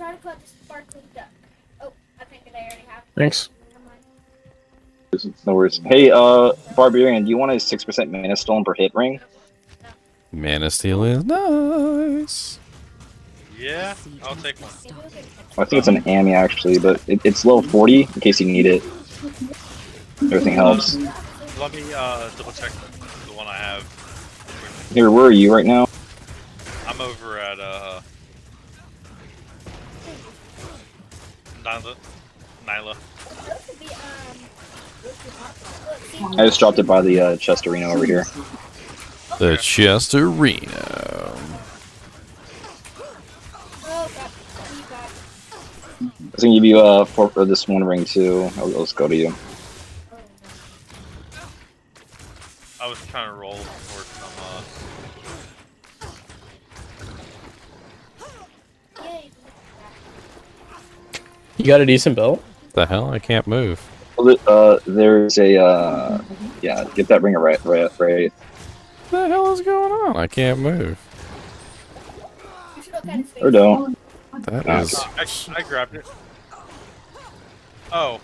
try to put the sparkling duck. Oh, I think they already have. Thanks. No worries. Hey, Barbarian, do you want a 6% mana stone per hit ring? Mana Steel is nice. Yeah, I'll take one. I think it's an Ami actually, but it's level 40 in case you need it. Everything helps. Let me double check the one I have. Here, where are you right now? I'm over at Nyla. I just dropped it by the chest arena over here. The chest arena. I was gonna give you for this one ring too. Let's go to you. I was trying to roll for some You got a decent build? The hell? I can't move. Well, there's a yeah. Get that ring right. What the hell is going on? I can't move. Or don't. That Ah. is. I grabbed it. Oh.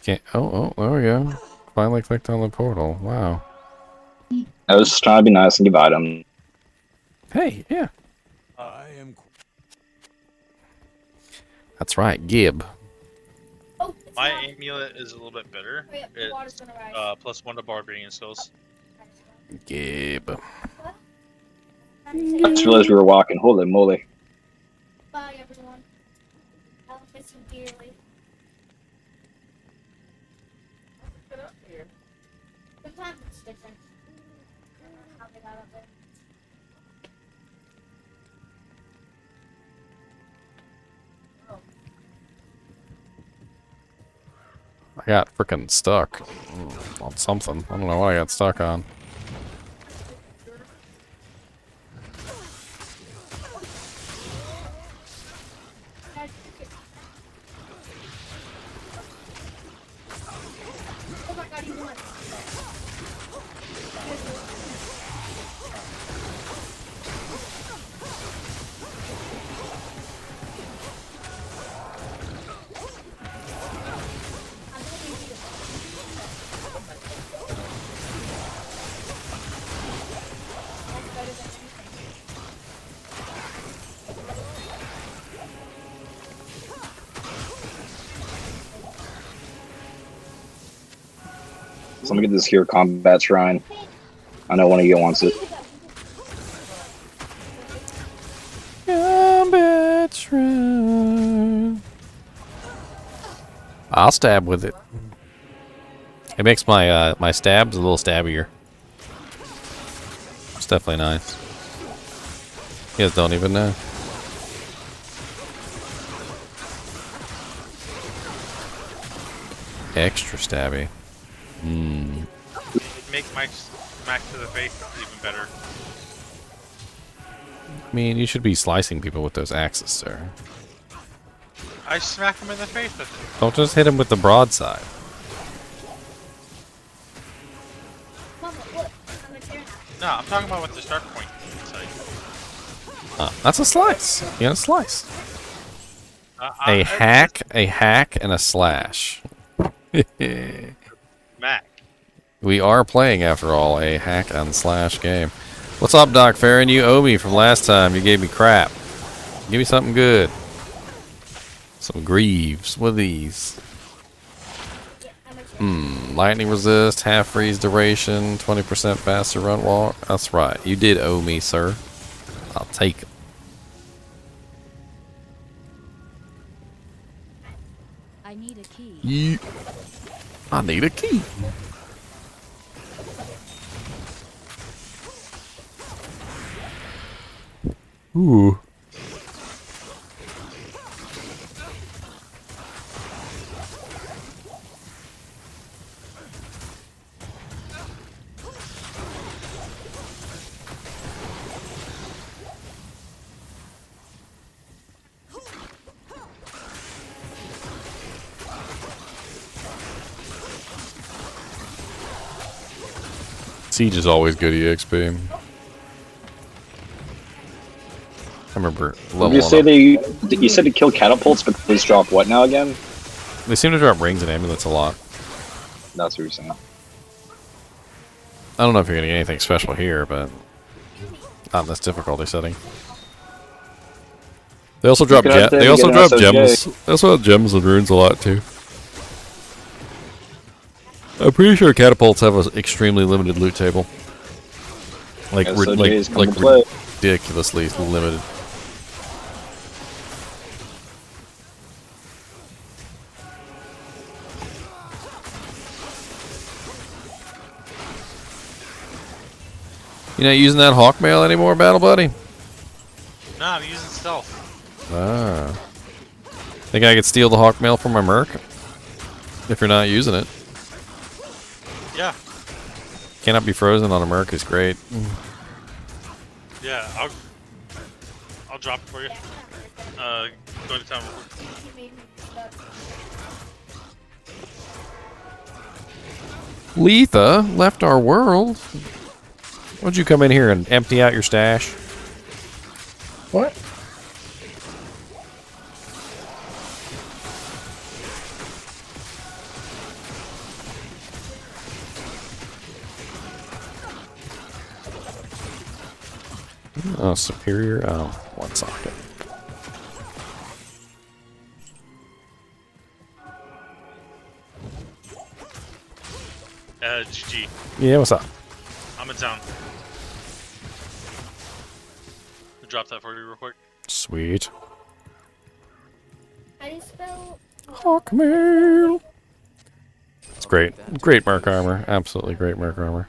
Can't. Oh, there we go. Finally clicked on the portal. Wow. I was just trying to be nice and give item. Hey, yeah. That's right, Gib. My amulet is a little bit better. It's +1 to barbarian skills. Gib. I just realized we were walking. Holy moly. Bye, everyone. I'll miss you dearly. Sometimes it's different. How they got up there. I got freaking stuck on something. I don't know what I got stuck on. Oh my god, he won. So I'm gonna get this here combat shrine. I know one of you wants it. Combat shrine. I'll stab with it. It makes my my stabs a little stabbier. It's definitely nice. You guys don't even know. Extra stabby. It makes my smack to the face even better. I mean, you should be slicing people with those axes, sir. I smack him in the face with it. Don't just hit him with the broadside. Mama, look. I'm a chair now. No, I'm talking about with the start point. That's a slice. You got a slice. A hack, and a slash. Mac. We are playing, after all, a hack and slash game. What's up, Doc Farron? You owe me from last time. You gave me crap. Give me something good. Some greaves. What are these? Lightning resist, half freeze duration, 20% faster run walk. That's right. You did owe me, sir. I'll take it. I need a key. I need a key. Ooh. Siege is always good EXP. I remember Did level you say up. you said to kill catapults, but these drop what now again? They seem to drop rings and amulets a lot. That's what you're saying. I don't know if you're getting anything special here, but not in this difficulty setting. They also drop could have to they get also an drop SOJ. gems. They also have gems and runes a lot too. I'm pretty sure catapults have an extremely limited loot table. Like SOJs come to play. ridiculously limited. You not using that hawk mail anymore, Battle Buddy? No, I'm using stealth. Ah. Think I could steal the hawk mail from my merc? If you're not using it. Yeah. Cannot be frozen on a merc is great. Yeah, I'll drop it for you. Go to town. Letha left our world. Why'd you come in here and empty out your stash? What? Oh, superior. Oh, one socket. GG. Yeah, what's up? I'm in town. Drop that for you real quick. Sweet. How do you spell? Hawkmail. It's great. Great merc armor. Absolutely great merc armor.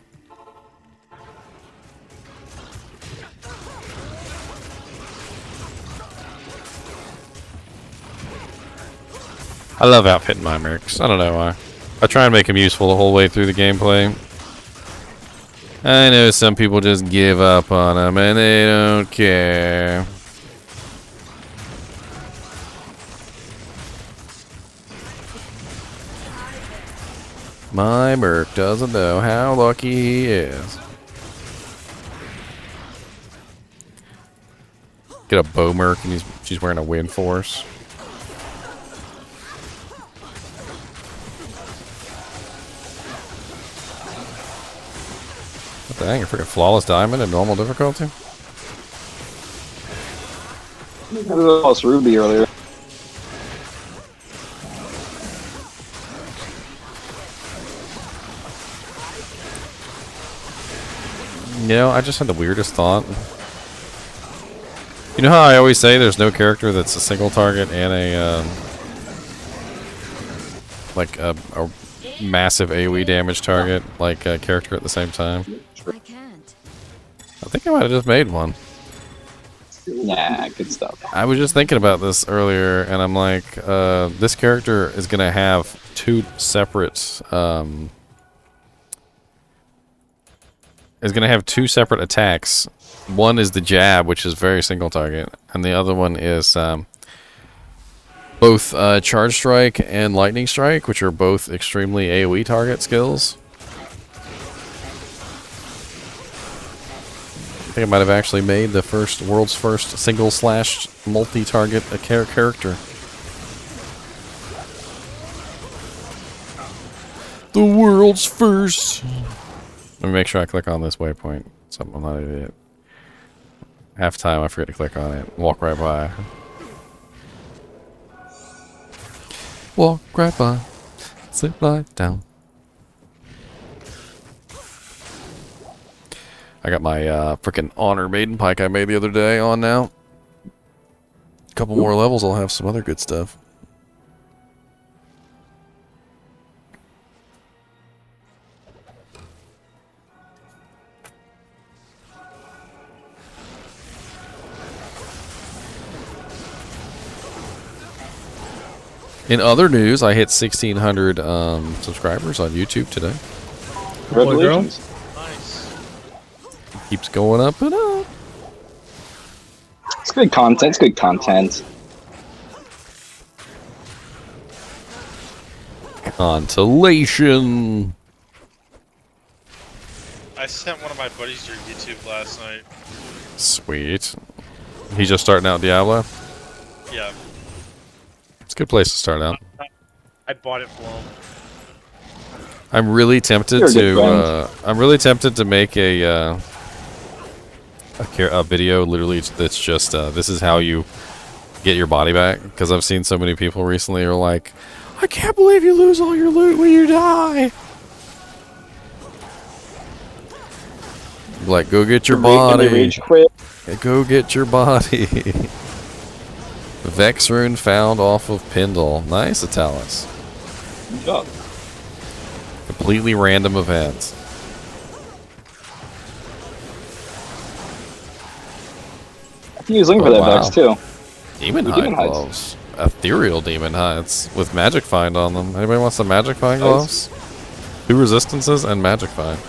I love outfitting my mercs. I don't know why. I try and make them useful the whole way through the gameplay. I know some people just give up on them and they don't care. My merc doesn't know how lucky he is. Get a bow merc and she's wearing a wind force. What the heck? A freaking flawless diamond in normal difficulty? I lost Ruby earlier. You know, I just had the weirdest thought. You know how I always say there's no character that's a single target and a like a massive AoE damage target, like a character at the same time? I can't. I think I might have just made one. Nah, good stuff. I was just thinking about this earlier, and I'm like, this character is gonna have two separate attacks. One is the jab, which is very single target, and the other one is both charge strike and lightning strike, which are both extremely AoE target skills. I think I might have actually made the world's first single slash multi-target character. The world's first. Let me make sure I click on this waypoint. Something I'm not an idiot. Half time I forget to click on it. Walk right by. Walk right by. Slip right down. I got my frickin' Honor Maiden Pike I made the other day on now. A couple more levels, I'll have some other good stuff. In other news, I hit 1,600 subscribers on YouTube today. Congratulations. Nice. Keeps going up and up. It's good content. It's good content. Consolation. I sent one of my buddies your YouTube last night. Sweet. He's just starting out Diablo. Yeah. It's a good place to start out. I bought it for him. I'm really tempted You're a good to. I'm really tempted to make a video literally that's just this is how you get your body back, because I've seen so many people recently who are like, I can't believe you lose all your loot when you die. Like, go get your body. Rage quit. Go get your body. Vex rune found off of Pindle. Nice, Italis. Good job. Completely random events. I think he was looking for that Vex too. Demon Ooh, Hide Demon Hides. gloves. Ethereal Demon Hides with Magic Find on them. Anybody wants some Magic Find gloves? 2 resistances and Magic Find.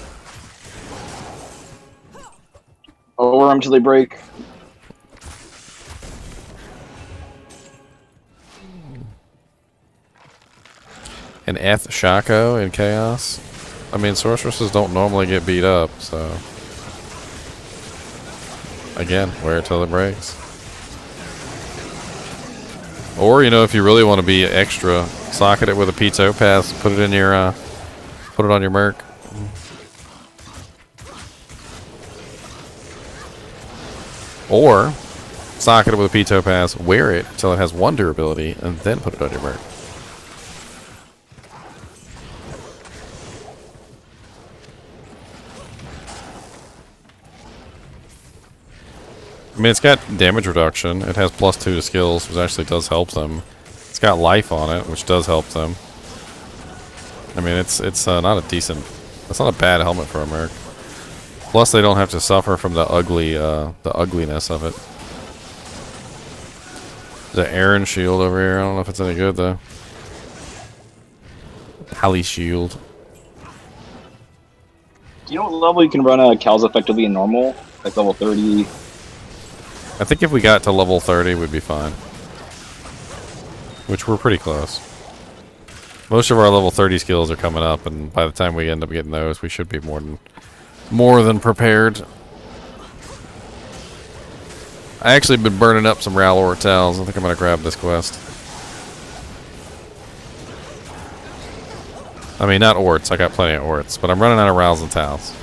Over them till they break. An Eth Shaco in Chaos. I mean, sorceresses don't normally get beat up, so. Again, wear it till it breaks. Or, you know, if you really want to be extra, socket it with a P-Toe pass, put it in your, put it on your Merc. Or, socket it with a P-Toe pass, wear it until it has 1 durability, and then put it on your Merc. I mean, it's got damage reduction. It has +2 to skills, which actually does help them. It's got life on it, which does help them. I mean, it's not a decent... It's not a bad helmet for a Merc. Plus, they don't have to suffer from the ugliness of it. There's an Aaron shield over here. I don't know if it's any good, though. Pally shield. Do you know what level you can run Cal's effectively in normal? Like level 30? I think if we got to level 30, we'd be fine. Which we're pretty close. Most of our level 30 skills are coming up, and by the time we end up getting those, we should be more than prepared. I actually been burning up some Ralor towels. I think I'm gonna grab this quest. I mean, not orts. I got plenty of orts, but I'm running out of Rals and towels.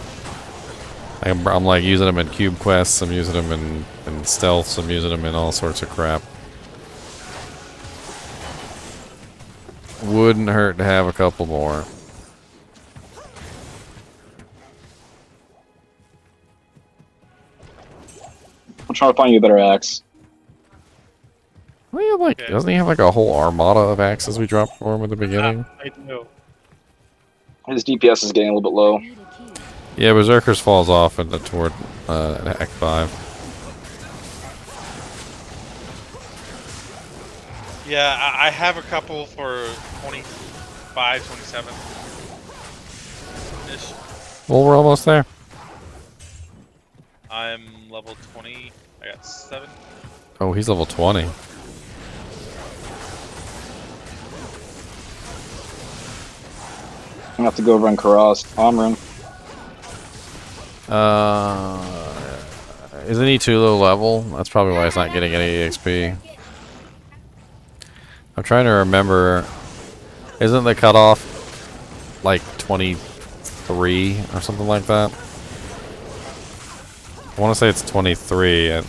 I'm like using them in cube quests. I'm using them in stealths. I'm using them in all sorts of crap. Wouldn't hurt to have a couple more. I'm trying to find you a better axe. Well, yeah, like, doesn't he have like a whole armada of axes we dropped for him at the beginning? I do. His DPS is getting a little bit low. Need a key. Yeah, Berserkers falls off toward Act 5. Yeah, I have a couple for 25, 27 ish. Well, we're almost there. I'm level 20. I got 7. Oh, he's level 20. I'm gonna have to go run Karas Omrin. Isn't he too low level? That's probably why he's not getting any EXP. I'm trying to remember. Isn't the cutoff like 23 or something like that? I want to say it's 23, and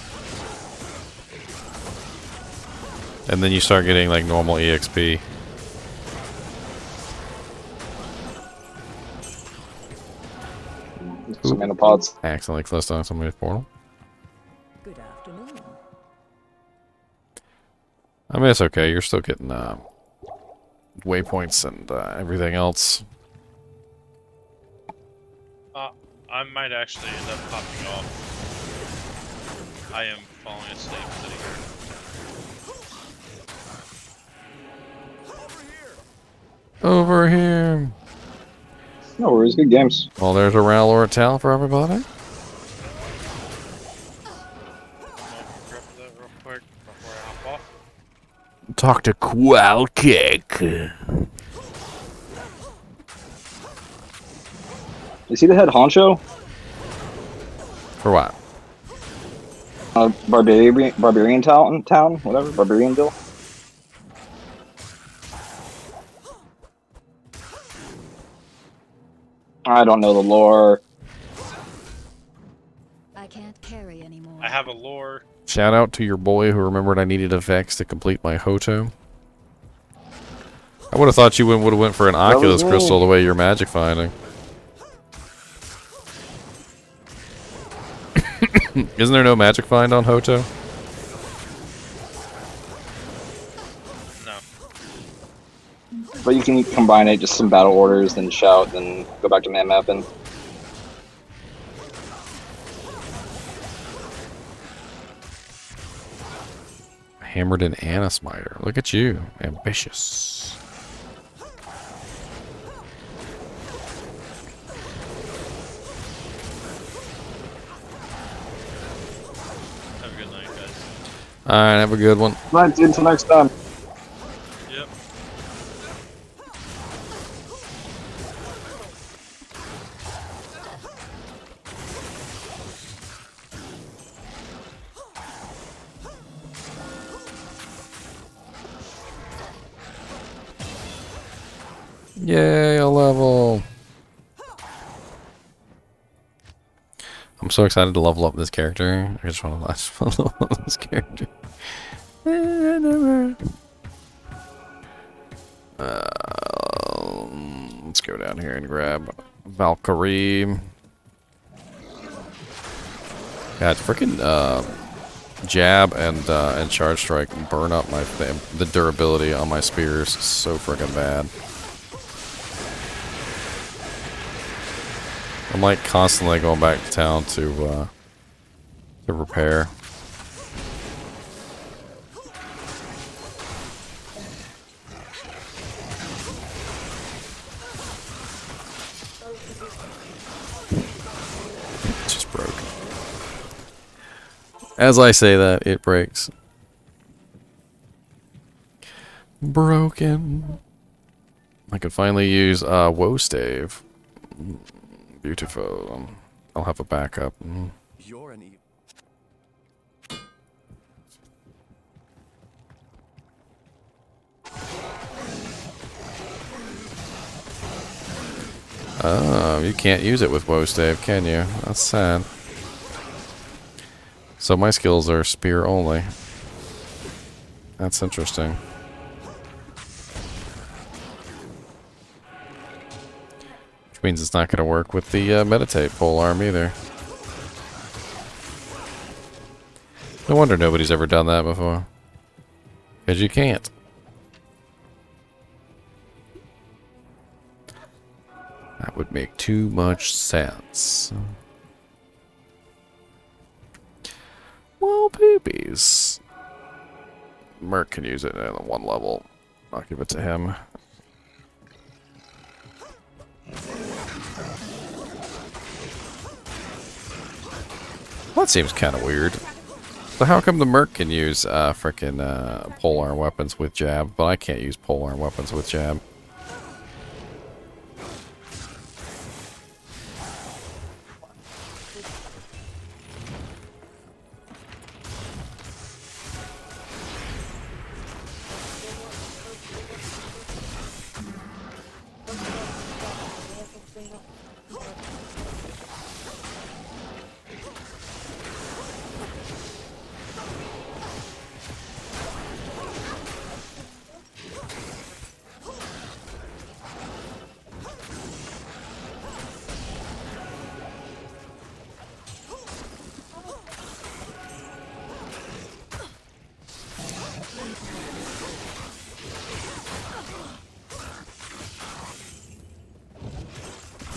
then you start getting like normal EXP. Some mana pots. Accidentally closed on somebody's portal. Good afternoon. I mean, it's okay. You're still getting waypoints and everything else. I might actually end up popping off. I am falling asleep sitting here. Over here. No worries, good games. Well, there's a Ralor towel for everybody. Grab that real quick before I hop off. Talk to Qualkick. Is he the head honcho? For what? Barbarian town, whatever, Barbarianville. I don't know the lore. I can't carry anymore. I have a lore. Shout out to your boy who remembered I needed effects to complete my Hoto. I would have thought you would have went for an Oculus me. crystal the way you're magic finding. Isn't there no magic find on Hoto? No. But you can combine it, just some battle orders, then shout, then go back to man mapping. Hammered in Anismiter. Look at you. Ambitious. Have a good night, guys. Alright, have a good one. Right, until next time. Yep. Yay, a level. I'm so excited to level up this character. I just want to level up this character. Let's go down here and grab Valkyrie. God, freaking jab and charge strike burn up the durability on my spears so freaking bad. I'm like constantly going back to town to repair. It just broke. As I say that, it breaks. Broken. I could finally use woe stave. Beautiful. I'll have a backup. You're an evil. Oh, you can't use it with woe stave, can you? That's sad. So my skills are spear only. That's interesting. Means it's not going to work with the meditate pole arm either. No wonder nobody's ever done that before. Because you can't. That would make too much sense. Well, poopies. Merc can use it at one level. I'll give it to him. Well, that seems kind of weird. So how come the Merc can use frickin' polearm weapons with jab, but I can't use polearm weapons with jab?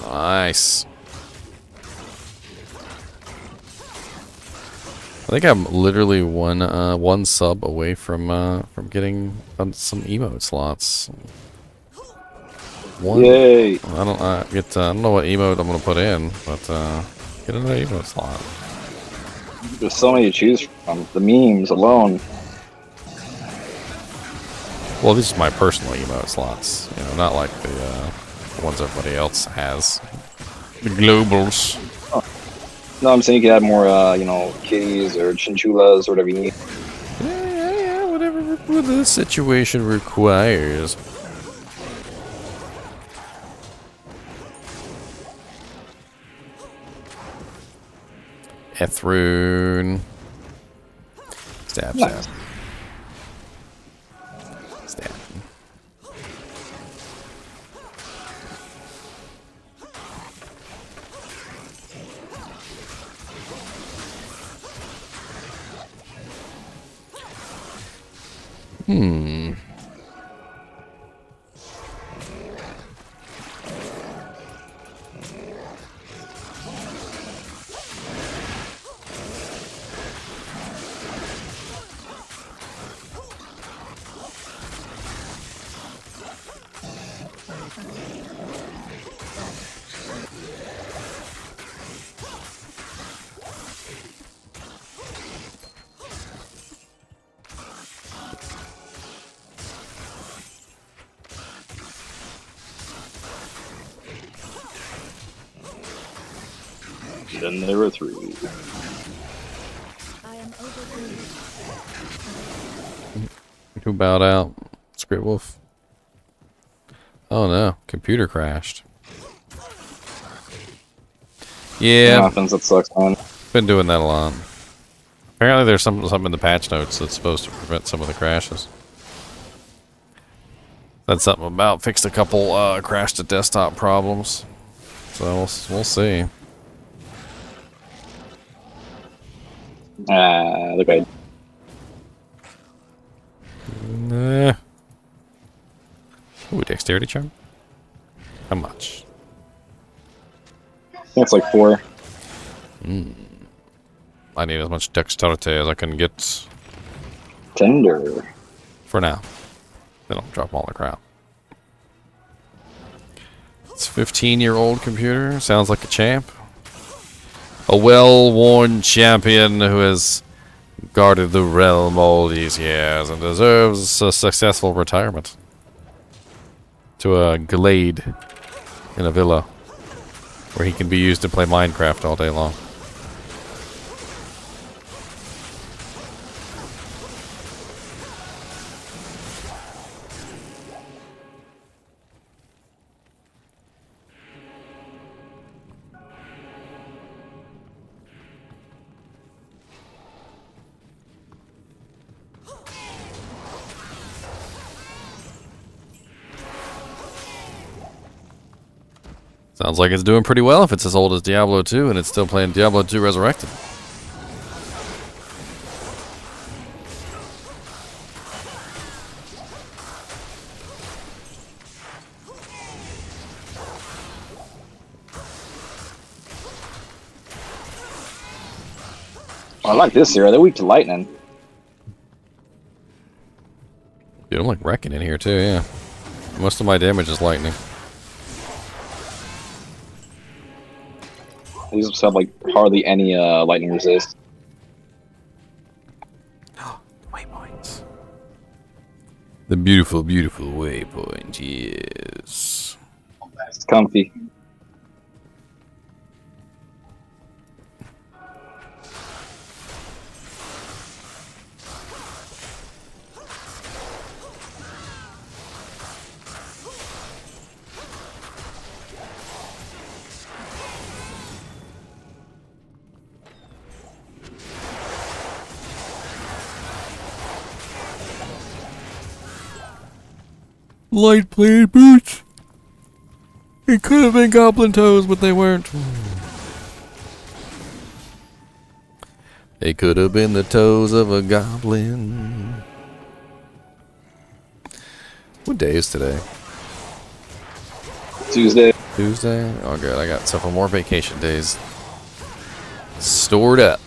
Nice. I think I'm literally one sub away from getting some emote slots. One. Yay! I don't know what emote I'm gonna put in, but get another emote slot. There's so many to choose from. The memes alone. Well, these are my personal emote slots. You know, not like the ones everybody else has. The globals. Oh. No, I'm saying you could add more, you know, kitties or chinchullas or whatever you need. Yeah, whatever the situation requires. Ethrune. Stab, stab. Nice. Stab. Hmm. Then there were three. I am overburdened. Who bowed out? Script Wolf. Oh no, computer crashed. That Yeah, happens, that sucks, man. been doing that a lot. Apparently there's something in the patch notes that's supposed to prevent some of the crashes. That's something about fixed a couple crash to desktop problems. So we'll see. Look, I Nah. Ooh, dexterity charm? How much? think it's like 4. I need as much dexterity as I can get Tender. for now. Then I'll drop all the crap. It's a 15-year-old computer. Sounds like a champ. A well-worn champion who has guarded the realm all these years and deserves a successful retirement. To a glade in a villa where he can be used to play Minecraft all day long. Sounds like it's doing pretty well if it's as old as Diablo 2 and it's still playing Diablo 2 Resurrected. I like this hero. They're weak to lightning. Dude, I'm like wrecking in here too, yeah. Most of my damage is lightning. These just have like hardly any lightning resist. Waypoints. The beautiful, beautiful waypoint, yes. It's comfy. Light blade boots! It could have been goblin toes, but they weren't. They could have been the toes of a goblin. What day is today? Tuesday. Tuesday? Oh good, I got several more vacation days stored up.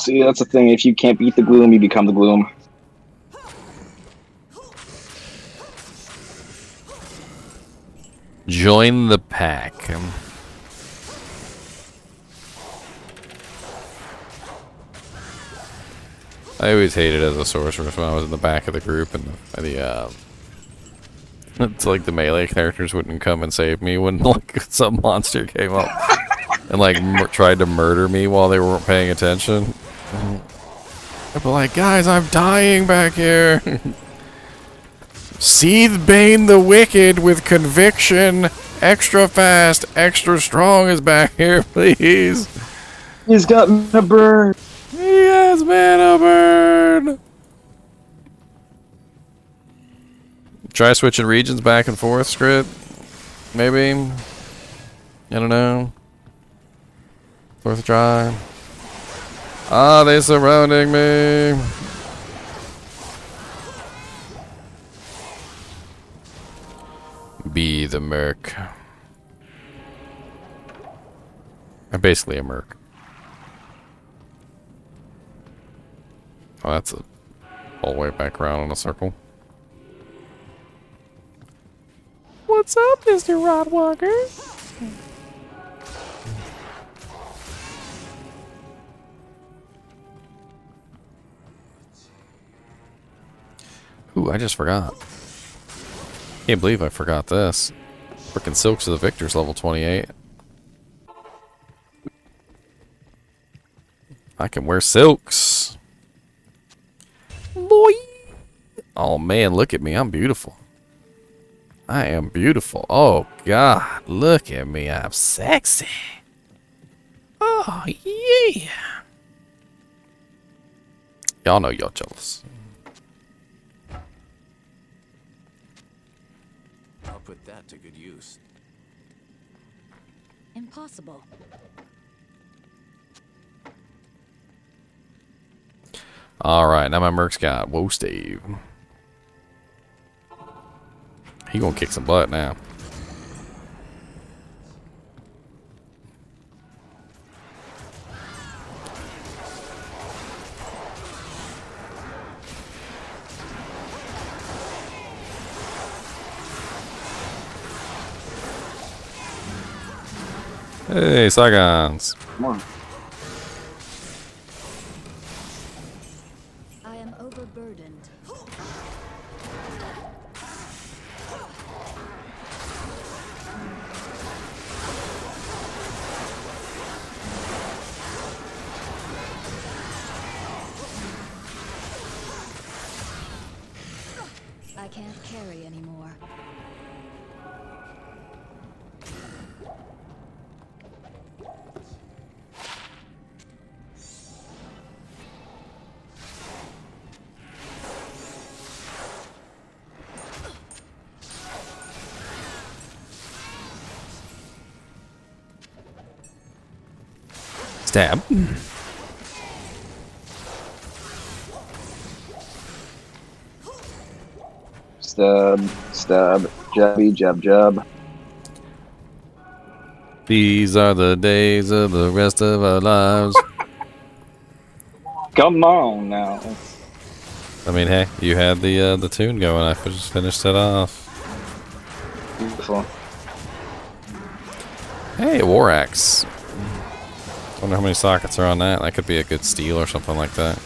See, that's the thing. If you can't beat the gloom, you become the gloom. Join the pack. I always hated as a sorceress when I was in the back of the group, and it's like the melee characters wouldn't come and save me when like some monster came up and like tried to murder me while they weren't paying attention. I'd be like, guys, I'm dying back here. Seethe Bane the Wicked with conviction, extra fast, extra strong is back here, please. He's got a bird. He has mana burn. Try switching regions back and forth, Script. Maybe. I don't know. Fourth try. Ah, they surrounding me. Be the merc. I'm basically a merc. Oh, that's a all the way back around in a circle. What's up, Mr. Rodwalker? Ooh, I just forgot. Can't believe I forgot this. Frickin' Silks of the Victor's level 28. I can wear silks. Boy. Oh man, look at me. I'm beautiful. I am beautiful. Oh God, look at me. I'm sexy. Oh yeah. Y'all know y'all jealous. I'll put that to good use. Impossible. Alright, now my merc's got Whoa Stave. He gonna kick some butt now. Hey, Saigons. Come on. I am overburdened. I can't carry anymore. Stab. Stab, stab, jabby, jab, jab. These are the days of the rest of our lives. Come on now. I mean, hey, you had the tune going. I just finished it off. Beautiful. Hey, a war axe. Wonder how many sockets are on that. That could be a good steal or something like that.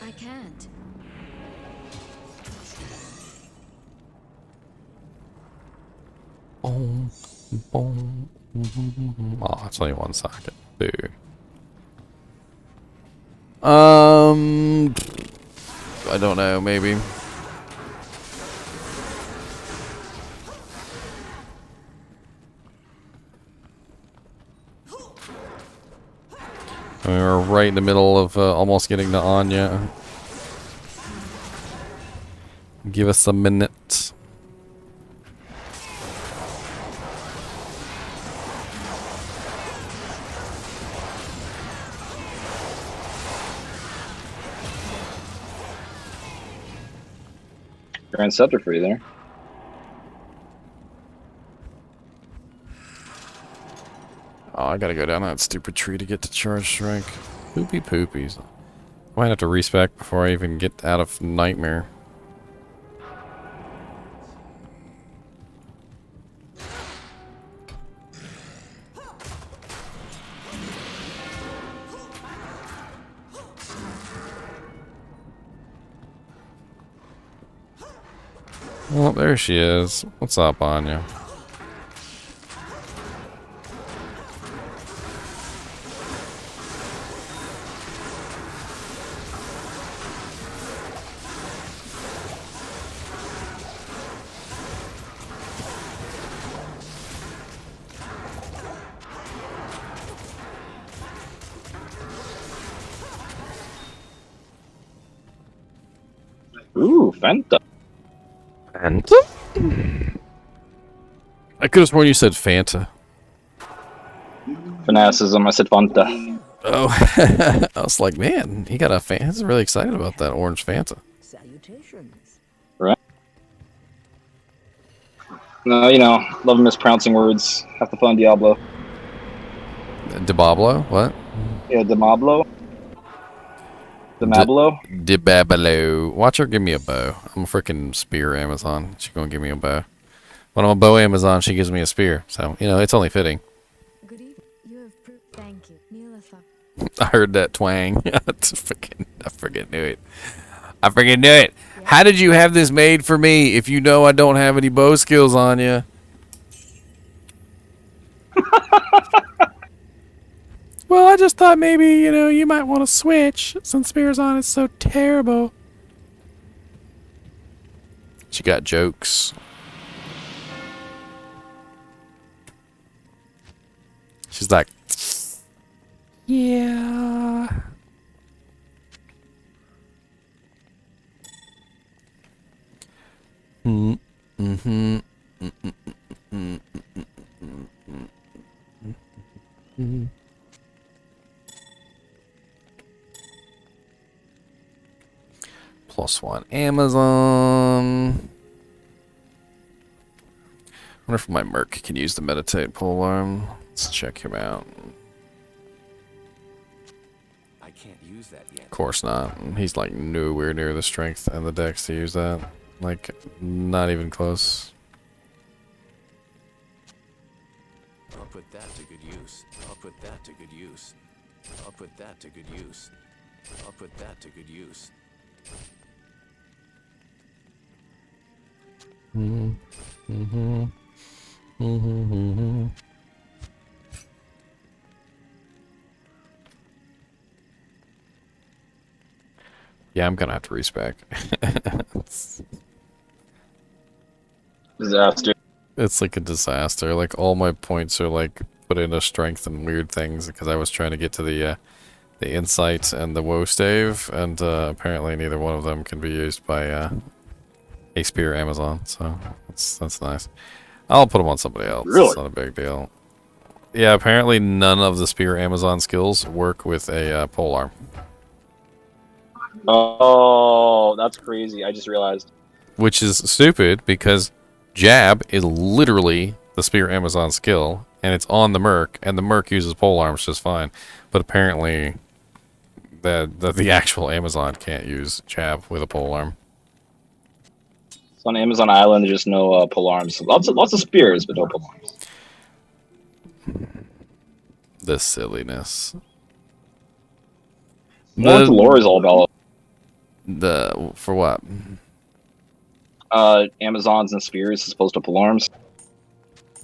I can't. Boom, boom. Oh, it's only one socket. Boo. I don't know. Maybe. I mean, we're right in the middle of almost getting to Anya. Give us a minute. Grand Scepter for you there. Oh, I gotta go down that stupid tree to get to charge strike. Poopy poopies. Might have to respec before I even get out of Nightmare. Well, there she is. What's up, Anya? Ooh, Fenta. Fanta? I could have sworn you said Fanta. Fanaticism, I said Fanta. Oh, I was like, man, he got a fan. He's really excited about that orange Fanta. Salutations. Right? No, you know, love mispronouncing words. Have to fun Diablo. Diablo? What? Yeah, Diablo. Diablo. Diablo. Watch her give me a bow. I'm a freaking spear Amazon. She's gonna give me a bow. When I'm a bow Amazon, she gives me a spear. So, you know, it's only fitting. Good evening. You have thank you. Neela I heard that twang. I freaking knew it. I freaking knew it. How did you have this made for me if you know I don't have any bow skills on you? Well, I just thought maybe, you know, you might want to switch since Spears on is so terrible. She got jokes. She's like, yeah. +1 Amazon. I wonder if my Merc can use the meditate polearm. Let's check him out. I can't use that yet. Of course not. He's like nowhere near the strength and the dex to use that. Like, not even close. I'll put that to good use. I'll put that to good use. I'll put that to good use. I'll put that to good use. Yeah, I'm gonna have to respec. Disaster. It's like a disaster. Like, all my points are like put into strength and weird things because I was trying to get to the insight and the woe stave, and apparently neither one of them can be used by a spear Amazon. So that's nice. I'll put them on somebody else. Really? It's not a big deal. Yeah, apparently none of the spear Amazon skills work with a polearm. Oh, that's crazy. I just realized. Which is stupid because jab is literally the spear Amazon skill, and it's on the Merc, and the Merc uses polearms just fine. But apparently the actual Amazon can't use jab with a polearm. So on Amazon Island, there's just no polearms. Lots of spears, but no polearms. The silliness. What the lore is all about. For what? Amazons and spears as opposed to polearms.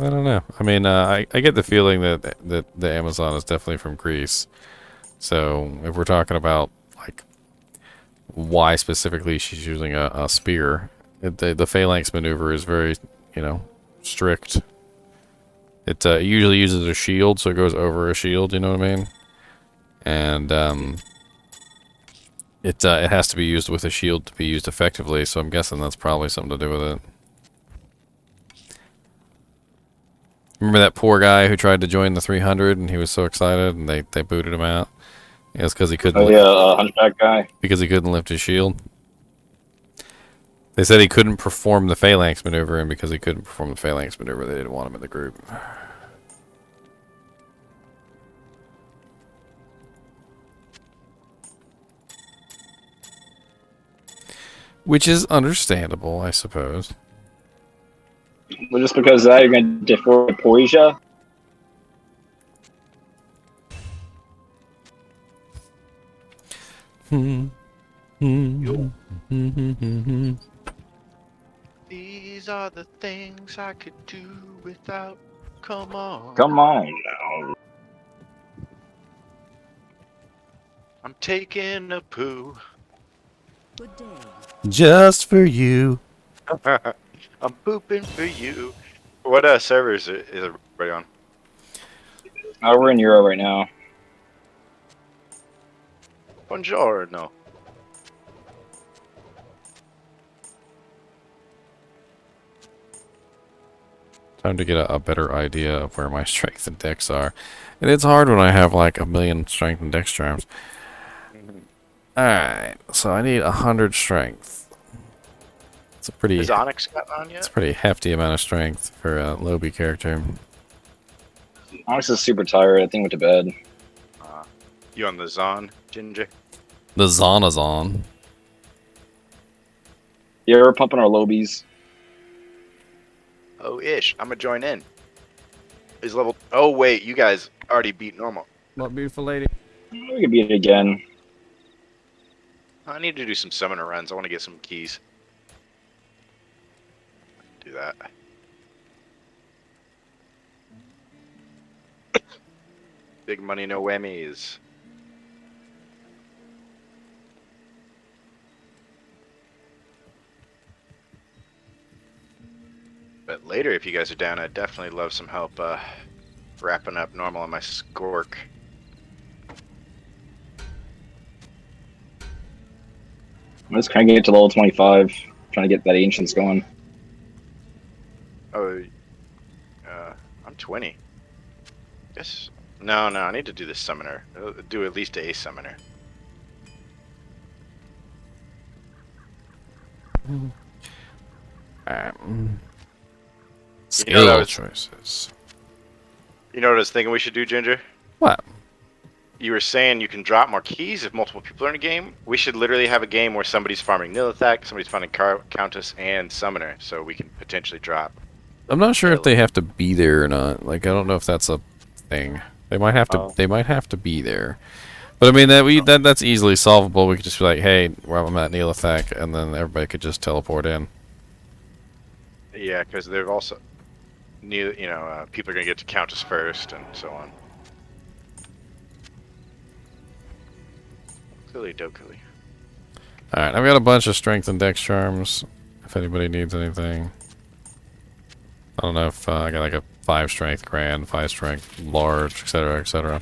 I don't know. I mean, I get the feeling that the Amazon is definitely from Greece. So if we're talking about like why specifically she's using a spear, the phalanx maneuver is very, you know, strict. It usually uses a shield, so it goes over a shield. You know what I mean? And it has to be used with a shield to be used effectively. So I'm guessing that's probably something to do with it. Remember that poor guy who tried to join the 300 and he was so excited and they booted him out? It was because he couldn't. Oh yeah, Hunchback guy. Because he couldn't lift his shield. They said he couldn't perform the phalanx maneuver, and because he couldn't perform the phalanx maneuver, they didn't want him in the group. Which is understandable, I suppose. Well, just because of that, you're going to defer to Poisia? These are the things I could do without. Come on. Come on now. I'm taking a poo. Good day. Just for you. I'm pooping for you. What server is everybody on? We're in Euro right now. Bonjour, no. Time to get a better idea of where my strength and dex are. And it's hard when I have like 1,000,000 strength and dex charms. Alright, so I need 100 strength. It's a pretty... Has Onyx gotten on It's yet? a pretty hefty amount of strength for a Lobby character. Onyx is super tired. I think went to bed. You on the Zon, Ginger? The Zonazon. Yeah, we're pumping our lobies. Oh, ish. I'm gonna join in. Is level... Oh, wait. You guys already beat normal. What beautiful lady. We can beat it again. I need to do some summoner runs. I want to get some keys. Do that. Big money, no whammies. But later, if you guys are down, I'd definitely love some help wrapping up normal on my scork. I'm just trying to get to level 25. Trying to get that Ancients going. Oh, I'm 20. Guess no, I need to do the summoner. Do at least a summoner. Skill choices. You know what I was thinking we should do, Ginger? What? You were saying you can drop more keys if multiple people are in a game. We should literally have a game where somebody's farming Nilithak, somebody's farming Countess, and Summoner, so we can potentially drop. I'm not sure if they have to be there or not. Like, I don't know if that's a thing. They might have to. Oh. They might have to be there. But I mean that's easily solvable. We could just be like, hey, well, I'm at Nilithak, and then everybody could just teleport in. Yeah, because they've also, people are gonna get to Countess first, and so on. Dokuli. Alright, I've got a bunch of strength and dex charms. If anybody needs anything. I don't know if I got like a 5 strength grand, 5 strength large, etc., etc.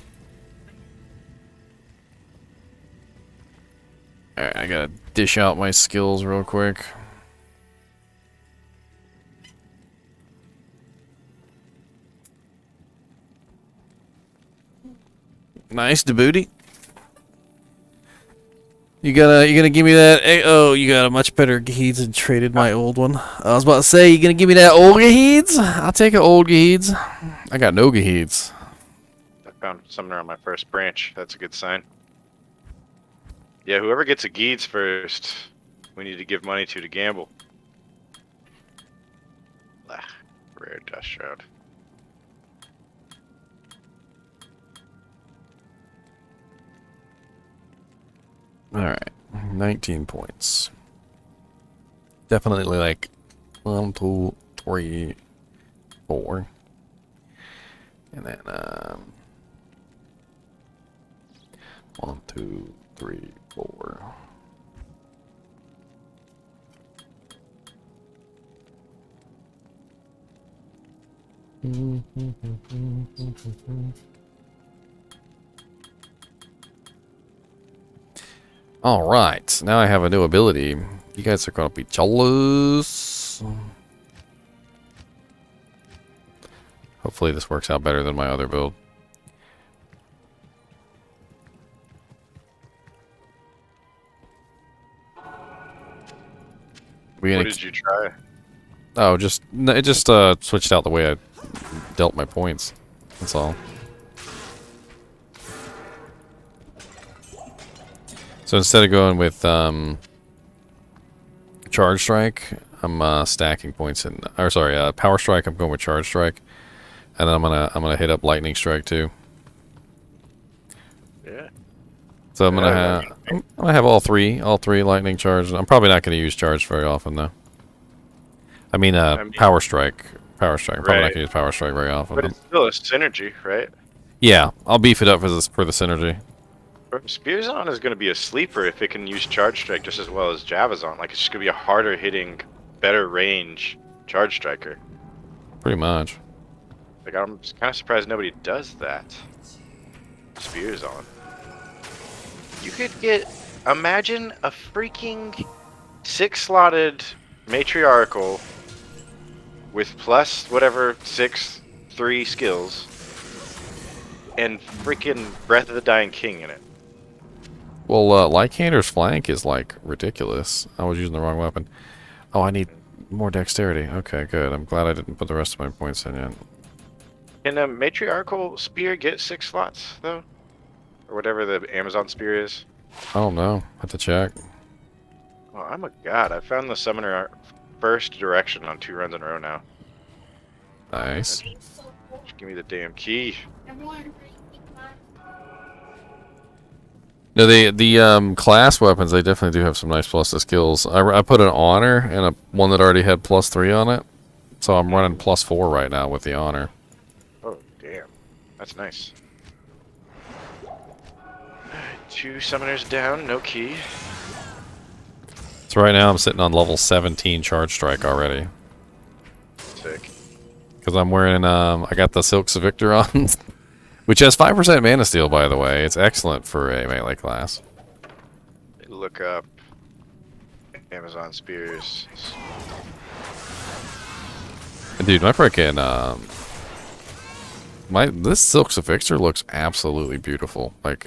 Alright, I gotta dish out my skills real quick. Nice to booty. You gonna give me that? Oh, you got a much better Gaheeds and traded my old one. I was about to say, you gonna give me that old Gaheeds? I'll take an old Gaheeds. I got no Gaheeds. I found Summoner on my first branch. That's a good sign. Yeah, whoever gets a Geeds first, we need to give money to gamble. Rare Dust Shroud. Alright, 19 points. Definitely like 1, 2, 3, 4. And then, 1, 2, 3, 4. Alright, now I have a new ability. You guys are gonna be jealous. Hopefully this works out better than my other build. We What gonna, did you try? oh, it just switched out the way I dealt my points. That's all. So instead of going with Charge Strike, I'm stacking points in. Or sorry, Power Strike. I'm going with Charge Strike, and then I'm gonna hit up Lightning Strike too. Yeah. So I'm gonna have all three Lightning Charge. I'm probably not gonna use Charge very often though. I mean, Power Strike. Power Strike. I'm probably not Right. gonna use Power Strike very often. But it's still a synergy, right? Yeah, I'll beef it up for the synergy. Spearzon is going to be a sleeper if it can use Charge Strike just as well as Javazon. Like, it's just going to be a harder hitting, better range Charge Striker. Pretty much. Like, I'm just kind of surprised nobody does that. Spearzon. You could get, imagine a freaking 6-slotted matriarchal with plus whatever 6/3 skills and freaking Breath of the Dying King in it. Well, Lycander's flank is like ridiculous. I was using the wrong weapon. Oh, I need more dexterity. Okay, good. I'm glad I didn't put the rest of my points in yet. Can a matriarchal spear get 6 slots though, or whatever the Amazon spear is? I don't know. I have to check. Oh, I'm a god. I found the summoner first direction on 2 runs in a row now. Nice. So cool. Just give me the damn key. Everyone, No, the class weapons, they definitely do have some nice plus to skills. I put an honor and one that already had +3 on it, so I'm running +4 right now with the honor. Oh damn, that's nice. 2 summoners down, no key. So right now I'm sitting on level 17 Charge Strike already. Sick. Because I'm wearing, I got the Silks of Victor on, which has 5% mana steal, by the way. It's excellent for a melee class. Look up Amazon spears. And dude, my freaking, this Silks of Victor looks absolutely beautiful. Like,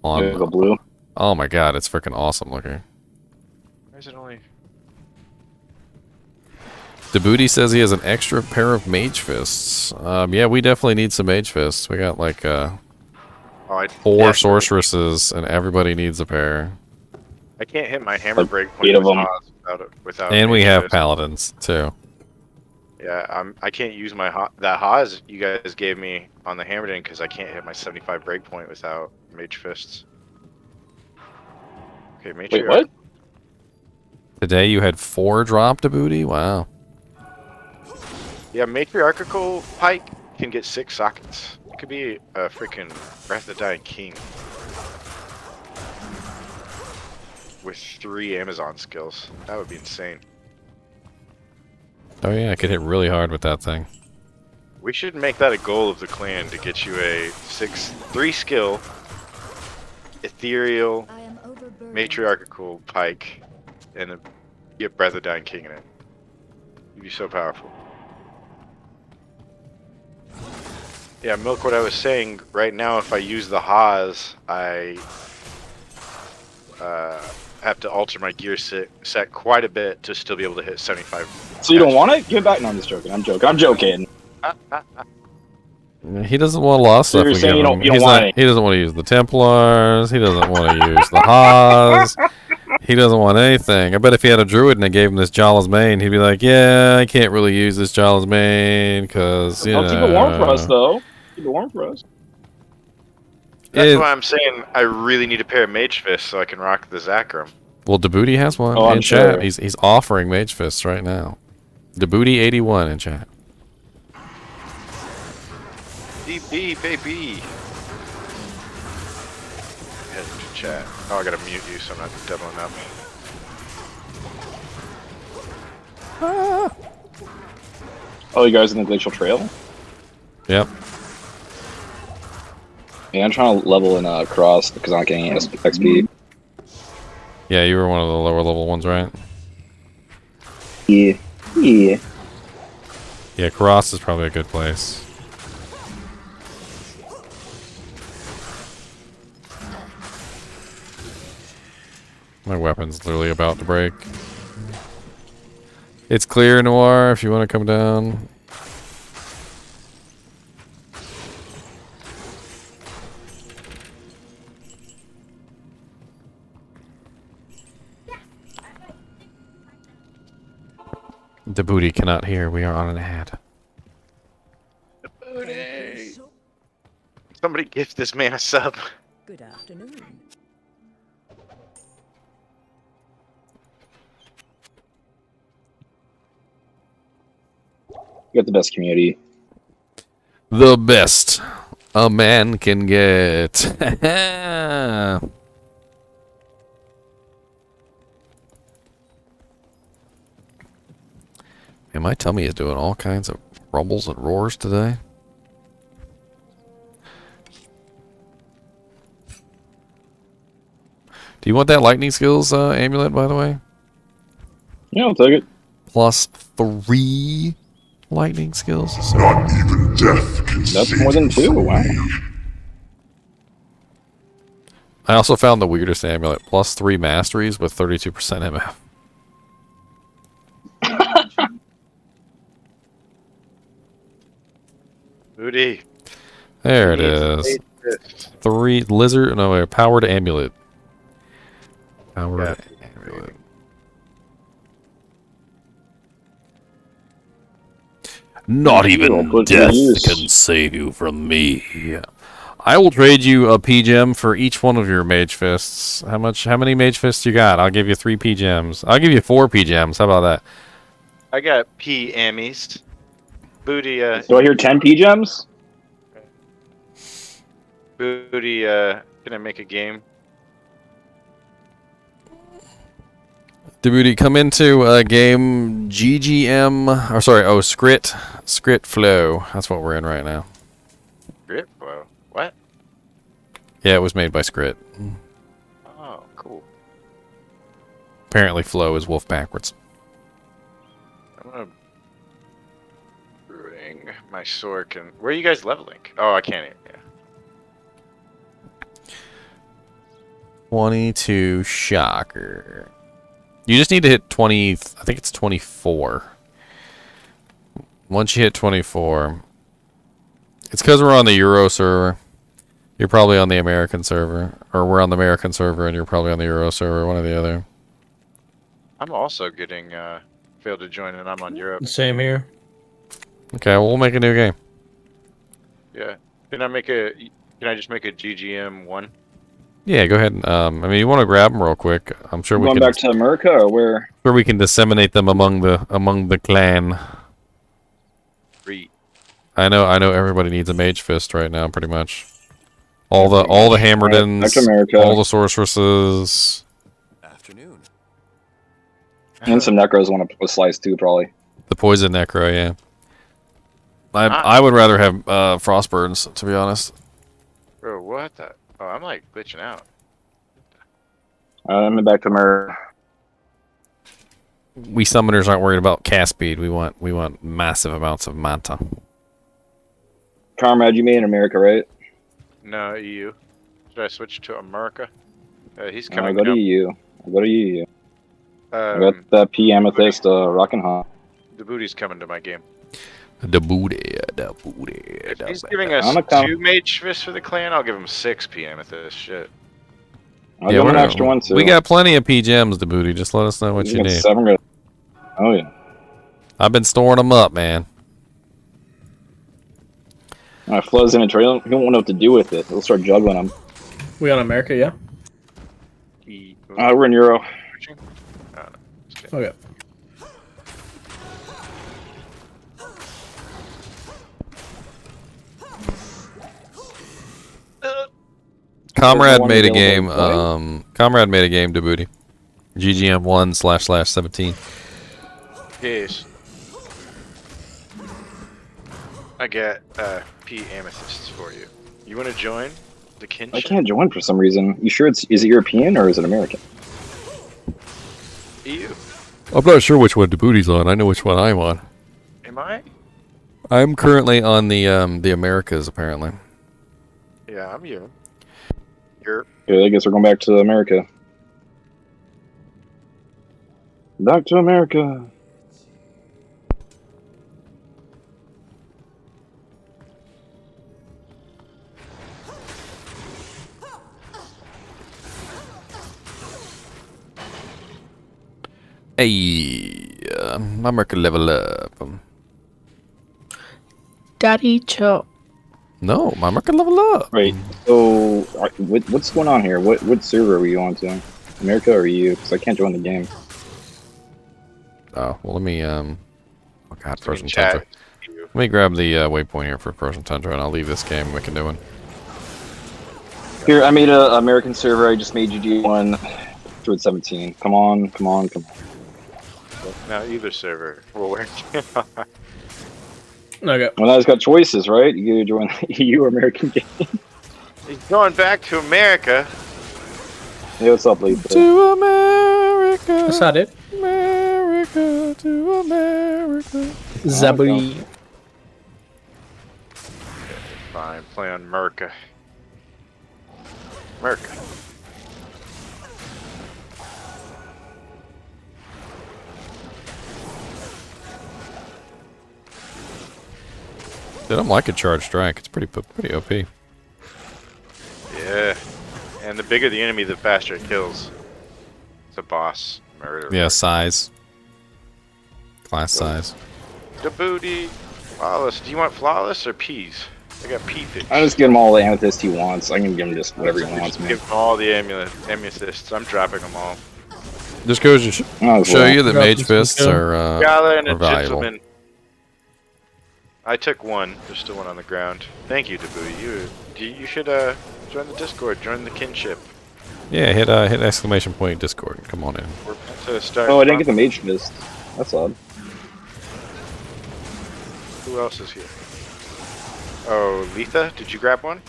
The blue. oh my god, it's freaking awesome looking. Why is it only... Djibouti says he has an extra pair of Mage Fists. Yeah, we definitely need some Mage Fists. We got like four sorceresses, and everybody needs a pair. I can't hit my hammer break 8 of them. without And we Mage have Fist. Paladins too. Yeah, I can't use my that Haas you guys gave me on the Hammerding because I can't hit my 75 breakpoint without Mage Fists. Okay, Mage. Wait, what? Today you had 4 drop Djibouti? Wow. Yeah, Matriarchal Pike can get 6 sockets. It could be a freaking Breath of the Dying King with 3 Amazon skills. That would be insane. Oh yeah, I could hit really hard with that thing. We should make that a goal of the clan to get you a 3 skill ethereal I am overburdened. matriarchal pike and get Breath of the Dying King in it. You'd be so powerful. Yeah, Milk, what I was saying, right now if I use the Haas, I have to alter my gear set quite a bit to still be able to hit 75. So you don't want it? Give it back. No, I'm just joking. I'm joking. He doesn't want a lot of stuff. you're we saying give you him. don't He's want not- it. He doesn't want to use the Templars. He doesn't want to use the Haas. He doesn't want anything. I bet if he had a druid and I gave him this Jala's Mane, he'd be like, yeah, I can't really use this Jala's Mane because, you I'll know. keep it warm for us, though. Keep it warm for us. That's why I'm saying I really need a pair of Mage Fists so I can rock the Zakram. Well, Djibouti has one Oh, I'm in chat. sure. He's offering Mage Fists right now. Djibouti81 in chat. DB, baby! Head to chat. Oh, I gotta mute you so I'm not doubling up. Oh, you guys in the Glacial Trail? Yep. Yeah, I'm trying to level in Cross because I'm not getting any XP. Yeah, you were one of the lower level ones, right? Yeah. Yeah. Yeah, Karas is probably a good place. My weapon's literally about to break. It's clear, Noir, if you want to come down. The booty cannot hear. We are on an ad. Booty. Somebody gift this man a sub. Good afternoon. You got the best community. The best a man can get. Man, my tummy is doing all kinds of rumbles and roars today. Do you want that lightning skills amulet, by the way? Yeah, I'll take it. Plus 3 lightning skills. So Not even death can That's save more than you 2. from Wow. me. I also found the weirdest amulet. Plus 3 masteries with 32% MF. Booty. There it Needs is. a fist. 3 lizard. No, wait, powered amulet. Powered Yeah. amulet. Not I'll even put it to death use. can save you from me. I will trade you a P gem for each one of your mage fists. How many mage fists you got? I'll give you 3 P gems. I'll give you 4 P gems. How about that? I got P ammies. Booty, Do I hear 10 P gems? Booty, can I make a game? Djibouti, come into a game GGM, or sorry, Scrit Flow. That's what we're in right now. Grip? Whoa. What? Yeah, it was made by Scrit. Oh, cool. Apparently Flow is wolf backwards. I'm gonna bring my sword. Where are you guys leveling? Oh, I can't. Yeah. 22 shocker. You just need to hit 20, I think it's 24. Once you hit 24, it's because we're on the Euro server. You're probably on the American server, or we're on the American server and you're probably on the Euro server, one or the other. I'm also getting failed to join, and I'm on Europe. Same here. Okay, well, we'll make a new game. Yeah. Can I just make a GGM 1? Yeah, go ahead. I mean, you want to grab them real quick? I'm sure we Going can. back to America or where? Sure, we can disseminate them among the clan. 3. I know everybody needs a mage fist right now, pretty much. All the Hammerdens, back to America. all the sorceresses. Afternoon. And some Necros want to slice too, probably. The poison necro, yeah. I would rather have frostburns, to be honest. Bro, what the? Oh, I'm like glitching out. I'm back to America. We summoners aren't worried about cast speed. We want massive amounts of manta. Comrade, you made in America, right? No, EU. Should I switch to America? He's I'll coming go to down. EU. I'll go to EU. I Um, got that P Amethyst rockin' hot. the booty's coming to my game. The booty. If he's giving us I'm a com- 2 mage fists for the clan, I'll give him 6 PM at this shit. I'll give him an we're- extra one too. We got plenty of P gems, the booty. Just let us know what you got need. 7 good. Oh yeah. I've been storing them up, man. Flo's in a trail. He won't know what to do with it. He'll start juggling them. We on America, yeah? We're in Euro. Oh, no, just kidding. Okay. Comrade one made a available game. Comrade made a game, Djibouti. GGM 1//17. Yes. I got P amethysts for you. You want to join the kinship? I can't join for some reason. You sure is it European or is it American? EU. I'm not sure which one Djibouti's on. I know which one I'm on. Am I? I'm currently on the Americas, apparently. Yeah, I'm you. You're. Okay, I guess we're going back to America. Back to America. Hey, my Merc level up. Daddy, chill. No, my Merc level up. Right. So, what's going on here? What server are we on to? America or EU? Because I can't join the game. Oh, well, let me, oh god, So Frozen in chat, Tundra. Let me grab the waypoint here for Frozen Tundra, and I'll leave this game and we can do one. Here, I made a American server. I just made you one. Druid 17. Come on. Now either server will work. Okay. Well, now it's got choices, right? You either join the EU or American game. He's going back to America. Hey, what's up, Lisa? To America. That's not it. America, to America. Zaburi. Fine, play on Merca. Merca. Dude, I'm like a charged strike. It's pretty OP. Yeah. And the bigger the enemy, the faster it kills. It's a boss murder. Yeah, size. Class size. The booty. Flawless. Do you want flawless or peas? I got pea fish. I just give him all the amethyst he wants. I can give him just whatever he wants, man. Give him all the amethysts. I'm dropping them all. Just goes to show you that Drop mage this fists one, are Gala and are a valuable. gentleman. I took one. There's still one on the ground. Thank you, Dabu. You should join the Discord. Join the kinship. Yeah, hit exclamation point Discord. Come on in. We're about to start. Oh, I didn't get the mage fist. That's odd. Who else is here? Oh, Letha, did you grab one?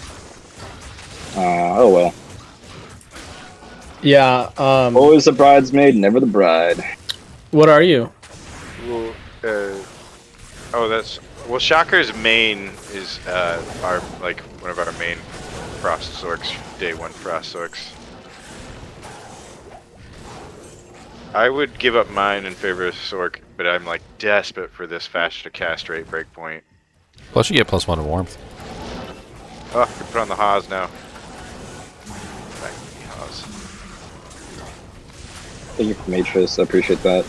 Oh well. Yeah. Always the bridesmaid, never the bride. What are you? Well, oh, that's well. Shocker's main is our one of our main frost orcs, day one frost orcs. I would give up mine in favor of Sork, but I'm like desperate for this faster cast rate breakpoint. Plus you get +1 to warmth. Oh, we put on the Haas now. Back to the Haas. Thank you for mage fist. I appreciate that.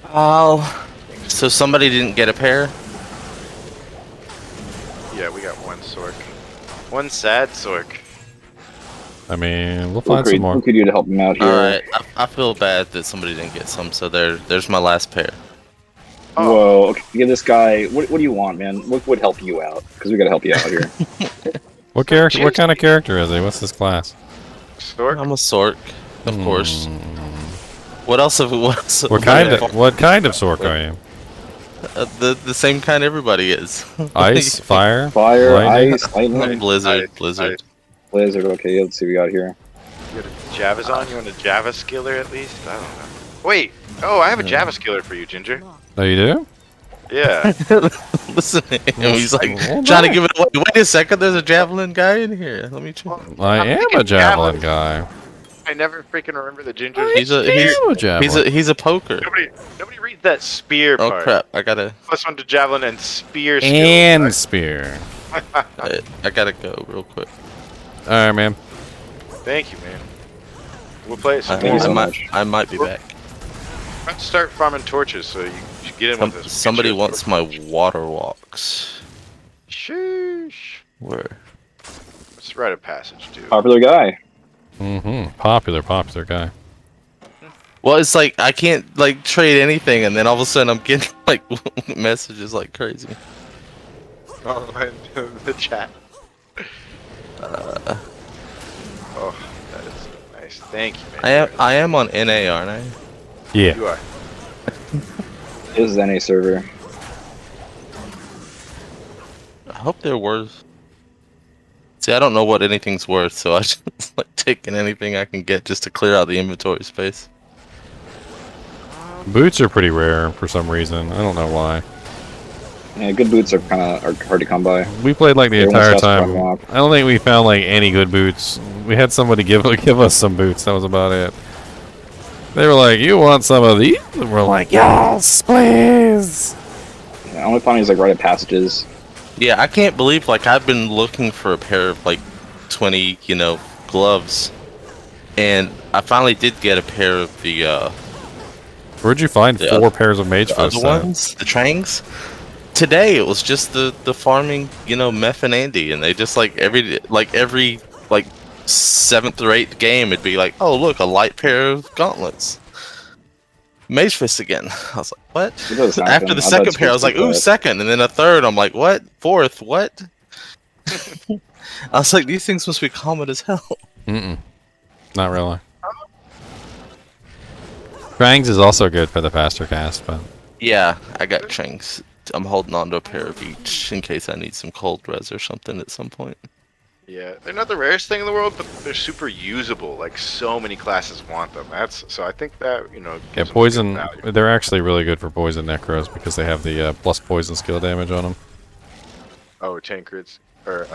Oh, so somebody didn't get a pair? Yeah, we got one Sork. One sad Sork. I mean, we'll find some more. What could you do to help him out here? Alright, I feel bad that somebody didn't get some, so there's my last pair. Whoa, okay, give this guy. What do you want, man? What would help you out? Because we gotta help you out here. What character? What kind of character is he? What's his class? Sork? I'm a Sork, of course. What else? What kind of Sork are you? The same kind everybody is. Ice, fire, Fire, lightning? ice, lightning, Blizzard. blizzard. Okay, let's see what we got here. You got a Java's on? You want a Java skiller at least? I don't know. Wait! Oh, I have a Java skiller for you, Ginger. Oh, you do? Yeah. Listen to him. He's like Well, trying to give it away. Wait a second, there's a javelin guy in here. Let me check. I am a javelin guy. I never freaking remember the Ginger. He's a javelin. he's a poker. Nobody reads that spear Oh part. crap! I gotta +1 to javelin and spear skill. And spear. I gotta go real quick. All right, man. Thank you, man. We'll play it some Thank you so more. much. I might be back. Let's start farming torches so you should get in with us. Somebody wants my water walks. Sheesh. Where? Let's write a passage, dude. Popular guy. Popular guy. Well, it's like I can't like trade anything, and then all of a sudden I'm getting like messages like crazy. Oh, in the chat. Oh, that is nice. Thank you, man. I am on NA, aren't I? Yeah. You are. This is NA server. I hope they're worth. See, I don't know what anything's worth, so I just like taking anything I can get just to clear out the inventory space. Boots are pretty rare for some reason. I don't know why. Yeah, good boots are hard to come by. We played like the They're entire almost just time. unlocked. I don't think we found like any good boots. We had somebody give us some boots. That was about it. They were like, "You want some of these?" And we're like, "Yes, please." Yeah, I only found these like right at passages. Yeah, I can't believe like I've been looking for a pair of like 20, gloves, and I finally did get a pair of the Where'd you find The 4 pairs of mage other fists at? ones, the Trangs. Today it was just the farming, you know, Meth and Andy, and they just like every 7th or 8th game it'd be like, oh look, a light pair of gauntlets. Mage Fist again. I was like, what? It does After happen. the I've had second pair, I was like, ooh, that. second, and then a third, I'm like, what? Fourth, what? I was like, these things must be common as hell. Mm-mm. Not really. Trangs is also good for the faster cast, but Yeah, I got Trangs. I'm holding on to a pair of each in case I need some cold res or something at some point. Yeah, they're not the rarest thing in the world, but they're super usable. Like so many classes want them. So I think that yeah, gives them a good poison. value. They're actually really good for poison necros because they have the plus poison skill damage on them. Oh, chain crits or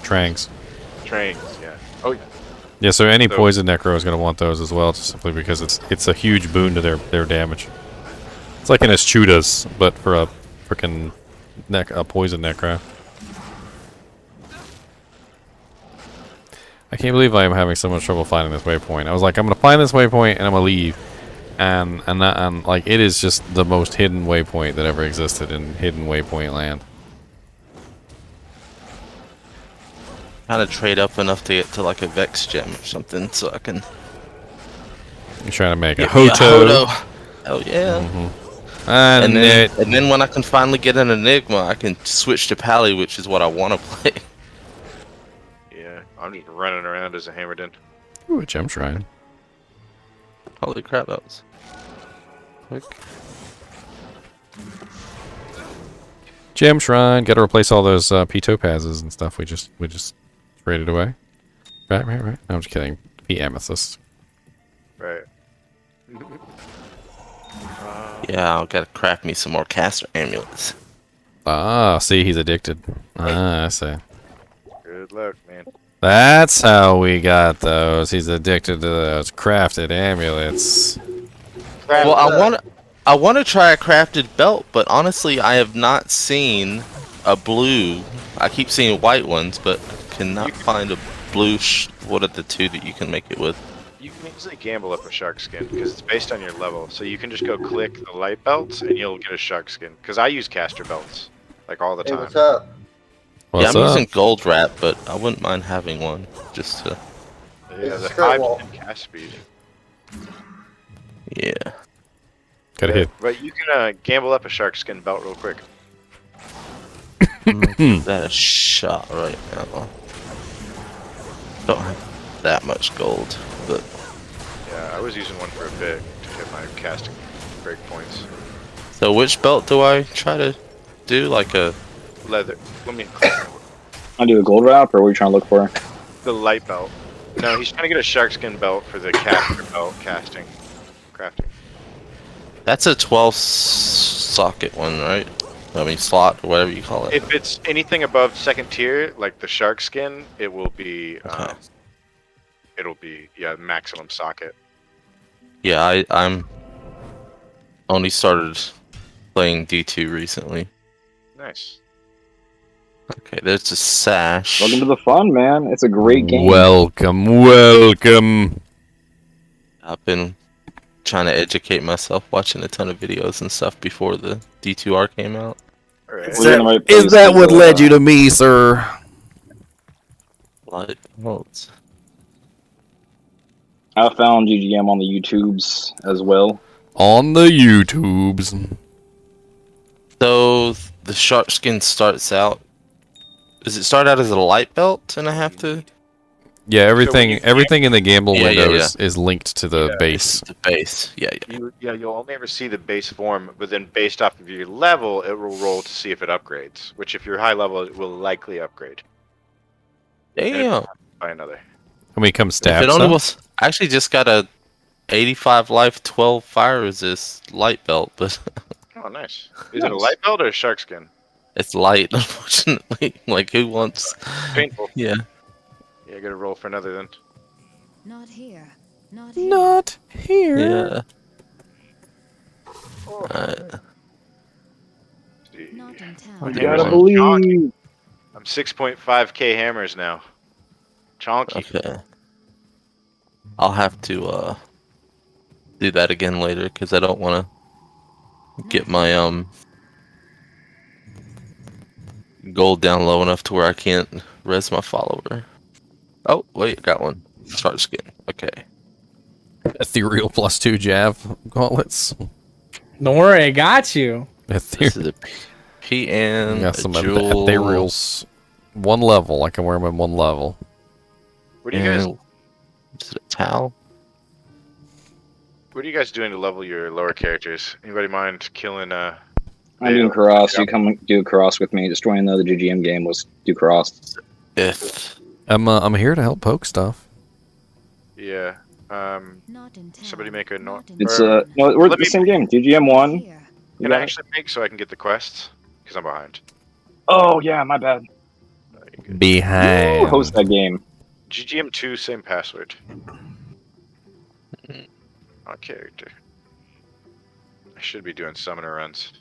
Trangs. trains. Yeah. Oh yeah. Yeah, so any So- poison necro is going to want those as well, just simply because it's a huge boon to their damage. It's like an Eschewdas, but for a freaking a poison necro. I can't believe I am having so much trouble finding this waypoint. I was like, I'm gonna find this waypoint and I'm gonna leave, and like it is just the most hidden waypoint that ever existed in hidden waypoint land. Kind of trade up enough to get to like a Vex gem or something, so I can. You're trying to make a get me Hoto. Oh yeah. And And then when I can finally get an Enigma, I can switch to Pally, which is what I want to play. Yeah. I'm just running around as a Hammerden. Ooh, a gem shrine. Holy crap, that was quick. Gem shrine. Got to replace all those P topazes and stuff we just traded away. Right. No, I'm just kidding. P amethyst. Right. Yeah, I'll gotta craft me some more caster amulets. Ah, see, he's addicted. Ah, I see. Good luck, man. That's how we got those. He's addicted to those crafted amulets. Well, I want to try a crafted belt, but honestly, I have not seen a blue. I keep seeing white ones, but cannot find a blue. What are the two that you can make it with? You can easily gamble up a shark skin because it's based on your level. So you can just go click the light belts and you'll get a shark skin. Because I use caster belts like all the Hey, time. what's up? What's yeah, I'm up? using gold wrap, but I wouldn't mind having one just to. Yeah, It's the a skirt 5 wall. cast speed. Yeah. Gotta hit. But you can gamble up a shark skin belt real quick. Give that a shot right now. Don't have that much gold, but Yeah, I was using one for a bit to hit my casting break points. so which belt do I try to do? Like a Leather. Let me I do a gold wrap, or what are you trying to look for? the light belt. No, he's trying to get a shark skin belt for the caster belt casting. Crafting. that's a 12 socket one, right? I mean slot or whatever you call it. If it's anything above second tier, like the shark skin, it will be Okay. it'll be maximum socket. Yeah, I'm only started playing D2 recently. Nice. Okay, there's a sash. Welcome to the fun, man. It's a great game. Welcome. I've been trying to educate myself, watching a ton of videos and stuff before the D2R came out. Alright. We're in the right Is place that to what go, led you to me, sir? Light bolts. I found GGM on the YouTubes as well. On the YouTubes. So the shark skin starts out. Does it start out as a light belt, and I have to? Yeah, everything you in the gamble Yeah, window yeah. is linked to the base. The base. Yeah. You'll only ever see the base form, but then based off of your level, it will roll to see if it upgrades. Which, if you're high level, it will likely upgrade. Damn. By another. Can we come If stab it only some? was, I actually just got a 85 life, 12 fire resist light belt, but Oh, nice. Is it a light belt or a shark skin? it's light, unfortunately. Like, who wants? Painful. Yeah. Yeah, gotta roll for another then. Not here. Not here. Not here. Yeah. See. Not in town. You Hammers gotta are believe. chonky. I'm 6.5k hammers now. Chonky. Okay. I'll have to do that again later because I don't want to get my gold down low enough to where I can't res my follower. Oh wait, got one. Start skin. Okay. Ethereal +2 Jav gauntlets. Don't worry, I got you. This is a PN. Got some a jewel, ethereals. One level. I can wear them in one level. What do you guys? and is it a towel? What are you guys doing to level your lower characters? Anybody mind killing? I'm doing cross. You come do cross with me. Destroying the GGM game was do cross. If I'm here to help poke stuff. Yeah. Not in town. Somebody make a Not in It's town. no, we're Let the me- same game. GGM won. Here. You Can I got it? actually make so I can get the quests? Because I'm behind. Oh yeah, my bad. No, you're good. Behind. Host that game. GGM2, same password. On character. I should be doing summoner runs.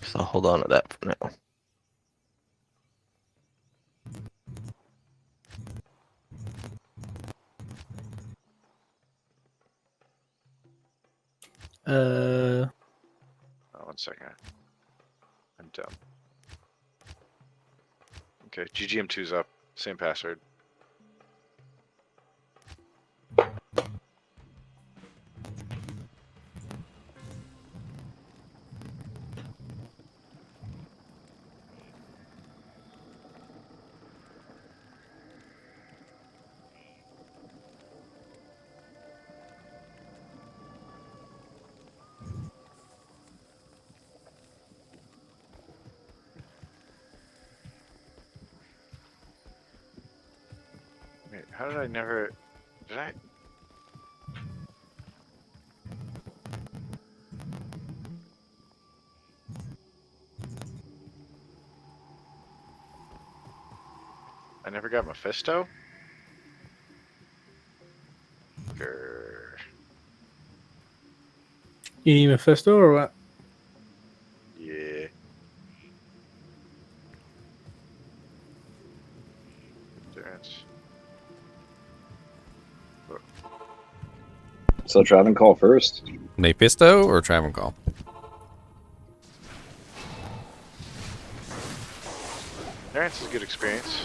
so, hold on to that for now. Oh, 1 second. I'm dumb. Okay, GGM2's up. Same password. Wait, how did I never... Did I... I never got Mephisto? Grr. You need Mephisto or what? Yeah. Endurance. So Traven call first. Mephisto or Travencall? Endurance is a good experience.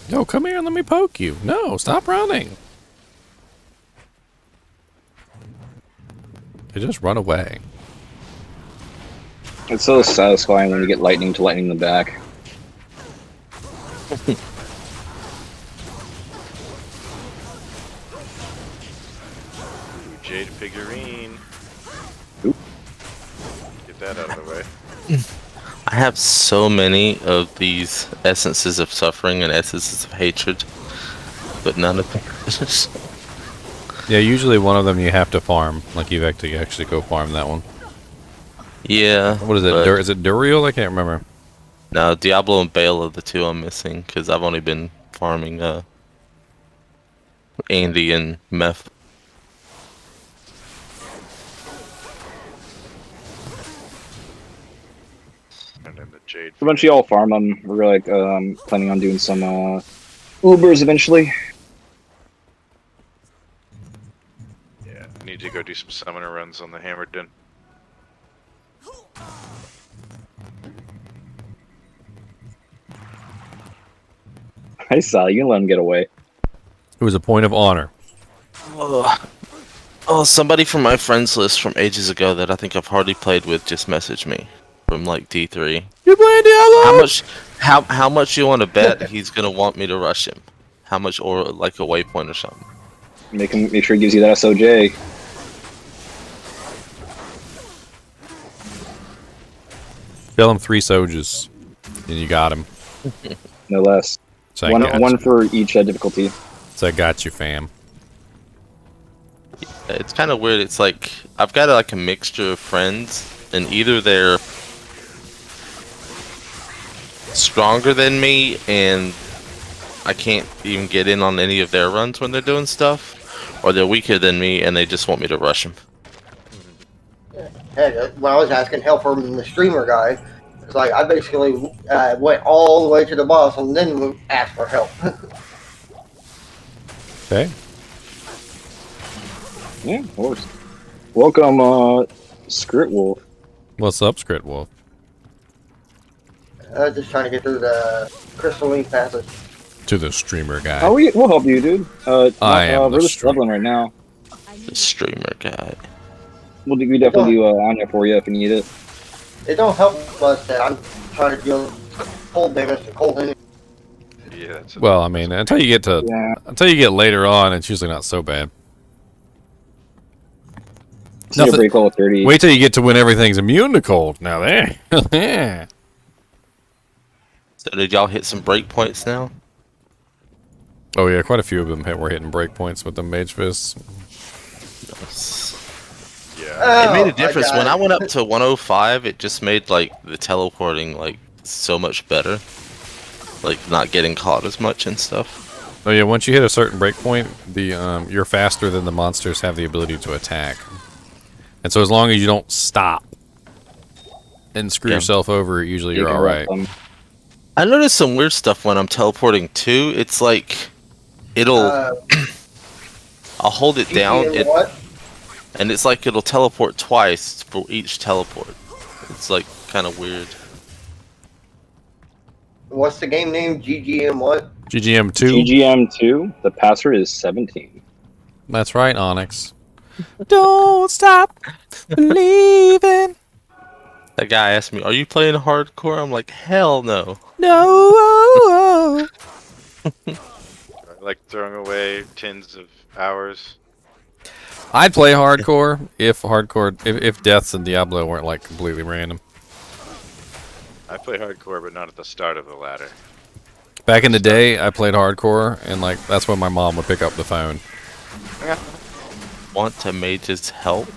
No, come here and let me poke you. No, stop running. You just run away. It's so satisfying when you get lightning to lightning in the back. Ooh, Jade figurine. Oop. Get that out of the way. I have so many of these essences of suffering and essences of hatred, but none of them. Yeah, usually one of them you have to farm. Like you have to actually go farm that one. Yeah. What is it? but- Is it Duriel? I can't remember. No, Diablo and Bale are the two I'm missing because I've only been farming Andy and Meth. And then the Jade. A bunch of y'all farm them. We're like planning on doing some Ubers eventually. Yeah, I need to go do some summoner runs on the Hammerden. I saw you can let him get away. It was a point of honor. Oh, somebody from my friends list from ages ago that I think I've hardly played with just messaged me from like D3. You playing Diablo? How much you want to bet he's gonna want me to rush him? How much, or like a waypoint or something? Make sure he gives you that SOJ. Bill him 3 Sojas. And you got him. No less. So I got One you. for each difficulty. So I got you, fam. It's kind of weird. It's like I've got like a mixture of friends, and either they're stronger than me, and I can't even get in on any of their runs when they're doing stuff, or they're weaker than me, and they just want me to rush them. Hey, when I was asking help from the streamer guy, It's like I basically went all the way to the boss and then asked for help. Okay. Yeah, of course. Welcome, Script Wolf. What's up, Script Wolf? Just trying to get through the crystalline passage. To the streamer guy. Oh, we'll help you, dude. I am the we're just streamer. leveling right now. The streamer guy. We definitely do Anya for you if you need it. It don't help us that I'm trying to deal with cold damage and cold energy. Yeah, that's Well, I mean, until you get later on, it's usually not so bad. So break level 30. Wait till you get to when everything's immune to cold. Now there. So did y'all hit some breakpoints now? Oh yeah, quite a few of them were hitting breakpoints with the mage fists. Yeah. It made a difference. When I went up to 105, it just made like the teleporting like so much better. Like not getting caught as much and stuff. Oh yeah, once you hit a certain breakpoint, you're faster than the monsters have the ability to attack. And so as long as you don't stop and screw yourself over, usually you're alright. I noticed some weird stuff when I'm teleporting too. It's like it'll I'll hold it down and it's like it'll teleport twice for each teleport. It's like kind of weird. What's the game name? GGM what? GGM2. GGM2. The password is 17. That's right, Onyx. Don't stop believing. That guy asked me, "Are you playing hardcore?" I'm like, "Hell no." No. Like throwing away tens of hours. I'd play hardcore if deaths in Diablo weren't like completely random. I play hardcore, but not at the start of the ladder. Back in the day, I played hardcore, and like that's when my mom would pick up the phone. Want to mage's help?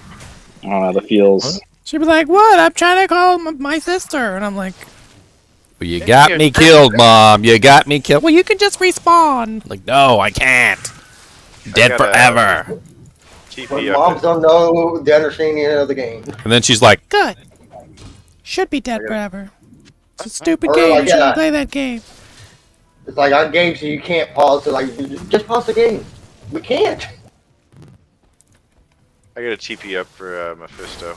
I don't know, the feels. She'd be like, "What? I'm trying to call my sister," and I'm like, "Well, you got me killed, Mom. You got me killed. Well, you can just respawn." Like, no, I can't. Dead forever. When moms don't know the understanding of the game. And then she's like, "Good. Should be dead forever. It's a stupid game. Like, you shouldn't play that game." It's like on games you can't pause. So like, just pause the game. We can't. I got a TP up for Mephisto.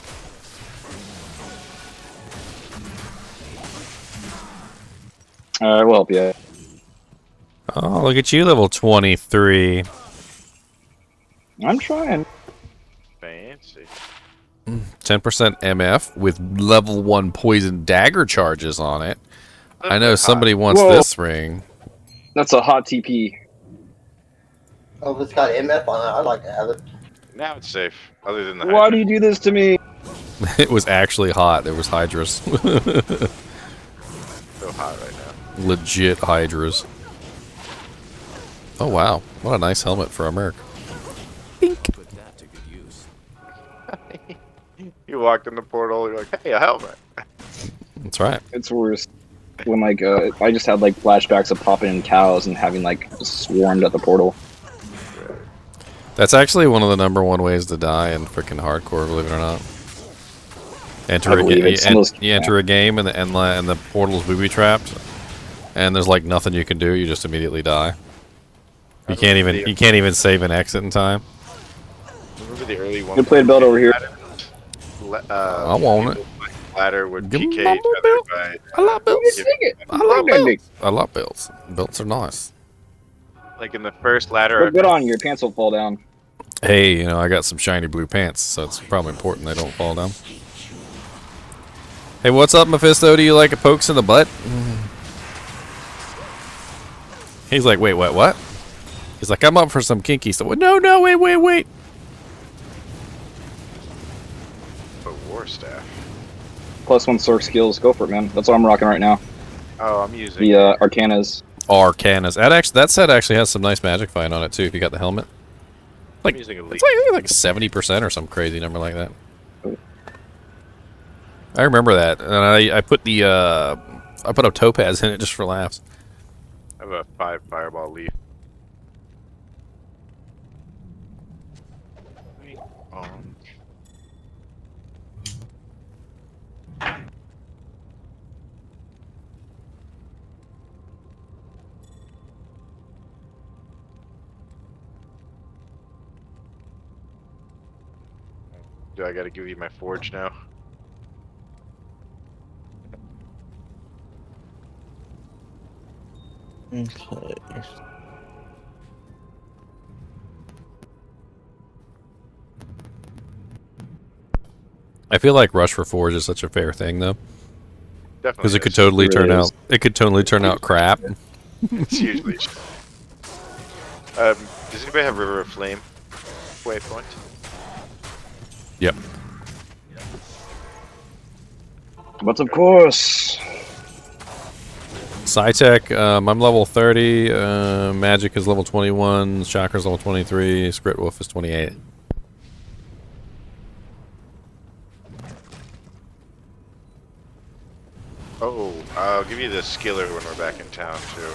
We'll help you. Oh, look at you, level 23. I'm trying. Fancy. 10% MF with level 1 poison dagger charges on it. I know somebody wants this ring. That's a hot TP. Oh, if it's got MF on it, I'd like to have it. Now it's safe, other than the Why do you do this to me? It was actually hot. There was hydras. So hot right now. Legit hydras. Oh wow, what a nice helmet for a merc. Bink. Put that to good use. You walked in the portal, you're like, hey, a helmet. That's right. It's worse. When like I just had like flashbacks of popping in cows and having like just swarmed at the portal. That's actually one of the #1 ways to die in freaking hardcore, believe it or not. You enter a game and the portal's booby trapped, and there's like nothing you can do. You just immediately die. You can't even save and exit in time. Remember the early one? Good play build over here. I want it. Ladder would Give me PK my each other by. I love builds. I love builds. builds. I love builds. Builds are nice. Like in the first ladder. Put good on, your pants will fall down. Hey, you know, I got some shiny blue pants, so it's probably important they don't fall down. Hey, what's up, Mephisto? Do you like pokes in the butt? He's like, wait, what? He's like, I'm up for some kinky stuff. No, wait. A war staff. +1 Sorc skills. Go for it, man. That's what I'm rocking right now. Oh, I'm using The Arcanas. Arcanas. That set actually has some nice magic fight on it too. If you got the helmet, like I'm using a it's like 70% or some crazy number like that. I remember that, and I put a topaz in it just for laughs. I have a 5 fireball leaf. Do I gotta give you my forge now? Okay. I feel like Rush for Forge is such a fair thing, though, because Definitely. it could totally It turn is. out. It could totally turn out crap. It's usually. Does anybody have River of Flame waypoint? Yep. But of course. Psytech, I'm level 30. Magic is level 21. Chakra's level 23. Script Wolf is 28. Oh, I'll give you the skiller when we're back in town too.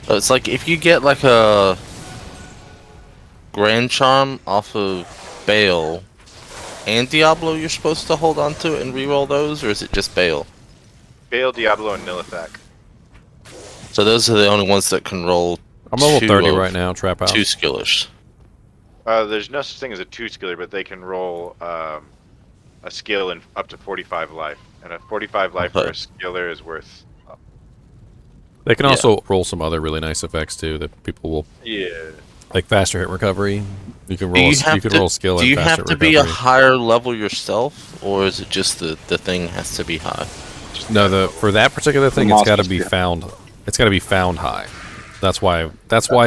So it's like if you get like a Grand Charm off of Bale and Diablo, you're supposed to hold on to it and reroll those, or is it just Bale? Bale, Diablo, and Nilithak. So those are the only ones that can roll. I'm level two 30 of right now. Trap House. 2 skillers. There's no such thing as a 2 skiller, but they can roll a skill in up to 45 life, and a 45 life for a skiller is worth. They can also roll some other really nice effects too that people will. Yeah. Like faster hit recovery. You can Do roll. you have You can to, roll skill. do and you faster have to recovery. be a higher level yourself, or is it just the thing has to be high? No, for that particular thing, it's got to be monsters, yeah. found. It's got to be found high. That's why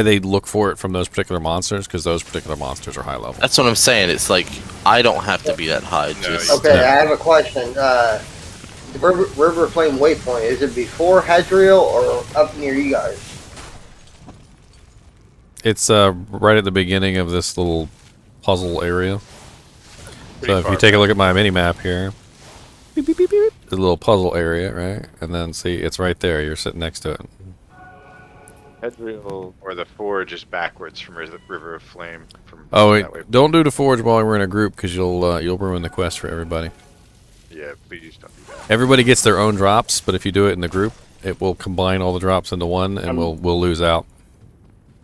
they look for it from those particular monsters, because those particular monsters are high level. That's what I'm saying. It's like I don't have to be that high. Just Okay, I have a question. The River Flame Waypoint, is it before Hadriel or up near you guys? It's right at the beginning of this little puzzle area. Pretty So if far you take a back. look at my mini map here, beep, beep, beep, beep, the little puzzle area, right? And then see, it's right there. You're sitting next to it. Hadriel or the forge is backwards from River of Flame. From Oh, wait, that way. don't do the forge while we're in a group, because you'll ruin the quest for everybody. Yeah, please don't do that. Everybody gets their own drops, but if you do it in the group, it will combine all the drops into one, and we'll lose out.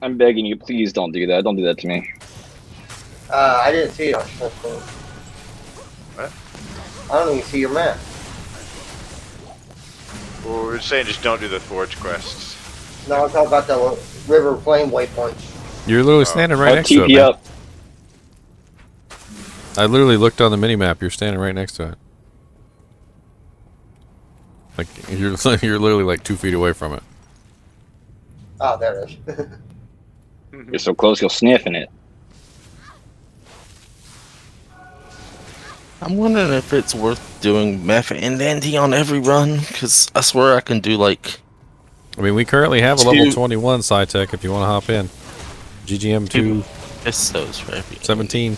I'm begging you, please don't do that. Don't do that to me. I didn't see it on Smithfield. What? I don't even see your map. Well, we're saying just don't do the forge quests. No, I'm talking about the River Flame Waypoint. You're literally standing right I'll next to it, TP man. up. I literally looked on the mini map. You're standing right next to it. Like you're literally like 2 feet away from it. Oh, there it is. You're so close, you're sniffing it. I'm wondering if it's worth doing Meth and Andy on every run, because I swear I can do like. I mean, we currently have a level 21 Psytech if you want to hop in. GGM 2 Pistos for every 17.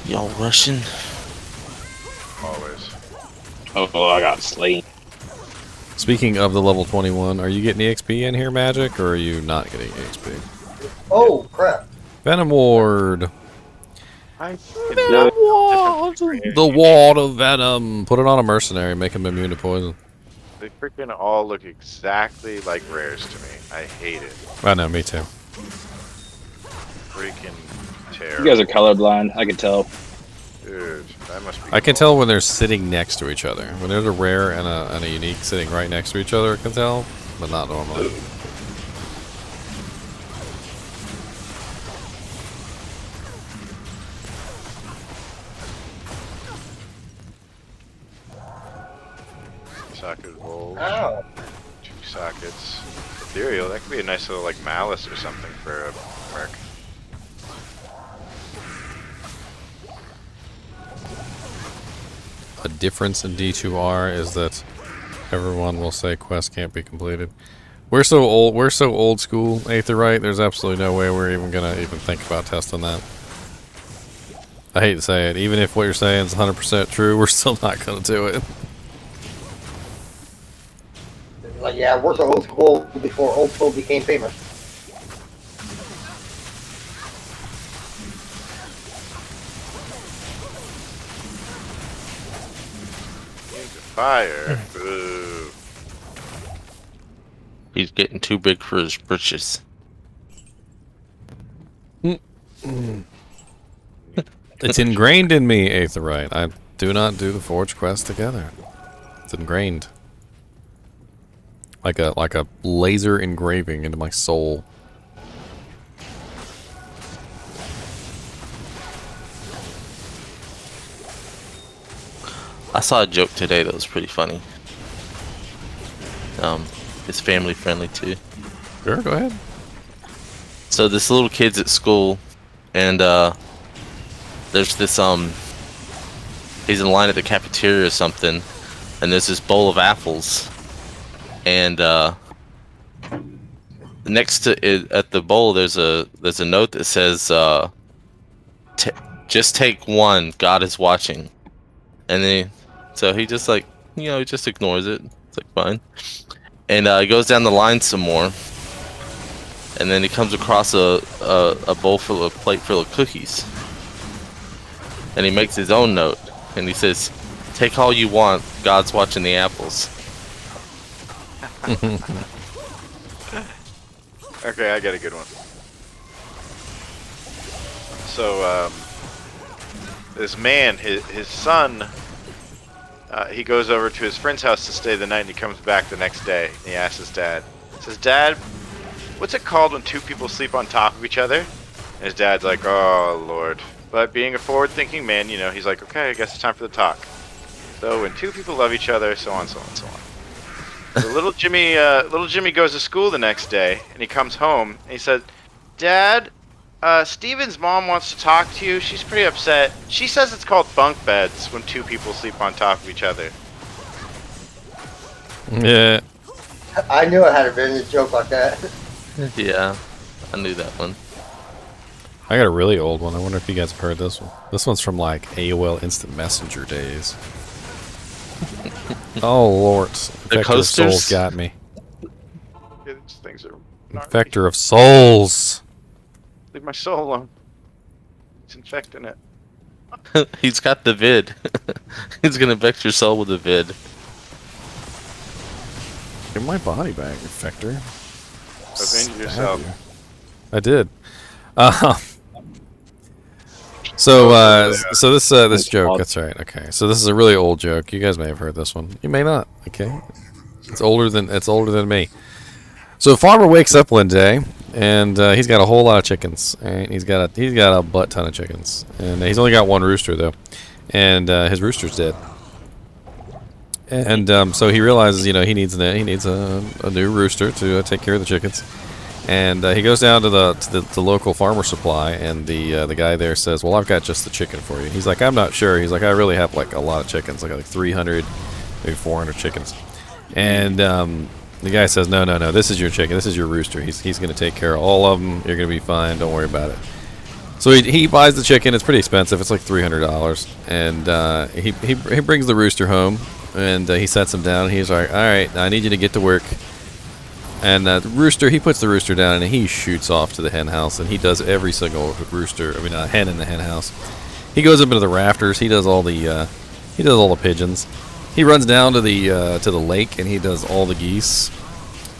Y'all rushing? Always. Oh, I got slain. Speaking of the level 21, are you getting EXP in here, Magic, or are you not getting EXP? Oh, crap. Venom Ward. The The Ward of Venom. Put it on a mercenary, make him immune to poison. They freaking all look exactly like rares to me. I hate it. I know, me too. Freaking terrible. You guys are colorblind, I can tell. Dude, that must be. I can tell when they're sitting next to each other. When there's a rare and a unique sitting right next to each other, I can tell, but not normally. Socket roll. Ow. 2 sockets. Ethereal, that could be a nice little like malice or something for a merc. A difference in D2R is that everyone will say quest can't be completed. We're so old school, Aetherite, there's absolutely no way we're even gonna even think about testing that. I hate to say it, even if what you're saying is 100% true, we're still not gonna do it. Like, yeah, I worked at old school before old school became famous. Into fire. Ooh. He's getting too big for his britches. It's ingrained in me, Aetherite. I do not do the Forge quest together. It's ingrained. Like a laser engraving into my soul. I saw a joke today that was pretty funny. It's family friendly too. Sure, go ahead. So this little kid's at school, and there's this he's in line at the cafeteria or something, and there's this bowl of apples, and next to it at the bowl there's a note that says just take one, God is watching. And then so he just like, you know, he just ignores it. It's like fine. And he goes down the line some more, and then he comes across a bowl full of plate full of cookies, and he makes his own note, and he says, "Take all you want. God's watching the apples." Okay, I got a good one. So, this man, his son, he goes over to his friend's house to stay the night, and he comes back the next day. And he asks his dad, says, "Dad, what's it called when two people sleep on top of each other?" And his dad's like, "Oh, Lord." But being a forward-thinking man, you know, he's like, "Okay, I guess it's time for the talk." So when two people love each other, so on, so on, so on. So little Jimmy goes to school the next day, and he comes home, and he said, "Dad, Steven's mom wants to talk to you. She's pretty upset. She says it's called bunk beds when two people sleep on top of each other." Yeah. I knew I had a been a joke like that. Yeah, I knew that one. I got a really old one. I wonder if you guys have heard this one. This one's from like AOL Instant Messenger days. Oh Lord, Infector of Souls got me. Yeah, these things are gnarly. Infector of Souls. Leave my soul alone. It's infecting it. He's got the vid. He's gonna vex your soul with the vid. Give my body back, Infector. Avenge yourself. I did. So this joke. That's right. Okay. So this is a really old joke. You guys may have heard this one. You may not. Okay. It's older than me. So a farmer wakes up one day, and he's got a whole lot of chickens. Right? He's got a butt ton of chickens, and he's only got one rooster though, and his rooster's dead. And so he realizes, you know, he needs a new rooster to take care of the chickens. And he goes down to the local farmer supply, and the guy there says, "Well, I've got just the chicken for you." He's like, "I'm not sure." He's like, "I really have like a lot of chickens, like 300, maybe 400 chickens." And the guy says, "No, this is your chicken. This is your rooster. He's going to take care of all of them. You're going to be fine. Don't worry about it." So he buys the chicken. It's pretty expensive. It's like $300, and he brings the rooster home, and he sets him down. He's like, "All right, I need you to get to work." And he puts the rooster down, and he shoots off to the hen house, and he does every single hen in the hen house. He goes up into the rafters. He does all the pigeons. He runs down to the lake, and he does all the geese.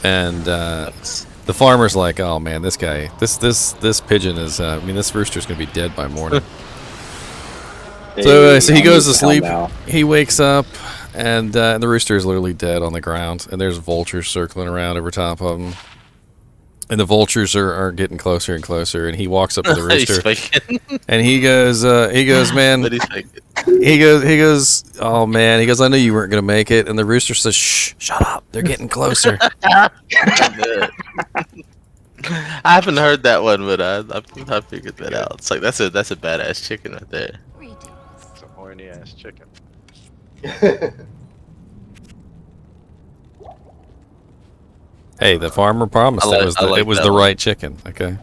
And the farmer's like, "Oh man, this guy, this pigeon is, this rooster's gonna be dead by morning." So he goes to sleep. He wakes up, and the rooster is literally dead on the ground, and there's vultures circling around over top of him. And the vultures are getting closer and closer, and he walks up to the rooster, and he goes, "Man," he goes, "Oh man," he goes, "I knew you weren't gonna make it." And the rooster says, "Shh, shut up, they're getting closer." I haven't heard that one, but I figured that out. It's like that's a badass chicken right there. It's a horny ass chicken. Hey, the farmer promised it was the one. right chicken. Okay,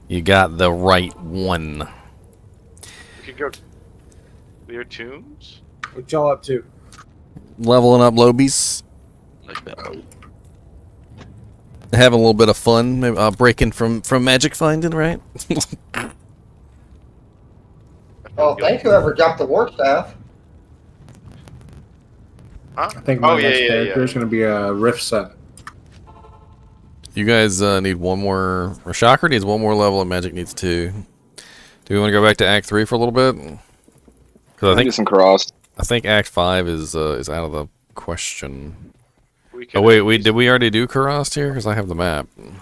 you got the right one. We could go clear tombs. What y'all up to? Leveling up lobies. Like that one. Having a little bit of fun, maybe, breaking from magic finding, right? Oh, thanks whoever dropped the war staff. Huh? I think my next character is yeah. going to be a Rift set. You guys need one more, or Shocker needs one more level, and Magic needs 2. Do we want to go back to Act 3 for a little bit? Because I do think some cross. I think Act 5 is out of the question. We Oh wait, did we already do Kurast here? Because I have the map. Can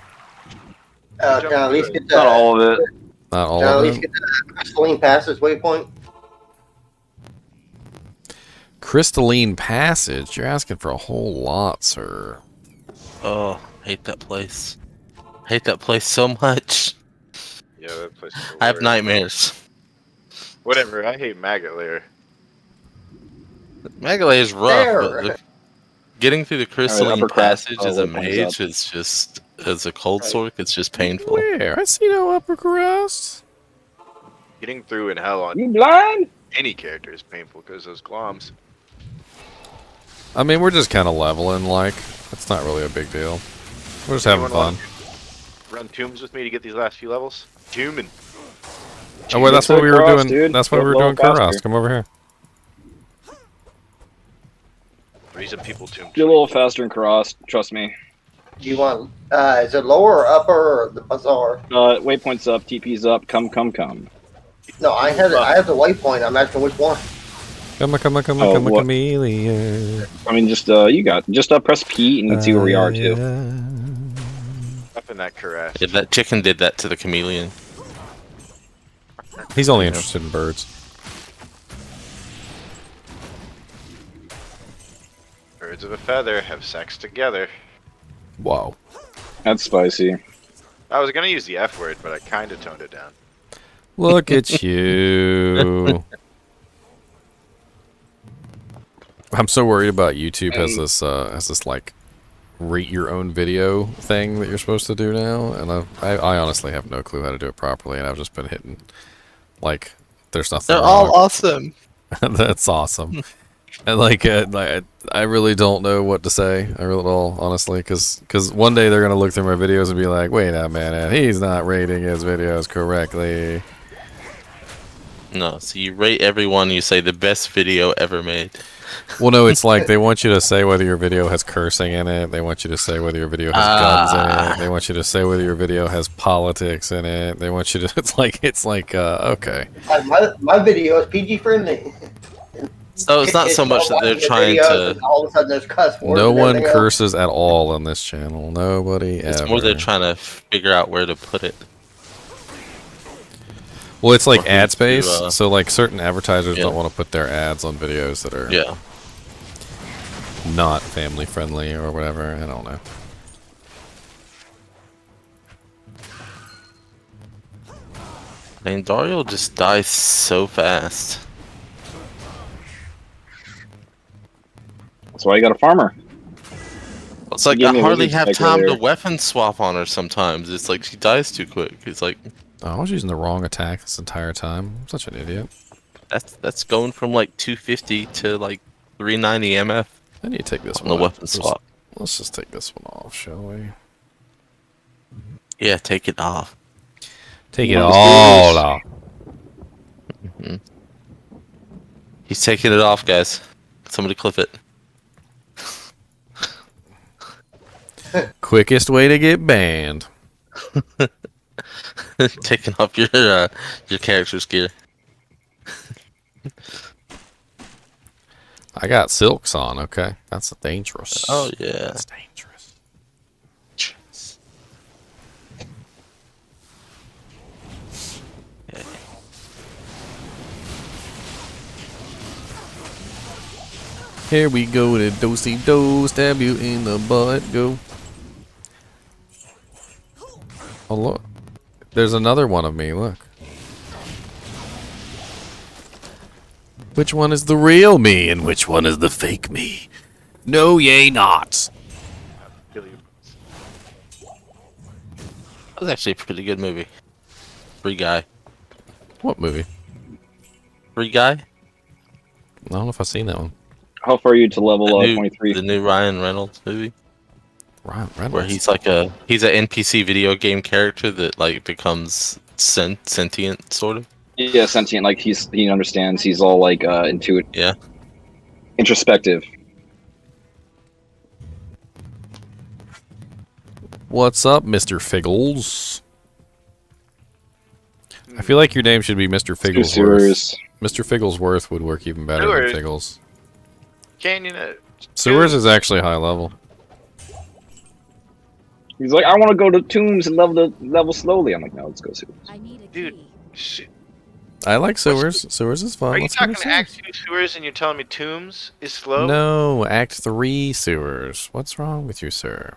I at least get Not all of it. Not all Can I at of least it. get the Crystalline Passage waypoint? Crystalline Passage? You're asking for a whole lot, sir. Oh, hate that place. Hate that place so much. Yeah, that place. Is I have hilarious. nightmares. Whatever. I hate Maggot Lair. Megalay is rough, There. but getting through the Crystalline upper craft, Passage as a waypoint's mage up. is just, as a cold Right. sork, it's just painful. Where? I see no upper crust. Getting through in hell on You blind? any character is painful because those gloms. I mean, we're just kind of leveling, like, it's not really a big deal. We're just having Anyone fun. want to run tombs with me to get these last few levels? Tombing. Oh, wait, that's Get what to we were Kurast, doing. dude. That's why Go we were a doing little Kurast. faster. Come over here. Reason people tomb. Get a little faster and cross. Trust me. Do you want, is it lower or upper or the bazaar? Waypoint's up. TP's up. Come. No, I have the waypoint. I'm asking which one. Come on, Oh, what? chameleon. I mean, just press P and you can see where we are too. Up in that Kurast. Yeah, that chicken did that to the chameleon. He's only interested in birds. Birds of a feather have sex together. Wow. That's spicy. I was gonna use the F word, but I kind of toned it down. Look at you. I'm so worried about YouTube has this like rate your own video thing that you're supposed to do now, and I honestly have no clue how to do it properly, and I've just been hitting like there's nothing. They're wrong. all awesome. That's awesome. And like I really don't know what to say. I really don't, honestly, because one day they're gonna look through my videos and be like, wait a minute, he's not rating his videos correctly. No, so you rate everyone, you say the best video ever made. Well, no, it's like they want you to say whether your video has cursing in it. They want you to say whether your video has guns in it. They want you to say whether your video has politics in it. They want you to. It's like okay. My video is PG friendly. So it's not so much that they're trying to. All of a sudden, there's cuss words. No and one everything curses at all on this channel. Nobody It's ever. more they're trying to figure out where to put it. Well, it's like Or ad to, space. So like certain advertisers yeah. don't want to put their ads on videos that are Yeah. not family friendly or whatever. I don't know. I mean, Dario just dies so fast. That's why you got a farmer. It's like Give I me a hardly wizard have spike time to earlier. weapon swap on her sometimes. It's like she dies too quick. It's like I was using the wrong attack this entire time. I'm such an idiot. that's going from like 250 to like 390 MF I need to take this on one the off. weapon swap. Let's just take this one off, shall we? Yeah, take it off. Take it You want the all spears? off. He's taking it off, guys. Somebody clip it. Quickest way to get banned. Taking off your character's gear. I got silks on, okay? That's dangerous. Oh yeah. That's dangerous. Here we go to do-si-do, stab you in the butt, go. Oh look, there's another one of me, look. Which one is the real me and which one is the fake me? No, yea not. Kill you. That was actually a pretty good movie. Free Guy. What movie? Free Guy? I don't know if I've seen that one. How far are you to level The new, 23? the new Ryan Reynolds movie. Reynolds. where he's like an NPC video game character that like becomes sentient, sort of. Yeah, sentient. Like he understands. He's all like intuitive. Yeah. Introspective. What's up, Mr. Figgles? I feel like your name should be Mr. Figglesworth. Sewers. Mr. Figglesworth would work even better Sewers. than Figgles. Canyon. Sewers is actually high level. He's like, I want to go to tombs and level slowly. I'm like, no, let's go Sewers. I need a Dude, key. I like Sewers. Sewers is fun. Are you Let's go to talking Act Sewers. 2 sewers and you're telling me tombs is slow? No, Act 3 Sewers. What's wrong with you, sir?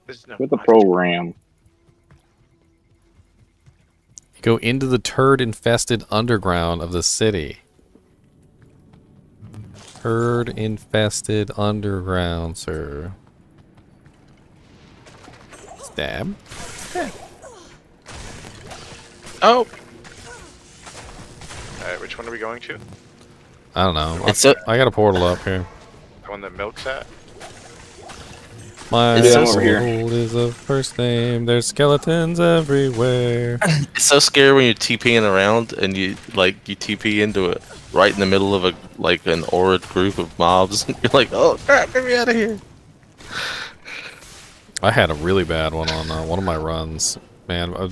There's no With the logic. program. Go into the turd-infested underground of the city. Turd-infested underground, sir. Stab. Oh, Alright, which one are we going to? I don't know. I got a portal up here. The one that Milk's at? My It's so soul weird. is a first name. There's skeletons everywhere. it's so scary when you're TPing around and you TP into it right in the middle of an arid group of mobs. You're like, oh crap, get me out of here. I had a really bad one on one of my runs. Man,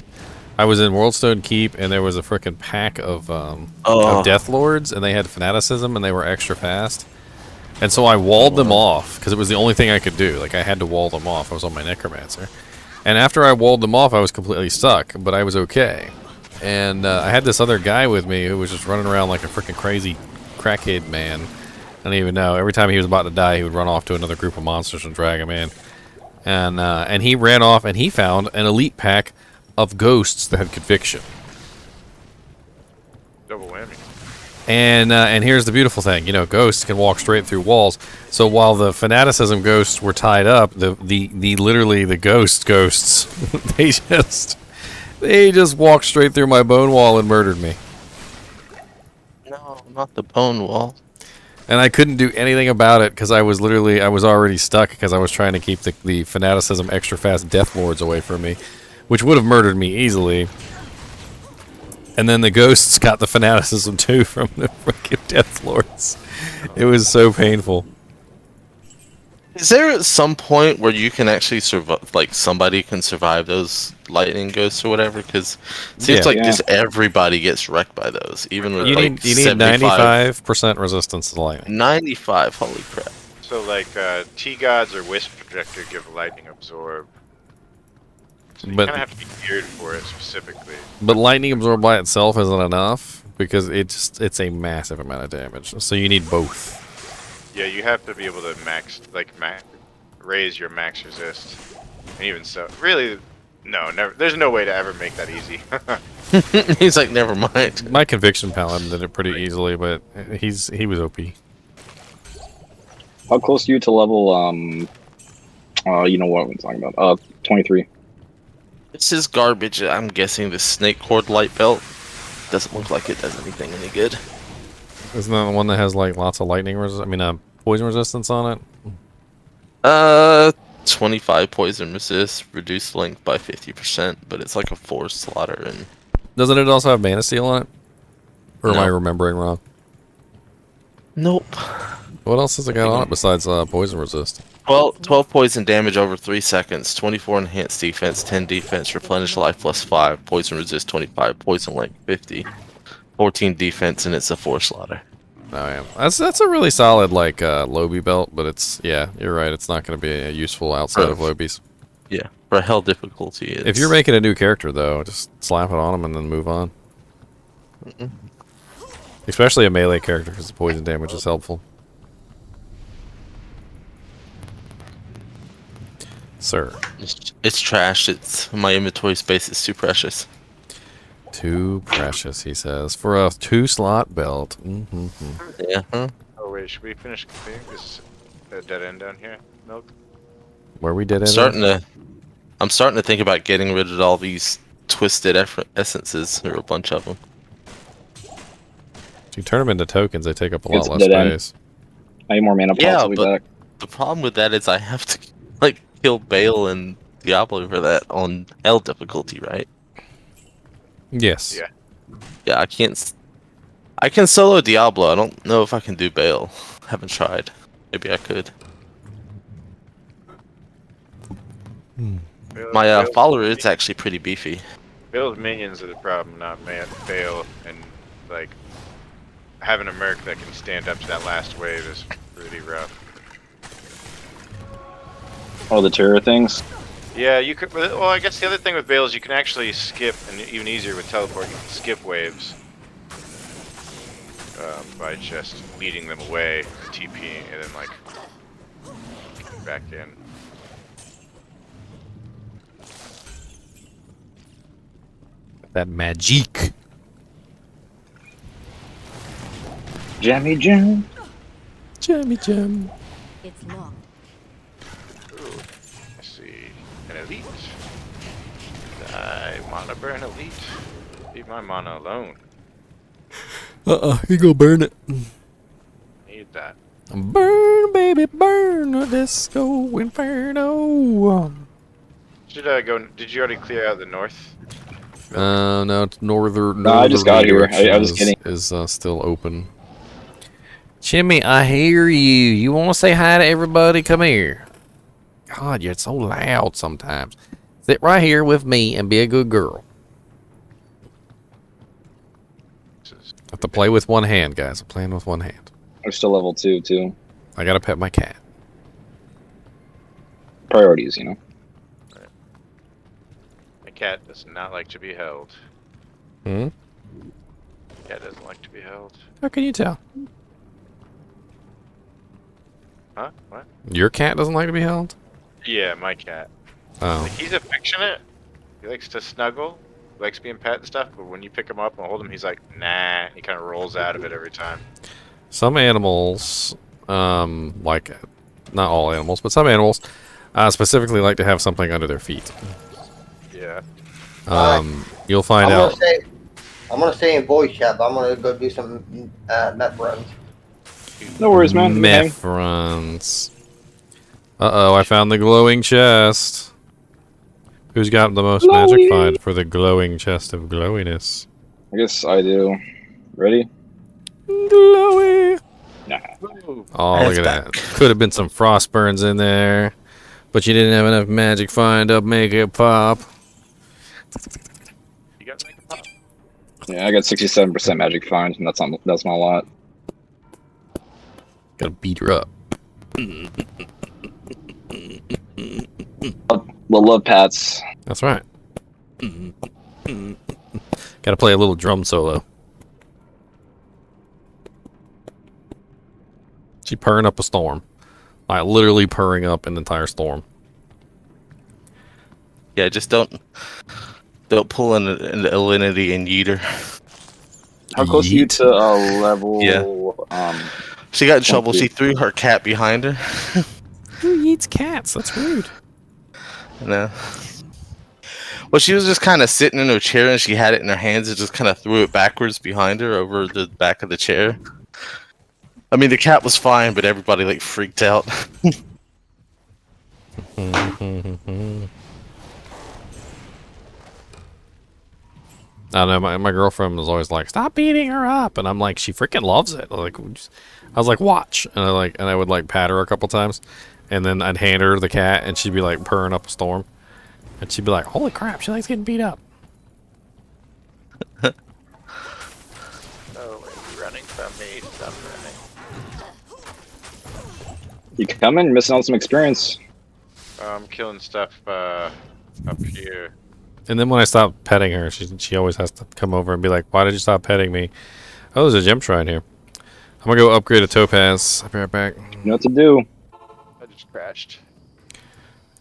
I was in Worldstone Keep and there was a frickin' pack of Death Lords and they had fanaticism and they were extra fast. And so I walled them off because it was the only thing I could do. Like, I had to wall them off. I was on my Necromancer. And after I walled them off, I was completely stuck, but I was okay. And I had this other guy with me who was just running around like a freaking crazy crackhead man. I don't even know. Every time he was about to die, he would run off to another group of monsters and drag him in. And he ran off and he found an elite pack of ghosts that had conviction. Double whammy. And here's the beautiful thing, you know, ghosts can walk straight through walls. So while the fanaticism ghosts were tied up, the literally the ghosts, they just walked straight through my bone wall and murdered me. No, not the bone wall. And I couldn't do anything about it because I was already stuck because I was trying to keep the fanaticism extra fast death lords away from me, which would have murdered me easily. And then the ghosts got the fanaticism too from the freaking Death Lords. It was so painful. Is there at some point where you can actually survive, like somebody can survive those lightning ghosts or whatever? Because it seems like just everybody gets wrecked by those, even with You like need 95% resistance to lightning. 95, holy crap. So, like, T-Gods or Wisp Projector give lightning absorb. So you But- kind of have to be geared for it specifically. But lightning absorb by itself isn't enough because it's a massive amount of damage. So you need both. Yeah, you have to be able to raise your max resist. And even so, really, no, never. There's no way to ever make that easy. He's like, never mind. My conviction paladin did it pretty easily, but he was OP. How close are you to level, you know what I'm talking about, 23. This is garbage. I'm guessing the snake cord light belt doesn't look like it does anything any good. Isn't that the one that has like lots of lightning poison resistance on it? 25 poison resist, reduced length by 50%, but it's like a 4 slaughter and Doesn't it also have mana steel on it? Or am No. I remembering wrong? nope. What else has it got on it besides poison resist? 12 poison damage over 3 seconds, 24 enhanced defense, 10 defense, replenish life plus 5, poison resist 25, poison length 50, 14 defense, and it's a 4 slaughter. Oh yeah, that's a really solid like Lobby belt, but you're right, it's not going to be useful outside of Lobbies. Yeah, for hell difficulty. If you're making a new character though, just slap it on them and then move on. Especially a melee character because the poison damage is helpful. Sir. It's trash. My inventory space is too precious. Too precious, he says, for a 2-slot belt. Yeah. Huh? Oh wait, should we finish completing this dead end down here? Milk? Where we did it? I'm starting to think about getting rid of all these twisted essences. There are a bunch of them. If you turn them into tokens, they take up a lot It's less dead end. space. I need more mana pots, I'll be back. The problem with that is I have to like kill Bale and Diablo for that on Hell difficulty, right? Yes. Yeah. Yeah, I can't. I can solo Diablo. I don't know if I can do Bale. Haven't tried. Maybe I could. My follower is actually pretty beefy. Bale's minions are the problem, not man. Bale and like having a merc that can stand up to that last wave is really rough. Oh, the terror things. Yeah, you could. Well, I guess the other thing with Bale is you can actually skip, and even easier with teleport, you can skip waves by just leading them away, TP, and then like back in. That magic. Jammy jam. Jammy jam. It's locked. Ooh, let's see. An elite. I wanna burn elite. Leave my mana alone. You go burn it. Need that. Burn, baby, burn. A disco inferno. Should go? Did you already clear out the north? No, it's northern. No, I just got here. I was kidding. Is still open. Jimmy, I hear you. You want to say hi to everybody? Come here. God, you're so loud sometimes. Sit right here with me and be a good girl. Have to play with one hand, guys. I'm playing with one hand. I'm still level 2 too. I gotta pet my cat. Priorities, you know. My cat does not like to be held. Hmm? Cat doesn't like to be held. How can you tell? Huh? What? Your cat doesn't like to be held? Yeah, my cat. Oh. Like, he's affectionate. He likes to snuggle. He likes being pet and stuff. But when you pick him up and hold him, he's like, nah. He kind of rolls out of it every time. Some animals, like, not all animals, but some animals, specifically like to have something under their feet. Yeah. You'll find out. I'm gonna stay in voice chat, but I'm gonna go do some meth runs. No worries, man. Meth runs. Uh-oh, I found the glowing chest. Who's got the most magic find for the glowing chest of glowiness? I guess I do. Ready? Glowy. Nah. Oh, look at that. Could have been some frost burns in there, but you didn't have enough magic find to make it pop. You got to make it pop. Yeah, I got 67% magic find, and that's not a lot. Gotta beat her up. Love pats. That's right. Gotta play a little drum solo. She purring up a storm. Like literally purring up an entire storm. Yeah, just don't pull in the Alinity and Yeeter. How close are you to level? Yeah. She got in trouble. She threw her cat behind her. Who eats cats? That's rude. No. Well, she was just kind of sitting in her chair and she had it in her hands and just kind of threw it backwards behind her over the back of the chair. I mean, the cat was fine, but everybody like freaked out. I don't know, my girlfriend was always like, "Stop beating her up," and I'm like, "She freaking loves it." Like, I was like, "Watch," and I would like pat her a couple times, and then I'd hand her the cat, and she'd be like purring up a storm, and she'd be like, "Holy crap, she likes getting beat up." Oh, you're running from me. Stop running. You coming? Missing out some experience. I'm killing stuff up here. And then when I stop petting her, she always has to come over and be like, "Why did you stop petting me?" Oh, there's a gem shrine here. I'm gonna go upgrade a topaz. I'll be right back. You know what to do. I just crashed.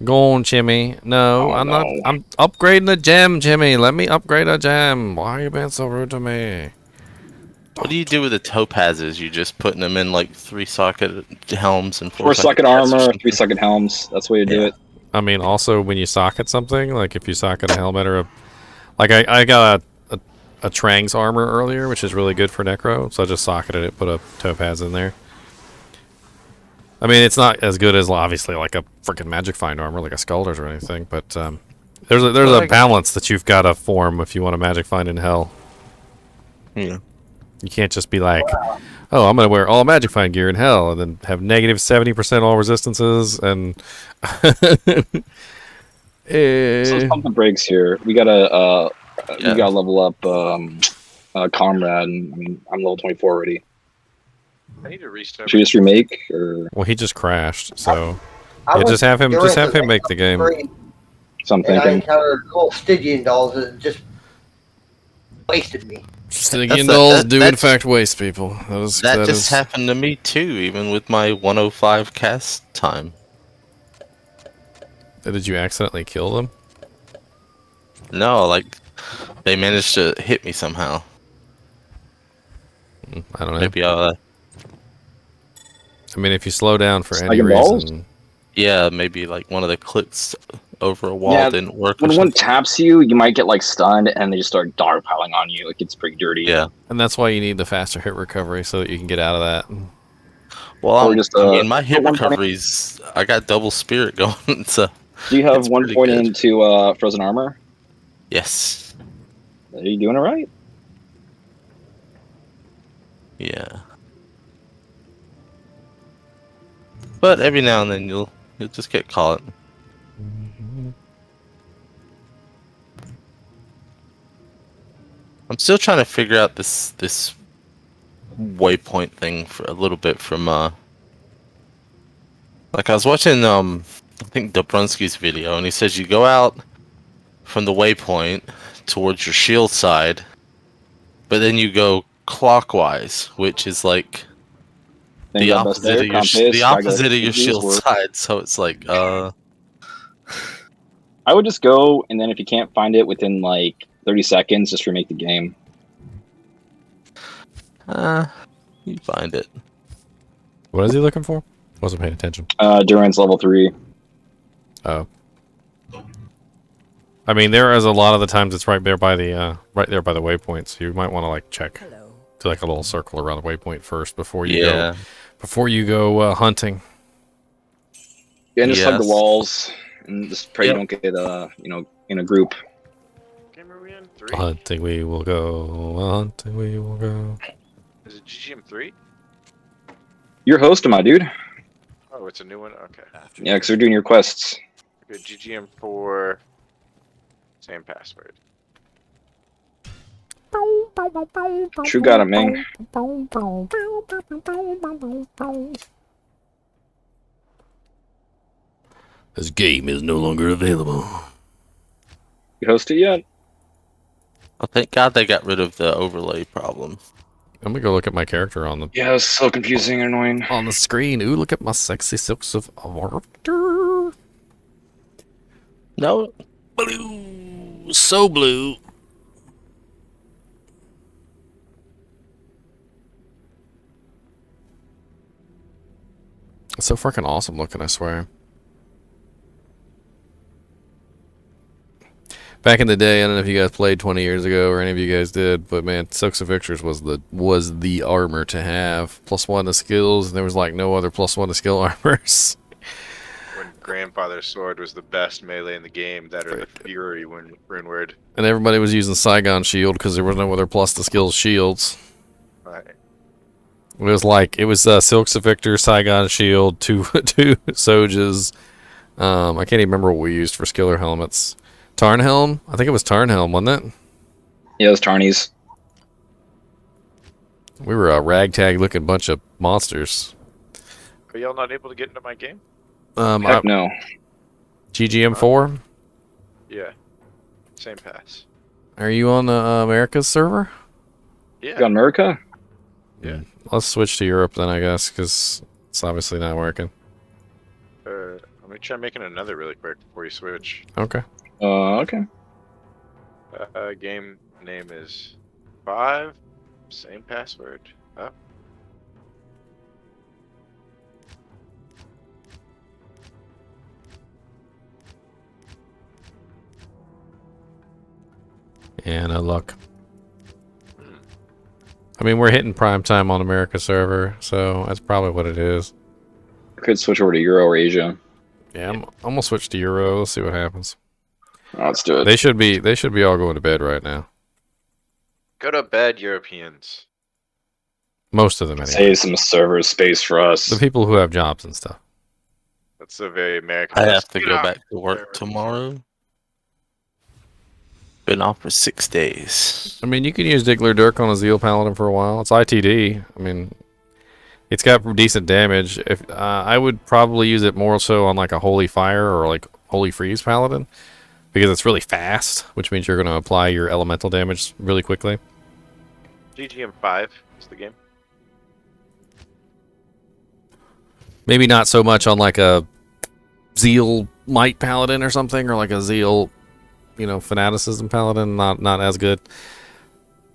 Go on, Jimmy. No, I'm not. I'm upgrading a gem, Jimmy. Let me upgrade a gem. Why are you being so rude to me? What do you do with the topazes? You just putting them in like 3-socket helms and 4-socket armor, 3-socket helms. That's the way you do it. I mean, also when you socket something, like if you socket a helmet or a, like I got a Trang's armor earlier, which is really good for Necro, so I just socketed it, put a topaz in there. I mean, it's not as good as obviously like a freaking magic find armor, like a Scalders or anything. But there's a balance that you've got to form if you want a magic find in hell. Yeah. You can't just be like, oh, I'm gonna wear all magic find gear in hell, and then have negative 70% all resistances and. So let's pump the brakes here. We gotta level up Comrade, and I mean I'm level 24 already. I need to restart. Should we just remake or? Well, he just crashed, so I just have him make the game. So I'm And I thinking. encountered little Stygian dolls that just wasted me. Stygian dolls do in fact waste people. That just happened to me too, even with my 105 cast time. Did you accidentally kill them? No, like they managed to hit me somehow. I don't know. Maybe I mean, if you slow down for any Stygian balls? reason. yeah, maybe like one of the clicks over a wall didn't work. When one taps you, you might get like stunned, and they just start dogpiling on you. Like it's pretty dirty. Yeah. And that's why you need the faster hit recovery so that you can get out of that. Well, Or just, I mean, my hit one point- recoveries, I got double spirit going, so. Do you have It's one pretty point good. into Frozen Armor? Yes. Are you doing it right? Yeah. But every now and then you'll just get caught. I'm still trying to figure out this waypoint thing for a little bit from like I was watching I think Dobrunsky's video, and he says you go out from the waypoint towards your shield side, but then you go clockwise, which is like Think the about best opposite there, of your compass, opposite of your use shield work. side. So it's like I would just go, and then if you can't find it within like 30 seconds, just remake the game. you find it. What is he looking for? Wasn't paying attention. Durance level 3. Oh. I mean, there is a lot of the times it's right there by the waypoint, so you might want to like check, do like a little circle around the waypoint first before you go hunting. Yeah, and just hug the Yes. walls, and just pray you don't get in a group. Game are we in? 3? Hunting we will go. Hunting we will go. Is it GGM 3? You're hosting, my dude. Oh, it's a new one? Okay. Yeah, because they're doing your quests. Good. GGM 4. Same password. True got it, Ming. This game is no longer available. You hosted yet? Oh, thank God they got rid of the overlay problem. I'm gonna go look at my character on the Yeah, it's so confusing and annoying. on the screen. Ooh, look at my sexy silks of water. No. Blue, so blue. It's so freaking awesome looking, I swear. Back in the day, I don't know if you guys played 20 years ago or any of you guys did, but man, Silks of Victors was the armor to have. +1 to skills, and there was like no other +1 to skill armors. When Grandfather's Sword was the best melee in the game, that or the Fury when Runeward. And everybody was using Saigon Shield because there was no other plus to skills shields. Right. It was Silks of Victor, Saigon Shield, two Sojas. I can't even remember what we used for skiller helmets. Tarnhelm? I think it was Tarnhelm, wasn't it? Yeah, it was Tarnies. We were a ragtag looking bunch of monsters. Are y'all not able to get into my game? Heck no. GGM4? Yeah. Same pass. Are you on the America's server? You Yeah. got America? Yeah. Let's switch to Europe then, I guess, because it's obviously not working. Let me try making another really quick before you switch. Okay. Okay. Game name is 5. Same password. Up. Yeah, no luck. I mean, we're hitting prime time on America server, so that's probably what it is. Could switch over to Euro or Asia. Yeah, I'm gonna switch to Euro. Let's see what happens. Let's do it. They should be all going to bed right now. Go to bed, Europeans. Most of them, anyway. Save some server space for us. The people who have jobs and stuff. That's a very American. I have to go back to work tomorrow. Been off for 6 days. I mean, you can use Diggler Dirk on a Zeal Paladin for a while. It's ITD. I mean, it's got decent damage. If I would probably use it more so on like a Holy Fire or like Holy Freeze Paladin, because it's really fast, which means you're going to apply your elemental damage really quickly. GGM5 is the game. Maybe not so much on like a Zeal Might Paladin or something, or like a Zeal, Fanaticism Paladin. Not as good.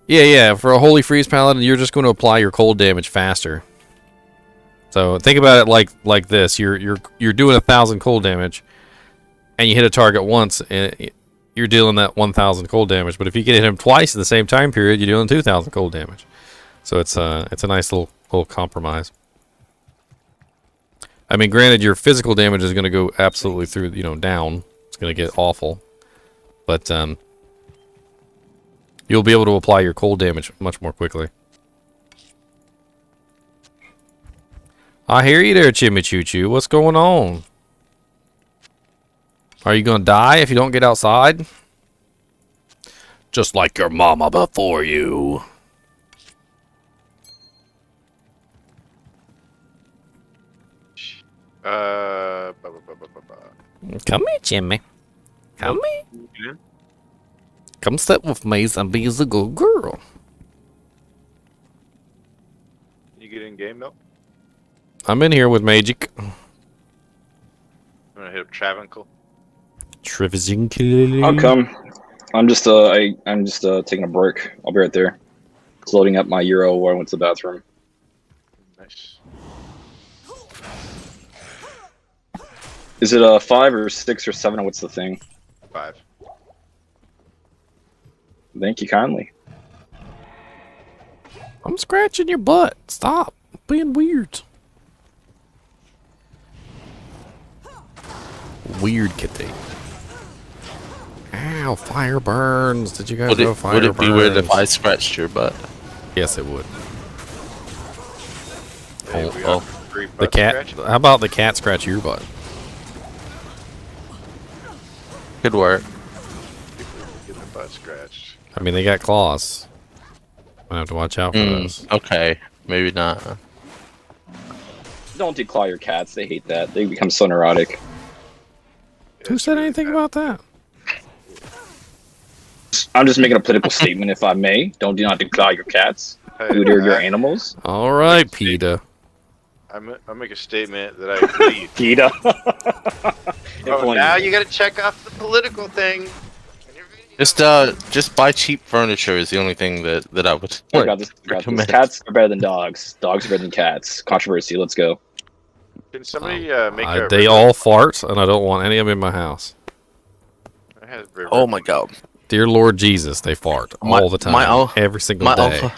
Yeah. For a Holy Freeze Paladin, you're just going to apply your cold damage faster. So think about it like this: you're doing 1,000 cold damage, and you hit a target once, and you're dealing that 1,000 cold damage. But if you can hit him twice in the same time period, you're dealing 2,000 cold damage. So it's a nice little compromise. I mean, granted, your physical damage is going to go absolutely through, down. It's going to get awful, but you'll be able to apply your cold damage much more quickly. I hear you there, Chimmy Choo Choo. What's going on? Are you going to die if you don't get outside? Just like your mama before you. Come here, Jimmy. Come here. Come sit with me and be a good girl. You get in game, Milk? I'm in here with Magic. I'm gonna hit up Travinkle. Travinkle. I'll come. I'm just taking a break. I'll be right there. It's loading up my Euro while I went to the bathroom. Nice. Is it a 5 or 6 or 7? What's the thing? 5. Thank you kindly. I'm scratching your butt. Stop being weird. Weird kitty. Ow, fire burns. Did you guys know fire burns? Would it be weird if I scratched your butt? Yes, it would. Hey, the cat. How about the cat scratch your butt? Could work. Get the butt scratched. I mean, they got claws. I have to watch out for those. Okay, maybe not. Don't declaw your cats. They hate that. They become so neurotic. Who said anything about that? I'm just making a political statement, if I may. Do not declaw your cats. Hey, your animals. All right, PETA. I'll make a statement that I agree. PETA. Oh, now you gotta check off the political thing. Just buy cheap furniture is the only thing that I would recommend. Cats are better than dogs. Dogs are better than cats. Controversy. Let's go. Can somebody make a... They all fart, and I don't want any of them in my house. Oh my god. Dear Lord Jesus, they fart all the time. Every single day.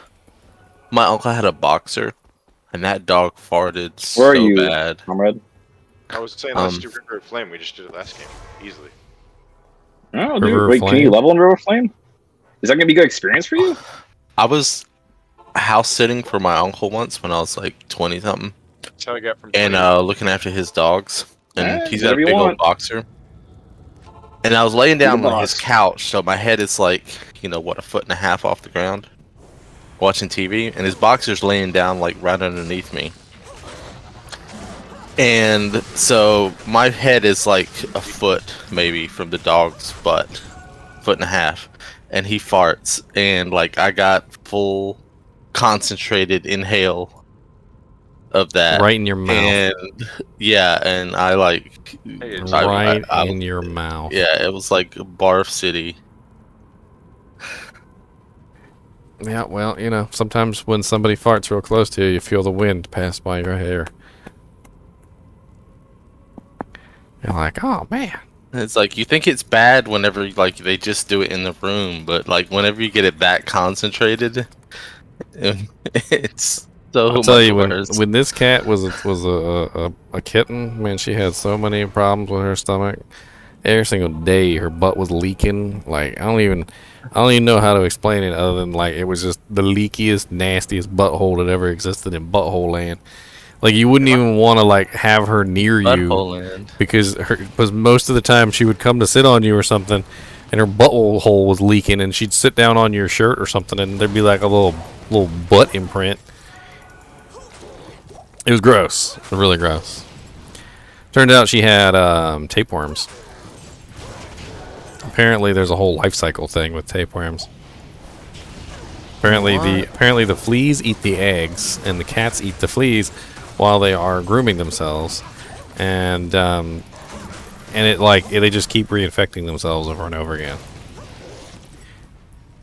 My uncle had a boxer, and that dog farted Where are so you, bad. comrade? I was saying let's do River of Flame. We just did it last game. Easily. Oh, dude. Wait, can you level in River of Flame? Is that going to be a good experience for you? I was house sitting for my uncle once when I was like 20-something. That's how I got from... And looking after his dogs. And he's got a whatever you big old want. boxer. And I was laying down on his couch, so my head is like, a foot and a half off the ground. Watching TV, and his boxer's laying down like right underneath me. And so my head is like a foot maybe from the dog's butt, foot and a half, and he farts, and like I got full concentrated inhale of that right in your mouth. And yeah, and I like right in your mouth. Yeah, it was like barf city. Yeah, well, sometimes when somebody farts real close to you, you feel the wind pass by your hair. You're like, oh man. It's like you think it's bad whenever like they just do it in the room, but like whenever you get it that concentrated, it's So I'll tell you, worse. when this cat was a kitten, man, she had so many problems with her stomach. Every single day, her butt was leaking. Like I don't even know how to explain it other than like it was just the leakiest, nastiest butthole that ever existed in butthole land. Like you wouldn't even want to like have her near you Land. because most of the time she would come to sit on you or something, and her butthole hole was leaking, and she'd sit down on your shirt or something, and there'd be like a little butt imprint. It was gross. It was really gross. Turned out she had tapeworms. Apparently, there's a whole life cycle thing with tapeworms. Apparently, the fleas eat the eggs, and the cats eat the fleas while they are grooming themselves, and they just keep reinfecting themselves over and over again.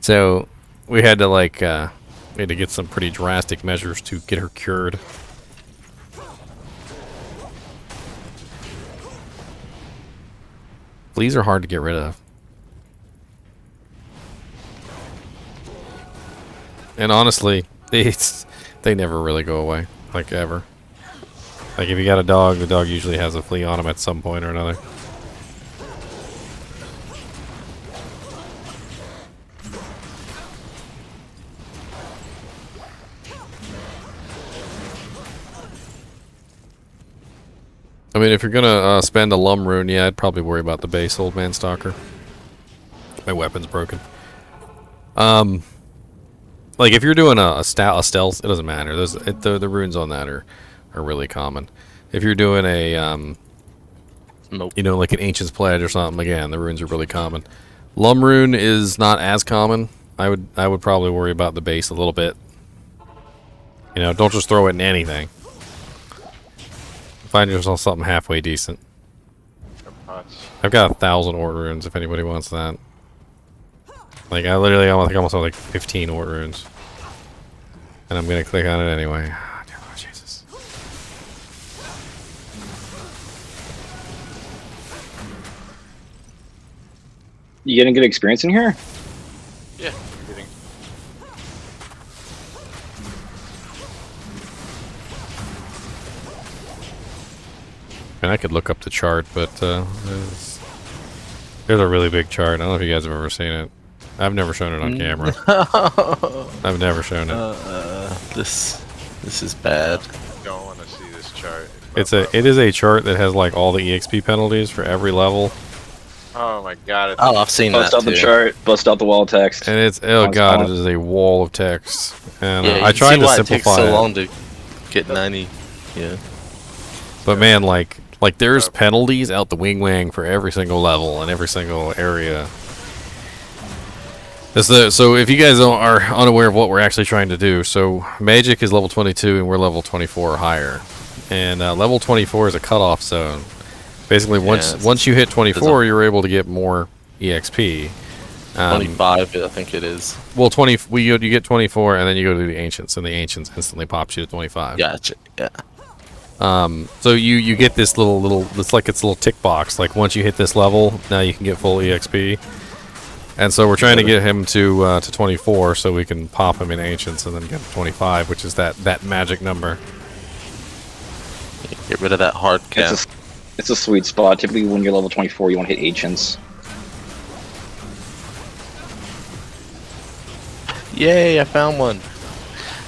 So we had to get some pretty drastic measures to get her cured. Fleas are hard to get rid of. And honestly, they never really go away, like ever. Like if you got a dog, the dog usually has a flea on him at some point or another. I mean, if you're gonna spend a lum rune, yeah, I'd probably worry about the base, Old Man Stalker. My weapon's broken. Like if you're doing a stealth, it doesn't matter. The runes on that are really common. If you're doing a nope. You know, like an Ancient's Pledge or something, again, the runes are really common. Lum rune is not as common. I would probably worry about the base a little bit. You know, don't just throw it in anything. Find yourself something halfway decent. I've got 1,000 ort runes if anybody wants that. Like I literally almost have like 15 ort runes. And I'm gonna click on it anyway. Oh, dear Lord Jesus. You getting good experience in here? Yeah, getting. And I could look up the chart, but there's a really big chart. I don't know if you guys have ever seen it. I've never shown it on camera. I've never shown it. This is bad. I don't want to see this chart. It is a chart that has like all the EXP penalties for every level. Oh my god. I've seen bust that out too. the chart, bust out the wall text. And it's it is a wall of text. And Yeah, I tried to simplify it takes so long to get 90. Yeah. But man, like there's penalties out the wing wang for every single level and every single area. So if you guys are unaware of what we're actually trying to do, so Magic is level 22 and we're level 24 or higher. And level 24 is a cutoff zone. Basically, once you hit 24, you're able to get more EXP. 25, I think it is. Well, you get 24, and then you go to the Ancients, and the Ancients instantly pops you to 25. Gotcha. Yeah. So you get this little it's like it's a little tick box. Like once you hit this level, now you can get full EXP. And so we're trying to get him to 24, so we can pop him in Ancients and then get to 25, which is that magic number. Get rid of that hard cap. It's a sweet spot. Typically, when you're level 24, you want to hit Ancients. Yay! I found one.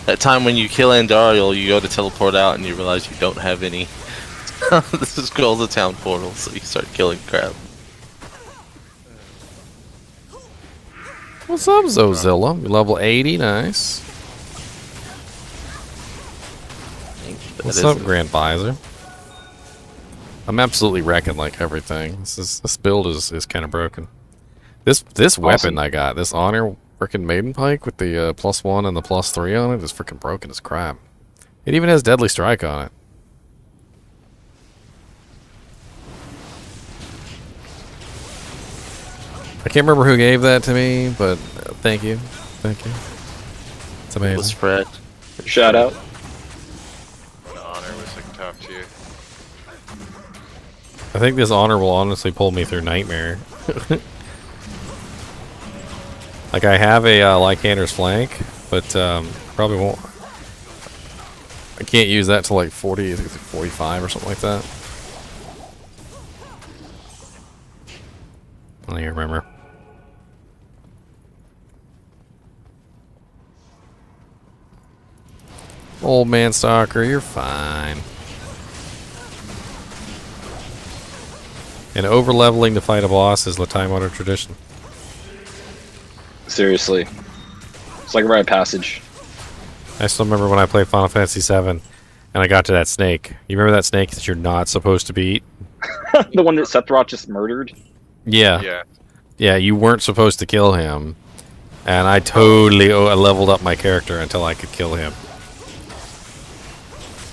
That time when you kill Andariel, you go to teleport out and you realize you don't have any. This is called the town portal, so you start killing crap. What's up, Zozilla? You're level 80, nice. What's up, Grand Visor? I'm absolutely wrecking like everything. This build is kind of broken. This weapon I got, this Honor freaking Maiden Pike with the +1 and the +3 on it is freaking broken as crap. It even has Deadly Strike on it. I can't remember who gave that to me, but thank you. Thank you. It's amazing. It was Fred. Shout out. What Honor was like top tier. I think this Honor will honestly pull me through Nightmare. Like I have a Lycander's Flank, but probably won't. I can't use that till like 40, I think it's like 45 or something like that. I don't even remember. Old man stalker, you're fine. And over-leveling to fight a boss is the time-honored tradition. Seriously. It's like a rite of passage. I still remember when I played Final Fantasy VII, and I got to that snake. You remember that snake that you're not supposed to beat? The one that Sephiroth just murdered? Yeah. Yeah. Yeah, you weren't supposed to kill him. And I totally leveled up my character until I could kill him.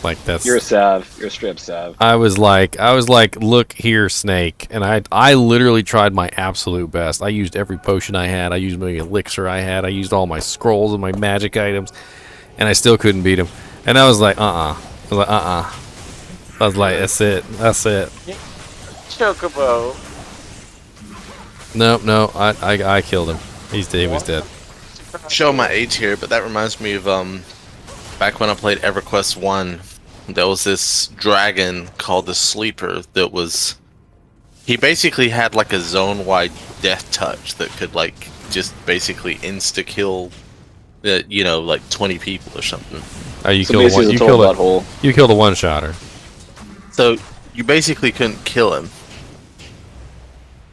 Like, that's... You're a sav. You're a straight up sav. I was like, look here, Snake. And I literally tried my absolute best. I used every potion I had. I used my elixir I had. I used all my scrolls and my magic items. And I still couldn't beat him. And I was like, I was like, that's it. That's it. Chocobo. No, I killed him. He was dead. Show my age here, but that reminds me of back when I played EverQuest 1. There was this dragon called the Sleeper that was... He basically had like a zone-wide death touch that could like just basically insta-kill, you know, like 20 people or something. Oh, you killed one. You killed a one-shotter. So you basically couldn't kill him.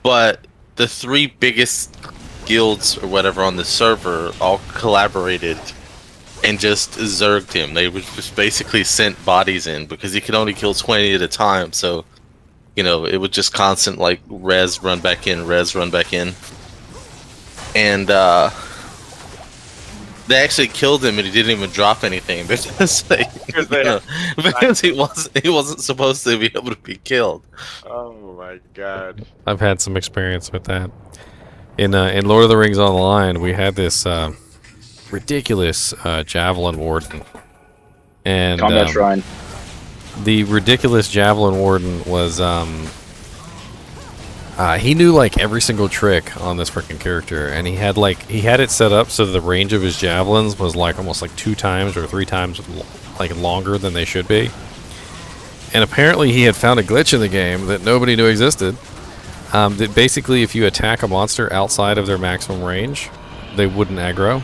But the 3 biggest guilds or whatever on the server all collaborated and just zerged him. They would just basically sent bodies in because he could only kill 20 at a time. So, you know, it was just constant like res run back in, res run back in. And they actually killed him and he didn't even drop anything because because he wasn't supposed to be able to be killed. Oh my god. I've had some experience with that. In Lord of the Rings Online, we had this ridiculous javelin warden, and Combat Shrine. The ridiculous javelin warden was he knew like every single trick on this freaking character, and he had it set up so the range of his javelins was like almost like 2 times or 3 times like longer than they should be. And apparently he had found a glitch in the game that nobody knew existed. That basically if you attack a monster outside of their maximum range, they wouldn't aggro.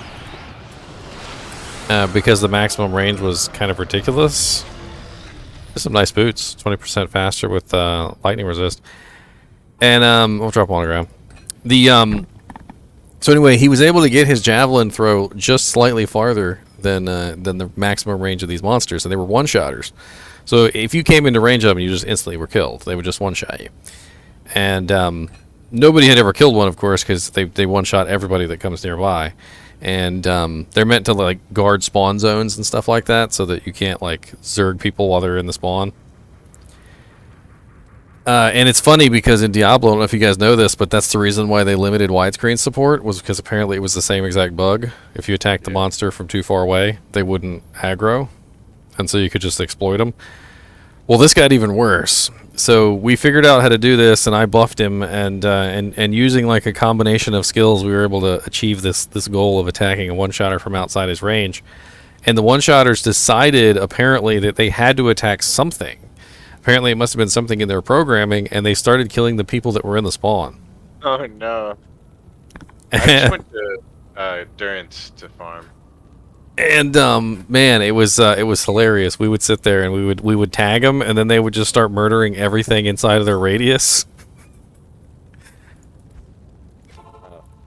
Because the maximum range was kind of ridiculous. Some nice boots, 20% faster with lightning resist. And we'll drop on the ground. So anyway, he was able to get his javelin throw just slightly farther than the maximum range of these monsters, and they were one-shotters. So if you came into range of them, you just instantly were killed. They would just one-shot you. And nobody had ever killed one, of course, because they one-shot everybody that comes nearby. And they're meant to like guard spawn zones and stuff like that, so that you can't like zerg people while they're in the spawn. And it's funny because in Diablo, I don't know if you guys know this, but that's the reason why they limited widescreen support, was because apparently it was the same exact bug. If you attacked the monster from too far away, they wouldn't aggro, and so you could just exploit them. Well, this got even worse. So we figured out how to do this, and I buffed him, and using like a combination of skills, we were able to achieve this goal of attacking a one-shotter from outside his range. And the one-shotters decided apparently that they had to attack something. Apparently it must have been something in their programming, and they started killing the people that were in the spawn. Oh no. I just went to Durance to farm. And man, it was hilarious. We would sit there and we would tag them, and then they would just start murdering everything inside of their radius.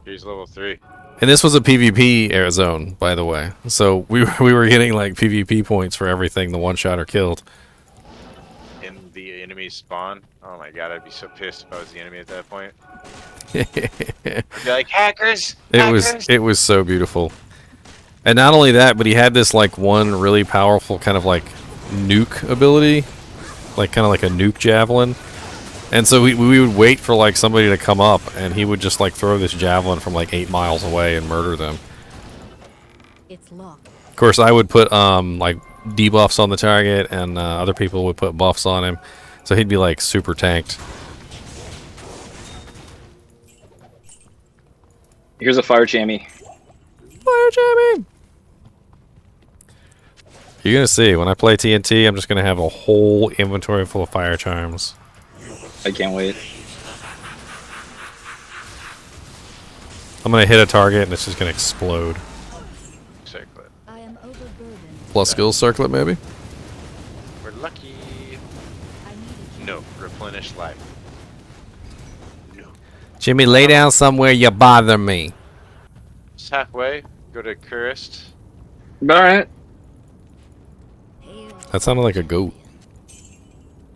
Here's level 3. And this was a PvP air zone, by the way. So we were getting like PvP points for everything the one-shotter killed. In the enemy spawn? Oh my god, I'd be so pissed if I was the enemy at that point. I'd be like, hackers! It was so beautiful. And not only that, but he had this like one really powerful kind of like nuke ability, like kind of like a nuke javelin. And so we would wait for like somebody to come up, and he would just like throw this javelin from like 8 miles away and murder them. It's locked. Of course, I would put like debuffs on the target, and other people would put buffs on him, so he'd be like super tanked. Here's a fire jammy. Fire jammy. You're gonna see when I play TNT, I'm just gonna have a whole inventory full of fire charms. I can't wait. I'm gonna hit a target and it's just gonna explode. Circlet. I am overburdened. Plus skill circlet, maybe. We're lucky. I need No, replenish life. No. Jimmy, lay down somewhere. You bother me. It's halfway. Go to Kurist. Alright. That sounded like a goat.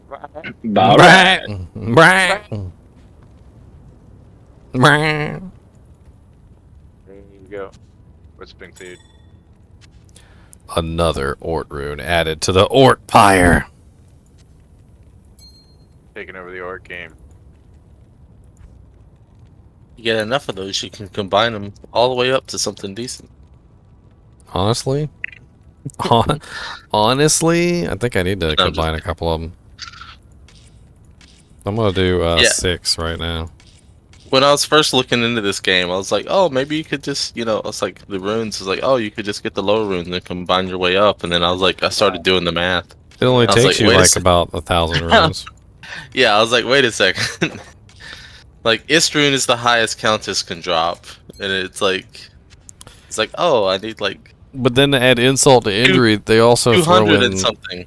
Alright. There you go. What's been cleared? Another Ort rune added to the Ort pyre. Taking over the orc game. You get enough of those, you can combine them all the way up to something decent. Honestly, honestly, I think I need to combine a couple of them. I'm gonna do 6 right now. When I was first looking into this game, I was like, oh, maybe you could just, you know, it's like the runes is like, oh, you could just get the lower runes and combine your way up. And then I was like, I started doing the math. It only takes like, you wait a like about 1,000 runes. Yeah, I was like, wait a second. Like, Istrune is the highest Countess can drop. And it's like, oh, I need like... But then to add insult to injury, they also throw 200 in... and something.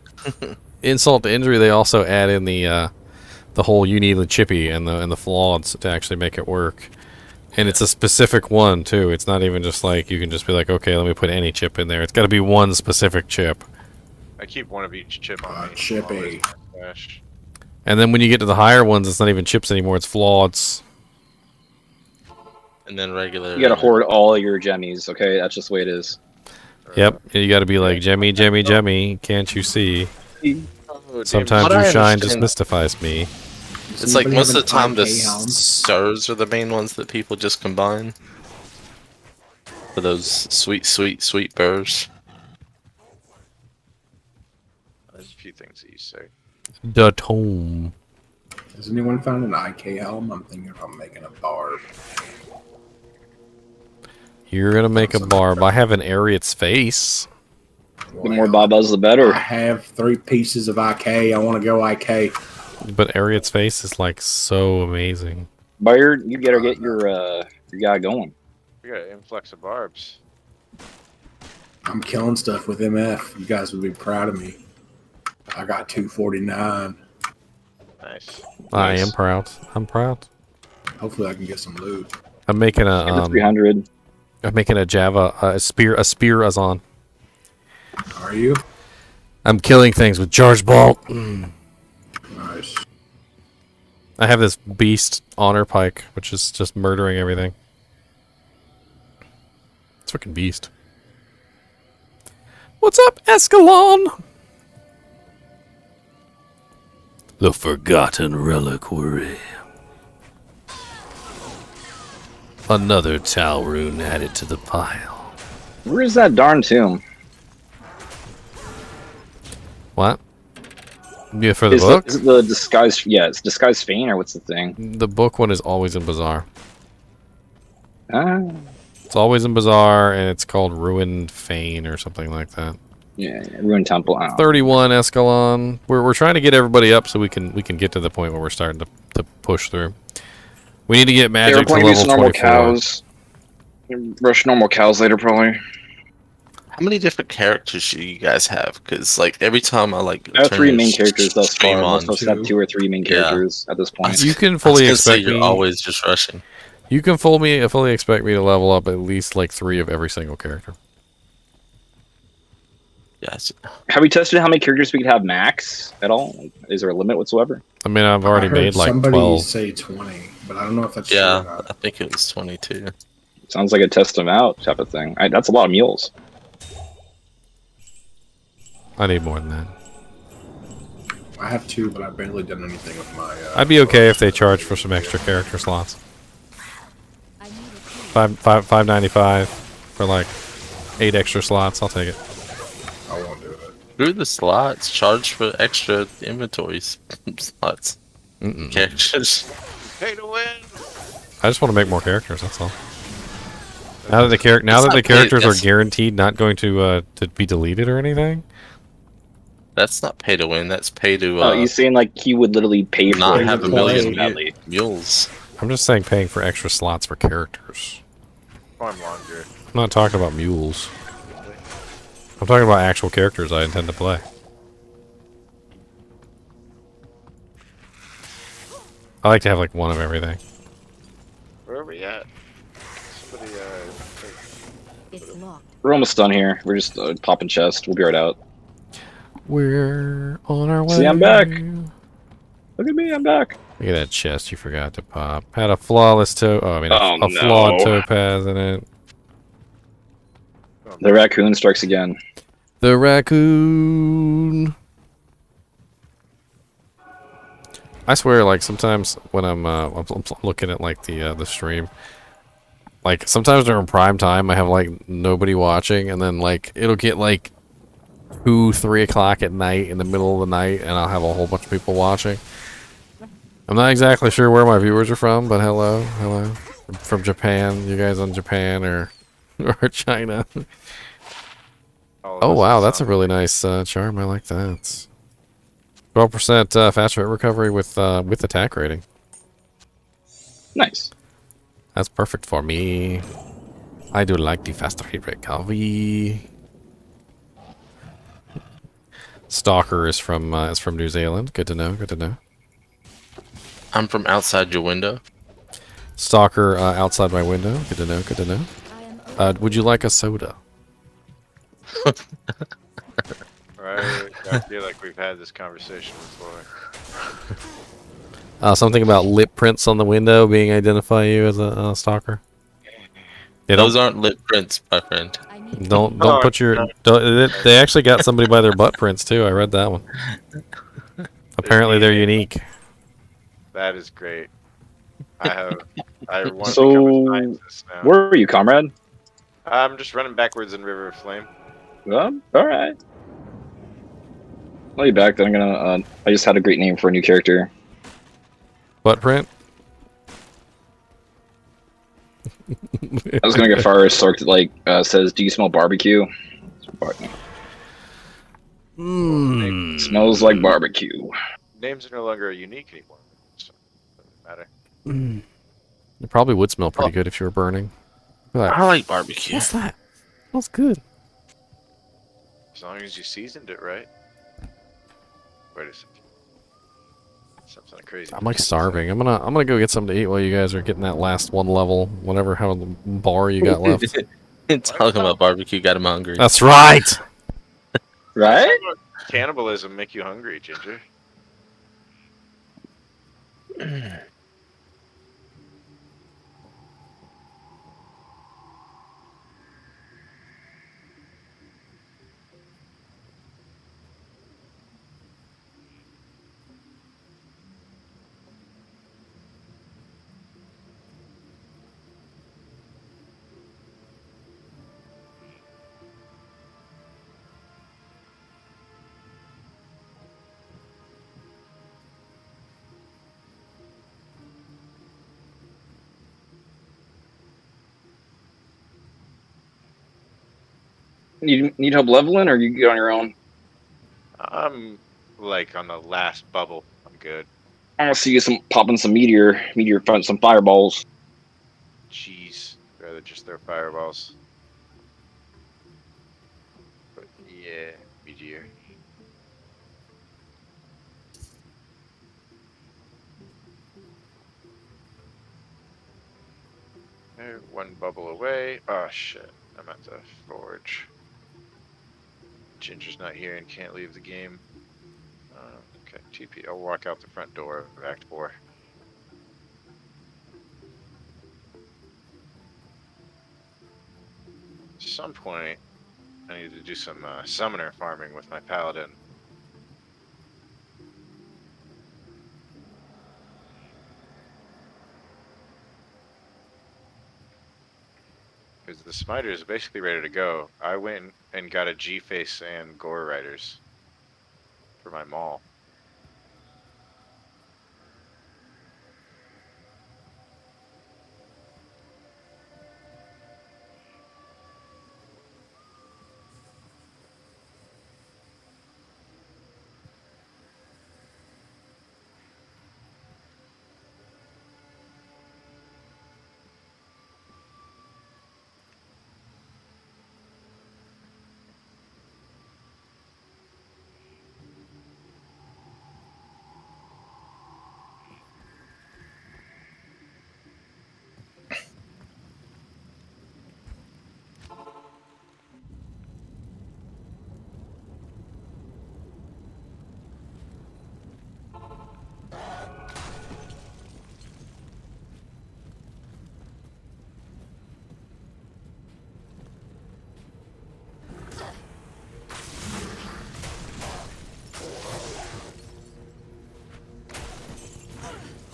Insult to injury, they also add in the whole you need the chippy and the flaweds to actually make it work. And it's a specific one, too. It's not even just like, you can just be like, okay, let me put any chip in there. It's got to be one specific chip. I keep one of each chip on me. Chippy. Gosh. And then when you get to the higher ones, it's not even chips anymore, it's flaweds. And then regular... You gotta hoard all your gemmies, okay? That's just the way it is. Yep, you got to be like, Jemmy, Jemmy, Jemmy, can't you see? Oh, Sometimes What your I shine just understand- mystifies me. It's like most of the time the hound? stars are the main ones that people just combine. For those sweet, sweet, sweet burrs. There's a few things that you say. The tome. Has anyone found an IK helm? I'm thinking about making a barb. You're gonna make a barb. I have an Ariat's face. The more Babas, the better. I have 3 pieces of IK. I want to go IK. But Ariat's face is like so amazing. Byard, you gotta get your guy going. We got an influx of barbs. I'm killing stuff with MF. You guys would be proud of me. I got 249. Nice. I am proud. I'm proud. Hopefully I can get some loot. I'm making a 300. I'm making a Java a spear Azon. Are you? I'm killing things with charge bolt. Nice. I have this beast honor pike, which is just murdering everything. It's freaking beast. What's up, Escalon? The forgotten reliquary. Another Tau rune added to the pile. Where's that darn tomb? What? Yeah, for the Is book? it the disguise? Yeah, it's disguise feign, or what's the thing? The book one is always in Bazaar. Ah, It's always in Bazaar, and it's called Ruined Fane or something like that. yeah, ruined temple. Oh. 31 Escalon. We're trying to get everybody up so we can get to the point where we're starting to push through. We need to get They were magic to playing level these normal 24. cows. Rush normal cows later, probably. How many different characters do you guys have? Because like every time I like I have turn 3 your main characters thus stream far. on, Most of us have 2 or 3 main characters at this point. You can I was fully gonna say expect you're me. always just rushing. You can fully expect me to level up at least like 3 of every single character. Yes. Have we tested how many characters we could have max at all? Like, is there a limit whatsoever? I mean, I've already I heard made like somebody 12. say 20, but I don't know if that's true or Yeah, not. I think it was 22. Sounds like a test them out type of thing. That's a lot of mules. I need more than that. I have 2, but I've barely done anything with my... I'd be okay if they charged for some extra character slots. $5.95 for like 8 extra slots. I'll take it. I won't do it. Through the slots, charge for extra inventory slots. Characters. Pay to win. I just want to make more characters. That's all. Now that the It's not characters are that's- guaranteed not going to be deleted or anything. That's not pay to win. That's pay to Oh, he's saying like he would literally pay for not it. have a if million it was badly. mules. I'm just saying paying for extra slots for characters. Farm longer. I'm not talking about mules. I'm talking about actual characters I intend to play. I like to have like one of everything. Where are we at? Somebody, It's locked. We're almost done here. We're just popping chest. We'll be right out. We're on our way. See, I'm back. Look at me, I'm back. Look at that chest you forgot to pop. Had a flawless a no. flawed topaz in it. The raccoon strikes again. The raccoon. I swear, like sometimes when I'm looking at like the stream, like sometimes during prime time I have like nobody watching, and then like it'll get like 2-3 o'clock at night in the middle of the night, and I'll have a whole bunch of people watching. I'm not exactly sure where my viewers are from, but hello, from Japan. You guys on Japan or China? Oh wow, that's a really nice charm. I like that. 12% faster hit recovery with attack rating. Nice. That's perfect for me. I do like the faster hit recovery. Stalker is from New Zealand. Good to know. Good to know. I'm from outside your window. Stalker outside my window. Good to know. Good to know. Would you like a soda? right. I feel like we've had this conversation before. Something about lip prints on the window being identify you as a stalker. Yeah, those aren't lip prints, my friend. Don't put your. They actually got somebody by their butt prints too. I read that one. Apparently, they're unique. That is great. I want to So, become a scientist now. where are you, comrade? I'm just running backwards in River of Flame. Well, all right. I'll be back. Then I'm gonna. I just had a great name for a new character. Butt print. I was gonna go far as Sork like says, "Do you smell barbecue?" Smells like barbecue. Names are no longer unique anymore, so it doesn't matter. It probably would smell pretty good if you were burning. I like barbecue. What's that? Smells good. As long as you seasoned it right. Wait a second. Something crazy. I'm like starving. I'm gonna go get something to eat while you guys are getting that last one level, whatever how the bar you got left. Talking about barbecue got him hungry. That's right. Right? Cannibalism make you hungry, Ginger. You need help leveling, or you get on your own? I'm like on the last bubble. I'm good. I want to see you popping some meteor, some fireballs. Jeez, rather just throw fireballs. But yeah, meteor. There, one bubble away. Oh shit, I'm at the forge. Ginger's not here and can't leave the game. Okay, TP. I'll walk out the front door of Act 4. At some point, I need to do some summoner farming with my paladin. Because the smiter is basically ready to go. I went and got a G-Face and Gore Riders for my maul.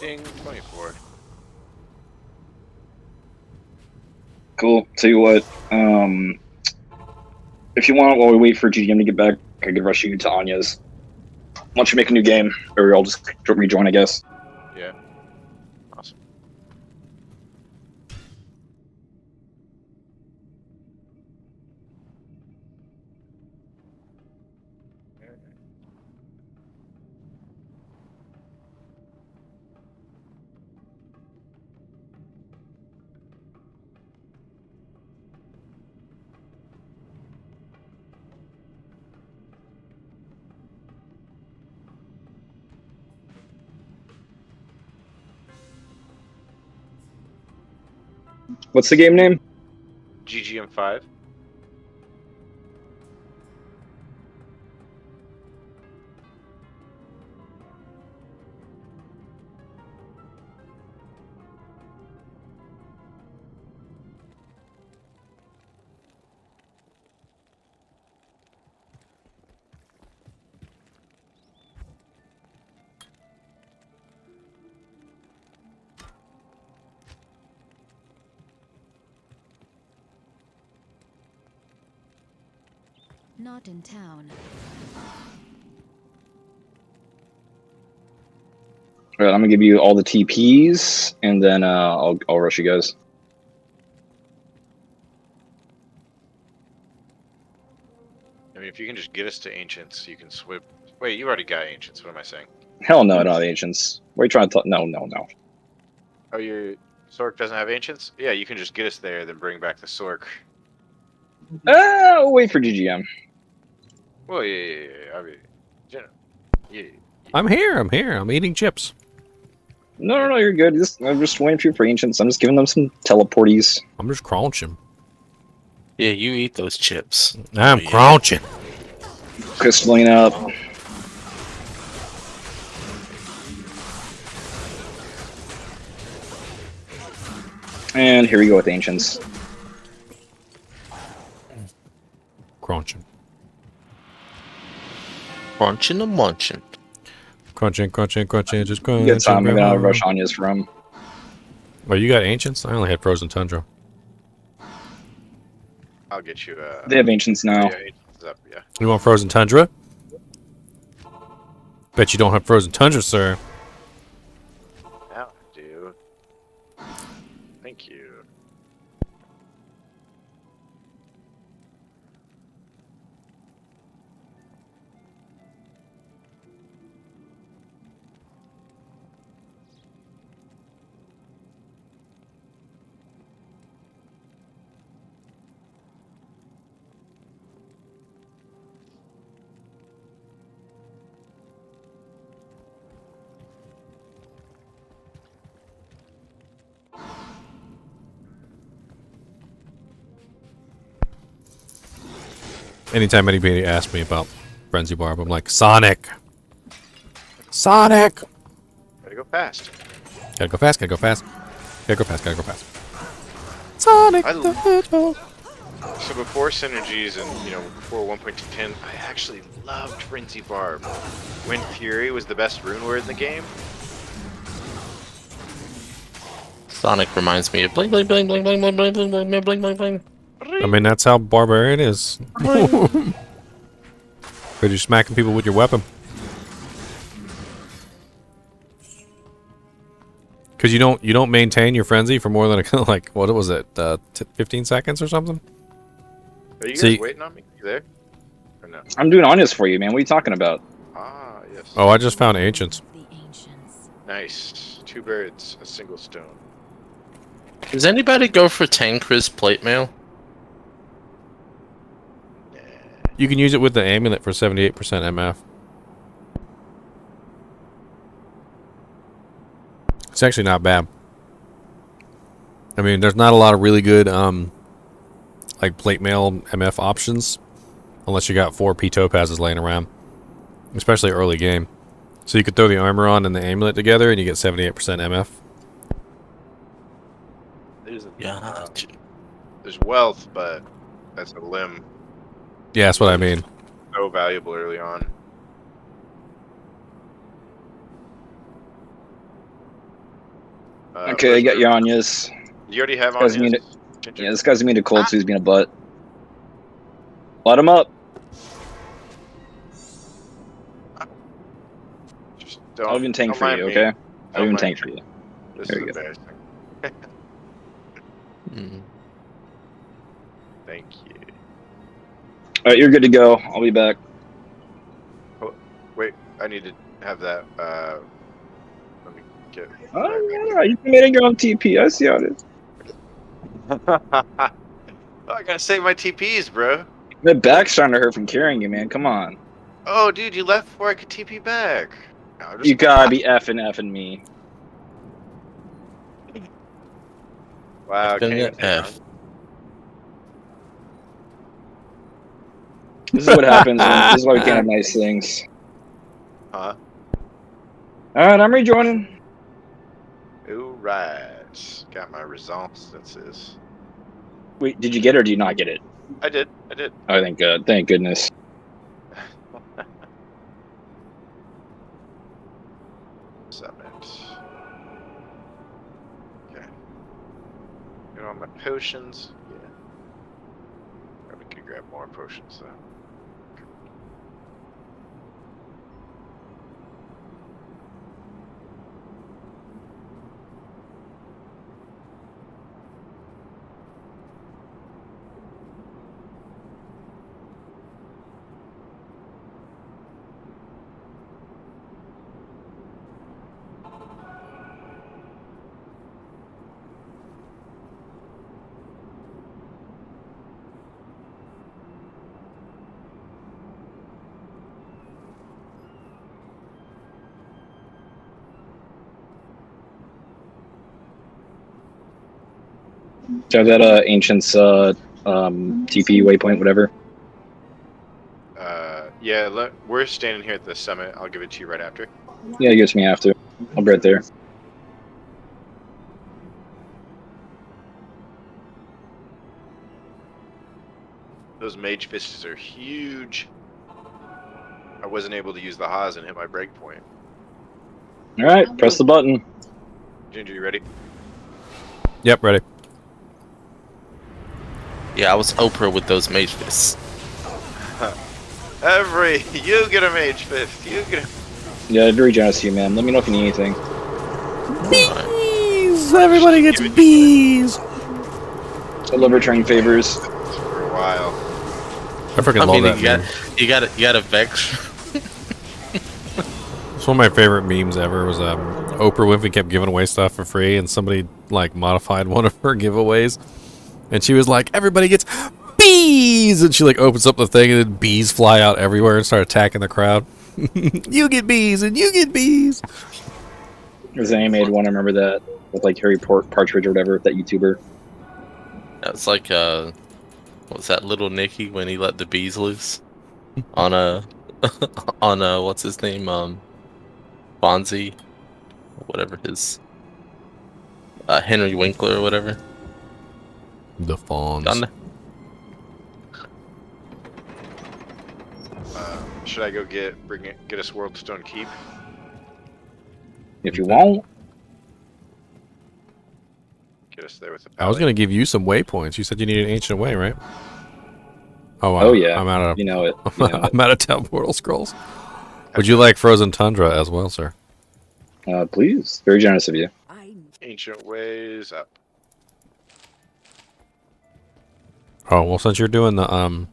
Ding, 24. Cool. Tell you what, if you want, while we wait for GDM to get back, I could rush you to Anya's. Why don't you make a new game, or I'll just rejoin, I guess. Yeah. Awesome. What's the game name? GGM5. Not in town. All right, I'm gonna give you all the TPs, and then I'll rush you guys. I mean, if you can just get us to Ancients, you can swip. Wait, you already got Ancients. What am I saying? Hell no, not Ancients. What are you trying to talk? No. Oh, your Sork doesn't have Ancients? Yeah, you can just get us there, then bring back the Sork. I'll wait for GGM. Well, yeah. I mean, yeah. I'm here. I'm eating chips. No, you're good. I'm just waiting for you for Ancients. I'm just giving them some teleporties. I'm just crunching. Yeah, you eat those chips. I'm crunching. Crystalline up. And here we go with Ancients. Crunching. Crunching and munching. Crunching, just crunching. Good time. I'm gonna rush Anya's from. Oh, you got Ancients? I only had Frozen Tundra. I'll get you. They have Ancients now. Yeah, Ancients is up. Yeah. You want Frozen Tundra? Bet you don't have Frozen Tundra, sir. Now I do. Thank you. Anytime anybody asks me about Frenzy Barb, I'm like, Sonic! Sonic! Gotta go fast. Gotta go fast. Sonic I the Hedgehog! So before synergies and before 1.210, I actually loved Frenzy Barb. When Fury was the best rune word in the game. Sonic reminds me of bling bling bling bling bling bling bling bling bling bling bling bling. I mean, that's how Barbarian is. But you're smacking people with your weapon. Because you don't maintain your frenzy for more than like what was it, 15 seconds or something? Are you guys waiting on me? You there? Or no? I'm doing Anya's for you, man. What are you talking about? Ah, yes. Oh, I just found Ancients. Nice. 2 birds, a single stone. Does anybody go for Tancred's plate mail? You can use it with the amulet for 78% MF. It's actually not bad. I mean, there's not a lot of really good like plate mail MF options unless you got 4 P topazes laying around, especially early game. So you could throw the armor on and the amulet together and you get 78% MF. There's wealth, but that's a limb. Yeah, that's what I mean. So valuable early on. Okay, I got your Anya's. You already have This guy's Anya's? Yeah, this guy's mean to cold, so he's being a butt. Let him up. Just I'll even tank don't for mind you, me. okay? I'll Don't even mind tank for me. you. This There is you go. embarrassing. Thank you. Alright, you're good to go. I'll be back. Oh, wait, I need to have that. Let me get. Oh, yeah, you made your own TP. I see how it is. Oh, I gotta save my TPs, bro. My back's starting to hurt from carrying you, man. Come on. Oh, dude, you left before I could TP back. No, You gotta be effing me. Wow, can't even take F. This is what happens when. This is why we can't have nice things. Huh? Alright, I'm rejoining. Ooh, right. Got my resources. Wait, did you get it or did you not get it? I did. I did. Oh, thank God. Thank goodness. Summit. Okay. Get all my potions. Yeah. Probably could grab more potions though. Do you have that Ancient's TP waypoint, whatever? Yeah, we're standing here at the summit. I'll give it to you right after. Yeah, it gives me after. I'll be right there. Those mage fists are huge. I wasn't able to use the Haas and hit my breakpoint. Alright, press the button. Ginger, you ready? Yep, ready. Yeah, I was Oprah with those mage fists. You get a mage fist. You get a... Yeah, very generous to you, man. Let me know if you need anything. Bees! Everybody gets bees! I love returning favors. For a while. I freaking love that you meme. you got a vex. It's one of my favorite memes ever was Oprah Winfrey kept giving away stuff for free and somebody like modified one of her giveaways and she was like, everybody gets bees, and she like opens up the thing and then bees fly out everywhere and start attacking the crowd. You get bees and you get bees. There's an animated one, I remember that, with like Harry Partridge or whatever, that YouTuber. That's like what's that, Little Nicky when he let the bees loose on a on what's his name, Fonzie, whatever his Henry Winkler or whatever. The fawns. Should I go get us World Stone Keep? If you want. Get us there with the I was gonna give you some waypoints. You said you needed an ancient way, right? Oh yeah. I'm out of you know it. You know I'm out of town portal scrolls. Would you like Frozen Tundra as well, sir? Please. Very generous of you. Ancient ways up. Oh well, since you're doing the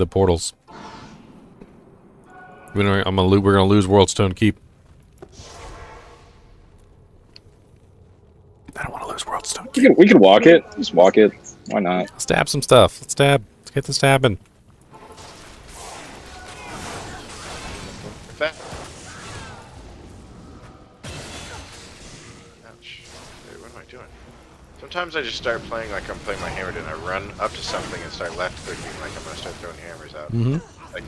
portals, we're gonna lose World Stone Keep. I don't want to lose World Stone Keep. We could walk it. Just walk it. Why not? Stab some stuff. Let's stab. Let's get the stabbing. Ouch. Wait, what am I doing? Sometimes I just start playing like I'm playing my hammer and I run up to something and start left clicking like I'm gonna start throwing hammers out. Mm-hmm. Like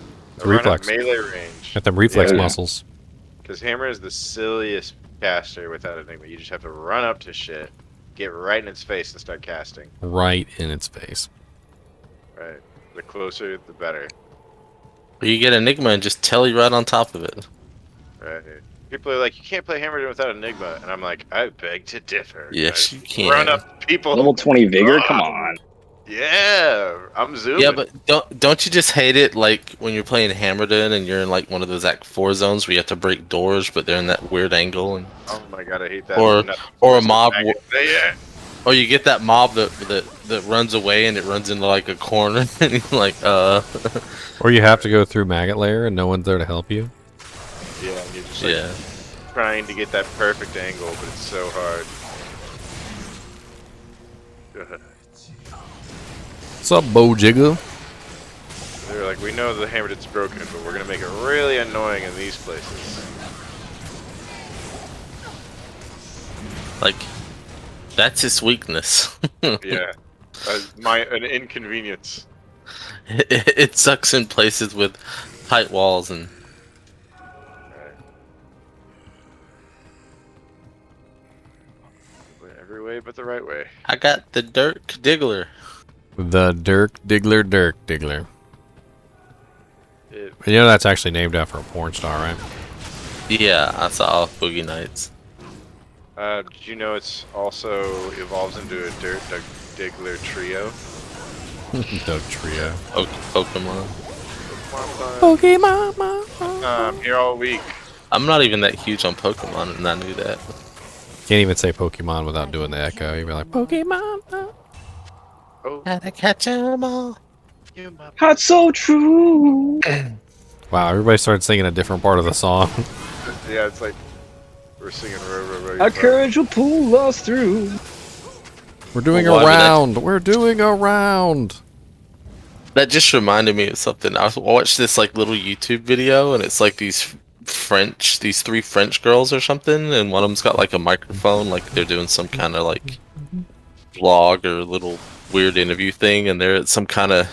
Reflex. melee range. Got them reflex muscles. Because hammer is the silliest caster without enigma. You just have to run up to shit, get right in its face, and start casting. Right in its face. Right. The closer, the better. You get Enigma and just telly right on top of it. Right. People are like, you can't play Hammerden without Enigma, and I'm like, I beg to differ. Yes, I you can. Run up to people. Level 20 vigor. Come on. Yeah, I'm zooming. Yeah, but don't you just hate it like when you're playing Hammerden and you're in like one of those Act 4 zones where you have to break doors, but they're in that weird angle, and Oh my god, I hate that. or a mob, Yeah. or you get that mob that runs away and it runs into like a corner, and you're like, Or you have to go through Maggot Lair and no one's there to help you. Yeah, and you're just like trying to get that perfect angle, but it's so hard. What's up, Bo Jigga? They're like, we know the Hammerden's broken, but we're gonna make it really annoying in these places. like that's its weakness. Yeah, an inconvenience. It sucks in places with tight walls and. Every way but the right way. I got the Dirk Diggler. The Dirk Diggler. You know that's actually named after a porn star, right? Yeah, I saw Boogie Nights. Did you know it's also evolves into a Dirt Diggler trio? Doug Trio. Pokemon. Pokemon. Here all week. I'm not even that huge on Pokemon, and I knew that. Can't even say Pokemon without doing the echo. You'd be like, Pokemon. Oh. Gotta catch 'em all. That's so true. Wow, everybody started singing a different part of the song. Yeah, it's like we're singing row. Our courage will pull us through. We're doing a round. We're doing a round. That just reminded me of something. I watched this like little YouTube video, and it's like these three French girls or something, and one of them's got like a microphone, like they're doing some kind of like vlog or little weird interview thing, and they're at some kind of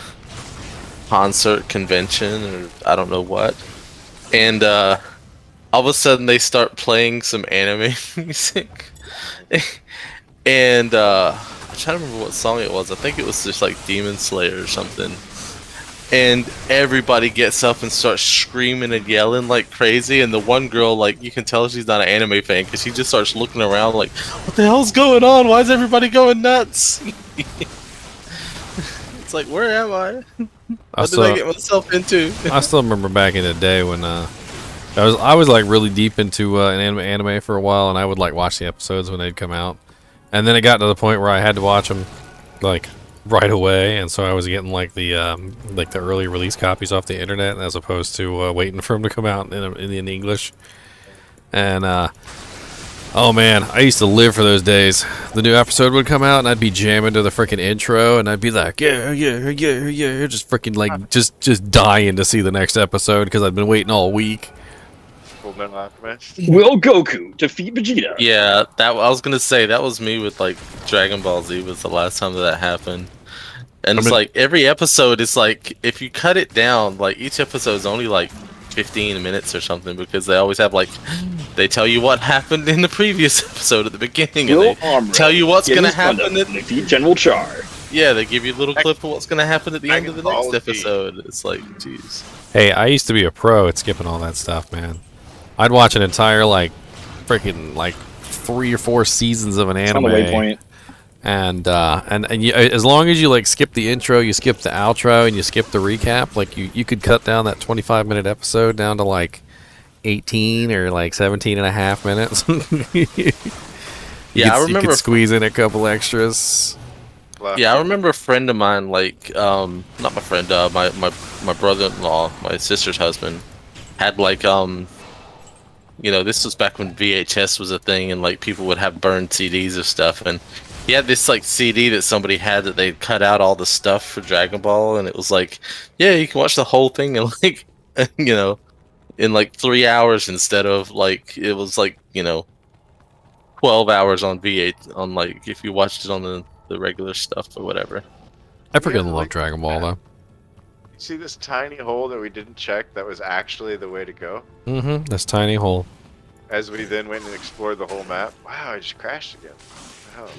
concert convention or I don't know what, and all of a sudden they start playing some anime music, and I'm trying to remember what song it was. I think it was just like Demon Slayer or something. And everybody gets up and starts screaming and yelling like crazy, and the one girl, like, you can tell she's not an anime fan because she just starts looking around like, what the hell's going on? Why is everybody going nuts? It's like, where am I? What did I get myself into? I still remember back in the day when I was like really deep into an anime for a while, and I would like watch the episodes when they'd come out, and then it got to the point where I had to watch them like right away, and so I was getting like the early release copies off the internet as opposed to waiting for them to come out in English. And oh man, I used to live for those days. The new episode would come out and I'd be jamming to the freaking intro, and I'd be like, yeah, just freaking like just dying to see the next episode because I'd been waiting all week. Will Goku defeat Vegeta? Yeah, I was gonna say that was me with like Dragon Ball Z was the last time that happened. And it's like every episode is like, if you cut it down, like each episode is only like 15 minutes or something, because they always have like, they tell you what happened in the previous episode at the beginning, and they tell you what's gonna happen at defeat General Char. Yeah, they give you a little clip of what's gonna happen at the end of the next episode. It's like, jeez. Hey, I used to be a pro at skipping all that stuff, man. I'd watch an entire like freaking like 3 or 4 seasons of an anime. On the waypoint. And you, as long as you like skip the intro, you skip the outro, and you skip the recap, like you could cut down that 25-minute episode down to like 18 or like 17 and a half minutes. Yeah, I remember you could squeeze in a couple extras. Yeah, I remember a friend of mine, like not my friend, my brother-in-law, my sister's husband, had like you know, this was back when VHS was a thing, and like people would have burned CDs of stuff, and he had this like CD that somebody had that they'd cut out all the stuff for Dragon Ball, and it was like, yeah, you can watch the whole thing in like, you know, in like 3 hours instead of like, it was like, you know, 12 hours on V8 on like, if you watched it on the regular stuff or whatever. I freaking love Dragon Ball though. See this tiny hole that we didn't check that was actually the way to go? Mm-hmm, this tiny hole. As we then went and explored the whole map. Wow, I just crashed again. What the hell?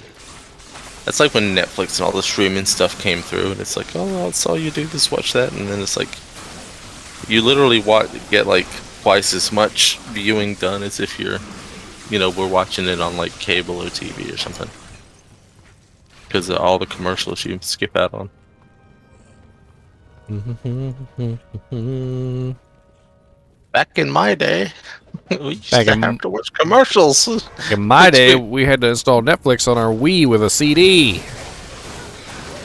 That's like when Netflix and all the streaming stuff came through, and it's like, oh, that's all you do is watch that, and then it's like, you literally watch twice as much viewing done as if you're, we're watching it on like cable or TV or something. Because of all the commercials you skip out on. Back in my day, we used to have to watch commercials. In my day, we had to install Netflix on our Wii with a CD. You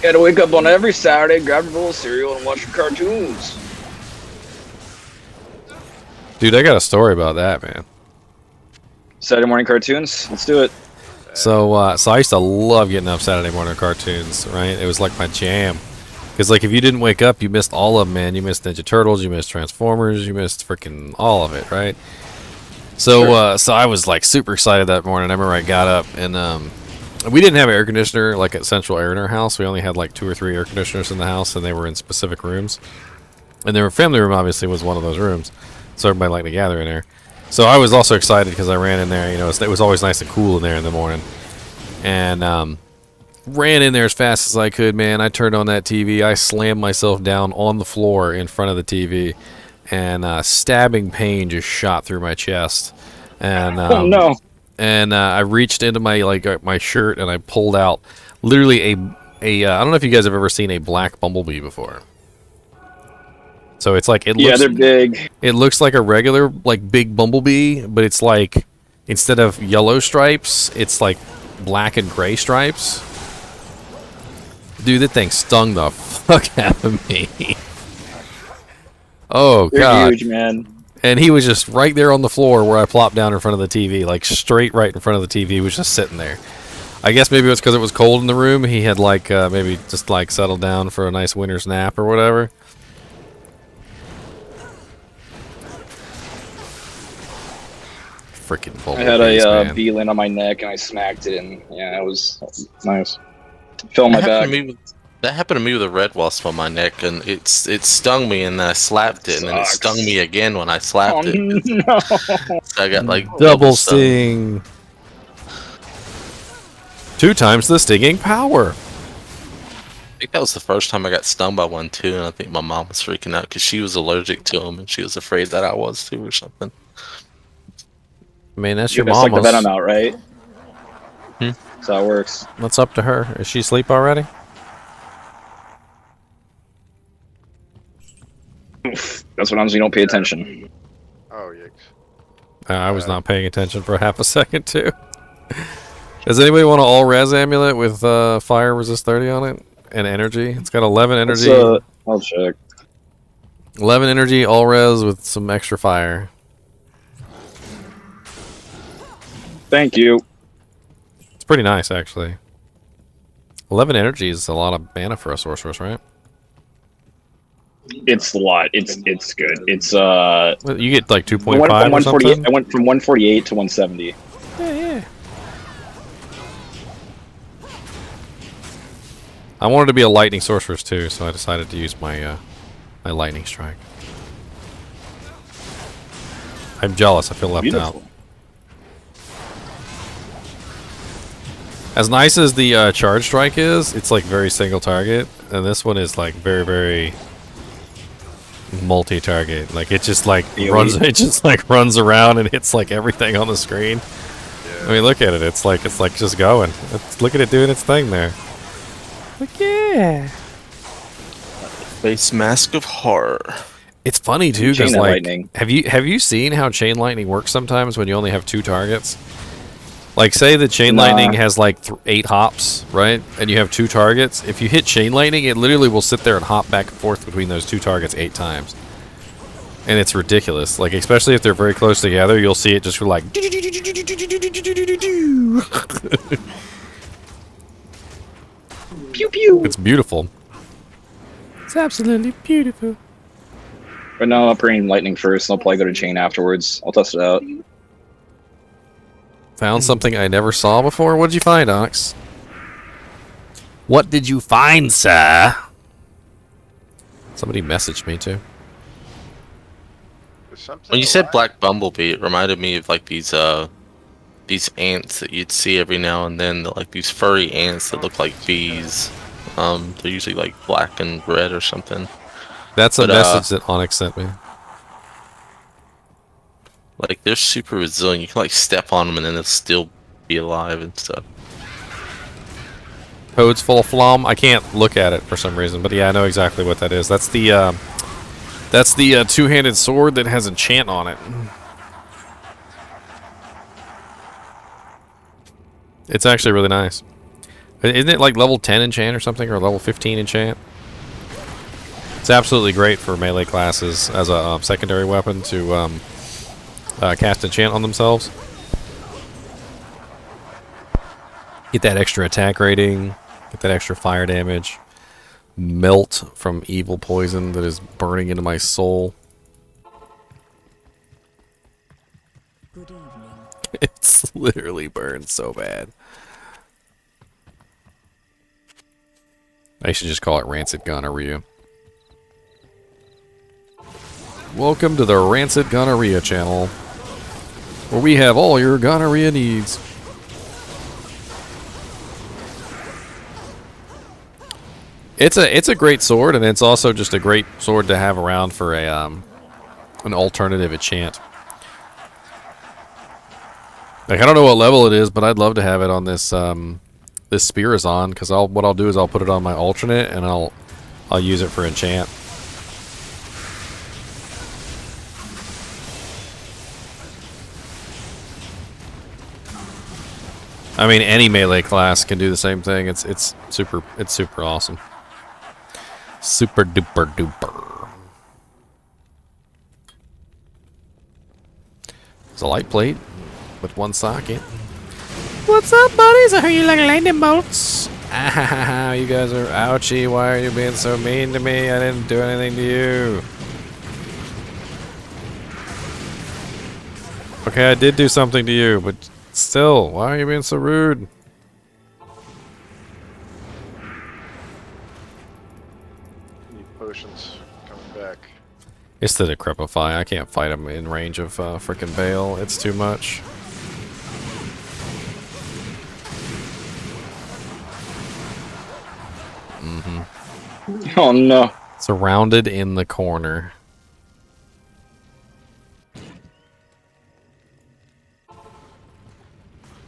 had to wake up on every Saturday, grab a bowl of cereal, and watch your cartoons. Dude, I got a story about that, man. Saturday morning cartoons? Let's do it. So I used to love getting up Saturday morning cartoons, right? It was like my jam. Because, like, if you didn't wake up, you missed all of them, man. You missed Ninja Turtles, you missed Transformers, you missed freaking all of it, right? So, Sure. so I was, like, super excited that morning. I remember I got up, and we didn't have an air conditioner, like, at Central Air in our house. We only had, like, 2 or 3 air conditioners in the house, and they were in specific rooms. And their family room, obviously, was one of those rooms. So everybody liked to gather in there. So I was also excited because I ran in there. It was always nice and cool in there in the morning. And ran in there as fast as I could, man. I turned on that TV. I slammed myself down on the floor in front of the TV. And stabbing pain just shot through my chest. And Oh, no. And I reached into my shirt and I pulled out literally I don't know if you guys have ever seen a black bumblebee before. So it's like Yeah, they're big. It looks like a regular big bumblebee, but it's like instead of yellow stripes, it's like black and gray stripes. Dude, that thing stung the fuck out of me. Oh They're god, huge, man. And he was just right there on the floor where I plopped down in front of the TV, like straight right in front of the TV. He was just sitting there. I guess maybe it's because it was cold in the room. He had maybe just settled down for a nice winter's nap or whatever. Freaking bullshit. I had a bee land on my neck and I smacked it, and yeah, it was nice. Fell on my back. That happened to me with a red wasp on my neck, and it stung me, and then I slapped it, and then it stung me again when I slapped it. No. So I got double sting. 2 times the stinging power. I think that was the first time I got stung by one too, and I think my mom was freaking out because she was allergic to them, and she was afraid that I was too or something. I mean, that's You your suck the mama's. venom out, right? That's how it works. That's up to her. Is she asleep already? That's what happens when you don't pay attention. Oh, yikes. I was not paying attention for half a second, too. Does anybody want an all-res amulet with fire resist 30 on it? And energy? It's got 11 energy. I'll check. 11 energy, all-res with some extra fire. Thank you. It's pretty nice, actually. 11 energy is a lot of mana for a sorceress, right? It's a lot. It's good. It's You get like 2.5 or something? I went from 148 to 170. Yeah. I wanted to be a lightning sorceress too, so I decided to use my my lightning strike. I'm jealous. I feel left out. As nice as the charge strike is, it's like very single target, and this one is like very, very multi-target. Like it just runs around and hits like everything on the screen. Yeah. I mean, look at it. It's like just going. Look at it doing its thing there. Like yeah. Face mask of horror. It's funny too because Chain like lightning. have you seen how chain lightning works sometimes when you only have 2 targets? Like, say the chain lightning has like 8 hops, right? And you have 2 targets. If you hit chain lightning, it literally will sit there and hop back and forth between those 2 targets 8 times. And it's ridiculous. Like, especially if they're very close together, you'll see it just go like. Pew pew. It's beautiful. It's absolutely beautiful. But no, I'll bring lightning first, and I'll probably go to chain afterwards. I'll test it out. Found something I never saw before? What did you find, Onyx? What did you find, sir? Somebody messaged me, too. When you said black bumblebee, it reminded me of like these ants that you'd see every now and then. Like these furry ants that look like bees. They're usually like black and red or something. That's a message that Onyx sent me. Like they're super resilient. You can like step on them and then they'll still be alive and stuff. Toad's full of flom. I can't look at it for some reason, but yeah, I know exactly what that is. That's the two-handed sword that has enchant on it. It's actually really nice. Isn't it like level 10 enchant or something, or level 15 enchant? It's absolutely great for melee classes as a secondary weapon to cast enchant on themselves. Get that extra attack rating, get that extra fire damage, melt from evil poison that is burning into my soul. Good evening. It's literally burned so bad. I should just call it Rancid Gonorrhea. Welcome to the Rancid Gonorrhea channel, where we have all your gonorrhea needs. It's a great sword, and it's also just a great sword to have around for a an alternative enchant. Like, I don't know what level it is, but I'd love to have it on this this Spirazon, because what I'll do is I'll put it on my alternate and I'll use it for enchant. I mean, any melee class can do the same thing. It's super awesome. Super duper duper. It's a light plate with one socket. What's up, buddies? I heard you like lightning bolts. Ah, you guys are ouchie. Why are you being so mean to me? I didn't do anything to you. Okay, I did do something to you, but still, why are you being so rude? Need potions coming back. It's the Decrepify. I can't fight him in range of frickin' Bale. It's too much. Oh no. Surrounded in the corner.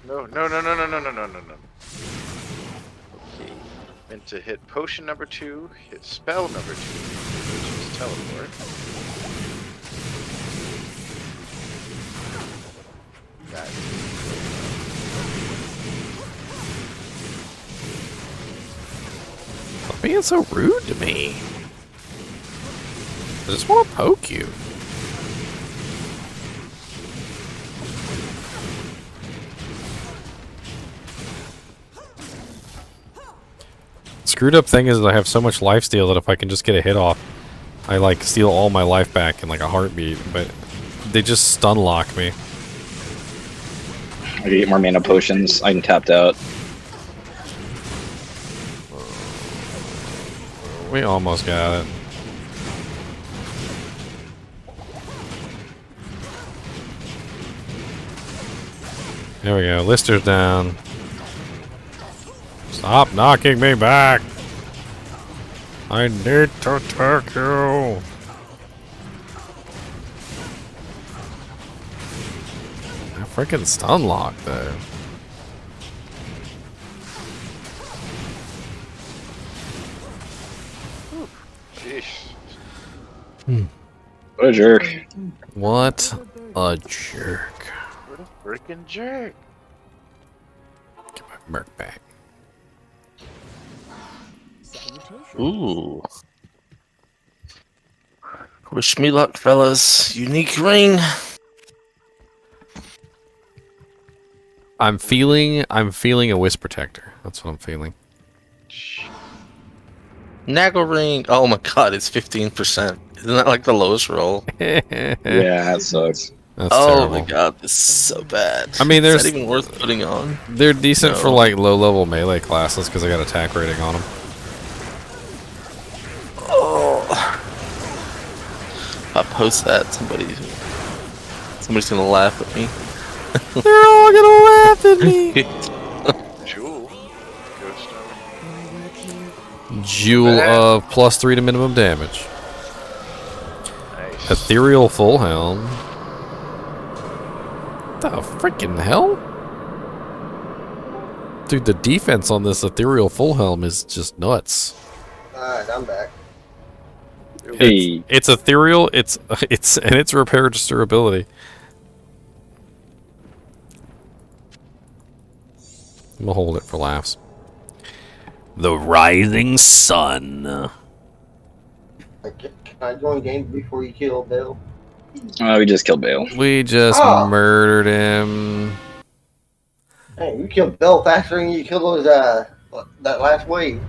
No. Okay. Meant to hit potion number 2, hit spell number 2, which is teleport. Got it. Stop being so rude to me. I just want to poke you. Screwed up thing is I have so much lifesteal that if I can just get a hit off, I like steal all my life back in like a heartbeat, but they just stun lock me. I can get more mana potions. I'm tapped out. We almost got it. There we go. Lister's down. Stop knocking me back. I need to attack you. I freaking stun locked there. Sheesh. What a jerk. What a jerk. What a freaking jerk. Get my merc back. Ooh. Wish me luck, fellas. Unique ring. I'm feeling a Wisp Protector. That's what I'm feeling. Naggle ring. Oh my god, it's 15%. Isn't that like the lowest roll? Yeah, that sucks. That's oh terrible. my god, this is so bad. I mean, is that even worth putting on? They're decent for like low-level melee classes because I got attack rating on them. Oh, if I post that, somebody's gonna laugh at me. They're all gonna laugh at me. Jewel. Jewel of +3 to minimum damage. Nice. Ethereal Full Helm. the freaking hell? Dude, the defense on this ethereal full helm is just nuts. Alright, I'm back. Hey. It's ethereal, it's repair just durability. We'll hold it for laughs. The Rising Sun. Can I join game before you kill Bill? We just killed Bale. We just murdered him. Hey, you killed Bill faster than you killed those, that last wave.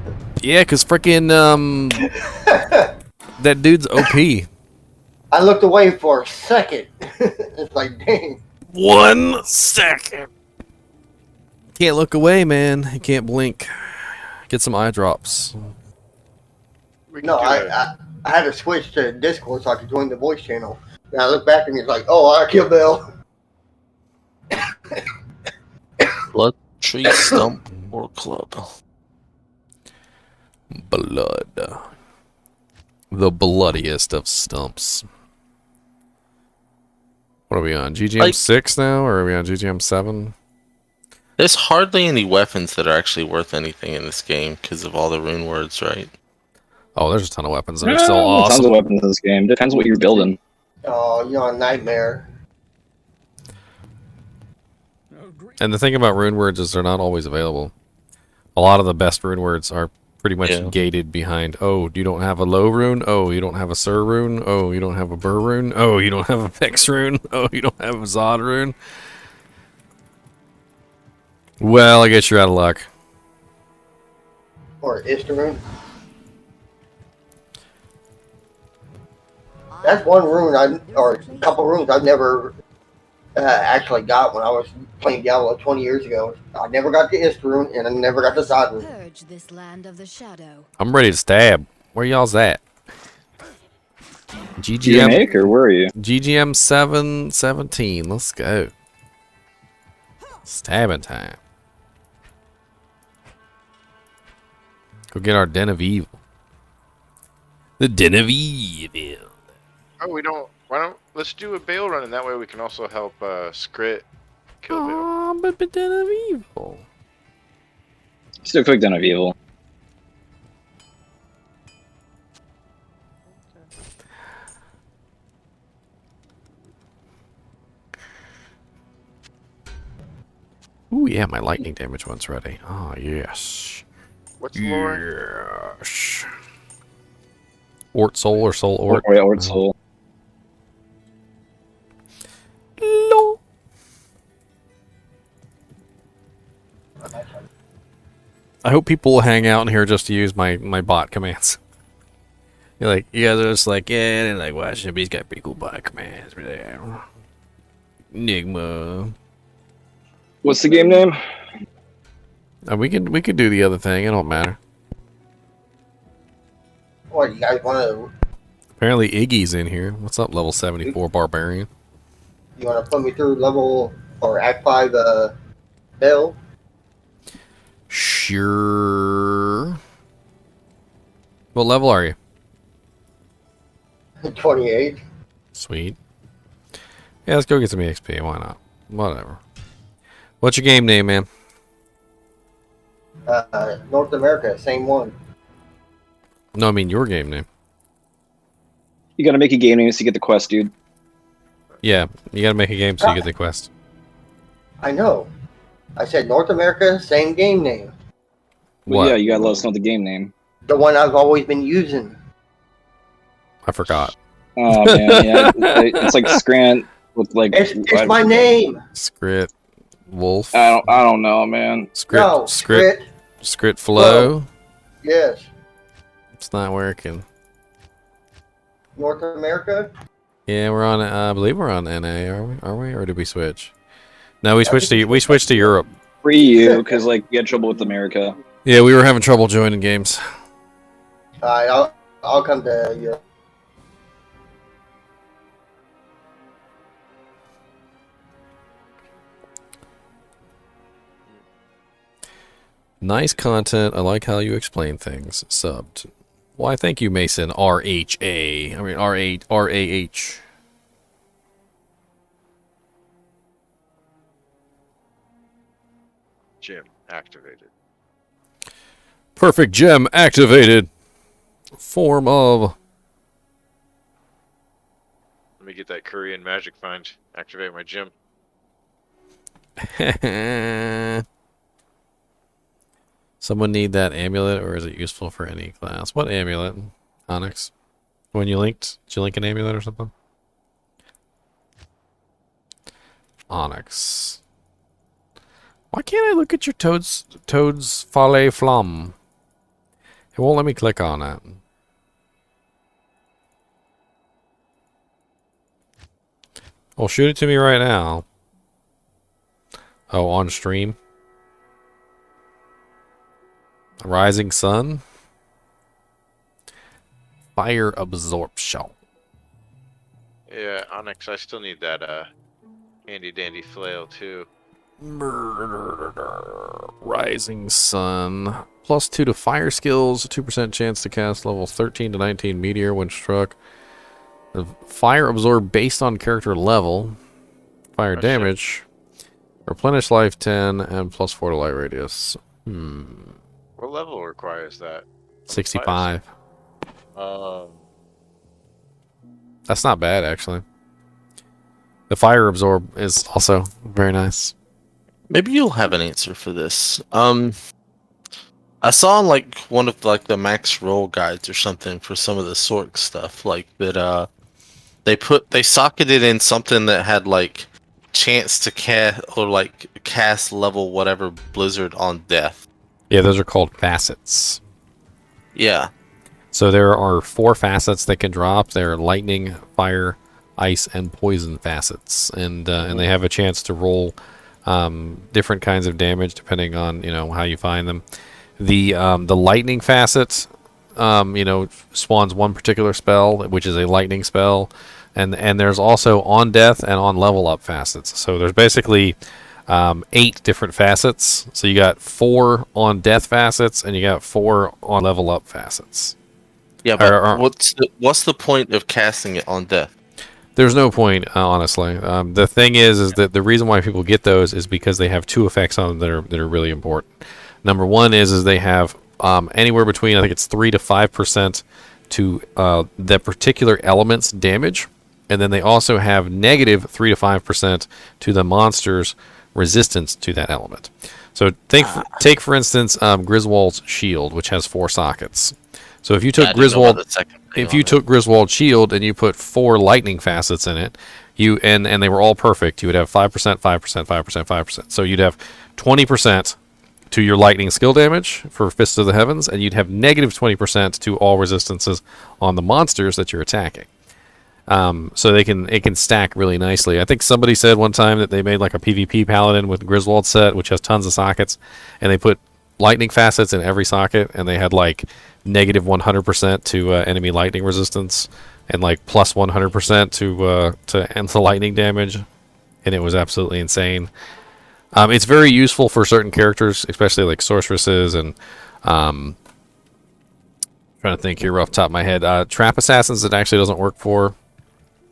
Yeah, cause freaking that dude's OP. I looked away for a second. It's like, dang. 1 second. Can't look away, man. You can't blink. Get some eye drops. No, I had to switch to Discord so I could join the voice channel. And I looked back and he's like, oh, I killed Bill. Blood Tree Stump or Club. Blood. The bloodiest of stumps. What are we on? GGM 6 now, or are we on GGM 7? There's hardly any weapons that are actually worth anything in this game because of all the rune words, right? Oh, there's a ton of weapons that are still awesome. Tons of weapons in this game. Depends what you're building. Oh, you're on Nightmare. And the thing about rune words is they're not always available. A lot of the best rune words are pretty much gated behind, oh, you don't have a low rune? Oh, you don't have a Sir rune? Oh, you don't have a Burr rune? Oh, you don't have a Vex rune? Oh, you don't have a Zod rune? Well, I guess you're out of luck. Or Istaroon. That's one rune, or a couple runes I've never actually got when I was playing Diablo 20 years ago. I never got the Istaroon, and I never got the Zod rune. Purge this land of the shadow. I'm ready to stab. Where y'all's at? GGM make, or where are you? GGM 717. Let's go. Stabbing time. Go get our Den of Evil. The Den of Evil. Oh, why don't let's do a Bale run, and that way we can also help Skrit kill Bale. Oh, but Den of Evil. Still click Den of Evil. Ooh, yeah, my lightning damage one's ready. Oh, yes. What's the lore? Yes. Ort Soul or Soul Ort? Oh, yeah, Ort Soul. Lol. I hope people will hang out in here just to use my bot commands. You're like, you guys are just like, yeah, they're like, watching him. He's got pretty cool bot commands. Enigma. What's the game name? We could do the other thing. It don't matter. What, you guys want to... Apparently Iggy's in here. What's up, level 74 Barbarian? You want to put me through level, or Act 5, Bill? Sure. What level are you? 28. Sweet. Yeah, let's go get some EXP. Why not? Whatever. What's your game name, man? North America, same one. No, I mean your game name. You gotta make a game name to get the quest, dude. Yeah, you gotta make a game so you get the quest. I know. I said North America, same game name. Well, yeah, you gotta let us know the game name. The one I've always been using. I forgot. Oh man, yeah, it's like Scrant with like. It's my name. Skrit Wolf. I don't know, man. Skrit Flow. Yes. It's not working. North America. Yeah, we're on. I believe we're on NA. Are we? Or did we switch? No, we switched to Europe. Free you, because like you had trouble with America. Yeah, we were having trouble joining games. Alright, I'll come to you. Nice content. I like how you explain things. Subbed. Why, thank you, Mason. R-H-A. I mean, R-A-H. activated. Perfect gem activated. Form of. Let me get that Korean magic find. Activate my gem. Someone need that amulet, or is it useful for any class? What amulet? Onyx. When you linked, did you link an amulet or something? Onyx. Why can't I look at your Toad's Follet Flamme? It won't let me click on it. Well, shoot it to me right now. Oh, on stream? Rising Sun? Fire Absorption. Yeah, Onyx, I still need that handy dandy flail too. Rising Sun. +2 to fire skills, 2% chance to cast level 13 to 19 meteor when struck. The fire absorb based on character level. Fire damage. Replenish life 10 and +4 to light radius. What level requires that? 65. That's not bad, actually. The fire absorb is also very nice. Maybe you'll have an answer for this. I saw like one of like the max roll guides or something for some of the Sork stuff, like that. They socketed in something that had like chance to cast or like cast level whatever Blizzard on death. Yeah, those are called facets. Yeah. So there are 4 facets that can drop. They're lightning, fire, ice, and poison facets, and they have a chance to roll different kinds of damage depending on how you find them. The lightning facet, spawns one particular spell, which is a lightning spell, and there's also on death and on level up facets. So there's basically 8 different facets. So you got 4 on death facets, and you got 4 on level up facets. Yeah, but what's the point of casting it on death? There's no point, honestly. The thing is that the reason why people get those is because they have 2 effects on them that are really important. Number one is they have anywhere between, I think it's 3 to 5% to the particular element's damage, and then they also have negative 3 to 5% to the monster's resistance to that element. So take for instance Griswold's shield, which has 4 sockets. So if you took Griswold's shield and you put 4 lightning facets in it, and they were all perfect, you would have 5%, 5%, 5%, 5%. So you'd have 20% to your lightning skill damage for Fists of the Heavens, and you'd have negative 20% to all resistances on the monsters that you're attacking. So it can stack really nicely. I think somebody said one time that they made like a PvP paladin with Griswold set, which has tons of sockets, and they put lightning facets in every socket, and they had like negative 100% to enemy lightning resistance, and like plus 100% to end the lightning damage, and it was absolutely insane. It's very useful for certain characters, especially like sorceresses and trying to think here off the top of my head. Trap assassins it actually doesn't work for,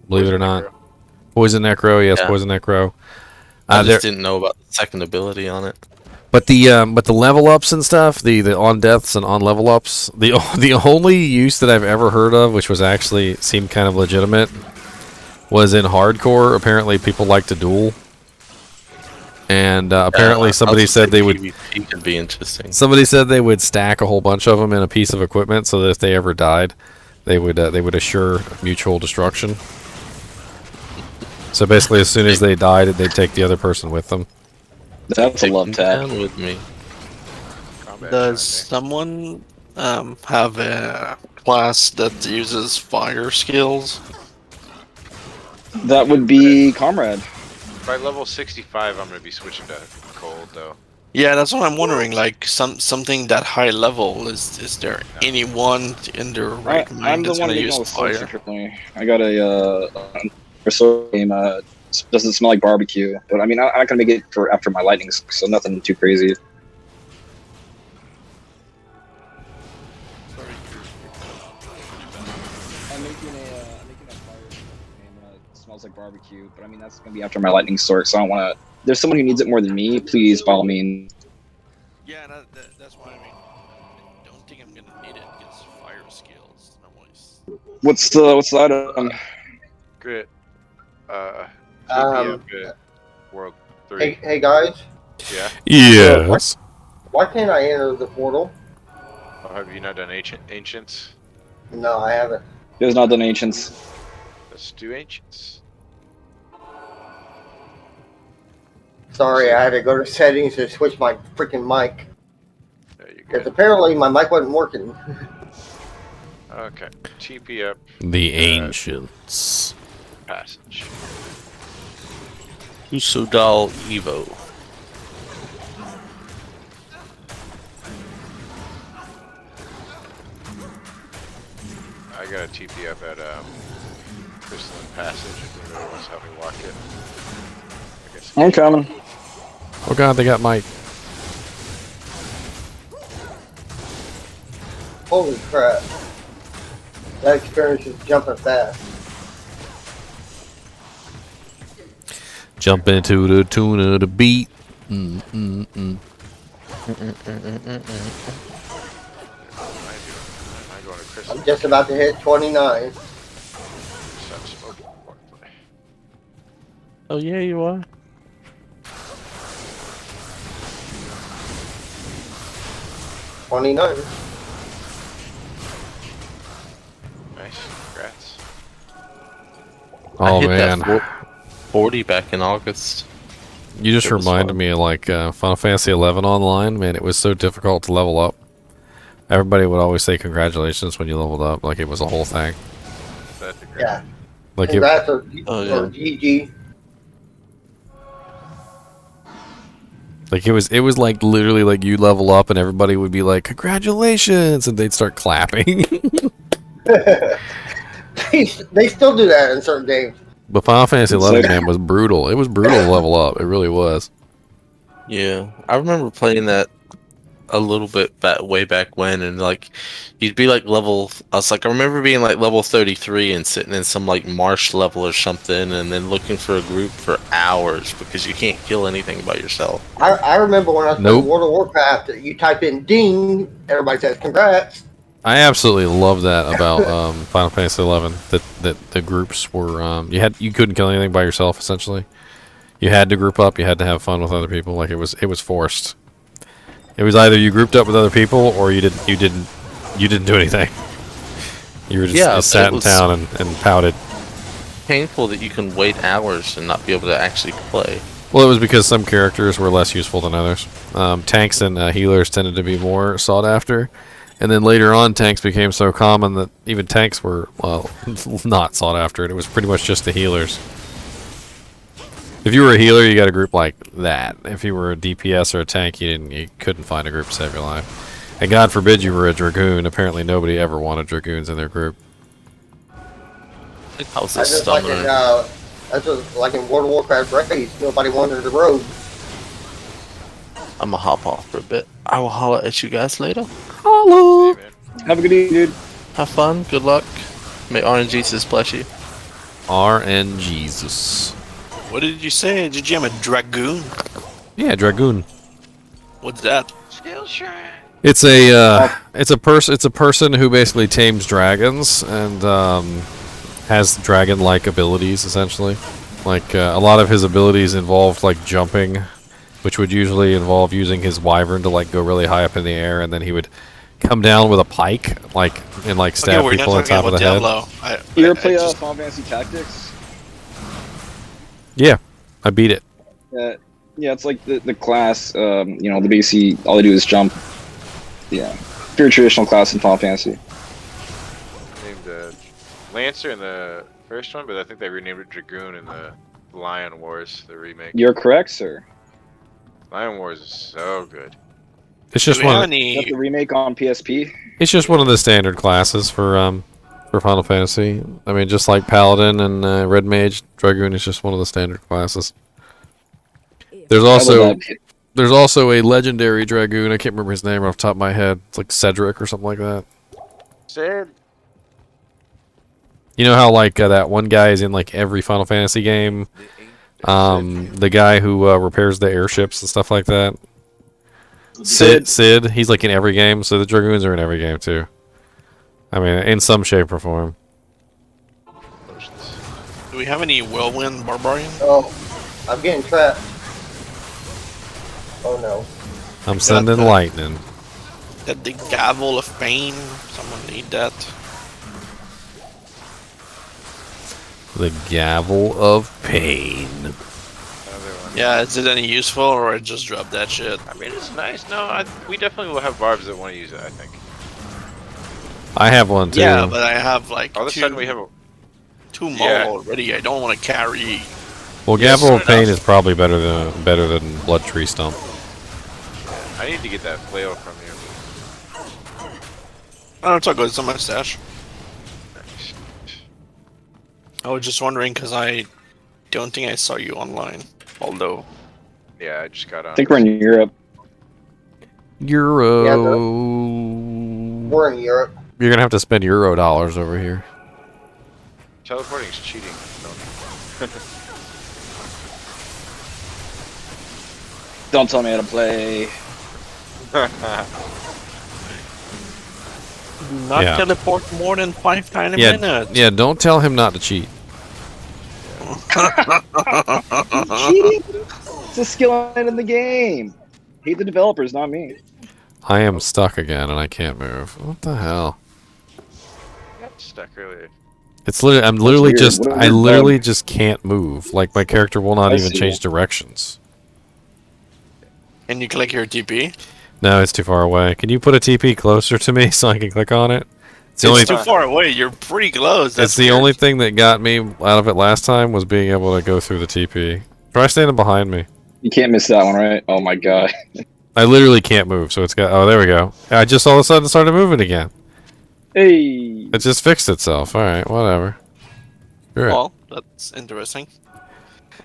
believe it or not. Poison Necro, yes, yeah. Poison Necro. I just didn't know about the second ability on it. But the level ups and stuff, the on deaths and on level ups, the only use that I've ever heard of, which was actually seemed kind of legitimate, was in hardcore. Apparently, people like to duel, and apparently somebody said they would. PvP could be interesting. Somebody said they would stack a whole bunch of them in a piece of equipment, so that if they ever died, they would assure mutual destruction. So basically, as soon as they died, they'd take the other person with them. That's a love tap. With me. Does someone have a class that uses fire skills? That would be Comrade. By level 65, I'm going to be switching to cold, though. Yeah, that's what I'm wondering. Like something that high level. Is there anyone in their right mind that's going to use fire? I got a Resurrected game. Doesn't smell like barbecue, but I mean, I'm not gonna make it for after my lightning, so nothing too crazy. I'm making a fire game that smells like barbecue, but I mean that's gonna be after my lightning stork, so I don't want to. There's someone who needs it more than me. Please, by all means. Yeah, that's why I mean, I don't think I'm gonna need it against fire skills. I'm always... What's the item? Grit. TP up Um, at World 3. hey guys, Yeah. Yes. why can't I enter the portal? Oh, have you not done Ancients? No, I haven't. It was not done Ancients. Let's do Ancients. Sorry, I had to go to settings to switch my freaking mic. There you Because go. apparently my mic wasn't working. Okay. TP up The Ancients. Passage. Usodal Evo. I got a TP up at Crystalline Passage if anybody wants to help me walk it. I guess I'm coming. Oh god, they got Mike. Holy crap. That experience is jumping fast. Jump into the tune of the beat. I'm just about to hit 29. Stop smoking. Oh yeah, you are. $29. Nice. Congrats. I Oh hit man, that 40 back in August. you just It was reminded fun. me of like Final Fantasy 11 online. Man, it was so difficult to level up. Everybody would always say congratulations when you leveled up, like it was a whole thing. That's a great. Yeah. Like it, Congrats or Oh, yeah. GG. like it was like literally like you level up and everybody would be like congratulations, and they'd start clapping. They still do that in certain games. But Final Fantasy 11, man, was brutal. It was brutal to level up. It really was. Yeah, I remember playing that a little bit way back when, and like you'd be like level. I remember being like level 33 and sitting in some like marsh level or something, and then looking for a group for hours because you can't kill anything by yourself. I remember when I was Nope. playing World of Warcraft, you type in ding, everybody says congrats. I absolutely love that about Final Fantasy 11. That the groups were you couldn't kill anything by yourself. Essentially, you had to group up. You had to have fun with other people. Like it was forced. It was either you grouped up with other people or you didn't do anything. You were just sat in town and pouted. Painful that you can wait hours and not be able to actually play. Well, it was because some characters were less useful than others. Tanks and healers tended to be more sought after. And then later on, tanks became so common that even tanks were, well, not sought after. It was pretty much just the healers. If you were a healer, you got a group like that. If you were a DPS or a tank, you couldn't find a group to save your life. And God forbid you were a dragoon. Apparently, nobody ever wanted dragoons in their group. I was a That's just like summoner. that's just like in World of Warcraft raids. Nobody wanted the road. I'm gonna hop off for a bit. I will holler at you guys later. Hello. Have a good evening, dude. Have fun. Good luck. May RNGesus bless you. RN Jesus. What did you say? Did you have a dragoon? Yeah, dragoon. What's that? Skill shrine. It's a person who basically tames dragons and has dragon-like abilities essentially. Like a lot of his abilities involved like jumping, which would usually involve using his wyvern to like go really high up in the air, and then he would come down with a pike, and stab we're people not on talking top of the about head. Diablo. You ever play Final Fantasy Tactics? Yeah, I beat it. Yeah, it's like the class. The basic. All they do is jump. Yeah, pure traditional class in Final Fantasy. Named Lancer in the first one, but I think they renamed it Dragoon in the Lion Wars, the remake. You're correct, sir. Lion Wars is so good. It's just Do we have one. Is that any? the remake on PSP? It's just one of the standard classes for Final Fantasy. I mean, just like Paladin and Red Mage, Dragoon is just one of the standard classes. There's also a legendary Dragoon. I can't remember his name off the top of my head. It's like Cedric or something like that. Sid. You know how like that one guy is in like every Final Fantasy game. The guy who repairs the airships and stuff like that. Sid, he's like in every game, so the Dragoons are in every game too. I mean, in some shape or form. Do we have any Whirlwind Barbarian? Oh, I'm getting trapped. Oh no. I'm sending lightning. That the Gavel of Pain. Someone need that. The Gavel of Pain. Yeah, is it any useful or I just drop that shit? I mean, it's nice. No, we definitely will have barbs that want to use it, I think. I have one too. Yeah, but I have like All of a sudden we have two more already. I don't want to carry. Well, Gavel of Pain is probably better than Blood Tree Stump. I need to get that flail from you. Oh, it's all good. It's on my stash. I was just wondering because I don't think I saw you online. Although, yeah, I just got on. I think we're in Europe. Euro. Yeah, we're in Europe. You're gonna have to spend Euro dollars over here. Teleporting is cheating. Don't tell me how to play. Do not teleport more than 5 times a minute. Yeah, don't tell him not to cheat. Cheating? It's a skill in the game. Hate the developers, not me. I am stuck again and I can't move. What the hell? I got stuck earlier. It's literally, I literally just can't move. Like my character will not even change directions. And you click your TP? No, it's too far away. Can you put a TP closer to me so I can click on it? It's too far away. You're pretty close. It's the only thing that got me out of it last time was being able to go through the TP. Try standing behind me. You can't miss that one, right? Oh my god. I literally can't move, so it's got... Oh, there we go. I just all of a sudden started moving again. Hey. It just fixed itself. Alright, whatever. Sure. Well, that's interesting.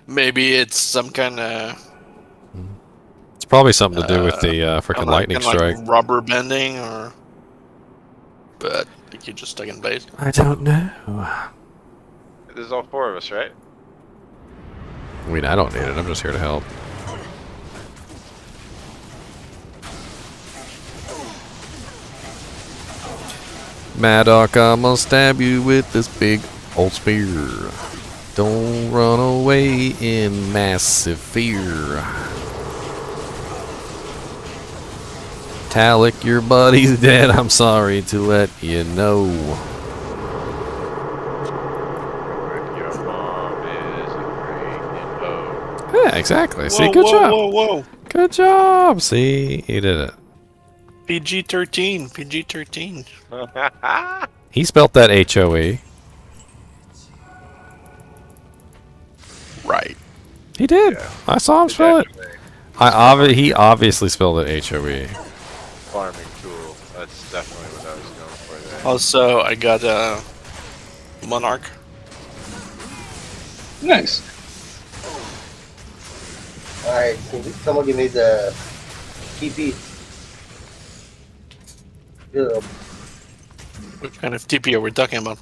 Maybe it's some kind of... It's probably something to do with the freaking lightning strike. Like rubber bending, or... But I think you're just stuck in place. I don't know. There's all 4 of us, right? I mean, I don't need it. I'm just here to help. Maddock, I'm gonna stab you with this big old spear. Don't run away in massive fear. Talik, your buddy's dead. I'm sorry to let you know. Your mom is a freaking Yeah, exactly. See, good job. Whoa. Good job. See, he did it. PG-13. PG-13. He spelt that H-O-E. Right. He did. Yeah. I saw him spell it. He obviously spelled it H-O-E. Farming tool. That's definitely what I was going for there. Also, I got a Monarch. Nice. Alright, can someone give me the TP? Yeah. Which kind of TP are we talking about?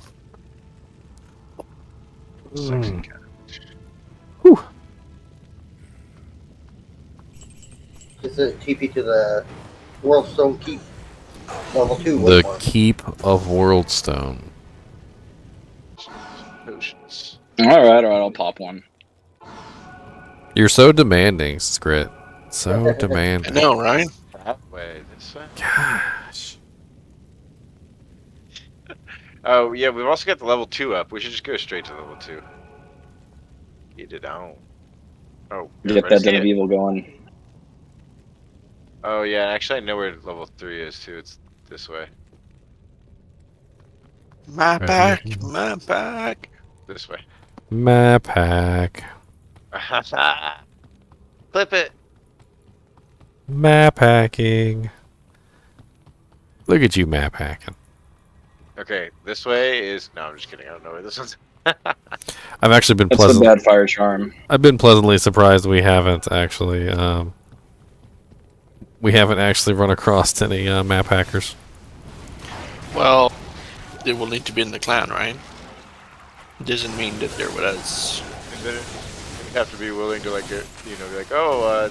Whew. It's a TP to the Worldstone Keep. Level 2. The Keep of Worldstone. Potions. Alright, I'll pop one. You're so demanding, Scrit. So demanding. I know, right? That way, this way. Gosh. Oh, yeah, we've also got the level 2 up. We should just go straight to level 2. Get it on. Oh, Get that Den of Evil going. Oh, yeah, actually, I know where level 3 is, too. It's this way. My pack. This way. Map hack. Clip it. Map hacking. Look at you map hacking. Okay, this way is... No, I'm just kidding. I don't know where this is. I've actually been That's the bad fire charm. I've been pleasantly surprised we haven't actually run across any map hackers. Well, they will need to be in the clan, right? Doesn't mean that they're with us. And then you have to be willing to, like, be like, oh,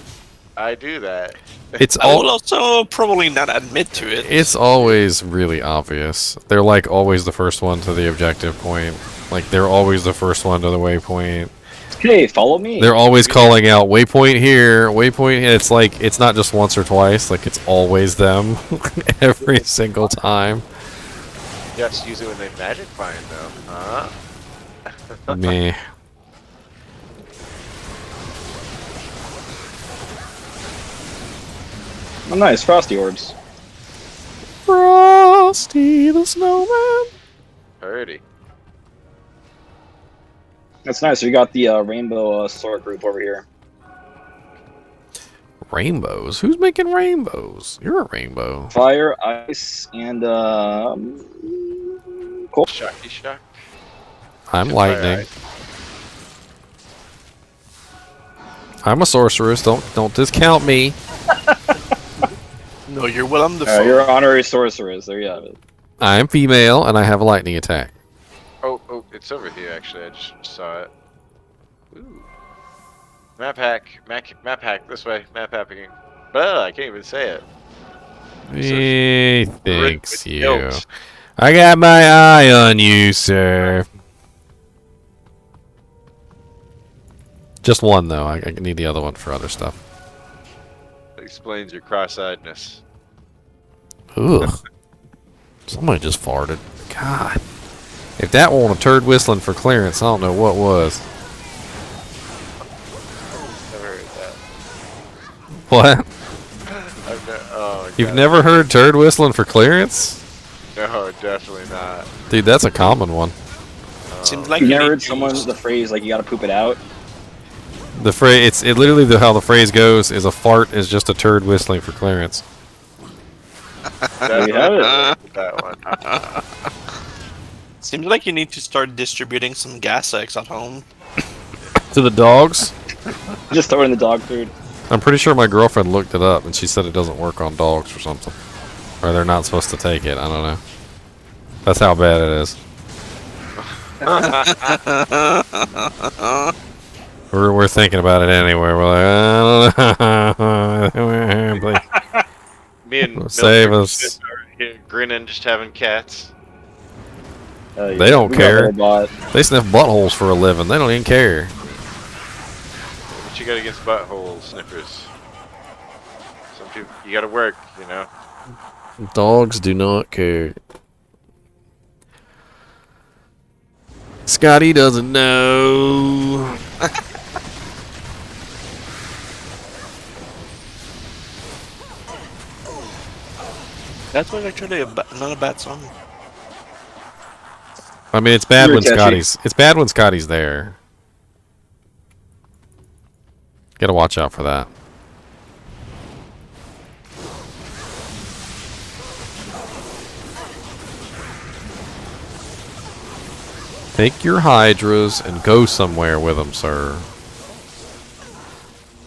I do that. It's I will also probably not admit to it. It's always really obvious. They're like always the first one to the objective point. Like they're always the first one to the waypoint. Okay, follow me. They're always calling out waypoint here, waypoint here. It's like it's not just once or twice. Like it's always them every single time. Just use it when they magic find though, huh? Meh. Oh, nice, frosty orbs. Frosty the Snowman. Alrighty. That's nice. We got the rainbow sword group over here. Rainbows? Who's making rainbows? You're a rainbow. Fire, ice, and cool. Shocky shock. I'm lightning. I'm a sorceress. Don't discount me. No, you're Willem the You're an honorary sorceress. There you have it. I'm female and I have a lightning attack. Oh, it's over here actually. I just saw it. Ooh. Map hack, map hack. This way, map hacking. I can't even say it. He thinks with you. guilt. I got my eye on you, sir. Just one though. I need the other one for other stuff. Explains your cross-eyedness. Ugh. Somebody just farted. God. If that wasn't a turd whistling for clearance, I don't know what was. Never heard that. What? Oh, You've never heard turd whistling for clearance? No, definitely not. Dude, that's a common one. Seems like You never heard someone the phrase like you gotta poop it out? The phrase, it literally how the phrase goes is a fart is just a turd whistling for clearance. There you have it. That one. Seems like you need to start distributing some gas eggs at home. To the dogs? Just throw it in the dog food. I'm pretty sure my girlfriend looked it up and she said it doesn't work on dogs or something. Or they're not supposed to take it. I don't know. That's how bad it is. We're thinking about it anyway. We're like, I don't know. Me and Please. Save Mildred us. just are here grinning, just having cats. They don't care. They sniff buttholes for a living. They don't even care. What you got against butthole sniffers? Some people, you gotta work, you know. Dogs do not care. Scotty doesn't know. That's what actually not a bad song. I mean, it's bad You're when catchy. Scotty's. It's bad when Scotty's there. Gotta watch out for that. Take your hydras and go somewhere with them, sir.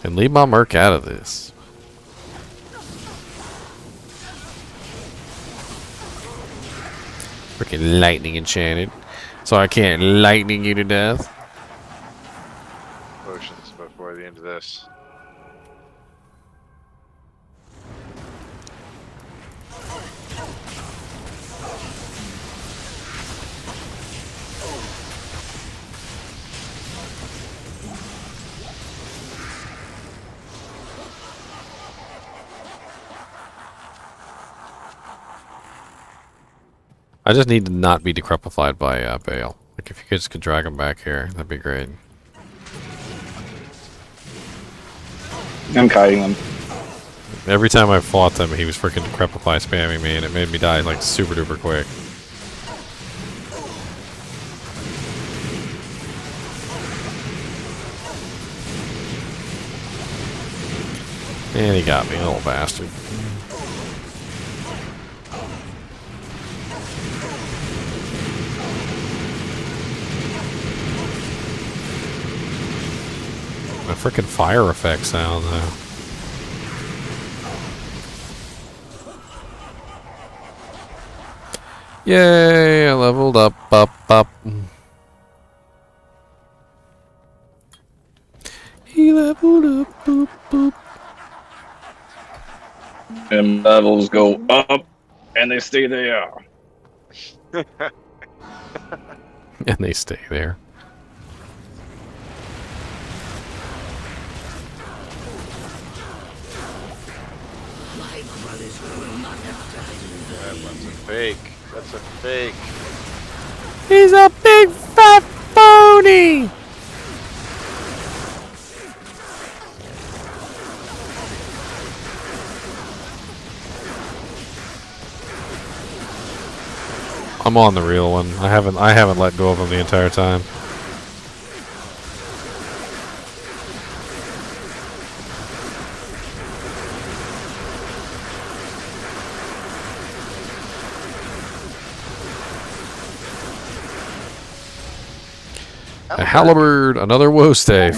And leave my merc out of this. Freaking lightning enchanted. So I can't lightning you to death. Potions before the end of this. I just need to not be decrepified by Bale. Like if you guys could drag him back here, that'd be great. I'm kiting them. Every time I fought them, he was freaking decrepify spamming me, and it made me die like super duper quick. And he got me, little bastard. A freaking fire effect sound though. Yay, I leveled up. He leveled up, boop, boop. And levels go up, and they stay there. And they stay there. That's a fake. That's a fake. He's a big fat phony! I'm on the real one. I haven't let go of him the entire time. A halberd, another woe stave.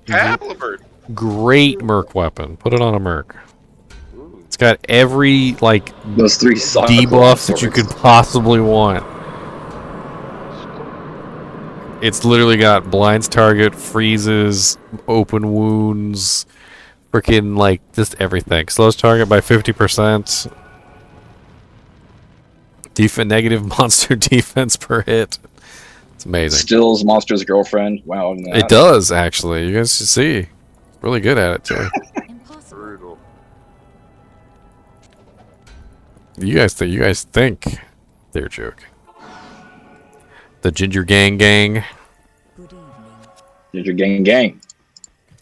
Halberd. Great merc weapon. Put it on a merc. It's got every like those 3 debuff that you could possibly want. It's literally got blinds target, freezes, open wounds, freaking like just everything. Slows target by 50%. Negative monster defense per hit. It's amazing. Stills monster's girlfriend. Wow. It does actually. You guys should see. Really good at it too. Brutal. You guys think they're joking. The Ginger Gang. Ginger Gang.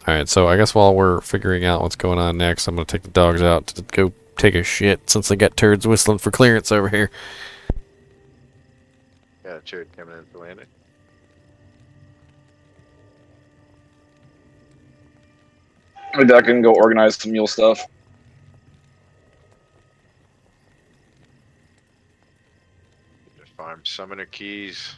Alright, so I guess while we're figuring out what's going on next, I'm going to take the dogs out to go take a shit since they got turds whistling for clearance over here. Yeah, turd coming into landing. Maybe I can go organize some mule stuff. Just farm summoner keys.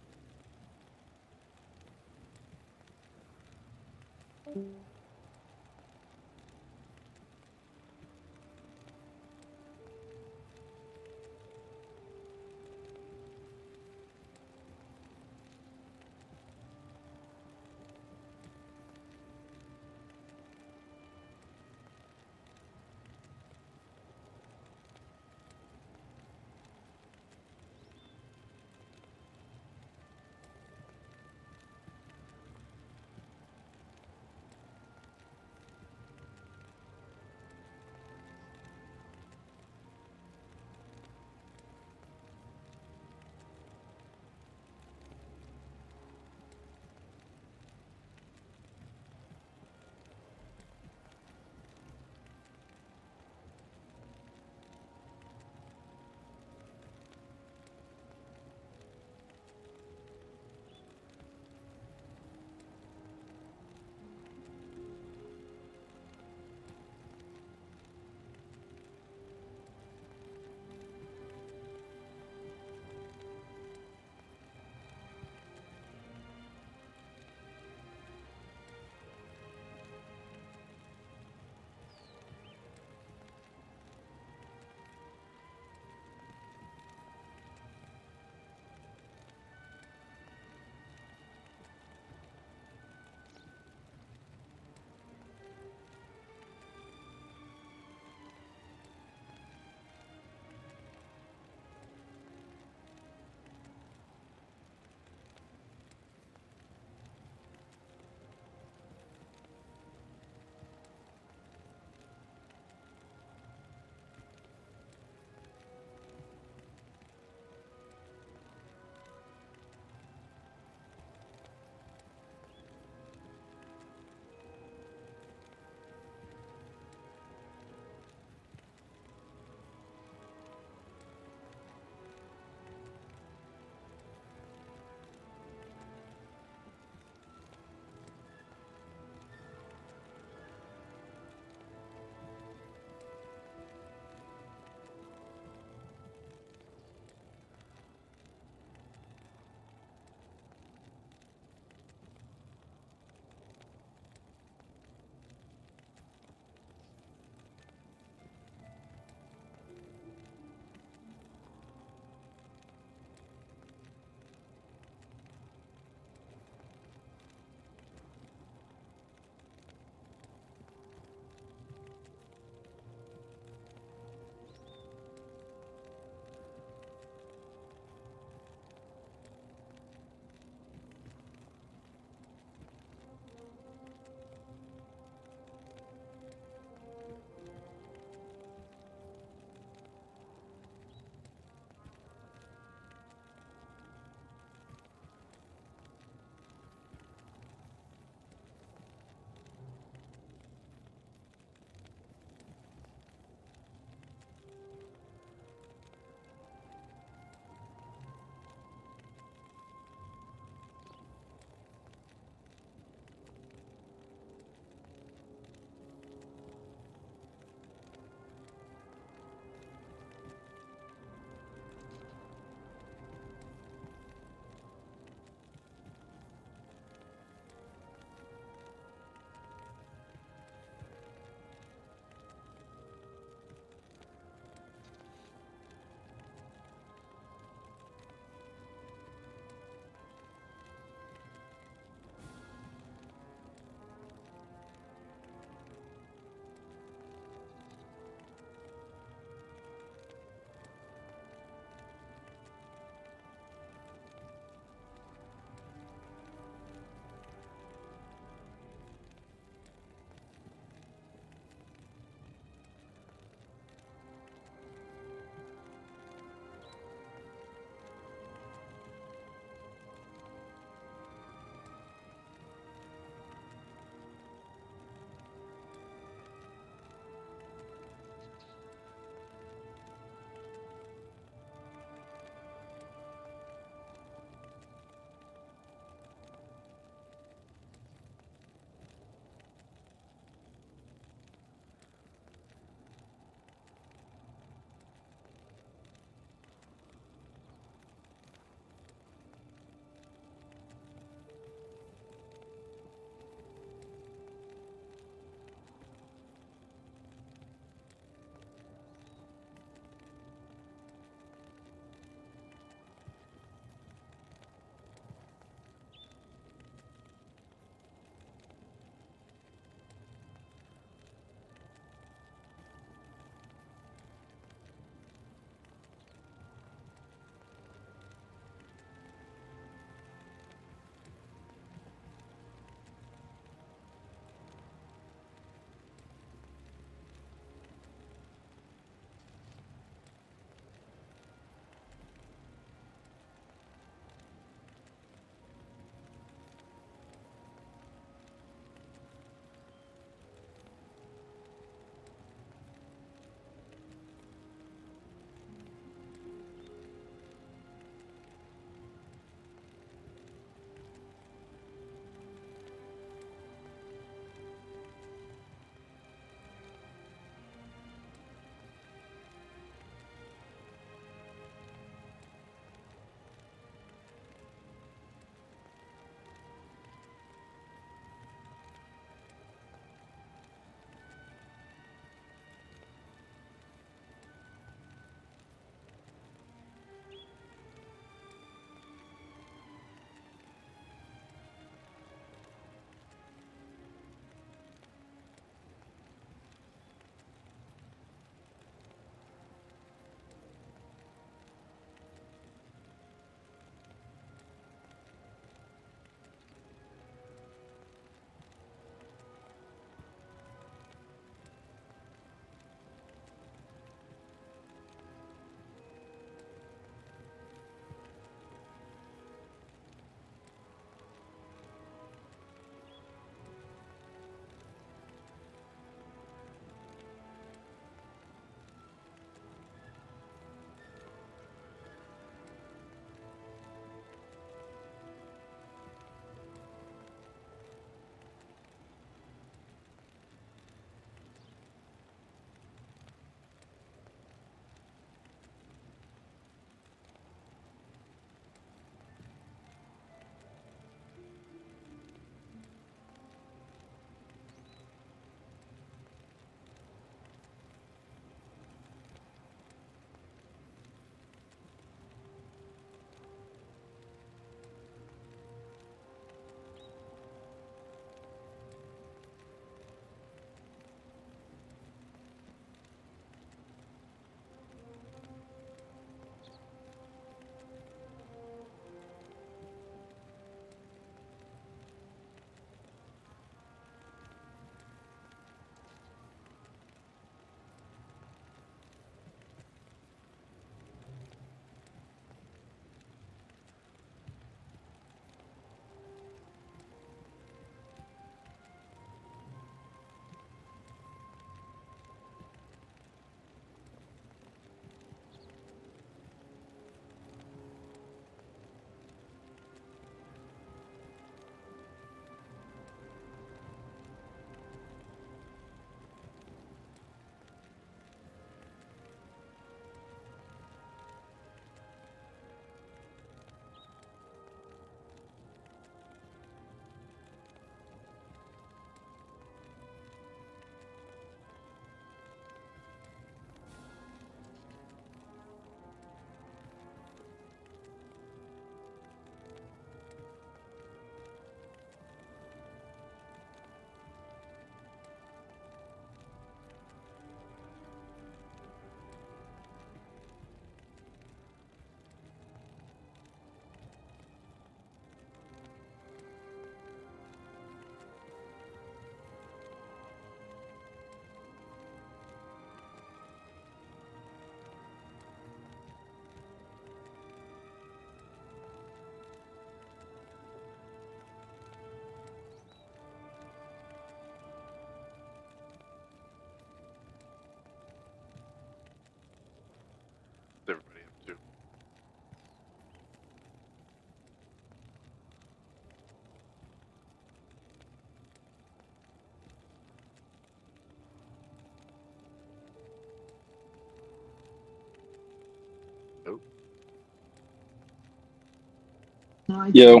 Yo,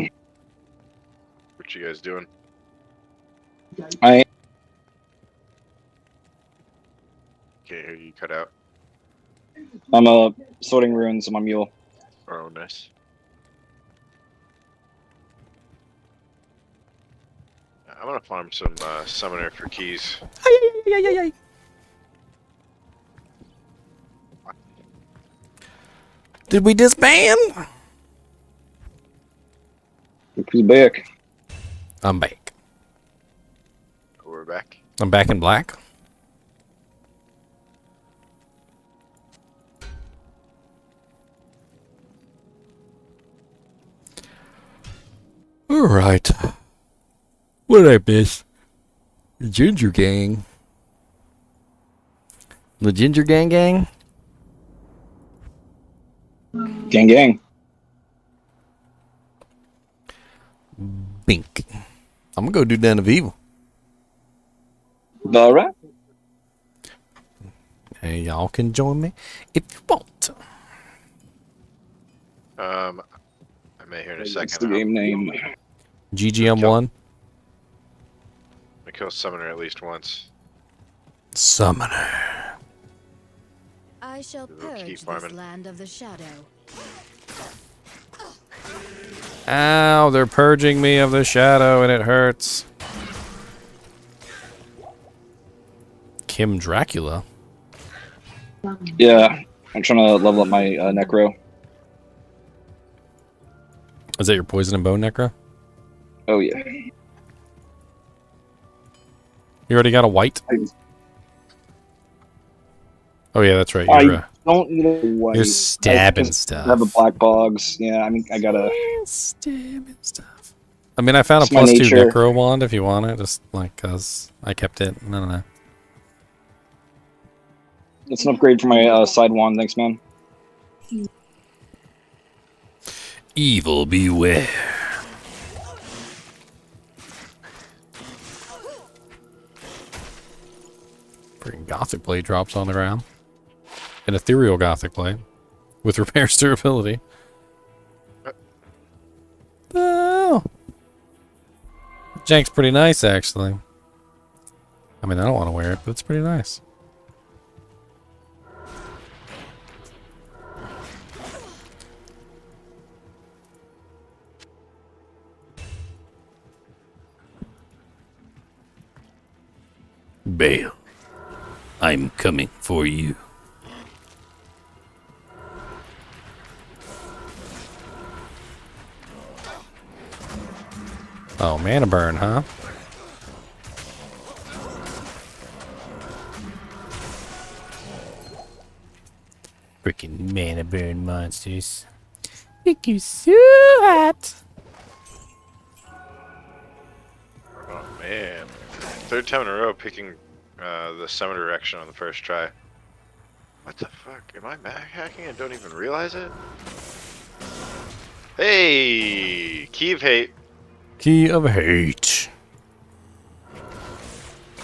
What you guys doing? I Can't hear you cut out. I'm sorting runes on my mule. Oh, nice. I'm gonna farm some summoner for keys. Did we disband? Who's back? I'm back. We're back. I'm back in black. All right. What did I miss? The Ginger Gang. The Ginger Gang Gang? Gang gang. Bink. I'm gonna go do Den of Evil. Alright. Hey, y'all can join me if you want. I may hear in a second. That's the game name. GGM1. I kill summoner at least once. Summoner. I shall Keep purge this farming. land of the shadow. Ow, they're purging me of the shadow and it hurts. Kim Dracula. Yeah, I'm trying to level up my necro. Is that your poison and bone necro? Oh yeah. You already got a white? Oh yeah, that's right. You're, Don't need a white. you're stabbing I stuff. have a black bogs. Yeah, I mean, I gotta. Stabbing stuff. I mean, I found a It's my +2 nature. necro wand if you want it, just like cause I kept it. I don't know. It's an upgrade for my side wand. Thanks, man. Evil beware. Freaking Gothic blade drops on the ground. An ethereal Gothic blade with repairs durability. Oh, Jank's pretty nice, actually. I mean, I don't want to wear it, but it's pretty nice. Bale, I'm coming for you. Oh, mana burn, huh? Freaking mana burn monsters. Make you so hot. Oh man. Third time in a row picking the summoner direction on the first try. What the fuck? Am I mag hacking and don't even realize it? Hey! Key of Hate. Key of Hate.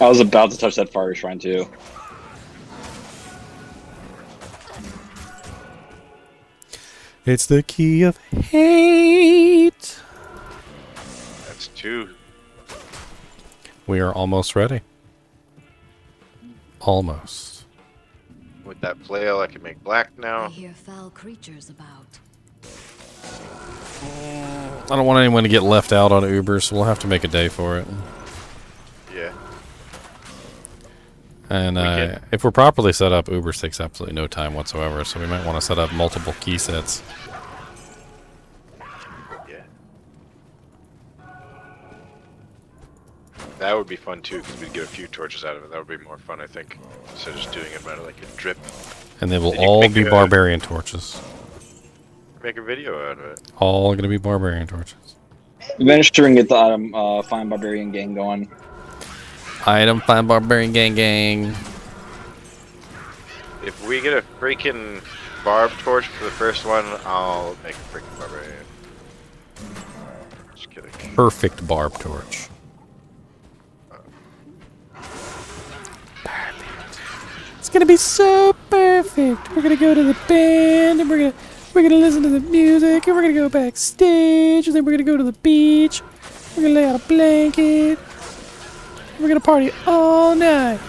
I was about to touch that fire shrine too. It's the Key of Hate. That's 2. We are almost ready. Almost. With that flail, I can make black I now. hear foul creatures about. I don't want anyone to get left out on Uber, so we'll have to make a day for it. Yeah. And if we're properly set up, Uber takes absolutely no time whatsoever, so we might want to set up multiple key sets. Yeah. That would be fun too, because we'd get a few torches out of it. That would be more fun, I think. Instead of just doing it by like a drip. And they will And you can all make be a- barbarian torches. Make a video out of it. All gonna be barbarian torches. Eventually, we can get the item Fine Barbarian gang going. Item, find barbarian gang gang. If we get a freaking barb torch for the first one, I'll make a freaking barbarian. Just kidding. Perfect barb torch. It's gonna be so perfect. We're gonna go to the band and we're gonna We're gonna listen to the music, and we're gonna go backstage, and then we're gonna go to the beach. We're gonna lay out a blanket. We're gonna party all night.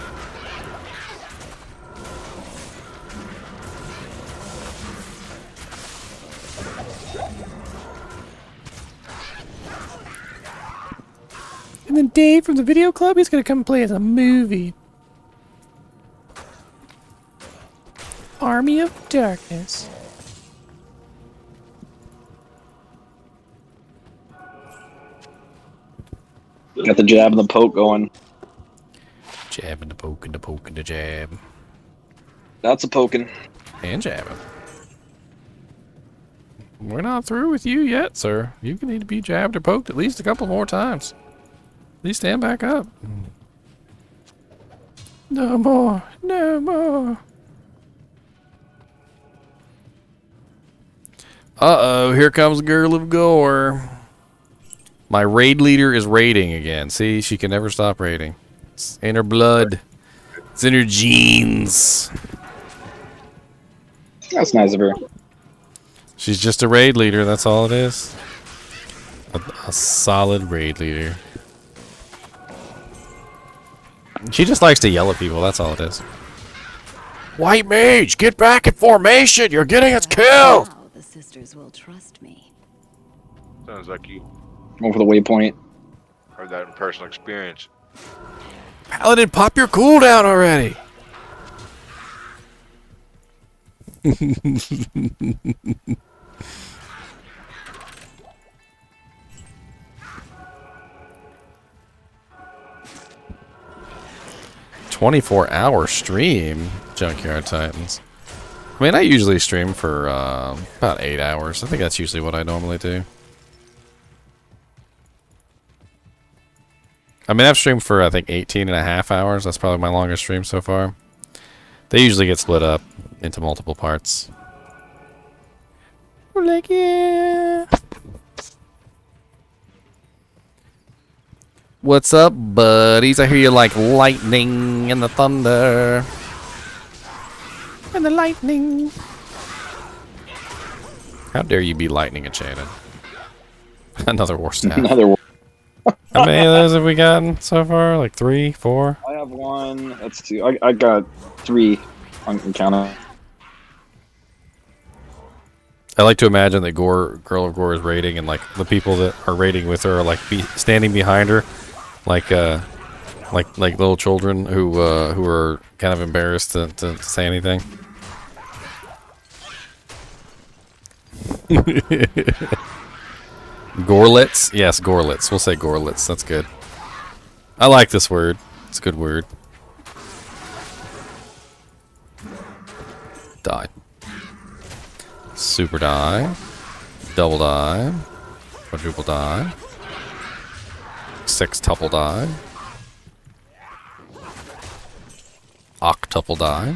And then Dave from the video club, he's gonna come and play as a movie. Army of Darkness. Got the jab and the poke going. Jab and the poke and the poke and the jab. That's a poking. And jabbing. We're not through with you yet, sir. You need to be jabbed or poked at least a couple more times. Please stand back up. No more. No more. Uh-oh, here comes a girl of gore. My raid leader is raiding again. See, she can never stop raiding. It's in her blood. It's in her genes. That's nice of her. She's just a raid leader, that's all it is. A solid raid leader. She just likes to yell at people, that's all it is. White mage, get back in formation! You're getting us killed! Now the sisters will trust me. Sounds like you Going for the waypoint. heard that in personal experience. Paladin, pop your cooldown already! 24-hour stream, Junkyard Titans. I mean, I usually stream for about 8 hours. I think that's usually what I normally do. I mean, I've streamed for, I think, 18.5 hours. That's probably my longest stream so far. They usually get split up into multiple parts. We're like, yeah. What's up, buddies? I hear you like lightning and the thunder. And the lightning. How dare you be lightning enchanted? Another war staff. Another war. How many of those have we gotten so far? Like 3, 4? I have 1. That's 2. I got 3 on counter. I like to imagine that Girl of Gore is raiding, and like the people that are raiding with her are like standing behind her, like little children who are kind of embarrassed to say anything. Gorlets? Yes, Gorlets. We'll say Gorlets. That's good. I like this word. It's a good word. Die. Super die. Double die. Quadruple die. Sextuple die. Octuple die.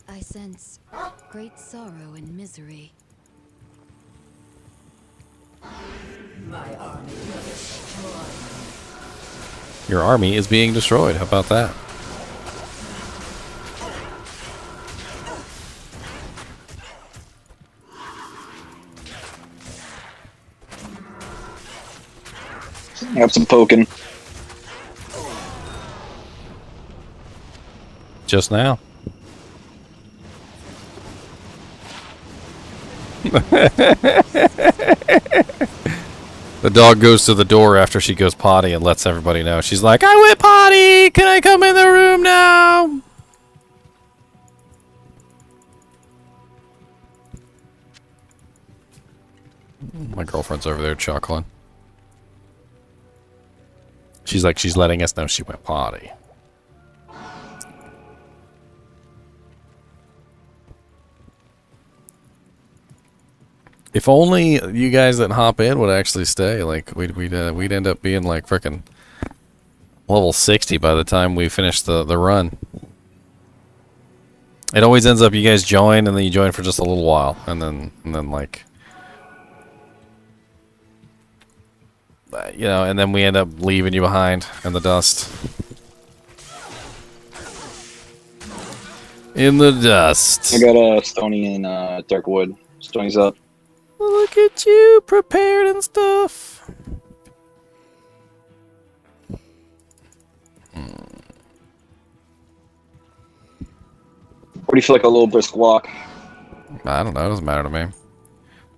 I sense great sorrow and misery. My army will destroy. Your army is being destroyed. How about that? Have some poking. Just now. The dog goes to the door after she goes potty and lets everybody know. She's like, I went potty! Can I come in the room now? My girlfriend's over there chuckling. She's like, she's letting us know she went potty. If only you guys that hop in would actually stay. Like we'd end up being like frickin' level 60 by the time we finish the run. It always ends up you guys join and then you join for just a little while and then like you know, and then we end up leaving you behind in the dust. In the dust. I got Stony and Dark Wood. Stony's up. Look at you, prepared and stuff. What do you feel like a little brisk walk? I don't know. It doesn't matter to me.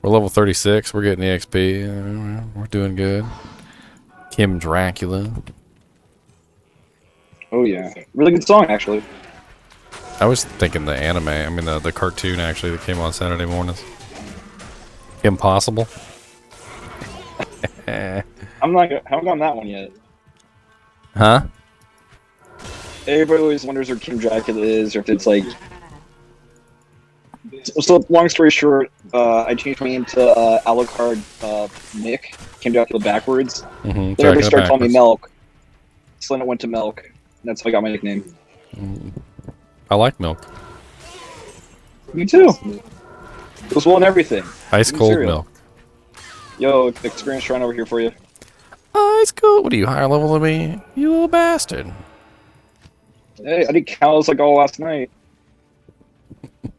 We're level 36. We're getting the XP. We're doing good. Kim Dracula. Oh yeah, really good song actually. I was thinking the anime. I mean the cartoon actually that came on Saturday mornings. Impossible. I haven't gotten that one yet. Huh? Everybody always wonders where Kim Dracula is, or if it's like. So long story short, I changed my name to Alucard Nick. Kim Dracula backwards. Mm-hmm. Then everybody started calling me Milk. So then it went to Milk. And that's how I got my nickname. I like milk. Me too. It was well and everything. Ice cold milk. Yo, experience shrine over here for you. Ice cold. What are you, higher level than me? You little bastard. Hey, I did cows like all last night. You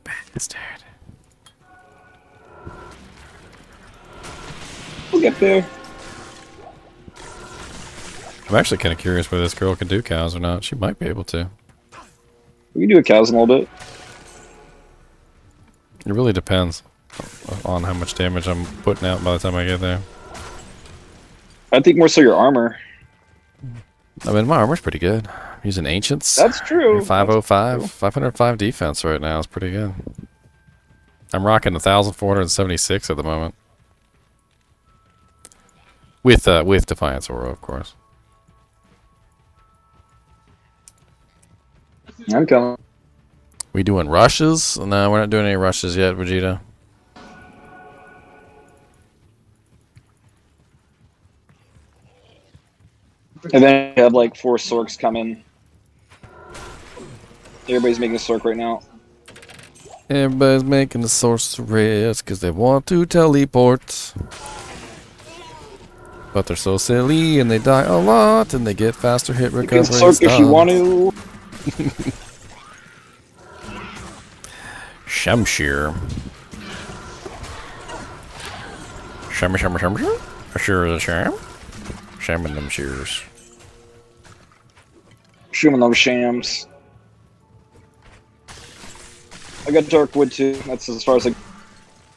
bastard. We'll get there. I'm actually kind of curious whether this girl can do cows or not. She might be able to. We can do a cows in a little bit. It really depends on how much damage I'm putting out by the time I get there. I think more so your armor. I mean, my armor's pretty good. I'm using Ancients. That's true. 505, 505 defense right now is pretty good. I'm rocking 1,476 at the moment. With Defiance Aura, of course. I'm coming. We doing rushes? No, we're not doing any rushes yet, Vegeta. And then you have like 4 Sorks coming. Everybody's making a Sork right now. Everybody's making the sorceress because they want to teleport. But they're so silly and they die a lot and they get faster hit recovery. You can Sork if you want to. Shamshir. Shamshir? Sure is a sham? Shamming them shears. Shooting those shams. I got dark wood too. That's as far as I.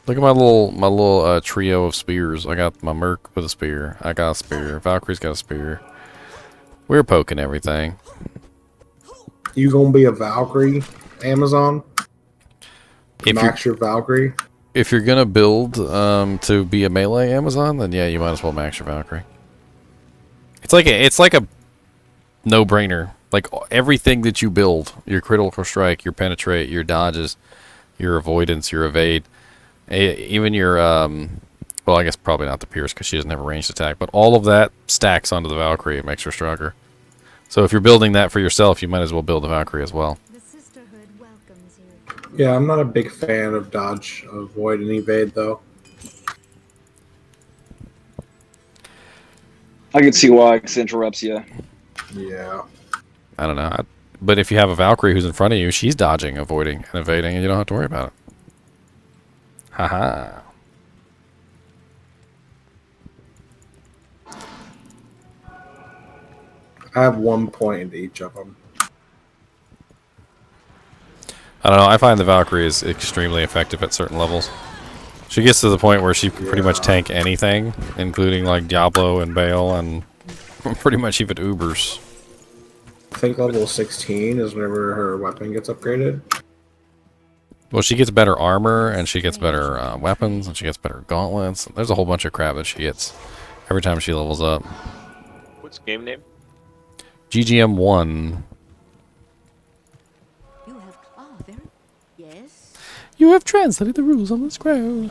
Look at my little trio of spears. I got my Merc with a spear. I got a spear. Valkyrie's got a spear. We're poking everything. You gonna be a Valkyrie, Amazon? Max your Valkyrie? If you're gonna build to be a melee Amazon, then yeah, you might as well max your Valkyrie. It's like a no-brainer. Like everything that you build, your critical strike, your penetrate, your dodges, your avoidance, your evade, even your well, I guess probably not the Pierce because she doesn't have a ranged attack, but all of that stacks onto the Valkyrie and makes her stronger. So if you're building that for yourself, you might as well build a Valkyrie as well. Yeah, I'm not a big fan of dodge, avoid, and evade though. I can see why it interrupts you. Yeah. I don't know. But if you have a Valkyrie who's in front of you, she's dodging, avoiding, and evading, and you don't have to worry about it. Haha. I have 1 point into each of them. I don't know. I find the Valkyrie is extremely effective at certain levels. She gets to the point where she can pretty much tank anything, including like Diablo and Bale and pretty much even Ubers. I think level 16 is whenever her weapon gets upgraded. Well, she gets better armor, and she gets better weapons, and she gets better gauntlets. There's a whole bunch of crap that she gets every time she levels up. What's the game name? GGM 1. You have translated the rules on the scroll.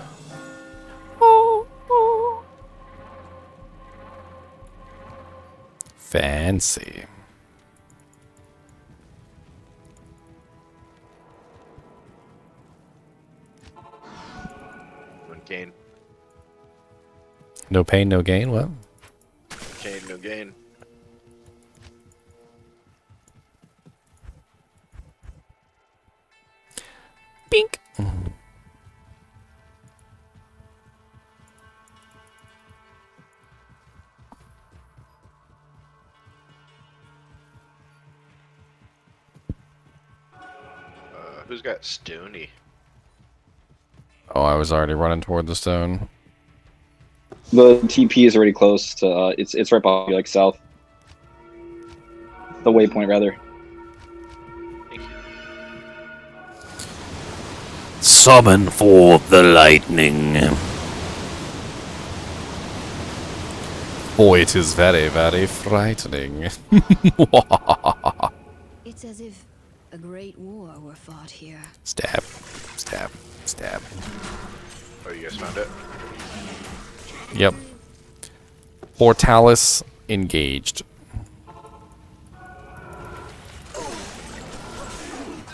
Oh, oh. Fancy. Gain. No pain, no gain. What? Gain, no gain. Who's got Stony? Oh, I was already running toward the stone. The TP is already close to. It's right behind you, like south. The waypoint, rather. Summon forth the lightning. Boy, it is very, very frightening. It's as if a great war were fought here. Stab, stab, stab. Oh, you guys found it? Yep. Portalis engaged.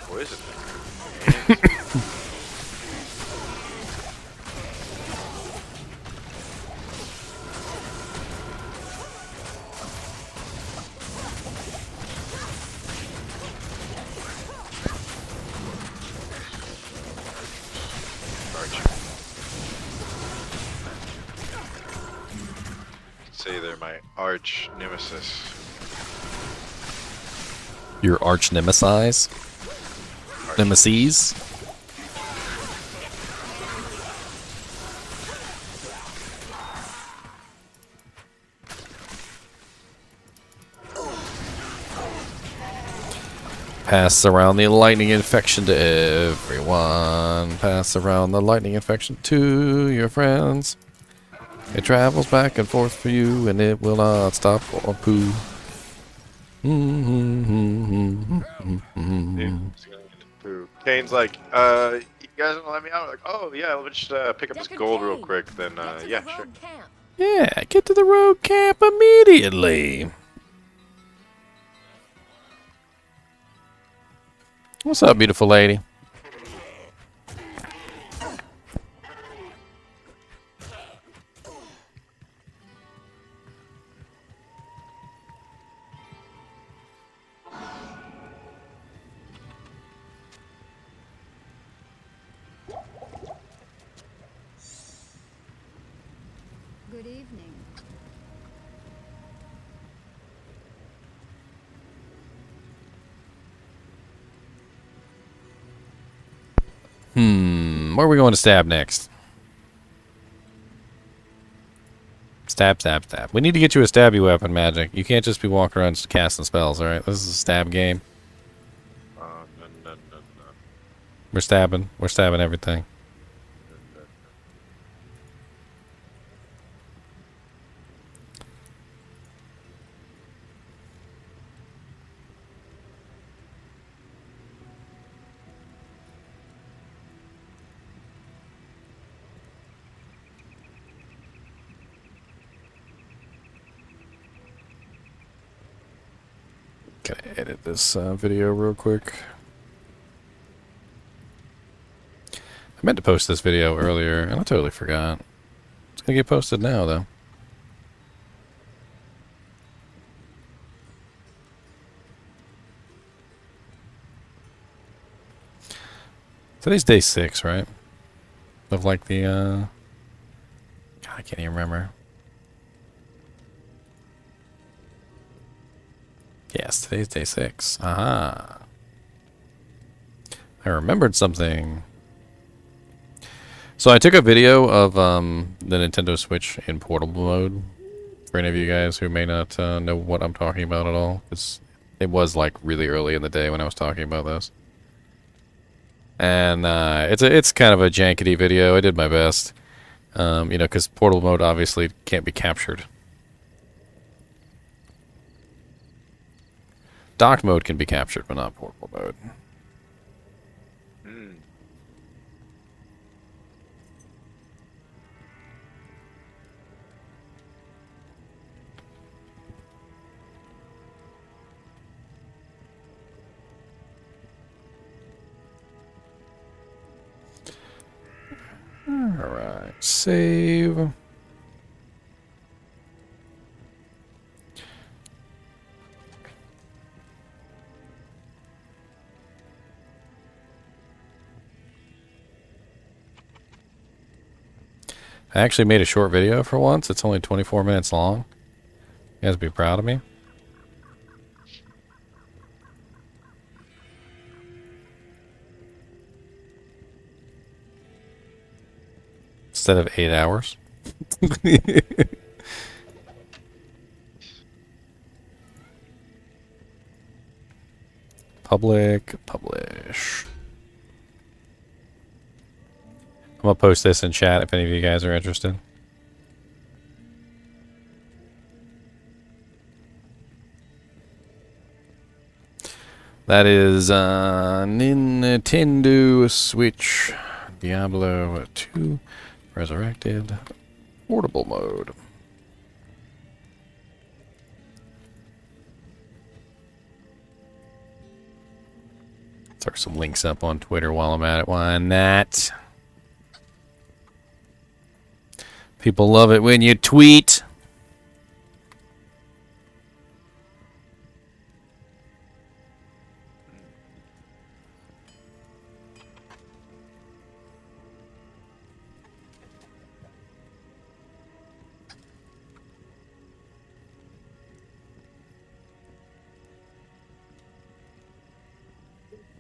What is it? Say they're my arch nemesis. Your arch nemesis? Nemesis? Pass around the lightning infection to everyone. Pass around the lightning infection to your friends. It travels back and forth for you, and it will not stop or poo. Kane's like, you guys wanna let me out? Like, oh yeah, let me just pick up this gold real quick. Then yeah, sure. Yeah, get to the road camp immediately. What's up, beautiful lady? Good evening. Where are we going to stab next? Stab, stab, stab. We need to get you a stabby weapon, Magic. You can't just be walking around casting spells, alright? This is a stab game. No. We're stabbing. We're stabbing everything. Gotta edit this video real quick. I meant to post this video earlier, and I totally forgot. It's gonna get posted now, though. Today's day 6, right? Of like the, God, I can't even remember. Yes, today's day 6. Aha. I remembered something. So I took a video of the Nintendo Switch in portable mode. For any of you guys who may not know what I'm talking about at all. It was like really early in the day when I was talking about this. And it's kind of a jankety video. I did my best. You know, because portable mode obviously can't be captured. Docked mode can be captured, but not portable mode. Alright, save. I actually made a short video for once. It's only 24 minutes long. You guys be proud of me. instead of 8 hours. Public, publish. I'm gonna post this in chat if any of you guys are interested. That is Nintendo Switch Diablo 2 Resurrected portable mode. Throw some links up on Twitter while I'm at it. Why not? People love it when you tweet.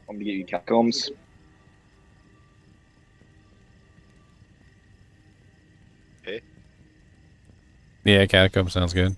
I'm gonna get you catacombs. Okay. Yeah, catacomb sounds good.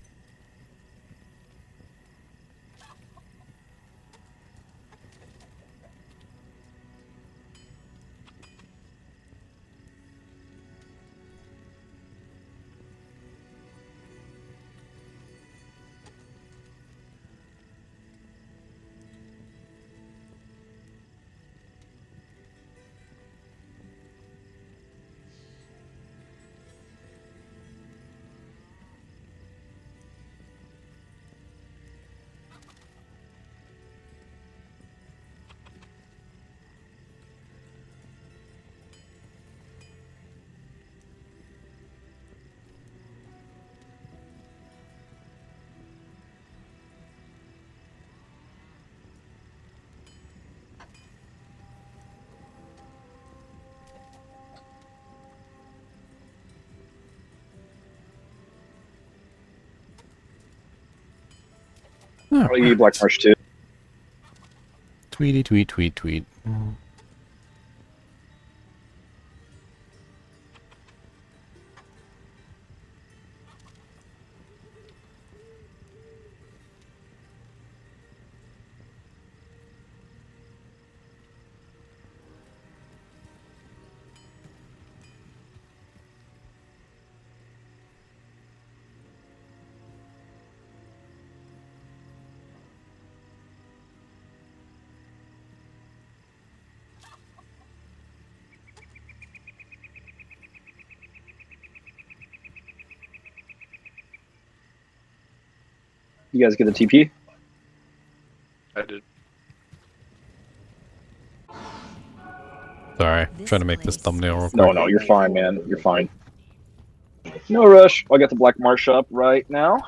I'll give you Black Marsh too. Tweety tweet tweet tweet. You guys get the TP? I did. Sorry, I'm trying to make this thumbnail real quick. No, you're fine, man. You're fine. No rush. I'll get the Black Marsh up right now.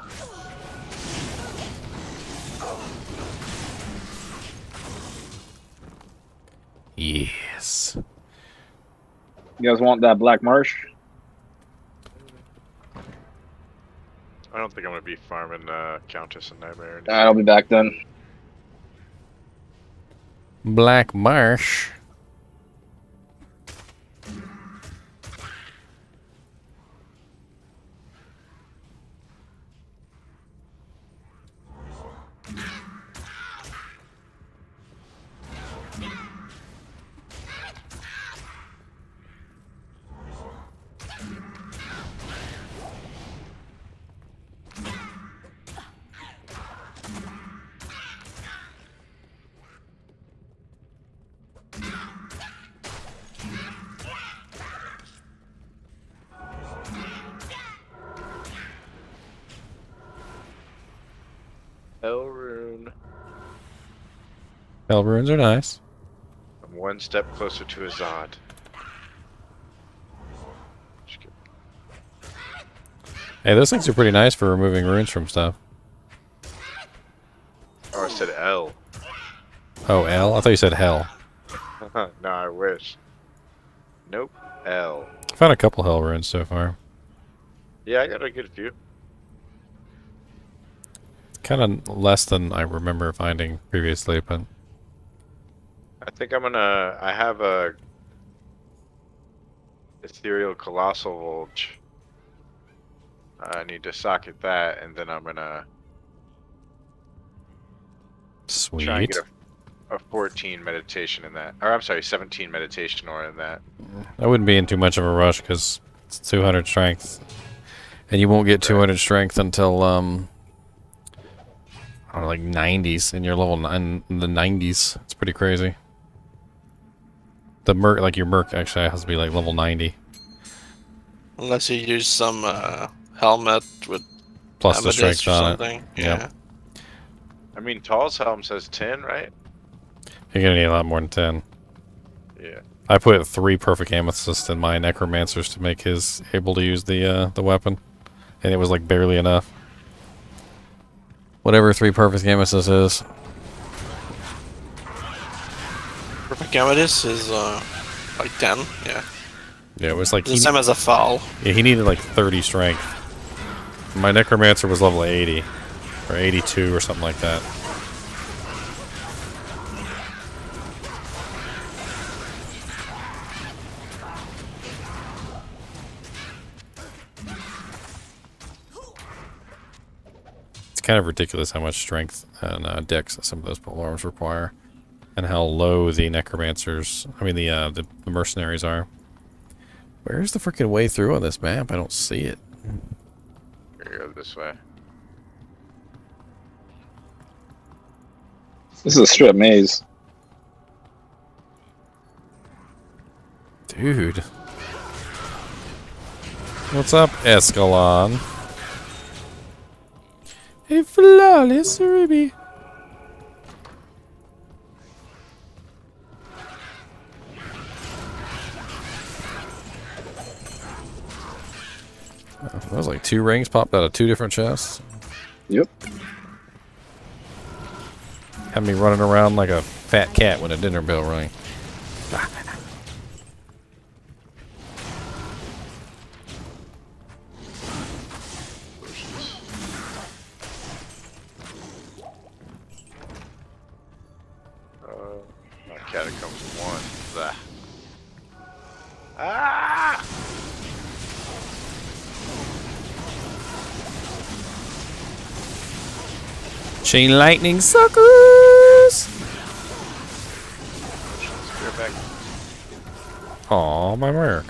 Yes. You guys want that Black Marsh? I don't think I'm gonna be farming Countess and Nightmare. I'll be back then. Black Marsh. Hell rune. Hell runes are nice. I'm one step closer to a Zod. Hey, those things are pretty nice for removing runes from stuff. Oh, I said L. Oh, L? I thought you said hell. No, I wish. Nope. L. I found a couple hell runes so far. Yeah, I got a good few. Kind of less than I remember finding previously, but... I think I'm gonna... I have a... Ethereal Colossal Volge. I need to socket that, and then I'm gonna try and Sweet. get a 14 meditation in that. Or I'm sorry, 17 meditation ore in that. I wouldn't be in too much of a rush because it's 200 strength, and you won't get 200 strength until I don't know, like 90s, and you're level 9 in the 90s. It's pretty crazy. The merc, like your merc, actually has to be like level 90 Unless you use some helmet with plus the amethyst strength or on something. it. Yeah. Yep. I mean, Tall's helm says 10, right? You're gonna need a lot more than 10. Yeah. I put 3 perfect amethysts in my necromancers to make his able to use the weapon, and it was like barely enough. Whatever 3 perfect amethysts is. Perfect amethyst is like 10. Yeah. Yeah, it was like The same as a foul. Yeah, he needed like 30 strength. My necromancer was level 80 or 82 or something like that. It's kind of ridiculous how much strength and dex some of those polearms require, and how low the necromancers, I mean the mercenaries are. Where's the freaking way through on this map? I don't see it. Here, go this way. This is a strip maze. Dude. What's up, Escalon? A flawless ruby. That was like 2 rings popped out of 2 different chests. Yep. Had me running around like a fat cat when a dinner bell rang. My catacombs 1. Blah. Ah! Chain lightning suckers! Back. Aw, my merc.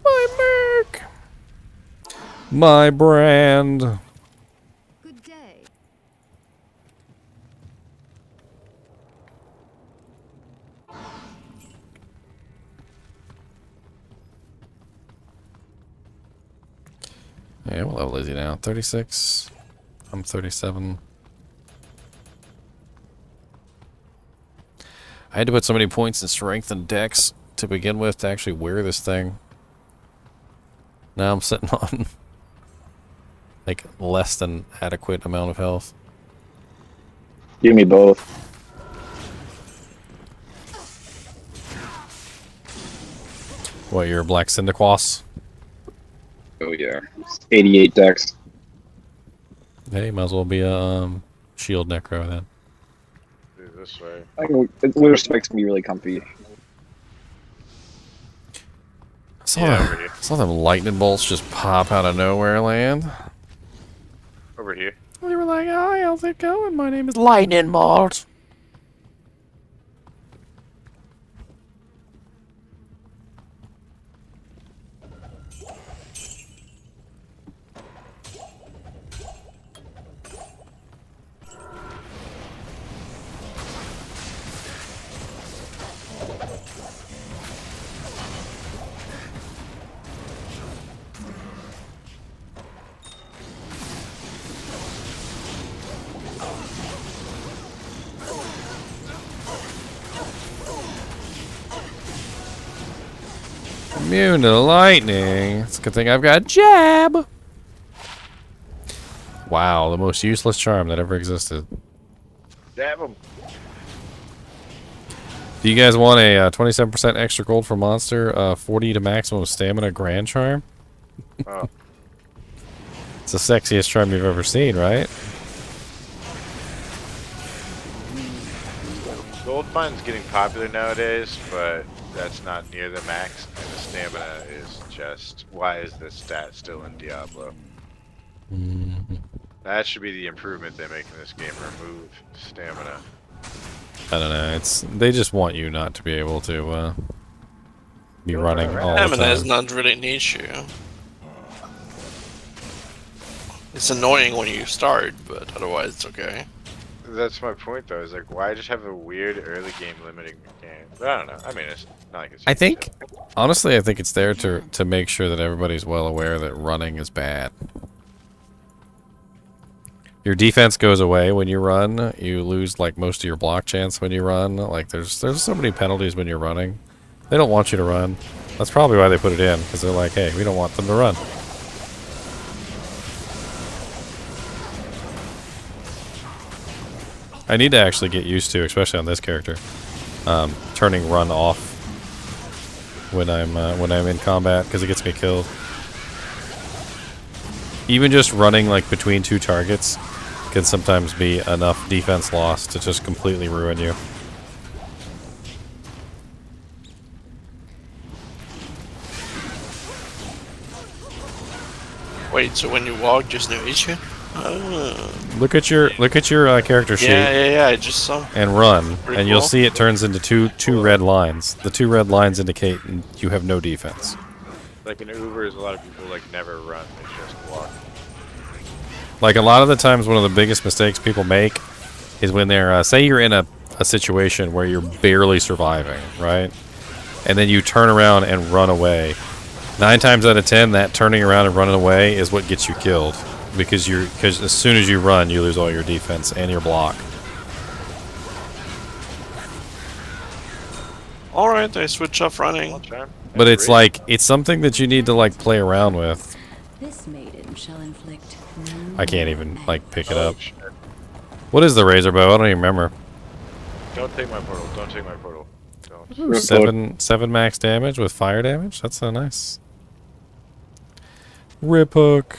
My merc. My brand. Good day. Yeah, what level is he now? 36? I'm 37. I had to put so many points in strength and dex to begin with to actually wear this thing. Now I'm sitting on like less than adequate amount of health. Give me both. What, you're a Black Syndiquas? Oh yeah. 88 dex. Hey, might as well be a shield necro then. Do this way. It respects me really comfy. I saw them lightning bolts just pop out of nowhere land. Over here. They were like, "Hi, how's it going? My name is Lightning Bolt." Immune to lightning. It's a good thing I've got jab. Wow, the most useless charm that ever existed. Dab him. Do you guys want a 27% extra gold for monster, 40 to maximum stamina grand charm? Oh. It's the sexiest charm you've ever seen, right? Gold Mine's getting popular nowadays, but that's not near the max, and the stamina is just... Why is this stat still in Diablo? That should be the improvement they make in this game, remove stamina. I don't know, they just want you not to be able to be running all the Stamina is time. not really an issue. It's annoying when you start, but otherwise it's okay. That's my point, though. Is like, why just have a weird early game limiting game? But I don't know. I mean, it's not like it's. I think, honestly, I think it's there to make sure that everybody's well aware that running is bad. Your defense goes away when you run. You lose like most of your block chance when you run. Like there's so many penalties when you're running. They don't want you to run. That's probably why they put it in, because they're like, hey, we don't want them to run. I need to actually get used to, especially on this character, turning run off when I'm in combat, because it gets me killed. Even just running like between two targets can sometimes be enough defense loss to just completely ruin you. Wait, so when you walk, just no issue? Look at your character sheet. Yeah, I just saw. And run, Pretty and you'll cool. see it turns into two red lines. The two red lines indicate you have no defense. Like in Ubers, a lot of people like never run; they just walk. Like a lot of the times, one of the biggest mistakes people make is when they're say you're in a situation where you're barely surviving, right? And then you turn around and run away. 9 times out of 10, that turning around and running away is what gets you killed. Because as soon as you run, you lose all your defense and your block. Alright, I switch off running. But it's like, it's something that you need to like play around with. This maiden shall inflict. I can't even like pick it up. What is the razor bow? I don't even remember. Don't take my portal. Don't take my portal. Don't. Ooh, seven max damage with fire damage? That's so nice. Rip hook.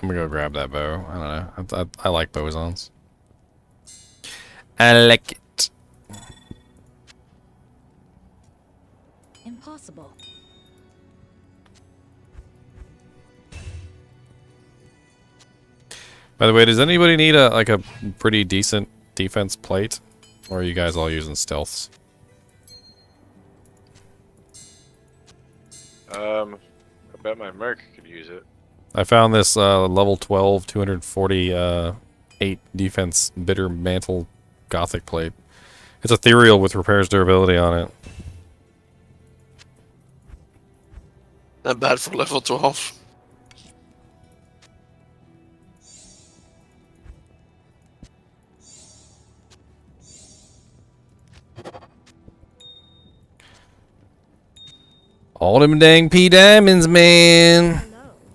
I'm gonna go grab that bow. I don't know. I like bosons. I like it. Impossible. By the way, does anybody need a pretty decent defense plate? Or are you guys all using stealths? I bet my Merc could use it. I found this level 12, 248 defense bitter mantle gothic plate. It's ethereal with repairs durability on it. Not bad for level 12. All them dang P diamonds, man.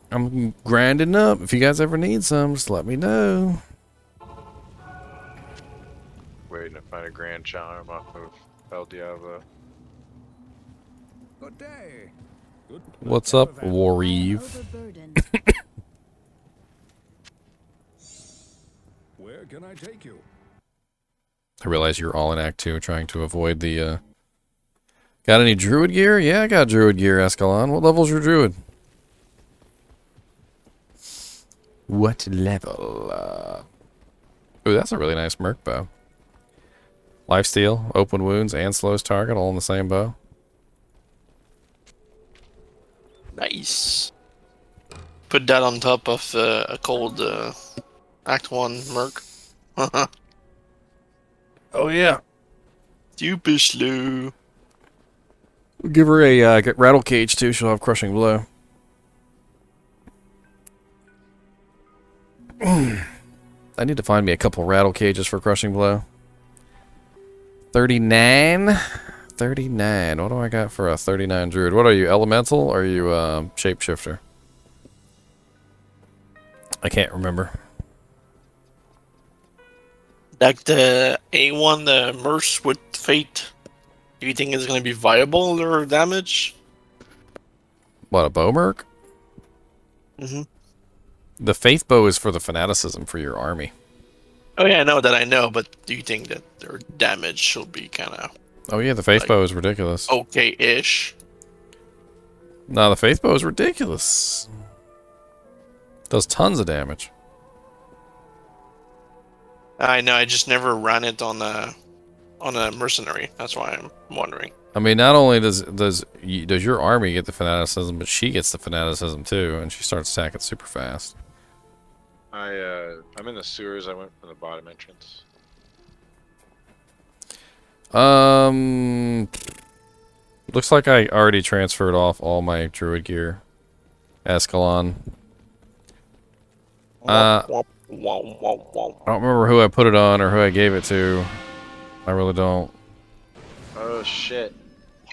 I'm grinding up. If you guys ever need some, just let me know. Waiting to find a Grand Charm off of El Diablo. Good day. What's up, Warreeve? Where can I take you? I realize you're all in Act 2 trying to avoid the, Got any druid gear? Yeah, I got druid gear, Escalon. What level's your druid? What level? Ooh, that's a really nice merc bow. Lifesteal, open wounds, and slows target all in the same bow. Nice. Put that on top of a cold Act 1 Merc. Oh, yeah. Super slow. We'll give her a rattle cage, too. She'll have crushing blow. I need to find me a couple rattle cages for crushing blow. 39. 39. What do I got for a 39 druid? What are you, elemental or are you shapeshifter? I can't remember. Like the A1, the Merc with Fate. Do you think it's going to be viable or damage? What, a bow merc? Mm-hmm. The faith bow is for the fanaticism for your army. Oh yeah, I know, but do you think that their damage will be kind of... Oh yeah, the faith like, bow is ridiculous. okay-ish? No, the faith bow is ridiculous. Does tons of damage. I know, I just never ran it on a mercenary. That's why I'm wondering. I mean, not only does your army get the fanaticism, but she gets the fanaticism too, and she starts stacking super fast. I'm in the sewers. I went from the bottom entrance. Looks like I already transferred off all my druid gear. Escalon. I don't remember who I put it on or who I gave it to. I really don't. Oh shit!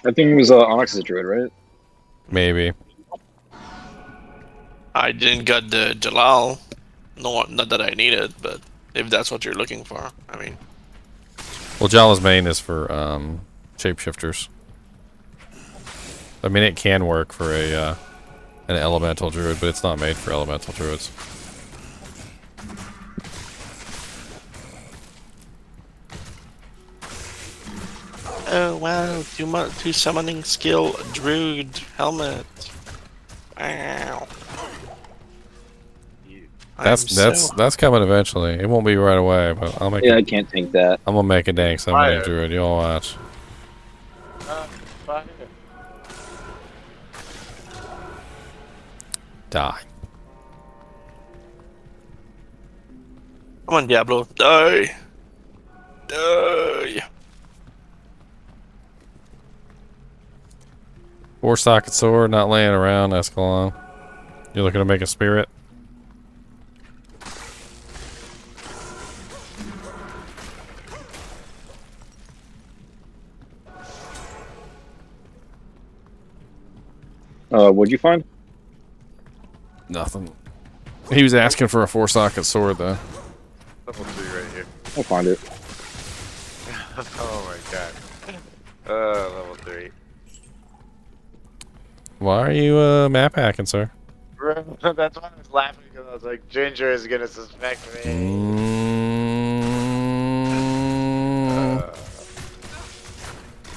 I think it was Onyx's druid, right? Maybe. I didn't get the Jalal. No, not that I need it, but if that's what you're looking for, I mean. Well, Jala's main is for shapeshifters. I mean, it can work for an elemental druid, but it's not made for elemental druids. Oh wow, two summoning skill druid helmet. Wow. That's coming eventually. It won't be right away, but I'll make. Yeah, I can't think that. I'm gonna make a dang summoning druid. You'll watch. Fire. Die. Come on, Diablo, die. Die. 4-socket sword, not laying around, Escalon. You looking to make a spirit? What'd you find? Nothing. He was asking for a 4-socket sword, though. Level 3 right here. I'll find it. Oh my god. Level 3. Why are you map hacking, sir? That's why I was laughing, because I was like, Ginger is gonna suspect me.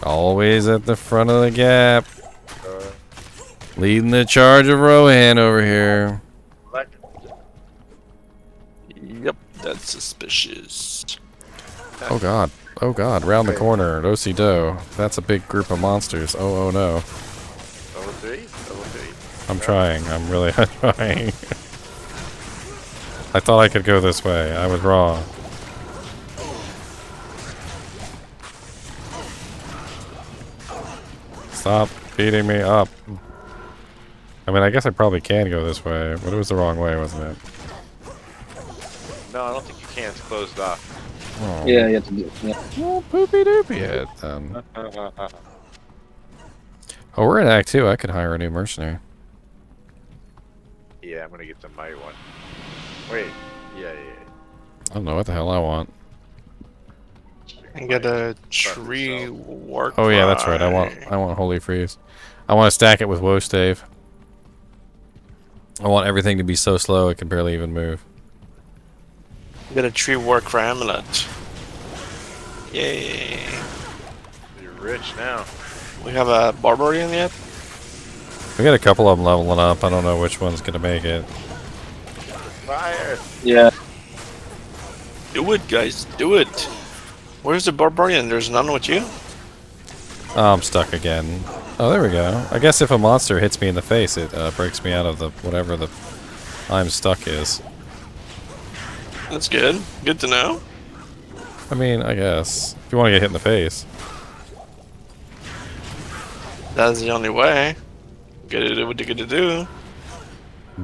Always at the front of the gap. Leading the charge of Rohan over here. Yep, that's suspicious. Oh god. Oh god. Round the corner. Do-si-do. That's a big group of monsters. Oh no. Level 3? Level 3. I'm trying. I'm really trying. I thought I could go this way. I was wrong. Stop beating me up. I mean, I guess I probably can go this way, but it was the wrong way, wasn't it? No, I don't think you can. It's closed off. Oh. Yeah, you have to do it. Yeah. Oh, poopy doopy it. Oh, we're in Act 2. I could hire a new mercenary. Yeah, I'm gonna get the might one. Wait. Yeah. I don't know what the hell I want. And get a tree work. Oh yeah, that's right. I want Holy Freeze. I want to stack it with Woe Stave. I want everything to be so slow it can barely even move. Get a tree work amulet. Yay. You're rich now. We have a barbarian yet? We got a couple of them leveling up. I don't know which one's gonna make it. Fire! Yeah. Do it, guys. Do it. Where's the barbarian? There's none with you? Oh, I'm stuck again. Oh, there we go. I guess if a monster hits me in the face, it breaks me out of the whatever the I'm stuck is. That's good. Good to know. I mean, I guess if you want to get hit in the face. That's the only way. Gotta do what you gotta do.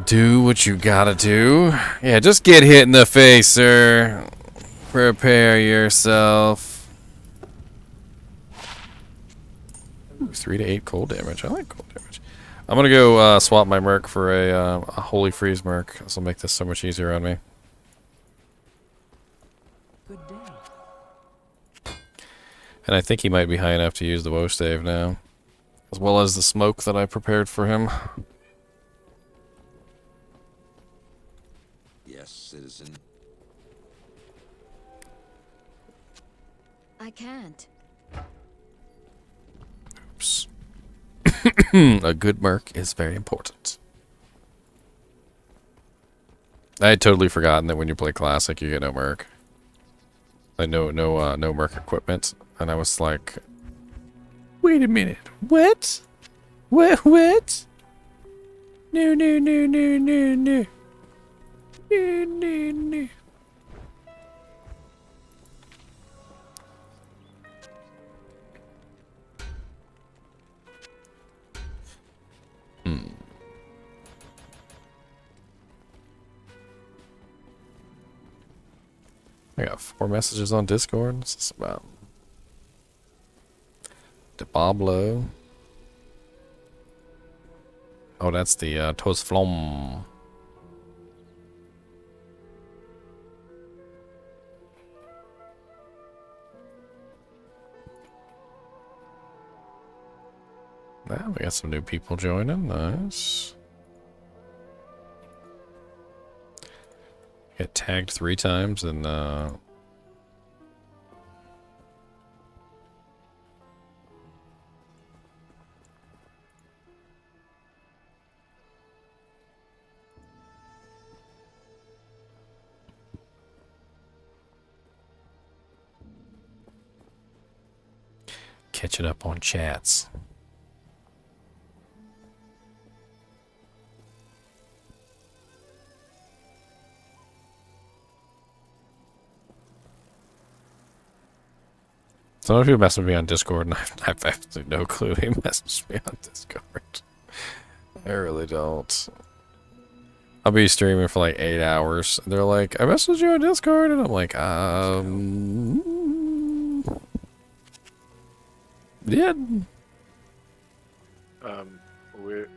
Do what you gotta do. Yeah, just get hit in the face, sir. Prepare yourself. Ooh, 3 to 8 cold damage. I like cold damage. I'm gonna go swap my merc for a Holy Freeze merc. This will make this so much easier on me. And I think he might be high enough to use the woe stave now. As well as the smoke that I prepared for him. Yes, citizen. I can't. Oops. A good merc is very important. I had totally forgotten that when you play Classic, you get no merc. Like no merc equipment. And I was like, wait a minute, what? What? No. No. I got 4 messages on Discord. What's this about? Diablo. Oh, that's the toast flom. Ah, we got some new people joining. Nice. Get tagged 3 times and catching up on chats. Some people message me on Discord, and I have absolutely no clue he messaged me on Discord. I really don't. I'll be streaming for like 8 hours. And they're like, I messaged you on Discord, and I'm like, yeah.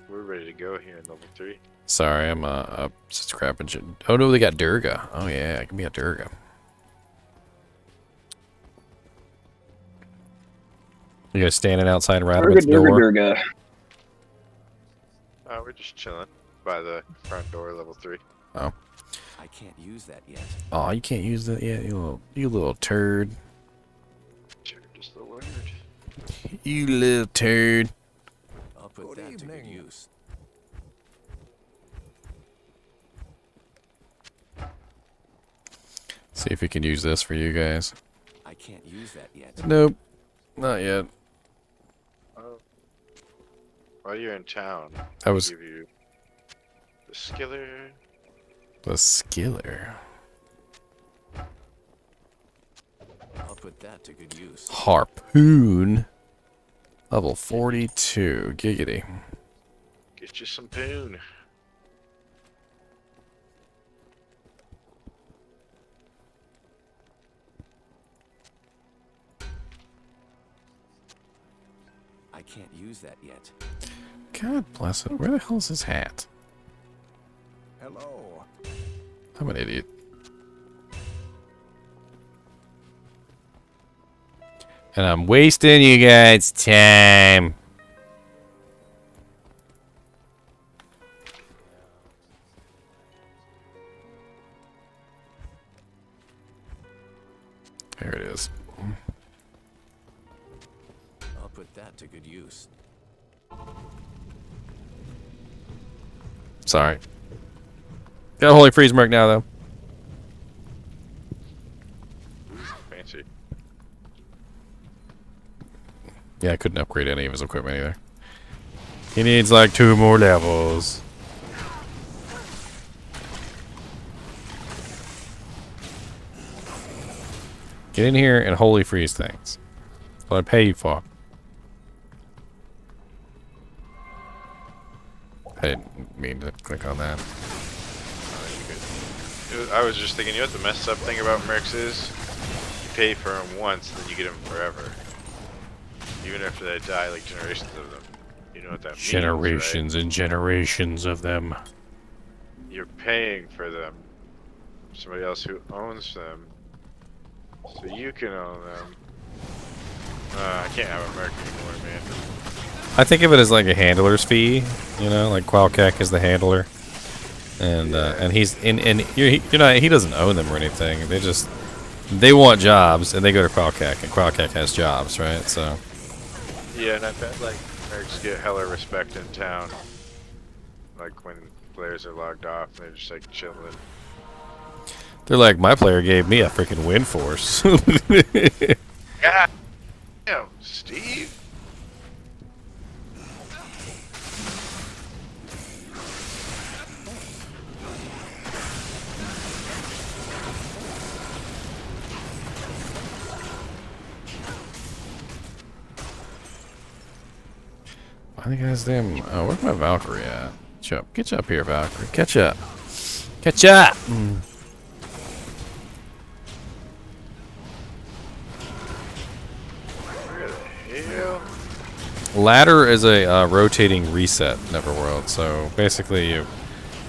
We're ready to go here in level 3. Sorry, I'm just crapping shit. Oh no, they got Durga. Oh yeah, I can be a Durga. You guys standing outside Radaman's door? Durga. We're just chilling by the front door, level 3. Oh. I can't use that yet. Oh, you can't use that yet, you little turd. Sure, just the word. You little turd. I'll put that to good use. See if we can use this for you guys. I can't use that yet. Nope. Not yet. Oh. While you're in town, I was give you the skiller. The skiller. I'll put that to good use. Harpoon. Level 42. Giggity. Get you some poon. I can't use that yet. God bless it. Where the hell is his hat? Hello. I'm an idiot. And I'm wasting you guys' time. There it is. I'll put that to good use. Sorry. Got a Holy Freeze Merc now, though. Fancy. Yeah, I couldn't upgrade any of his equipment either. He needs like 2 more levels. Get in here and Holy Freeze things. That's what I pay you for. I didn't mean to click on that. I was just thinking, you know what the messed up thing about mercs is? You pay for them once, then you get them forever. Even after they die, like generations of them. You know what that means, Generations right? and generations of them. You're paying for them. Somebody else who owns them. So you can own them. I can't have a merc anymore, man. I think of it as like a handler's fee, you know, like Qualcack is the handler, and he's and you're not, he doesn't own them or anything. They want jobs and they go to Qualcack, and Qualcack has jobs, right? So Yeah, and I bet like mercs get hella respect in town, like when players are logged off and they're just like chilling. they're like, my player gave me a freaking win force. God damn, Steve. I think that's damn. Oh, where's my Valkyrie at? Get you up here, Valkyrie. Catch up. Catch up. Ladder is a rotating reset Neverworld. So basically,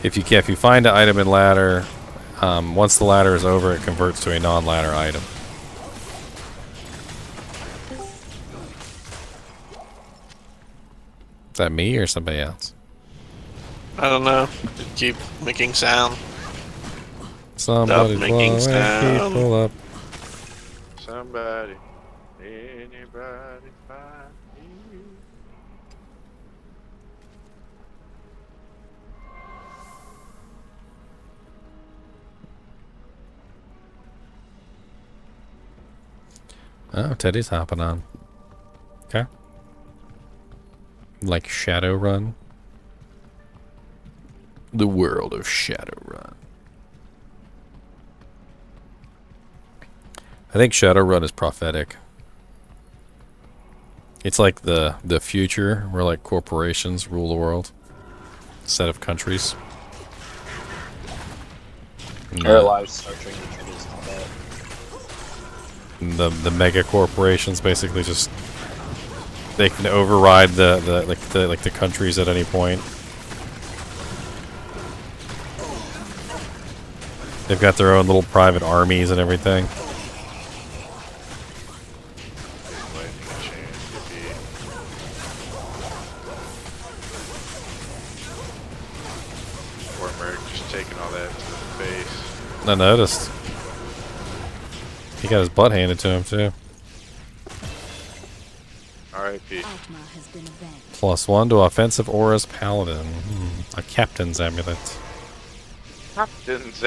if you find an item in ladder, once the ladder is over, it converts to a non-ladder item. Is that me or somebody else? I don't know. Keep making sound. Somebody's blowing sound. people up. Somebody, anybody find you? Oh, Teddy's hopping on. Okay. Like Shadowrun. The world of Shadowrun. I think Shadowrun is prophetic. It's like the future where like corporations rule the world. Set of countries. Our lives are changing changes and all that. The mega corporations basically just they can override the countries at any point. They've got their own little private armies and everything. Poor merc just taking all that to the face. I noticed. He got his butt handed to him too. R.I.P. +1 to offensive auras paladin. A captain's amulet. Captain's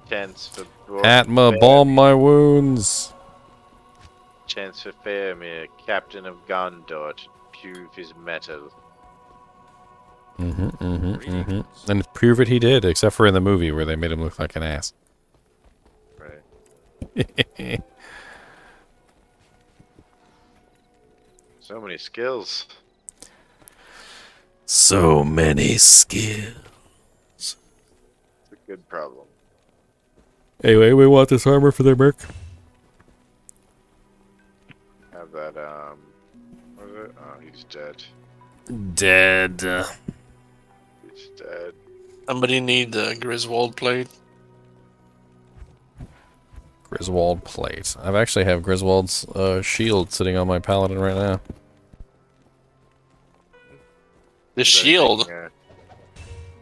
Chance for Atma, balm my wounds. Chance for Faramir, Captain of Gondor, to prove his mettle. And prove it he did, except for in the movie where they made him look like an ass. Right. So many skills. So many skills. It's a good problem. Anyway, we want this armor for their merc. Have that, what is it? Oh, he's dead. Dead. He's dead. Somebody need the Griswold plate. Griswold plate. I've actually have Griswold's shield sitting on my paladin right now. The shield.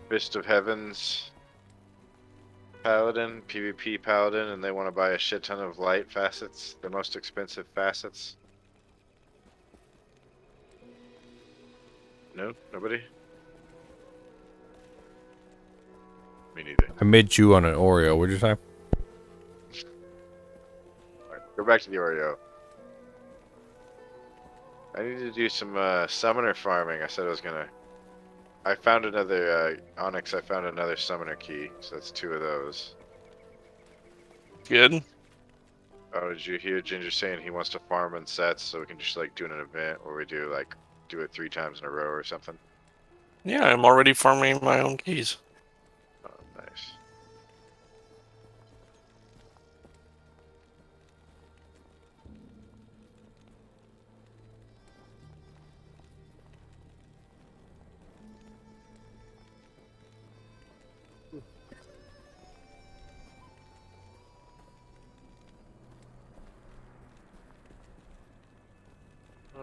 Fist of Heavens Paladin, PvP Paladin, and they want to buy a shit ton of light facets, the most expensive facets. No? Nobody? Me neither. I made you on an Oreo. What'd you say? Alright, go back to the Oreo. I need to do some summoner farming. I said I was gonna. I found another Onyx. I found another summoner key, so that's 2 of those. Good. Oh, did you hear Ginger saying he wants to farm in sets so we can just like do an event where we do it 3 times in a row or something? Yeah, I'm already farming my own keys. Oh, nice.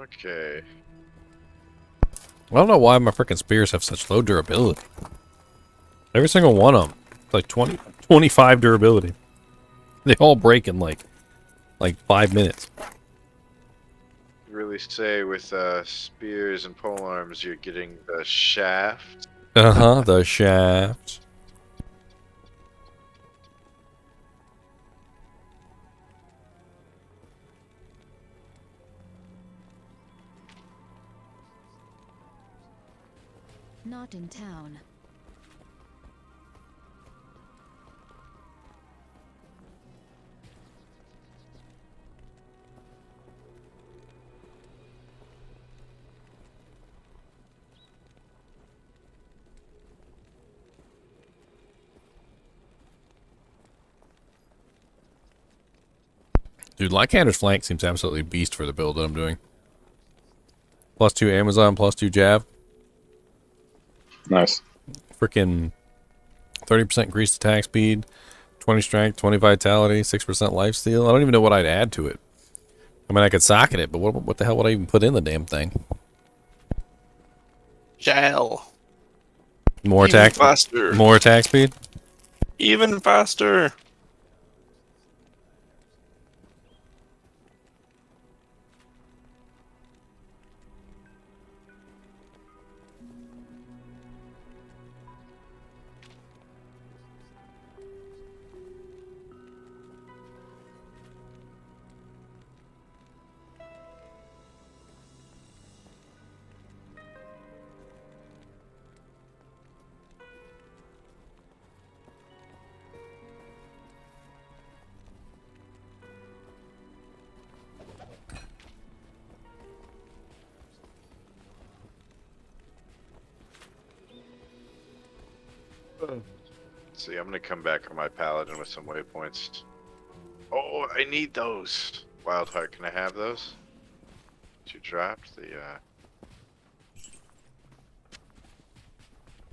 Okay. I don't know why my freaking spears have such low durability. Every single one of them. It's like 20, 25 durability. They all break in like 5 minutes. You really say with spears and polearms, you're getting the shaft. Uh-huh, the shaft. Not in town. Dude, Lycander's Flank seems absolutely beast for the build that I'm doing. +2 Amazon, +2 Jab. Nice. Freaking 30% increased attack speed, 20 strength, 20 vitality, 6% lifesteal. I don't even know what I'd add to it. I mean, I could socket it, but what the hell would I even put in the damn thing? Gel. More Even attack, faster. more attack speed. Even faster. See, I'm gonna come back on my paladin with some waypoints. Oh, I need those. Wildheart, can I have those? You dropped the.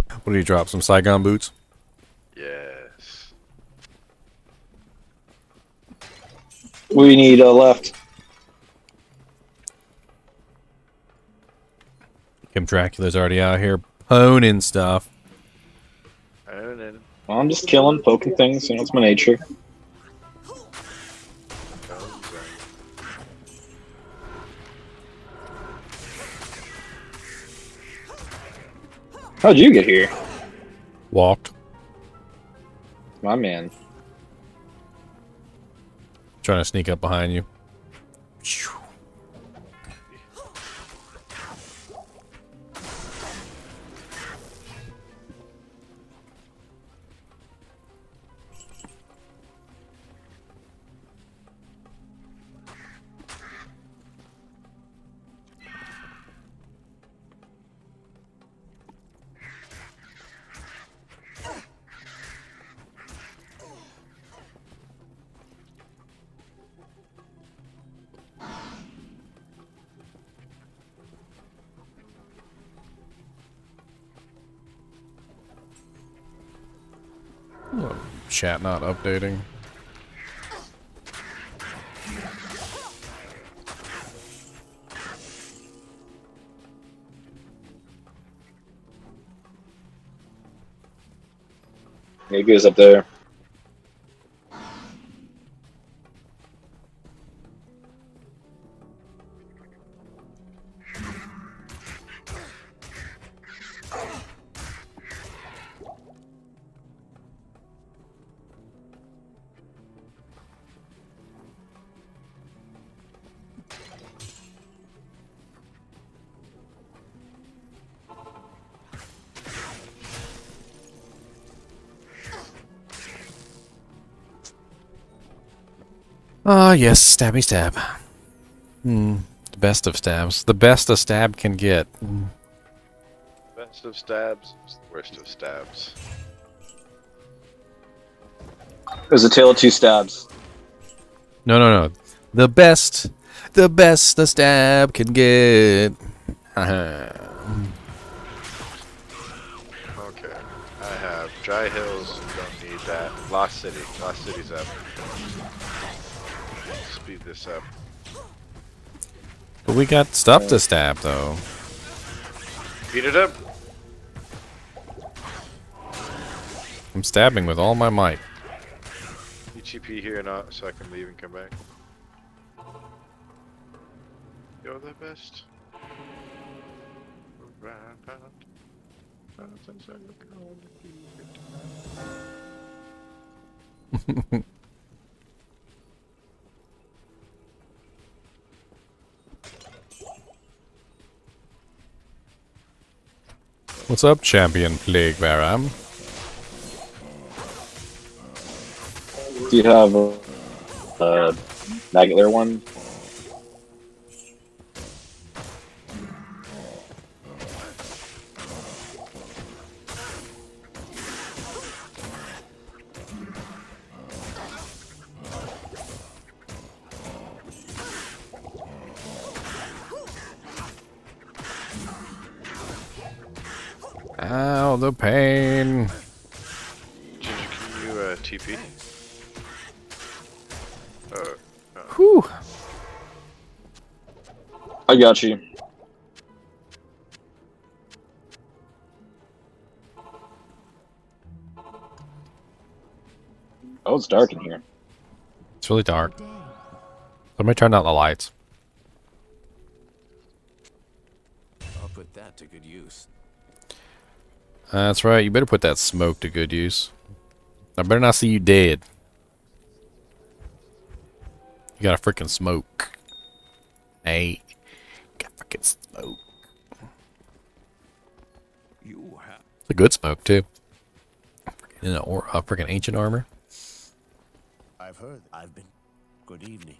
What do you drop? Some Saigon boots? Yes. We need left. Kim Dracula's already out here poning stuff. Well, I'm just killing, poking things. You know, it's my nature. How'd you get here? Walked. My man. Trying to sneak up behind you. Chat not updating. Maybe it's up there. Ah, yes, stabby stab. The best of stabs. The best a stab can get. Best of stabs, worst of stabs. It was a tale of two stabs. No. The best a stab can get. Okay, I have Dry Hills, don't need that. Lost City's up. Speed this up. But we got stuff to stab, though. Beat it up. I'm stabbing with all my might. You TP here or not, so I can leave and come back. You're the best. What's up, champion Plague Bearer? Do you have a maggot layer one? Ow, the pain. Ginger, can you TP? No. Whew. I got you. Oh, it's dark in here. It's really dark. Somebody turned out the lights. I'll put that to good use. That's right. You better put that smoke to good use. I better not see you dead. You got a freaking smoke. Hey, got freaking smoke. It's a good smoke too. In a freaking ancient armor. I've heard. I've been. Good evening.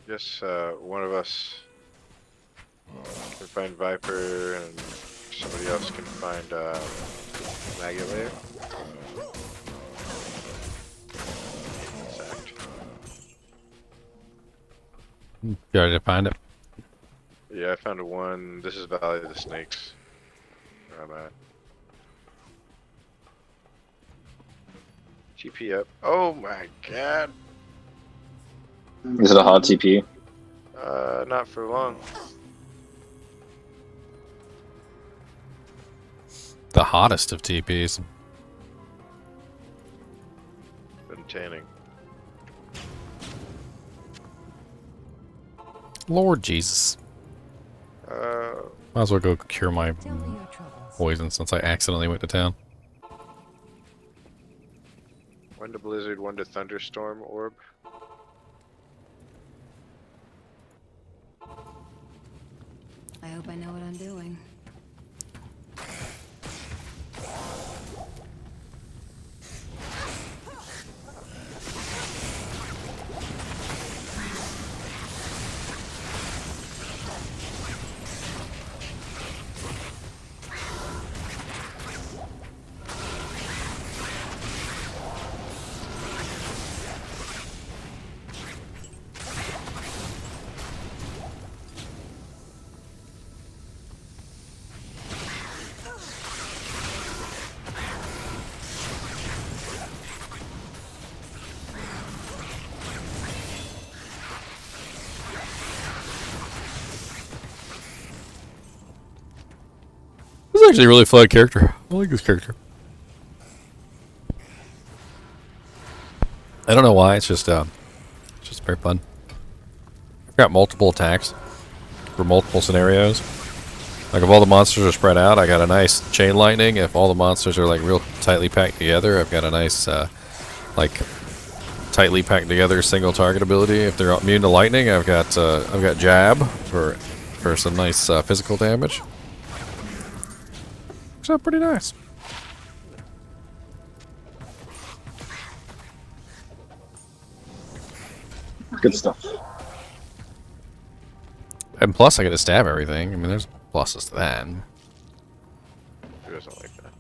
Guess one of us can find Viper and somebody else can find Maggot Layer. You ready to find it? Yeah, I found one. This is Valley of the Snakes. Where I'm at. GP up. Oh my god. Is it a hot TP? Not for long. The hottest of TPs. Been tanning. Lord Jesus. Might as well go cure my poison since I accidentally went to town. One to Blizzard, one to Thunderstorm Orb. I hope I know what I'm doing. This is actually a really fun character. I like this character. I don't know why, it's just very fun. I've got multiple attacks for multiple scenarios. Like if all the monsters are spread out, I got a nice chain lightning. If all the monsters are like real tightly packed together, I've got a nice like tightly packed together single target ability. If they're immune to lightning, I've got jab for some nice physical damage. Works out pretty nice. Good stuff. And plus, I get to stab everything. I mean, there's pluses to that. Who doesn't like that?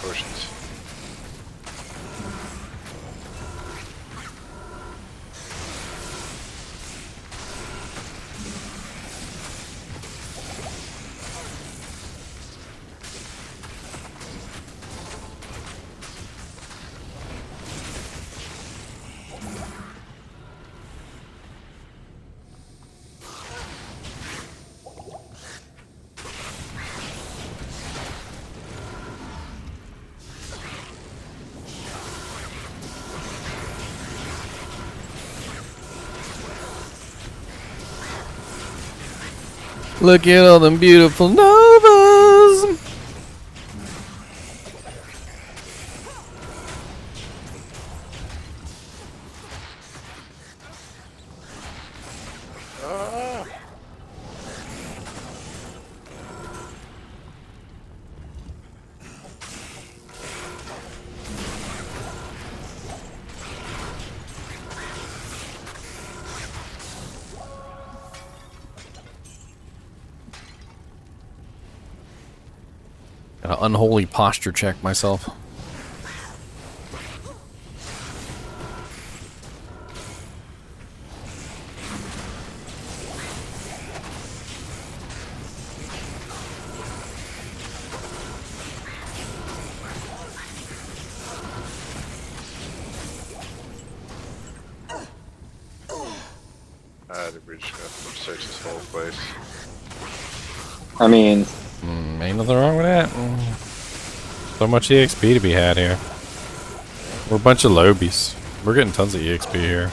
potions. Look at all them beautiful novas. Gotta unholy posture check myself. I think we're just gonna search this whole place. I mean, ain't nothing wrong with that. So much EXP to be had here. We're a bunch of lobies. We're getting tons of EXP here.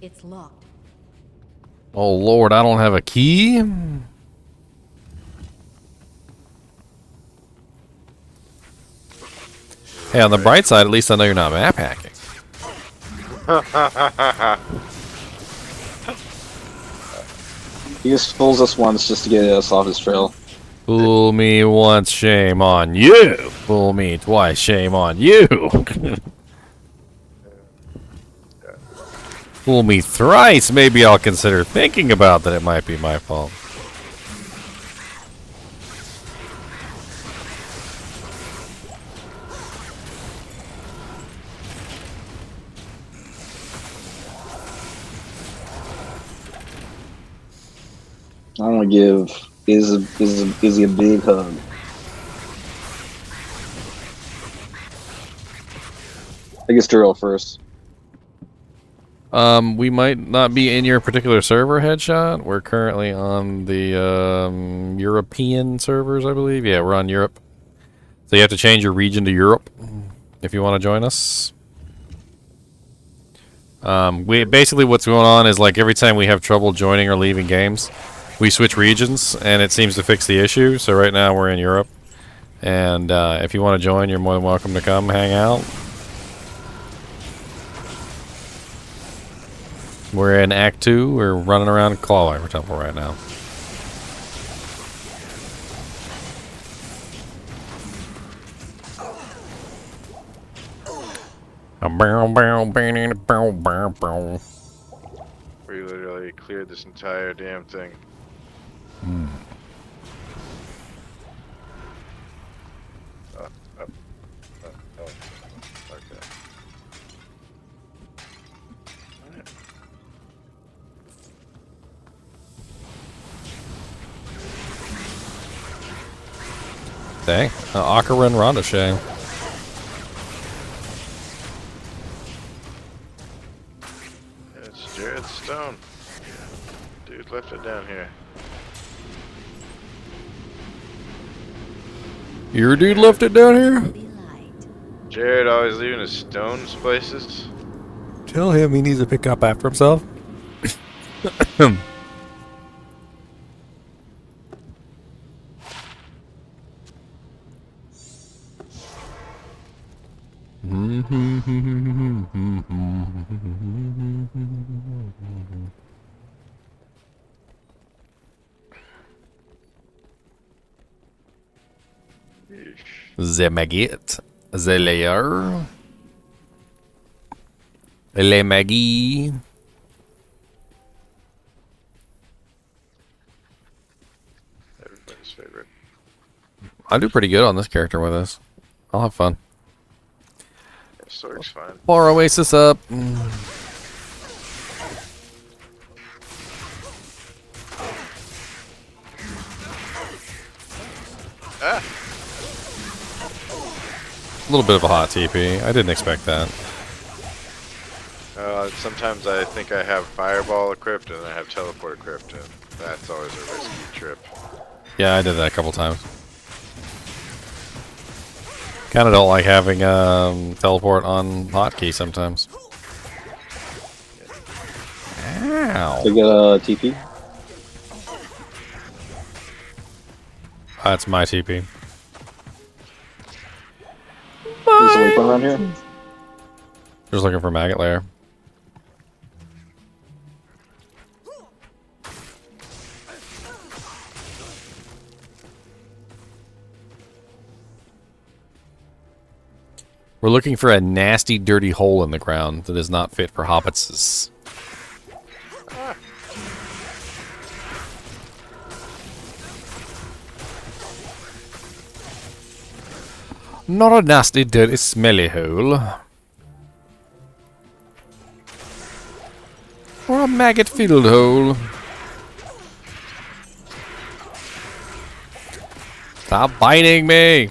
It's locked. Oh Lord, I don't have a key? Hey, on the bright side, at least I know you're not map hacking. he just fools us once just to get us off his trail. Fool me once, shame on you. Fool me twice, shame on you. Fool me thrice, maybe I'll consider thinking about that it might be my fault. I want to give Izzy a big hug. I guess Duro first. We might not be in your particular server, Headshot. We're currently on the European servers, I believe. Yeah, we're on Europe. So you have to change your region to Europe if you want to join us. We basically what's going on is like every time we have trouble joining or leaving games, we switch regions, and it seems to fix the issue. So right now we're in Europe, and if you want to join, you're more than welcome to come hang out. We're in Act 2. We're running around Clawlifer Temple right now. We literally cleared this entire damn thing. Okay. Dang, Akarin Rondashay. It's Jared Stone. Dude left it down here. Your dude left it down here? Jared always leaving his stones places. Tell him he needs to pick up after himself. The maggot. The layer. Le Maggie. Everybody's favorite. I do pretty good on this character with this. I'll have fun. Yeah, Sorg's fine. Bar Oasis up. Ah! A little bit of a hot TP. I didn't expect that. Sometimes I think I have Fireball equipped and I have Teleport equipped, and that's always a risky trip. Yeah, I did that a couple times. Kind of don't like having teleport on hotkey sometimes. Ow. They get a TP. That's my TP. Is there a weapon around here? Just looking for maggot layer. We're looking for a nasty, dirty hole in the ground that is not fit for hobbitses. Ah. Not a nasty, dirty, smelly hole. Or a maggot-filled hole. Stop biting me!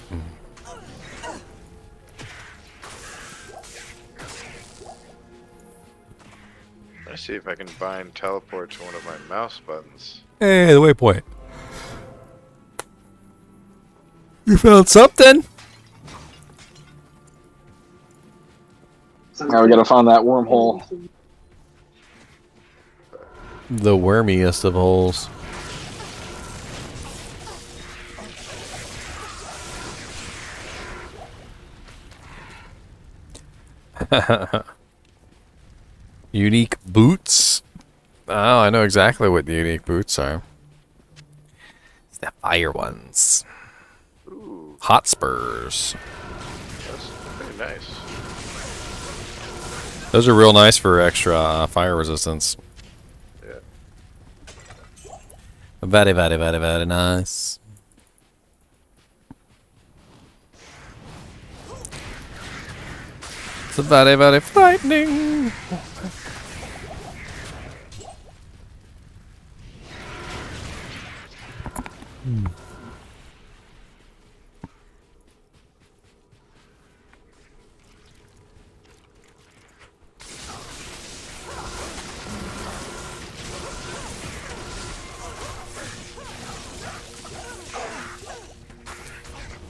Let's see if I can bind teleport to one of my mouse buttons. Hey, the waypoint. You found something? Now we gotta find that wormhole. The wormiest of holes. Unique boots. Oh, I know exactly what the unique boots are. It's the fire ones. Ooh, Hot spurs. that's pretty nice. Those are real nice for extra fire resistance. Yeah. Very, very, very, very nice. It's very, very frightening.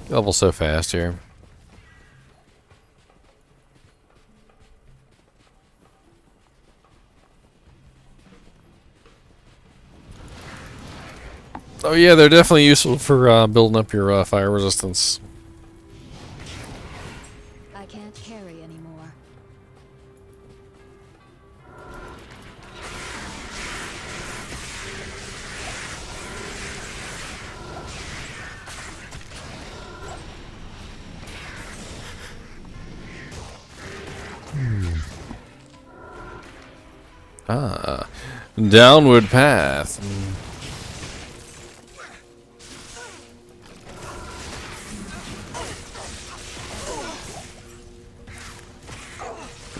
Level so fast here. Oh yeah, they're definitely useful for building up your fire resistance. I can't carry anymore. Ah, downward path.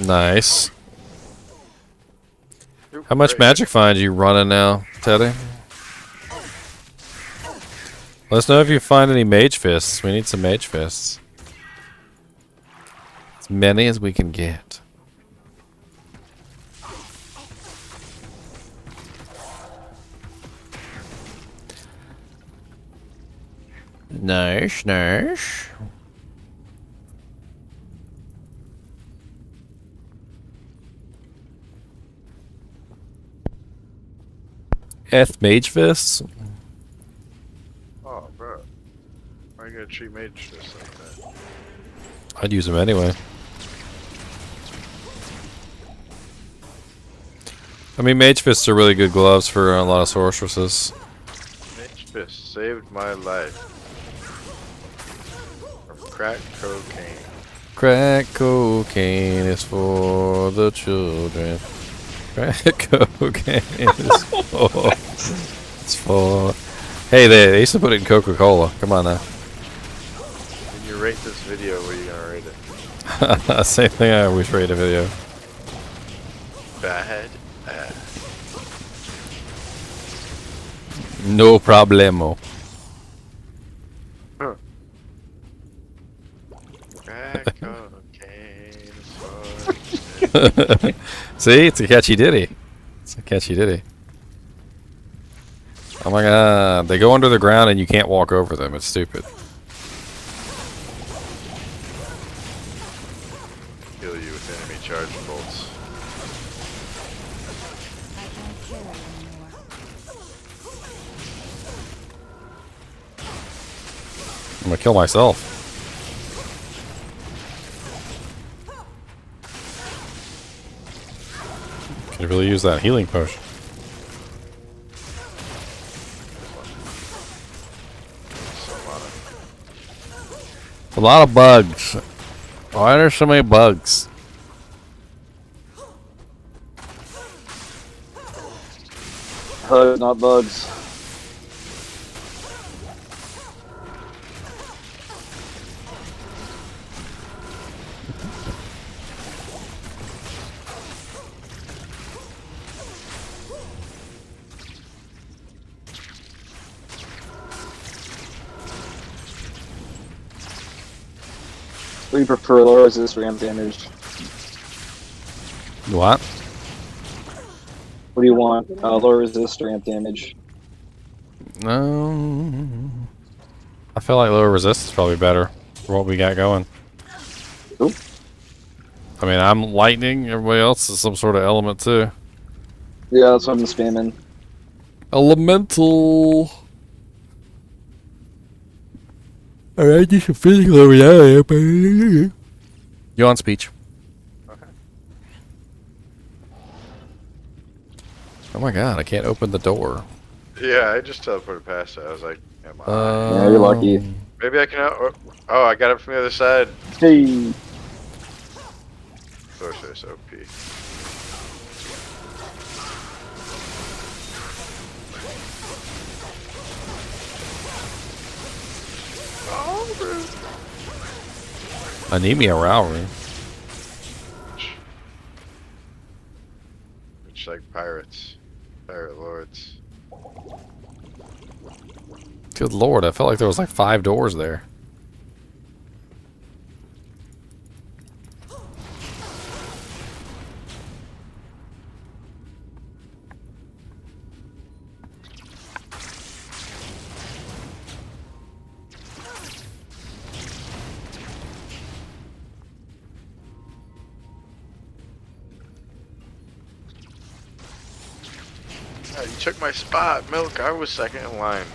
Nice. How much magic find you running now, Teddy? Let us know if you find any mage fists. We need some mage fists. As many as we can get. Nice, nice. Mage fists? Oh, bro. Why you gotta treat mage just like that? I'd use them anyway. I mean, mage fists are really good gloves for a lot of sorceresses. Mage fist saved my life. Crack cocaine. Crack cocaine is for the children. Crack cocaine is for. It's for. Hey, they used to put it in Coca-Cola. Come on now. When you rate this video, what are you gonna rate it? Same thing I always rate a video. Bad. No problemo. Huh. Crack cocaine is for. See, it's a catchy ditty. It's a catchy ditty. Oh my god, they go under the ground and you can't walk over them. It's stupid. Kill you with enemy charge bolts. I can't carry anymore. I'm gonna kill myself. Could really use that healing potion. A lot of bugs. Why are there so many bugs? Hugs, not bugs. We prefer low resist ramp damage. What? What do you want? Low resist ramp damage. I feel like lower resist is probably better for what we got going. Oop. I mean, I'm lightning. Everybody else is some sort of element too. Yeah, that's what I'm spamming. Elemental. Alright, you should physical over there. You on speech? Okay. Oh my god, I can't open the door. Yeah, I just teleported past it. I was like, am I? Yeah, you're lucky. Maybe I can. Oh, I got it from the other side. Hey. Sorceress OP. I need me a Rowry. It's like pirates. Pirate lords. Good lord, I felt like there was like 5 doors there. You took my spot, Milk. I was second in line.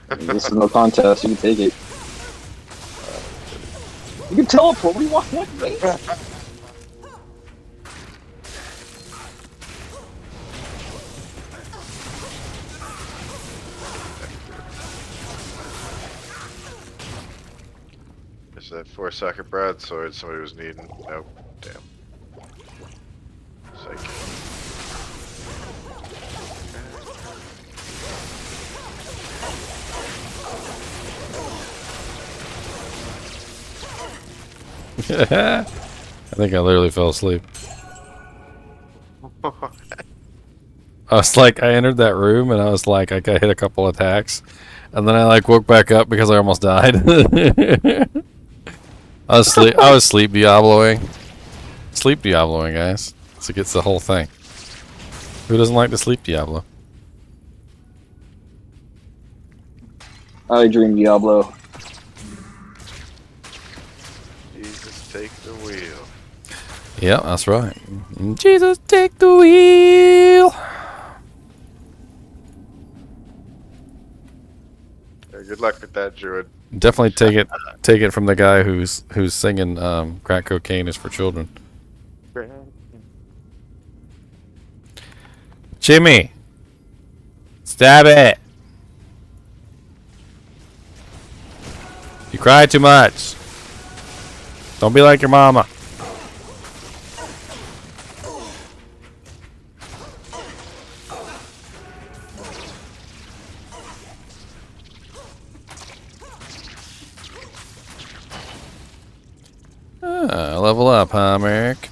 This is no contest. You can take it. You can teleport. What do you want? Is that 4-socket broadsword somebody was needing? Nope. Damn. Psych. I think I literally fell asleep. I was like, I entered that room and I was like, I got hit a couple attacks, and then I like woke back up because I almost died. I was sleep Diabloing. Sleep Diabloing, guys. So it gets the whole thing. Who doesn't like to sleep Diablo? I dream Diablo. Jesus, take the wheel. Yeah, that's right. Jesus, take the wheel. Yeah, good luck with that, Druid. Definitely take it from the guy who's singing crack cocaine is for children. Jimmy, stab it. You cry too much. Don't be like your mama. Level up, huh, Merrick?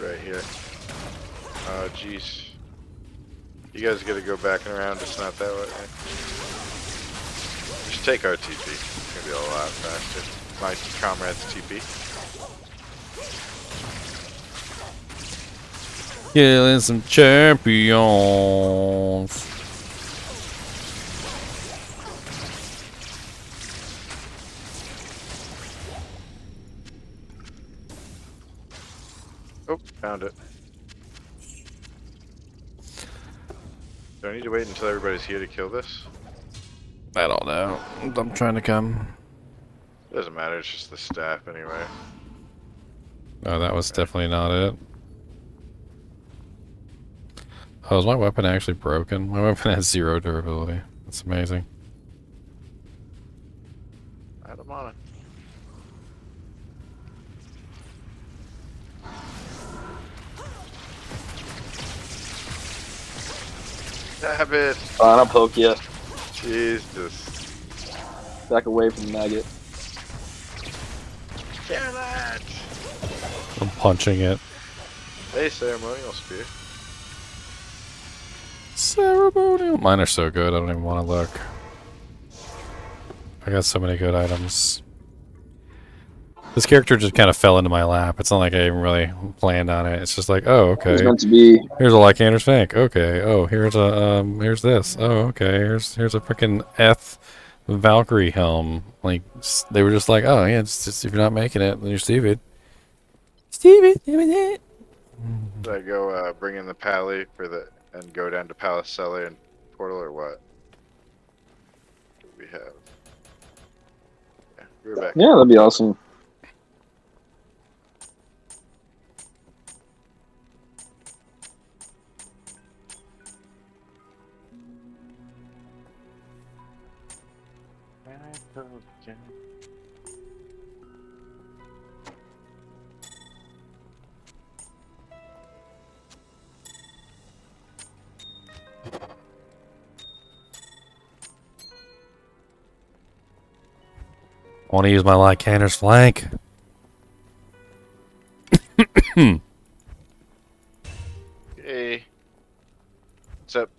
Right here. Oh, jeez. You guys gotta go back and around, it's not that way. Just take our TP. It's gonna be a lot faster. My comrade's TP. Killing some champions. Oh, found it. Do I need to wait until everybody's here to kill this? I don't know. I'm trying to come. It doesn't matter, it's just the staff anyway. Oh, that was definitely not it. Oh, is my weapon actually broken? My weapon has 0 durability. That's amazing. Add them on it. Stab it! Fine, I'll poke you. Jesus. Back away from the maggot. Kill it! I'm punching it. Hey, ceremonial spear. Ceremonial. Mine are so good, I don't even want to look. I got so many good items. This character just kind of fell into my lap. It's not like I even really planned on it. It's just like, oh, okay. It's meant to be. Here's a Lycander's Fank. Okay. Oh, here's a here's this. Oh, okay. Here's a freaking Valkyrie helm. Like they were just like, oh yeah, it's just if you're not making it, then you're stupid. Stupid. Should I go bring in the pally for the and go down to Palace Cellar and Portal or what? What do we have? Yeah, we're back. Yeah, that'd be awesome. I want to use my Lycander's Flank. Hey. What's up?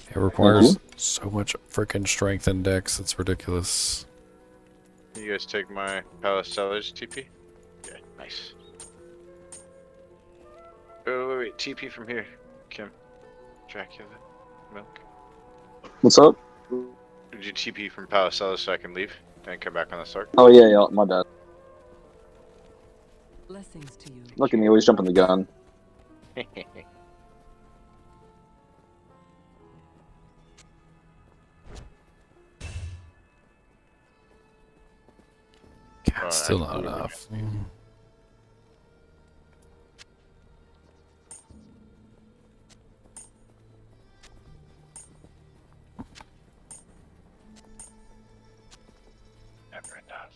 It requires so much freaking strength and dex. It's ridiculous. You guys take my Palace Cellars TP? Yeah, nice. Oh, wait, TP from here. Kim. Dracula. Milk. What's up? Did you TP from Palace Cellars so I can leave and come back on the start? Oh yeah, my bad. Blessings to you. Look at me, always jumping the gun. God, still not enough. Never enough.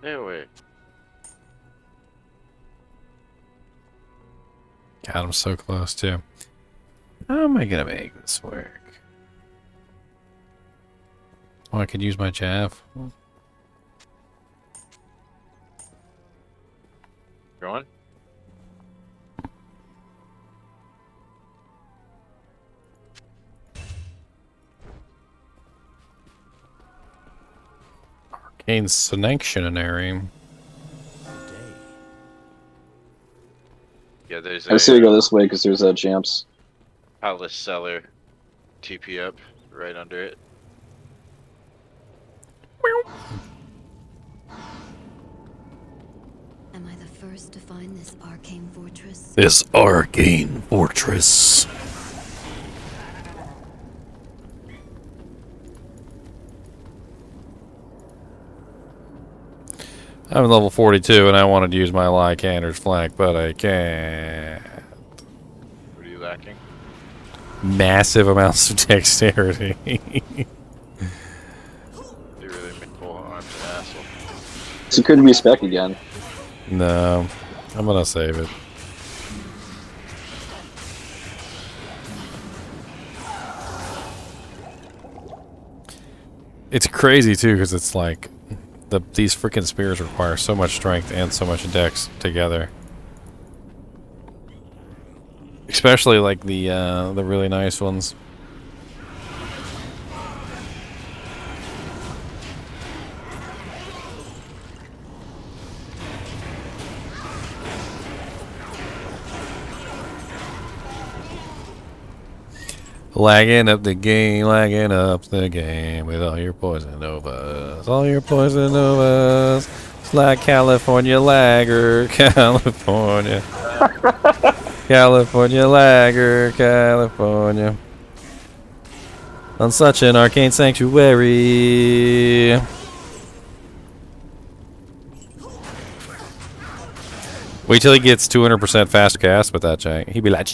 Anyway. God, I'm so close too. How am I gonna make this work? Oh, I could use my Jav. Going? Arcane Sanctionary. Yeah, there's I see we go this way because there's champs. Palace Cellar TP up right under it. Am I the first to find this arcane fortress? This arcane fortress. I'm level 42 and I wanted to use my Lycander's flank, but I can't. What are you lacking? Massive amounts of dexterity. You really make full arms an asshole. So could we spec again? No, I'm gonna save it. It's crazy too, because it's like these freaking spears require so much strength and so much dex together. Especially like the really nice ones. Lagging up the game with all your poison novas. All your poison novas. It's like California lagger, California. California lagger, California. On such an arcane sanctuary. Wait till he gets 200% faster cast with that giant. He'd be like...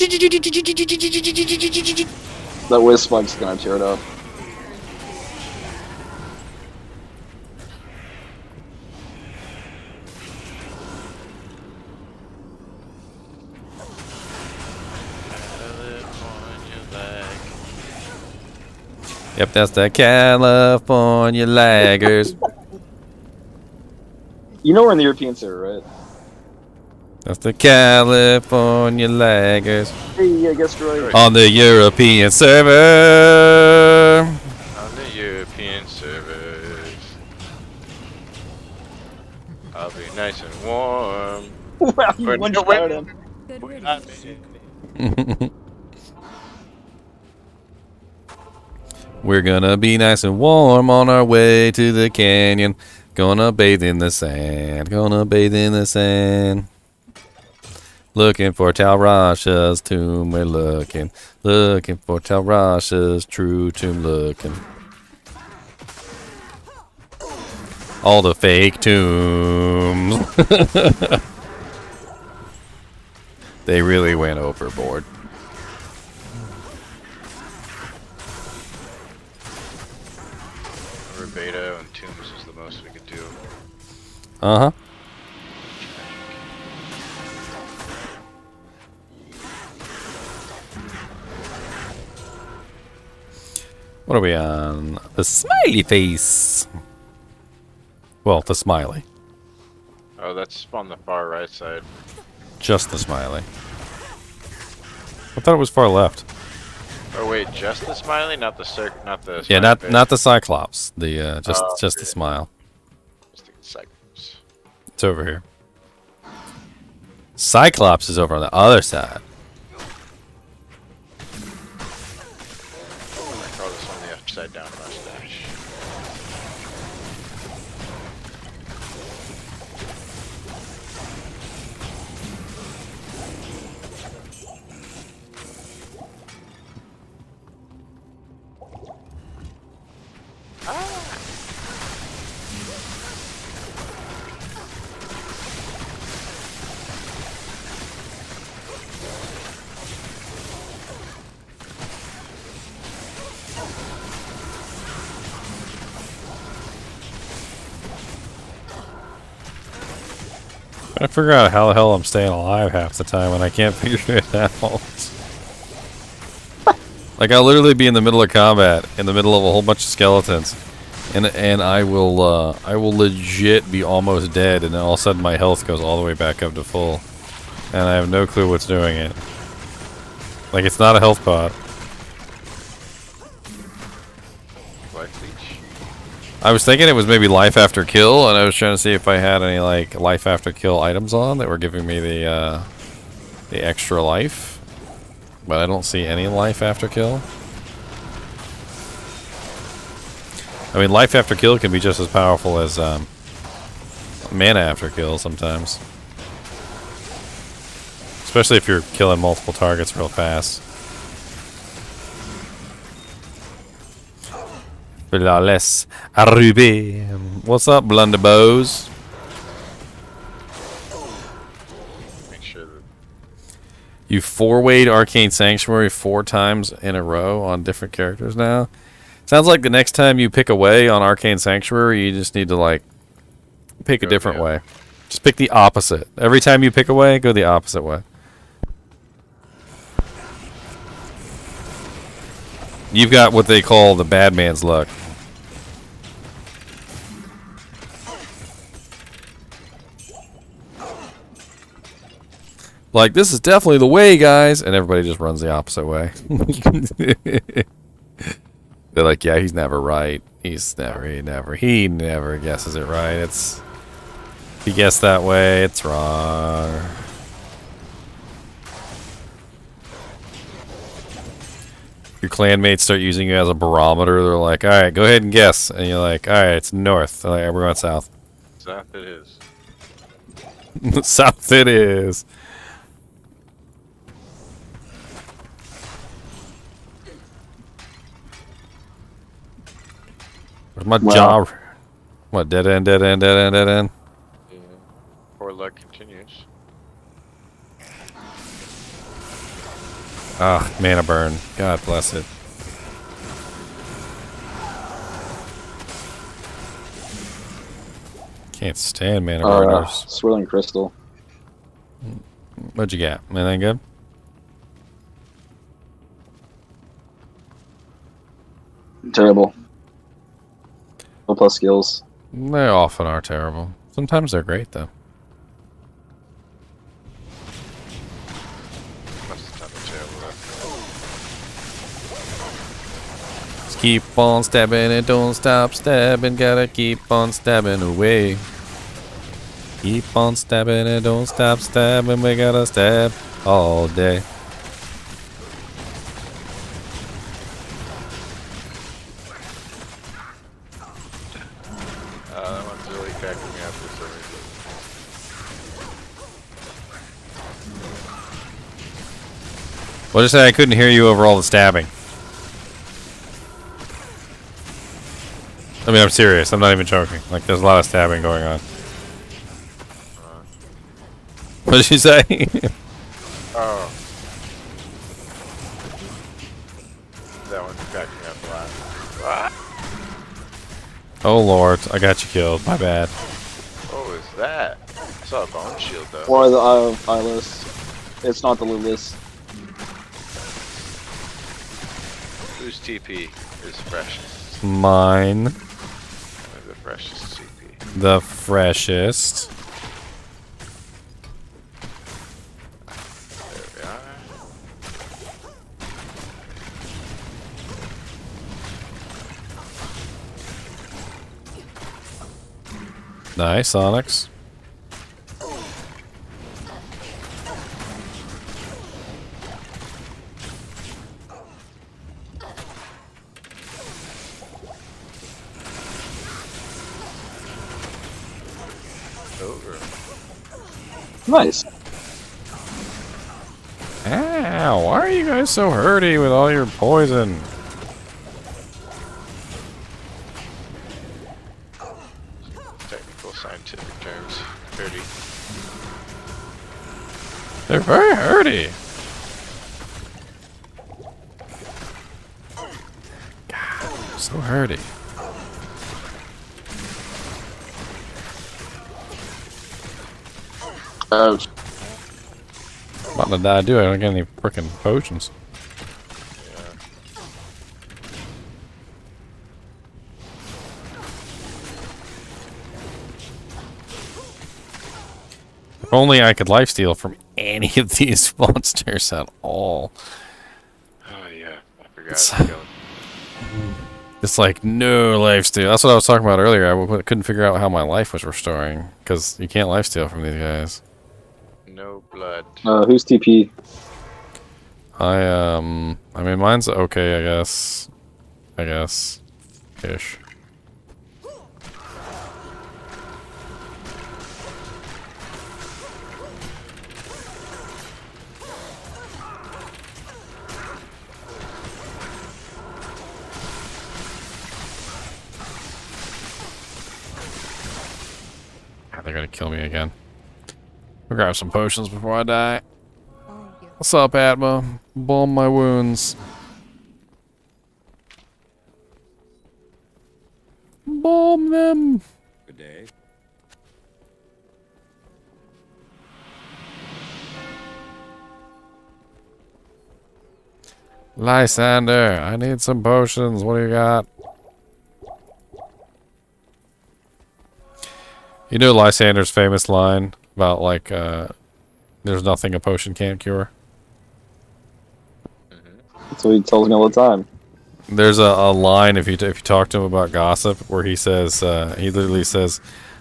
That whiz spike's gonna tear it up. Yep, that's the California laggers. You know we're in the European server, right? That's the California laggers. Hey, I guess right. On the European server. On the European servers. I'll be nice and warm. Wow, you one-shot him. We're gonna be nice and warm on our way to the canyon. Gonna bathe in the sand. Gonna bathe in the sand. Looking for Talrasha's tomb. We're looking for Talrasha's true tomb. Looking. All the fake tombs. They really went overboard. Beta and tombs is the most we could do. Uh-huh. What are we on? The smiley face. Well, the smiley. Oh, that's on the far right side. Just the smiley. I thought it was far left. Oh wait, just the smiley, not the not the. Yeah, smiley not the Cyclops. The just the really? smile. Just the Cyclops. It's over here. Cyclops is over on the other side. I call this one the upside down mustache. I figure out how the hell I'm staying alive half the time when I can't figure it out. Like I'll literally be in the middle of combat, in the middle of a whole bunch of skeletons, and I will legit be almost dead, and then all of a sudden my health goes all the way back up to full, and I have no clue what's doing it. Like it's not a health pod. Life leech. I was thinking it was maybe life after kill, and I was trying to see if I had any like life after kill items on that were giving me the extra life, but I don't see any life after kill. I mean, life after kill can be just as powerful as mana after kill sometimes, especially if you're killing multiple targets real fast. Flawless Ruby. What's up, Blunderbows? You 4-wayed Arcane Sanctuary 4 times in a row on different characters now. Sounds like the next time you pick a way on Arcane Sanctuary, you just need to, like, pick a different way. Just pick the opposite. Every time you pick a way, go the opposite way. You've got what they call the bad man's luck. Like, this is definitely the way, guys. And everybody just runs the opposite way. They're like, yeah, he's never right. He never guesses it right. If he guessed that way, it's wrong. Your clanmates start using you as a barometer. They're like, all right, go ahead and guess. And you're like, all right, it's north. They're like, we're going south. South it is. South it is. Where's my job? What, dead end? Yeah. Poor luck continues. Ah, mana burn. God bless it. Can't stand mana burners. Swirling crystal. What'd you get? Anything good? Terrible. No plus skills. They often are terrible. Sometimes they're great, though. Just keep on stabbing and don't stop stabbing. Gotta keep on stabbing away. Keep on stabbing and don't stop stabbing. We gotta stab all day. That one's really cracking me up for some reason. Well, just say I couldn't hear you over all the stabbing. I mean, I'm serious. I'm not even joking. Like, there's a lot of stabbing going on. What did you say? Oh. That one's cracking me up a lot. Ah! Oh, Lord. I got you killed. My bad. What was that? I saw a bone shield, though. Or the Eye of Eyeless. It's not the Lilith. Whose TP is freshest? Mine. The freshest TP. The freshest. There we are. Nice, Onyx. Over. Nice. Ow, why are you guys so hurty with all your poison? Technical scientific terms. Dirty. They're very hurty. God, so hurty. Ouch. I'm about to die, do I don't get any frickin' potions. If only I could lifesteal from any of these monsters at all. Oh yeah, I forgot. It's like no lifesteal. That's what I was talking about earlier. I couldn't figure out how my life was restoring because you can't lifesteal from these guys. No blood. Who's TP? I mean mine's okay, I guess. Ish. They're gonna kill me again. We'll grab some potions before I die. I'll Sup, Atma? Balm my wounds. Balm them. Good day. Lysander, I need some potions. What do you got? You know Lysander's famous line about, like, there's nothing a potion can't cure? That's what he tells me all the time. There's a line if you talk to him about gossip where he says, he literally says,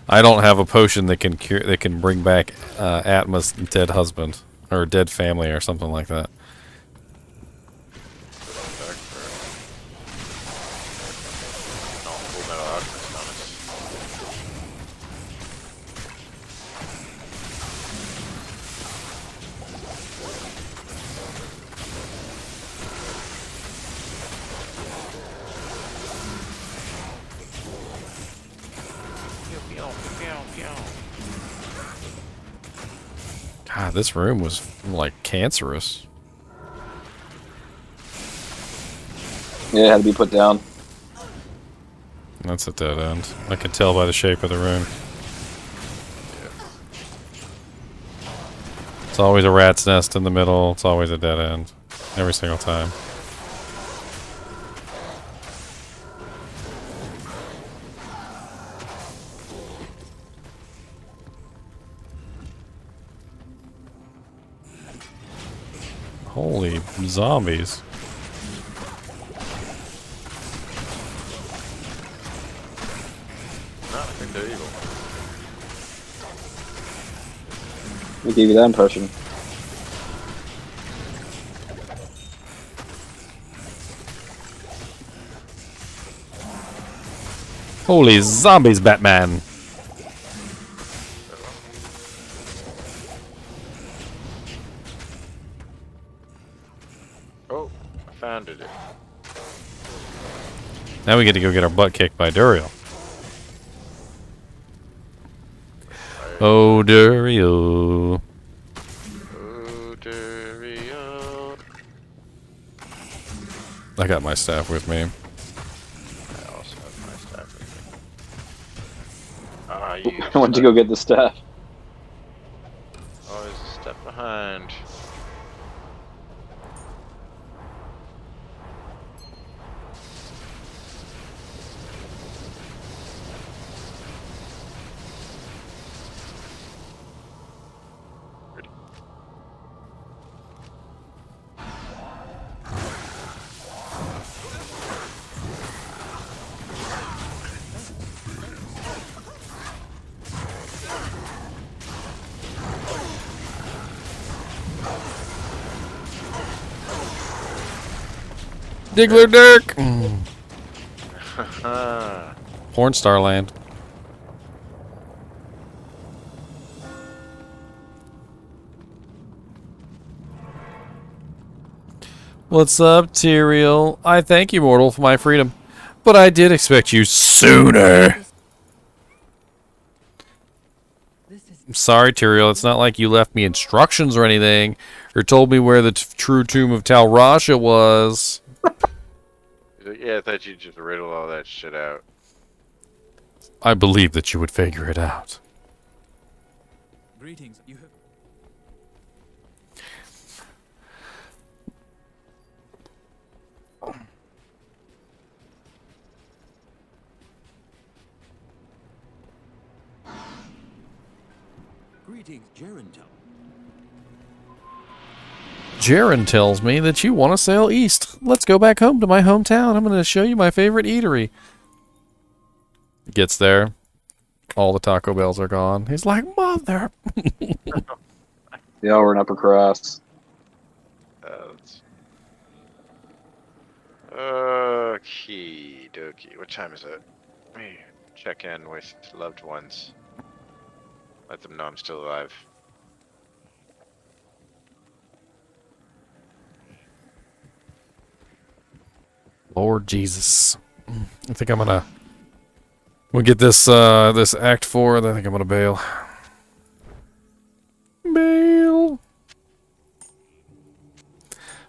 I don't have a potion that can cure, that can bring back Atma's dead husband or dead family or something like that. God, this room was like cancerous. Yeah, it had to be put down. That's a dead end. I can tell by the shape of the room. It's always a rat's nest in the middle. It's always a dead end. Every single time. Holy zombies. No, I think they're evil. We gave you that impression. Holy zombies, Batman. Oh, I found it. Now we get to go get our butt kicked by Duriel. Oh, Duriel. Oh, Duriel. I got my staff with me. I also have my staff with me. Ah, you. I went to go get the staff. Always a step behind. Diggler Dirk! Porn Star Land. What's up, Tyrael? I thank you, mortal, for my freedom. But I did expect you sooner. I'm sorry, Tyrael. It's not like you left me instructions or anything, or told me where the true tomb of Tal Rasha was. Yeah, I thought you'd just riddle all that shit out. I believe that you would figure it out. Greetings. You have Greetings, Gerentel. Jaren tells me that you want to sail east. Let's go back home to my hometown. I'm going to show you my favorite eatery. Gets there. All the Taco Bells are gone. He's like, mother. Yeah, we're in upper crust. Okie dokie. What time is it? Let me check in with loved ones. Let them know I'm still alive. Lord Jesus. I think I'm gonna we'll get this this act 4, and I think I'm gonna bail. Bail.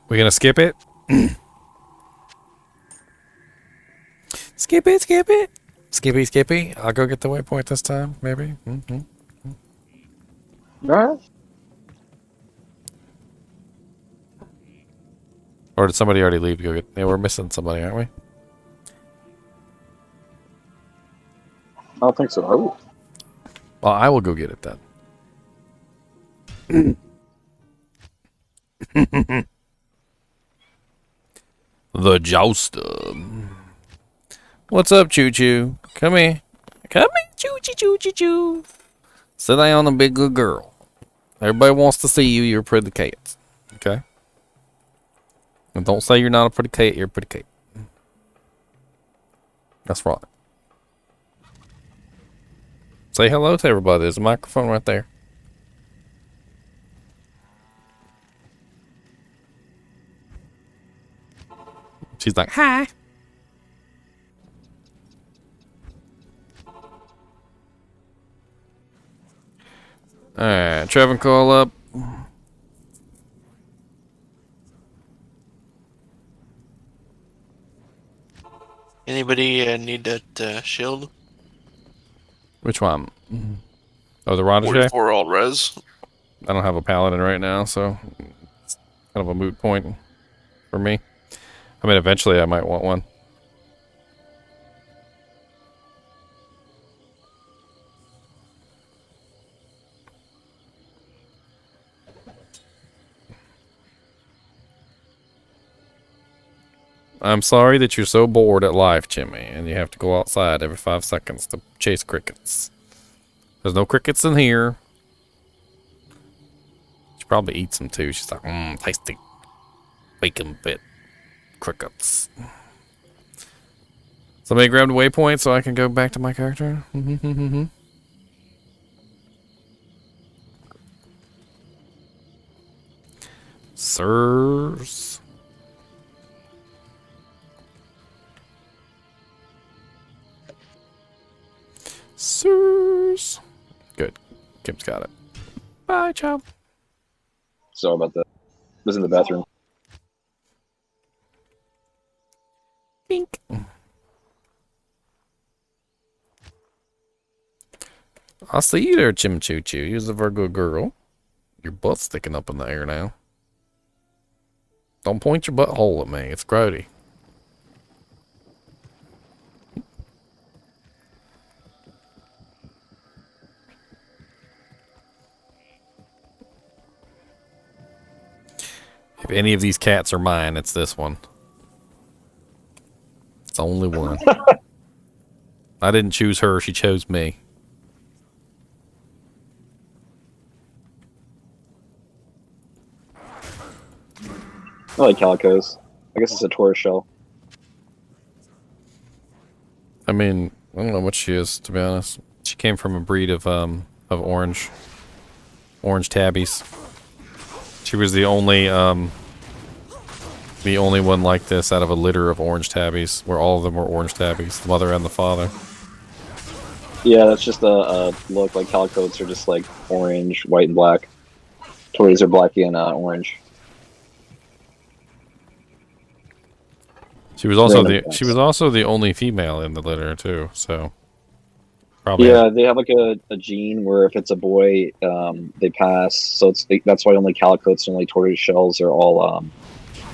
We gonna skip it? Skip it, skip it. Skippy, Skippy. I'll go get the waypoint this time, maybe. Right. Or did somebody already leave to go get... Yeah, we're missing somebody, aren't we? I don't think so. Oh. Well, I will go get it then. The Jouster. What's up, Choo Choo? Come here. Come here, Choo Choo Choo Choo Choo. Sit down, a big good girl. Everybody wants to see you. You're a pretty cat. Okay? And don't say you're not a pretty cat. You're a pretty cat. That's right. Say hello to everybody. There's a microphone right there. She's like, hi. Alright, Trevin, call up. Anybody need that shield? Which one? Oh, the Rada 44 all res. I don't have a paladin right now, so it's kind of a moot point for me. I mean, eventually I might want one. I'm sorry that you're so bored at life, Jimmy, and you have to go outside every 5 seconds to chase crickets. There's no crickets in here. She probably eats them too. She's like, tasty. Bacon bit crickets. Somebody grab the waypoint so I can go back to my character. Sirs. Sirs. Good. Kim's got it. Bye, child. Sorry about that. Was in the bathroom. Pink. I see you there, Chim Choo Choo. You're a Virgo girl. Your butt's sticking up in the air now. Don't point your butthole at me. It's grody. If any of these cats are mine, it's this one. It's the only one. I didn't choose her. She chose me. I like calicos. I guess it's a tortoise shell. I mean, I don't know what she is, to be honest. She came from a breed of orange tabbies. She was the only one like this out of a litter of orange tabbies, where all of them were orange tabbies, the mother and the father. Yeah, that's just a look. Like calicoes are just like orange, white, and black. Tortoises are black and orange. She was also the only female in the litter too, so probably. Yeah, they have like a gene where if it's a boy, they pass. So that's why only calicoes and only tortoise shells are all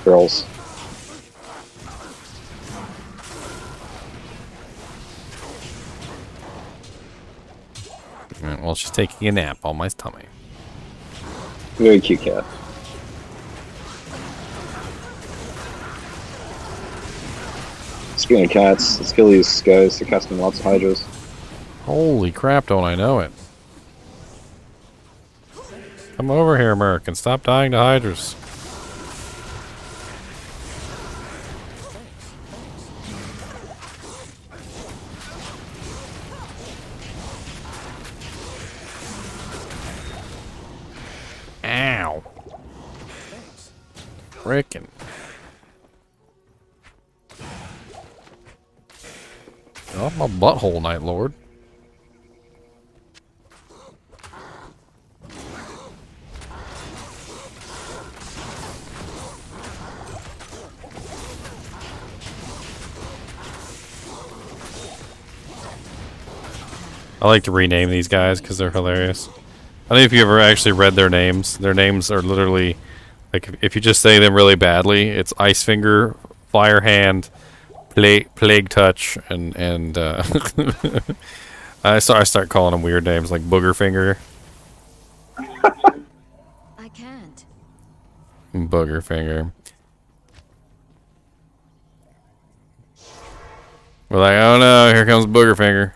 girls. Well, she's taking a nap on my tummy. Very cute cat. Speaking of cats, let's kill these guys. They're casting lots of hydras. Holy crap, don't I know it. Come over here, American. Stop dying to hydras. Ow. Frickin'. Oh, my butthole, Night Lord. I like to rename these guys because they're hilarious. I don't know if you ever actually read their names. Their names are literally, like, if you just say them really badly, it's Ice Finger, Fire Hand, Plague Touch, and I start calling them weird names like Booger Finger. I can't. Booger Finger. We're like, oh no, here comes Booger Finger.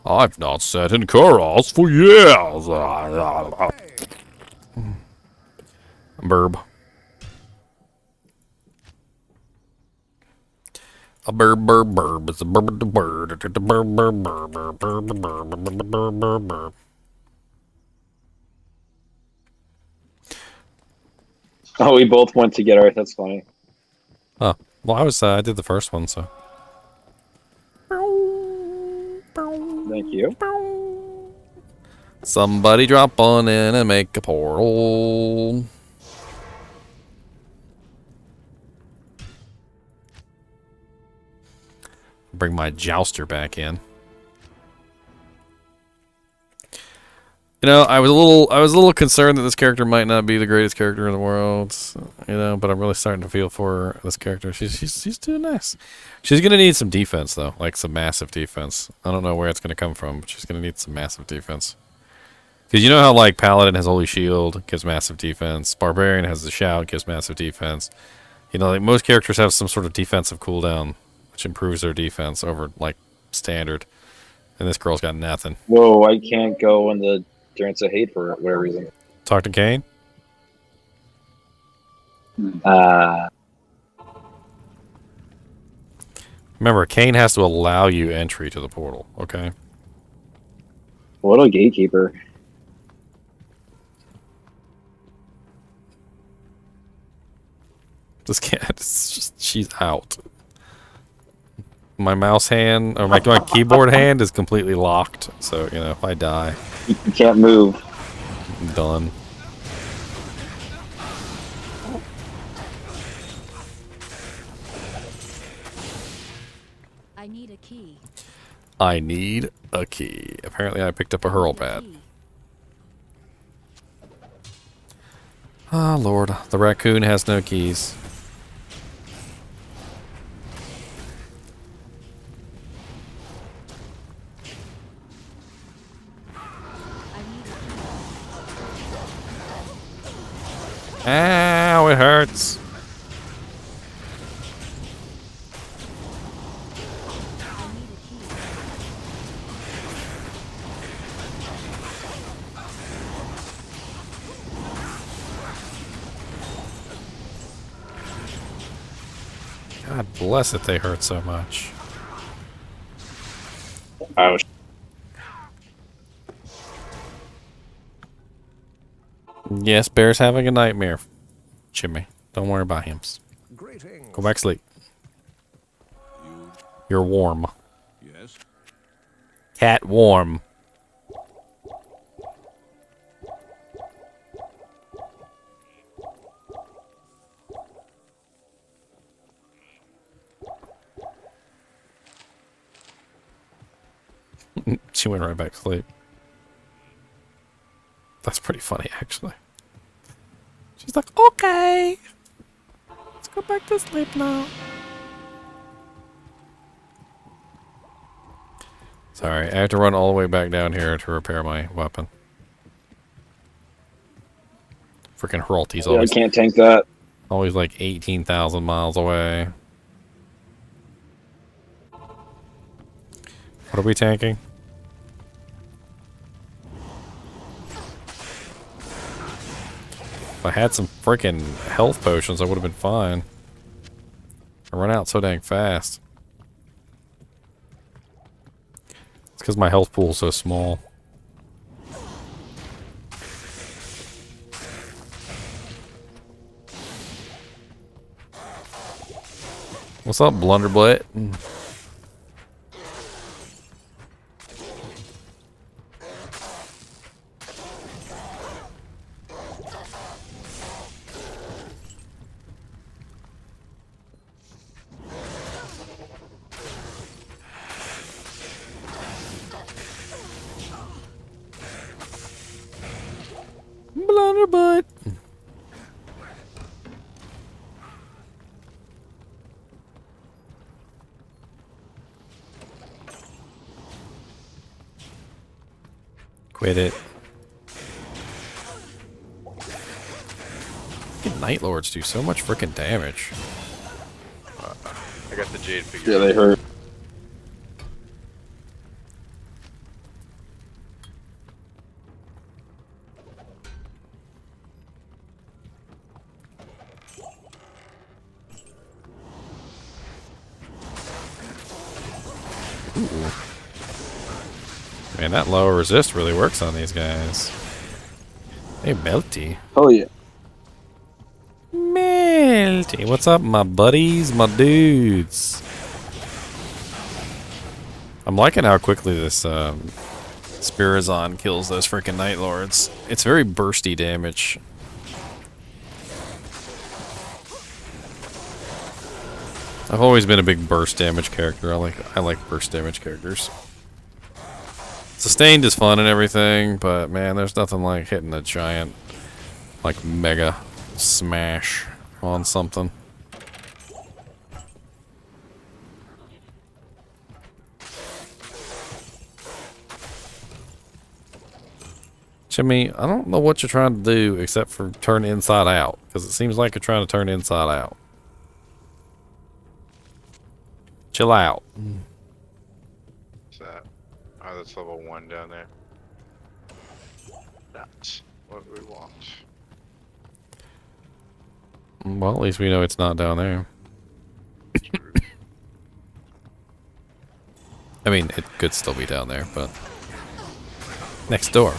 I've not sat in Kuros for years. Burb. A burb, burb, burb. It's a burb, the bird. It's a burb, burb, burb, burb, burb, burb, burb, burb, burb, burb. Oh, we both went to get Earth. That's funny. Oh, well, I did the first one, so. Thank you. Somebody drop on in and make a portal. Bring my jouster back in. You know, I was a little concerned that this character might not be the greatest character in the world, you know, but I'm really starting to feel for this character. She's doing nice. She's gonna need some defense though, like some massive defense. I don't know where it's gonna come from, but she's gonna need some massive defense. Because you know how like Paladin has Holy Shield, gives massive defense. Barbarian has the Shout, gives massive defense. You know, like most characters have some sort of defensive cooldown, which improves their defense over like standard. And this girl's got nothing. Whoa, I can't go in the Durance of Hate for whatever reason. Talk to Kane. Remember, Kane has to allow you entry to the portal, okay? What a gatekeeper. This cat, it's just, she's out. My mouse hand, or my keyboard hand is completely locked, so, you know, if I die... You can't move. I'm done. I need a key. I need a key. Apparently I picked up a hurl pad. Oh, Lord. The raccoon has no keys. Ow, it hurts. God bless it, they hurt so much. Ouch. Yes, Bear's having a nightmare. Jimmy, don't worry about him. Go back to sleep. You're warm. Yes. Cat warm. She went right back to sleep. That's pretty funny, actually. She's like, okay. Let's go back to sleep now. Sorry, I have to run all the way back down here to repair my weapon. Freaking Heralty's always... I can't tank that. Always like 18,000 miles away. What are we tanking? If I had some freaking health potions, I would have been fine. I run out so dang fast. It's because my health pool is so small. What's up, Blunderbutt? on her butt. Quit it. Night Lords do so much freaking damage. I got the jade figure. Yeah, they hurt. Ooh. Man, that lower resist really works on these guys. Hey, Melty. Oh yeah. Melty. What's up, my buddies, my dudes? I'm liking how quickly this Spirazon kills those freaking Night Lords. It's very bursty damage. I've always been a big burst damage character. I like burst damage characters. Sustained is fun and everything, but man, there's nothing like hitting a giant, like, mega smash on something. Jimmy, I don't know what you're trying to do except for turn inside out, because it seems like you're trying to turn inside out. Chill out. What's that? Oh, that's level 1 down there. That's what we want. Well, at least we know it's not down there. I mean, it could still be down there, but next door.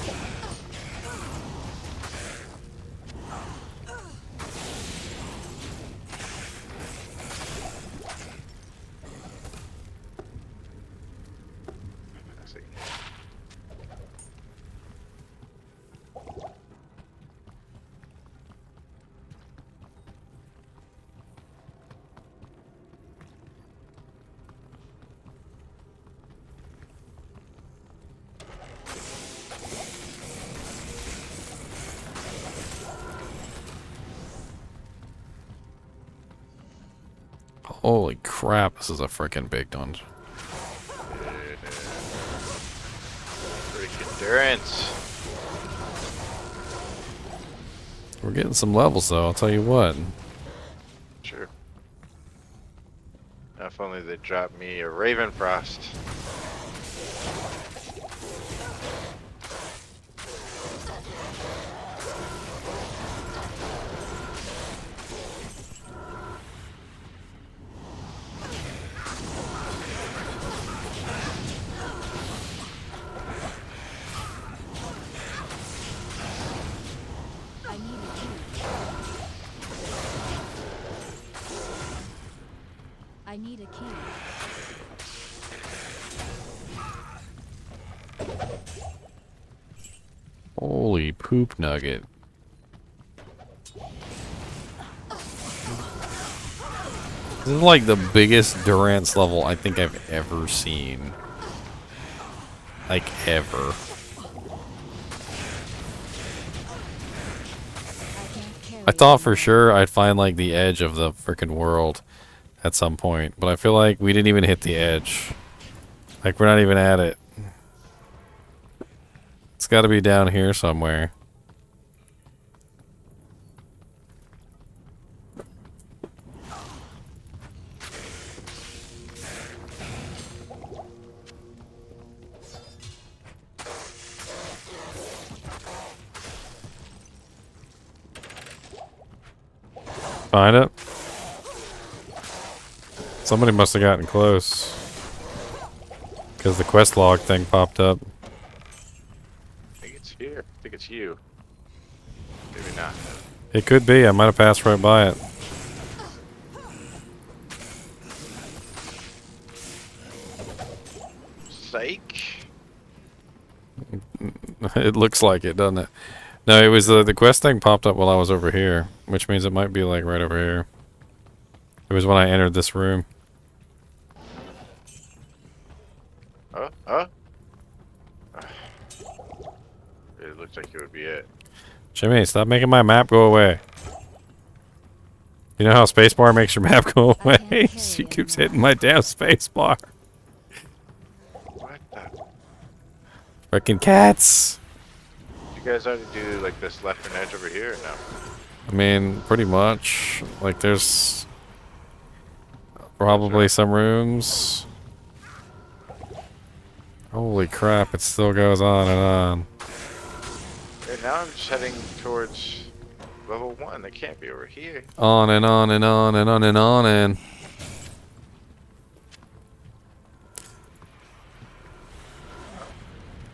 Holy crap, this is a freaking big dungeon. Freaking endurance. We're getting some levels though, I'll tell you what. Sure. If only they dropped me a Raven Frost. I need a key. Holy poop nugget. This is like the biggest Durance level I think I've ever seen. Like, ever. I thought for sure I'd find like the edge of the frickin' world at some point, but I feel like we didn't even hit the edge. Like, we're not even at it. It's gotta be down here somewhere. Find it? Somebody must have gotten close. Because the quest log thing popped up. I think it's here. I think it's you. Maybe not. It could be. I might have passed right by it. Psych. It looks like it, doesn't it? No, it was the quest thing popped up while I was over here, which means it might be like right over here. It was when I entered this room. It looks like it would be it. Jimmy, stop making my map go away. You know how spacebar makes your map go away? She keeps hitting my damn spacebar. What the? Frickin' cats. You guys already do like this left edge over here or no? I mean, pretty much. Like, there's probably some rooms. Holy crap, it still goes on and on. Okay, now I'm just heading towards level 1. They can't be over here. On and on and on and on and on and...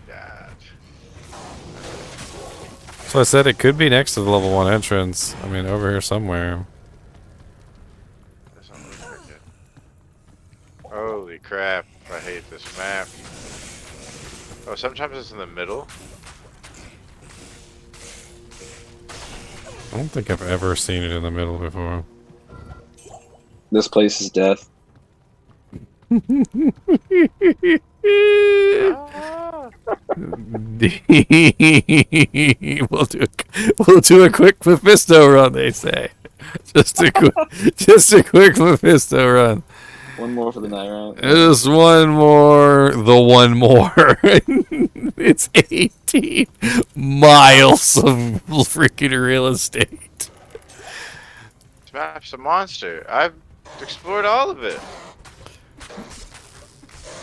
God. So I said it could be next to the level 1 entrance. I mean, over here somewhere. Doesn't look like it. Holy crap, I hate this map. Oh, sometimes it's in the middle. I don't think I've ever seen it in the middle before. This place is death. we'll do a quick Mephisto run, they say. Just a quick Mephisto run. One more for the night, right? Just one more. The one more. It's 18 miles of freaking real estate. This map's a monster. I've explored all of it.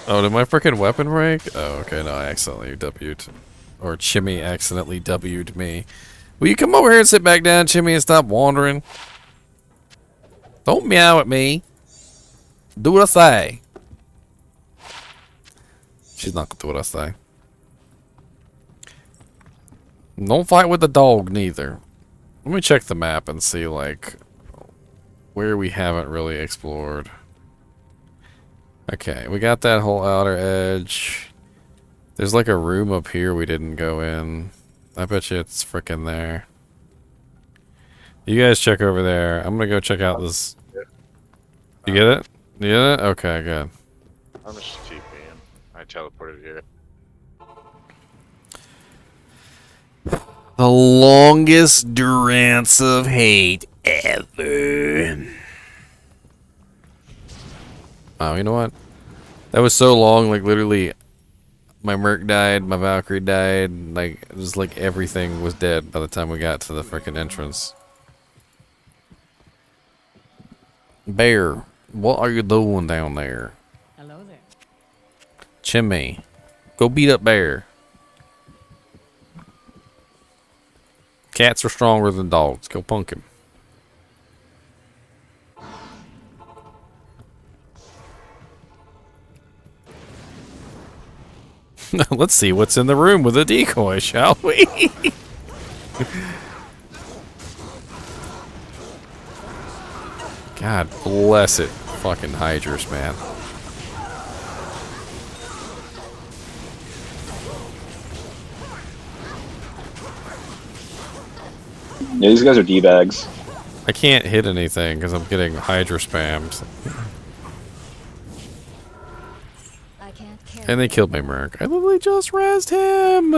Oh, did my freaking weapon break? Oh, okay, no, I accidentally W'd. Or Chimmy accidentally W'd me. Will you come over here and sit back down, Chimmy, and stop wandering? Don't meow at me. Do what I say. She's not gonna do what I say. Don't fight with the dog, neither. Let me check the map and see, like, where we haven't really explored. Okay, we got that whole outer edge. There's like a room up here we didn't go in. I bet you it's frickin' there. You guys check over there. I'm gonna go check out this. You get it? You get it? Okay, good. I'm just TPing. I teleported here. The longest durance of hate ever. Oh, you know what? That was so long, like literally my Merc died, my Valkyrie died, like it was like everything was dead by the time we got to the frickin' entrance. Bear, what are you doing down there? Hello there. Chimney, go beat up Bear. Cats are stronger than dogs. Go punk him. Let's see what's in the room with a decoy, shall we? God bless it. Fucking Hydras, man. Yeah, these guys are D-bags. I can't hit anything because I'm getting Hydra spams. And they killed my Merc. I literally just rezzed him!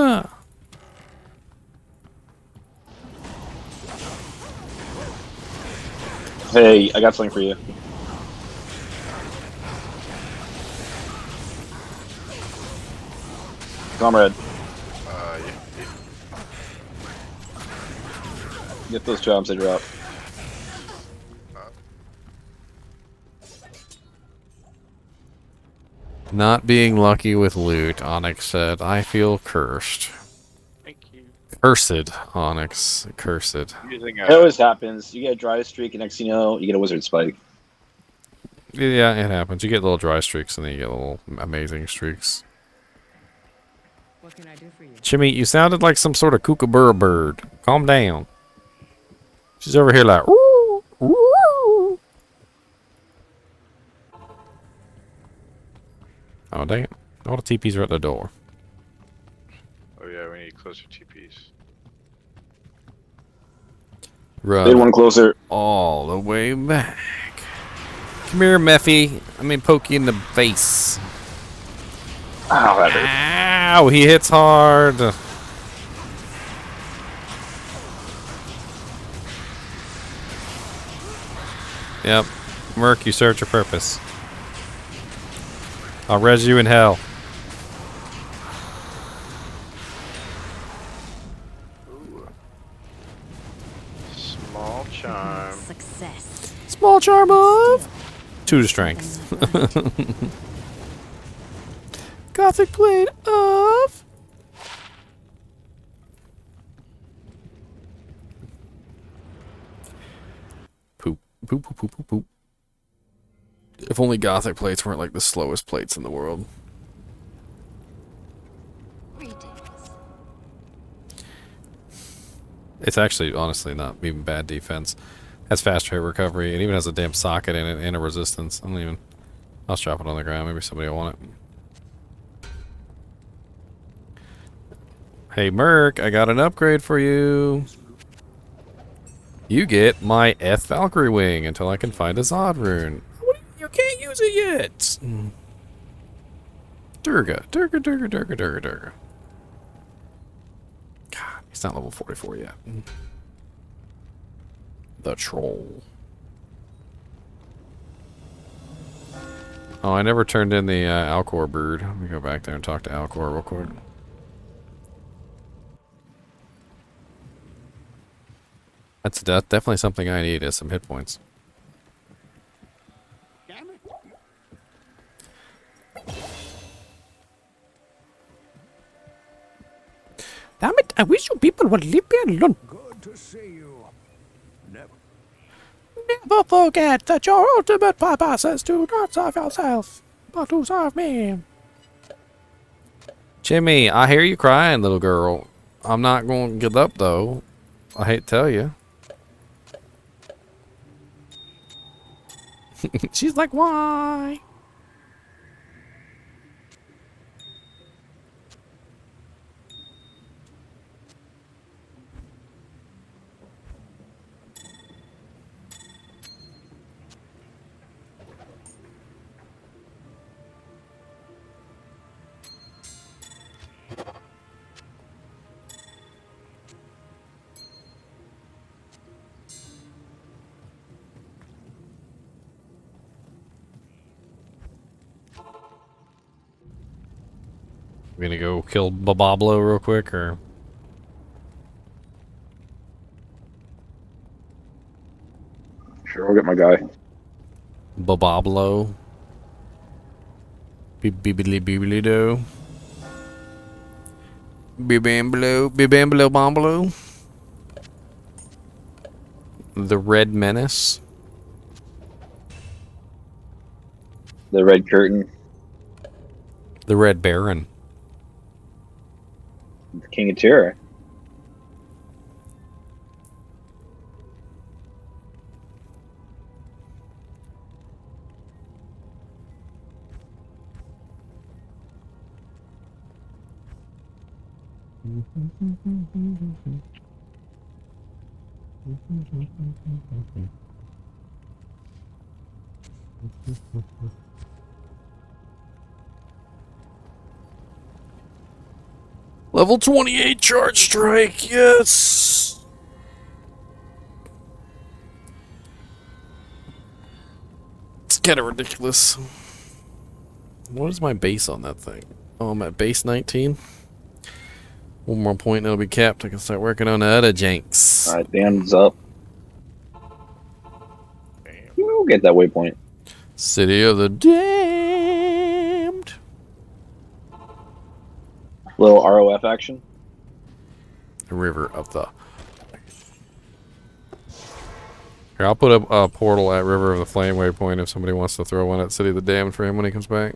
Hey, I got something for you. Comrade. Get those jobs they drop. Not being lucky with loot, Onyx said. I feel cursed. Thank you. Cursed, Onyx. Cursed. It always happens. You get a dry streak, and next thing you know, you get a wizard spike. Yeah, it happens. You get little dry streaks, and then you get little amazing streaks. What can I do for you? Chimmy, you sounded like some sort of kookaburra bird. Calm down. She's over here like, ooh, ooh. Oh, dang it. All the TPs are at the door. Oh yeah, we need closer TPs. Run. They one closer. All the way back. Come here, Mephi. I mean, poke you in the face. Ow, that hurt. Ow, he hits hard. Yep. Merc, you served your purpose. I'll res you in hell. Small charm. Success. Small charm of 2 to strength. Gothic blade of poop. Poop, poop, poop, poop, poop. If only Gothic plates weren't like the slowest plates in the world. It's actually, honestly, not even bad defense. Has fast hit recovery. It even has a damn socket in it and a resistance. I don't even... I'll just drop it on the ground. Maybe somebody will want it. Hey, Merc, I got an upgrade for you. You get my F Valkyrie wing until I can find a Zod rune. You can't use it yet. Durga. God, he's not level 44 yet. The troll. Oh, I never turned in the Alcor bird. Let me go back there and talk to Alcor real quick. That's definitely something I need is some hit points. Damn it, I wish you people would leave me alone. Good to see you. Never forget that your ultimate purpose is to not serve yourself, but to serve me. Jimmy, I hear you crying, little girl. I'm not going to give up, though. I hate to tell you. She's like, why? We're gonna go kill Babablo real quick, or... Sure, I'll get my guy. Babablo. Bibbly bibbly do. Bibamblo. Bibamblo bomblo. The Red Menace. The Red Curtain. The Red Baron. The King of Terror. Level 28 charge strike, yes! It's kind of ridiculous. What is my base on that thing? Oh, I'm at base 19. One more point and it'll be capped. I can start working on the other janks. Alright, damn's up. We'll get that waypoint. City of the Damned. Little ROF action. The River of the... Here, I'll put a portal at River of the Flame waypoint if somebody wants to throw one at City of the Damned for him when he comes back.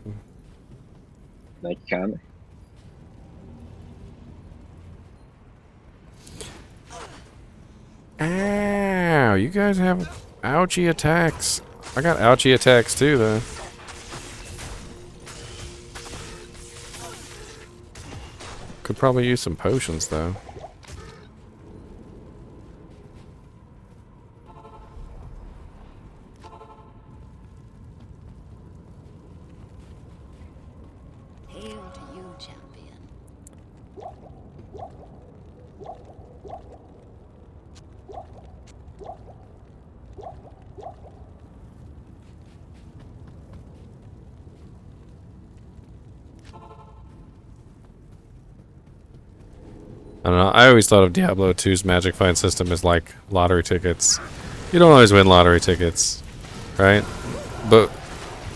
Thank you, kindly. Ow, you guys have ouchie attacks. I got ouchie attacks too, though. Could probably use some potions, though. Hail to you, champion. I don't know. I always thought of Diablo 2's Magic Find system as like lottery tickets. You don't always win lottery tickets, right? But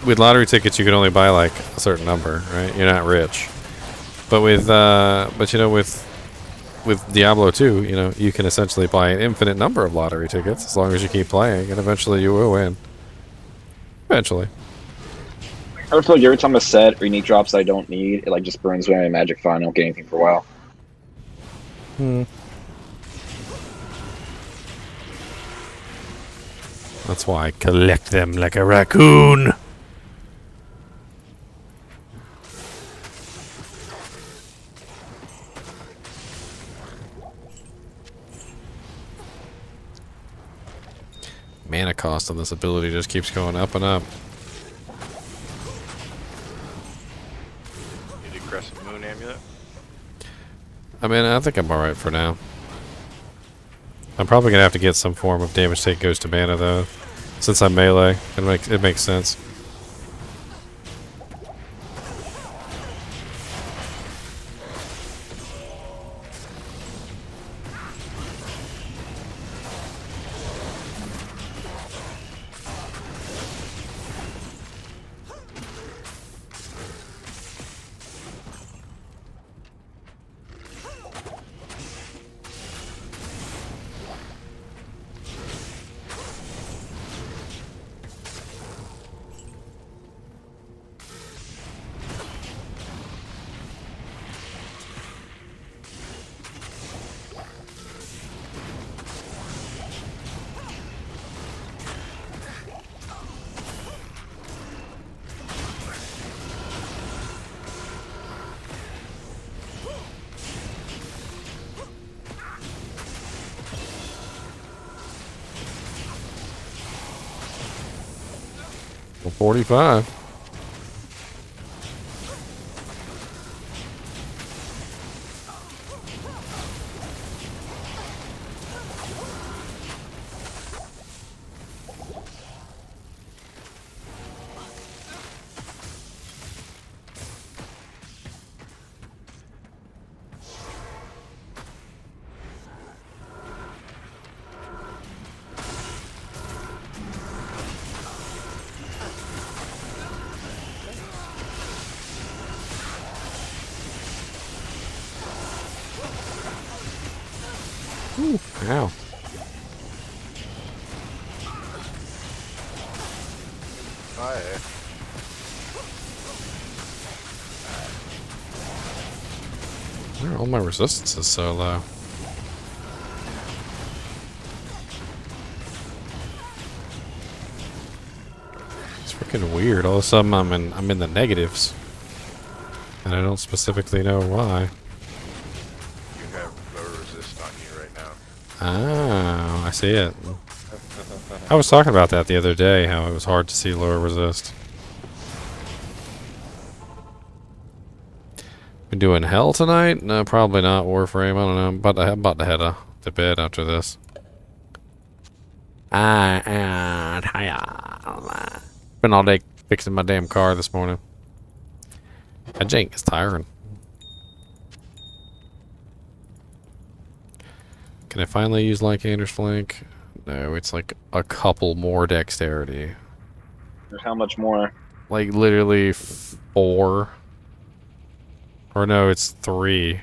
with lottery tickets, you can only buy like a certain number, right? You're not rich. But with with Diablo 2, you can essentially buy an infinite number of lottery tickets as long as you keep playing, and eventually you will win. Eventually. I feel like every time a set or unique drops I don't need, it like just burns away my magic find. I don't get anything for a while. That's why I collect them like a raccoon. Mana cost on this ability just keeps going up and up. You do Crescent Moon Amulet? I mean, I think I'm alright for now. I'm probably gonna have to get some form of damage take goes to mana though. Since I'm melee, it makes sense. Well, 45. Ooh, ow. Hi. Why are all my resistances so low? It's freaking weird. All of a sudden I'm in the negatives. And I don't specifically know why. You have low resist on you right now. Oh, I see it. I was talking about that the other day, how it was hard to see lower resist. We doing hell tonight? No, probably not. Warframe. I don't know. I'm about to head to bed after this. Been all day fixing my damn car this morning. That jank is tiring. Can I finally use Lycander's Flank? No, it's like a couple more dexterity. How much more? Like literally 4. Or no, it's 3.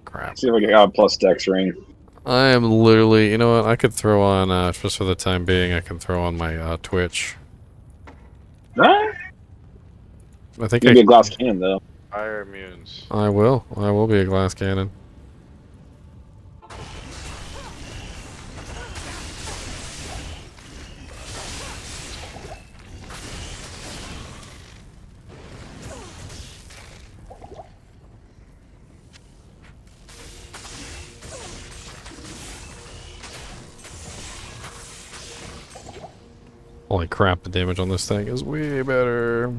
Crap. See if I can got a plus dex ring. I am literally, you know what, I could throw on, just for the time being, I can throw on my Twitch. Huh? I think You'll be a glass cannon though. Fire immunes. I will be a glass cannon. Holy crap, the damage on this thing is way better.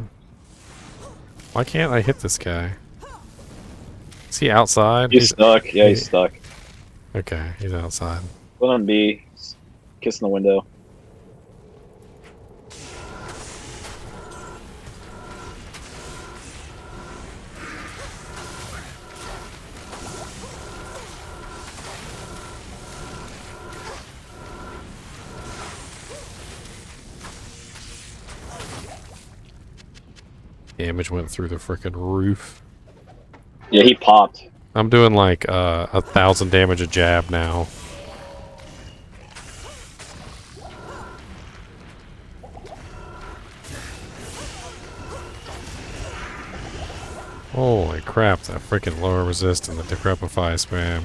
Why can't I hit this guy? Is he outside? He's stuck. Yeah, he's stuck. Okay, he's outside. Let him be. Kissing the window. Damage went through the frickin' roof. Yeah, he popped. I'm doing like 1,000 damage a jab now. Holy crap, that freaking lower resist and the decrepify spam.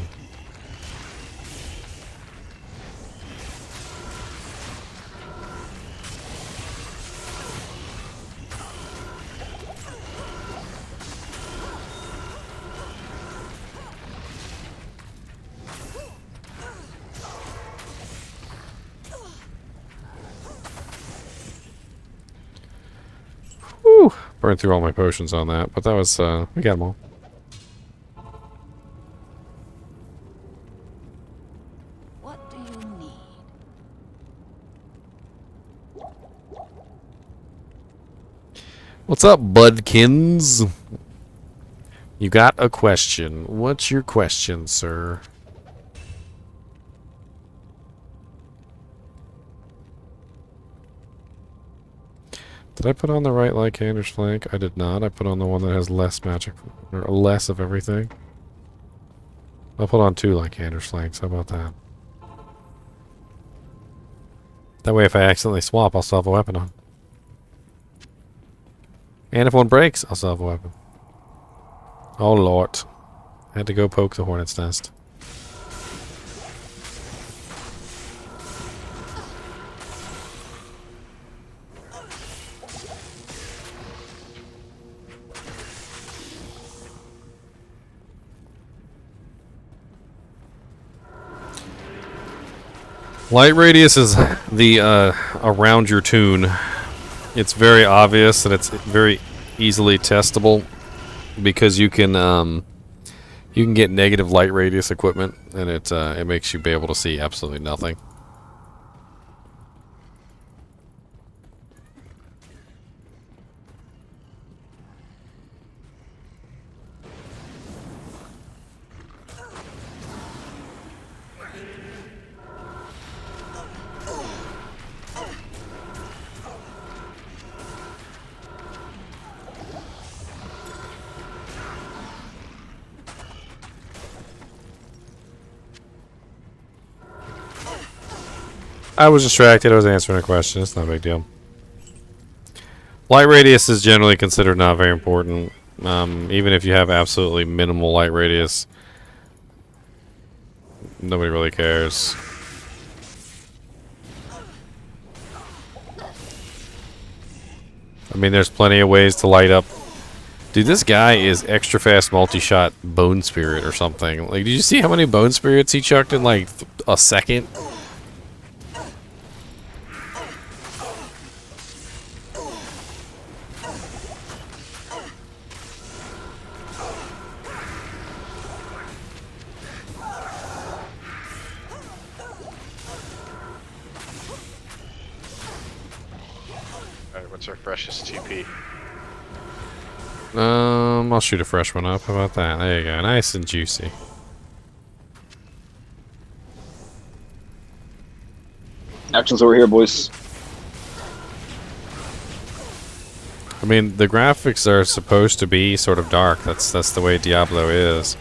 Whew, burned through all my potions on that, but that was, we got them all. What do you need? What's up, Budkins? You got a question. What's your question, sir? Did I put on the right Lycander's flank? I did not. I put on the one that has less magic, or less of everything. I'll put on 2 Lycander's flanks. How about that? That way if I accidentally swap, I'll still have a weapon on. And if one breaks, I'll still have a weapon. Oh lord. I had to go poke the hornet's nest. Light radius is the around your tune. It's very obvious and it's very easily testable because you can get negative light radius equipment and it makes you be able to see absolutely nothing. I was distracted. I was answering a question. It's not a big deal. Light radius is generally considered not very important. Even if you have absolutely minimal light radius, nobody really cares. I mean, there's plenty of ways to light up. Dude, this guy is extra fast multi-shot bone spirit or something. Like, did you see how many bone spirits he chucked in like a second? What's our freshest TP? I'll shoot a fresh one up. How about that? There you go. Nice and juicy. Actions over here, boys. I mean, the graphics are supposed to be sort of dark. That's the way Diablo is.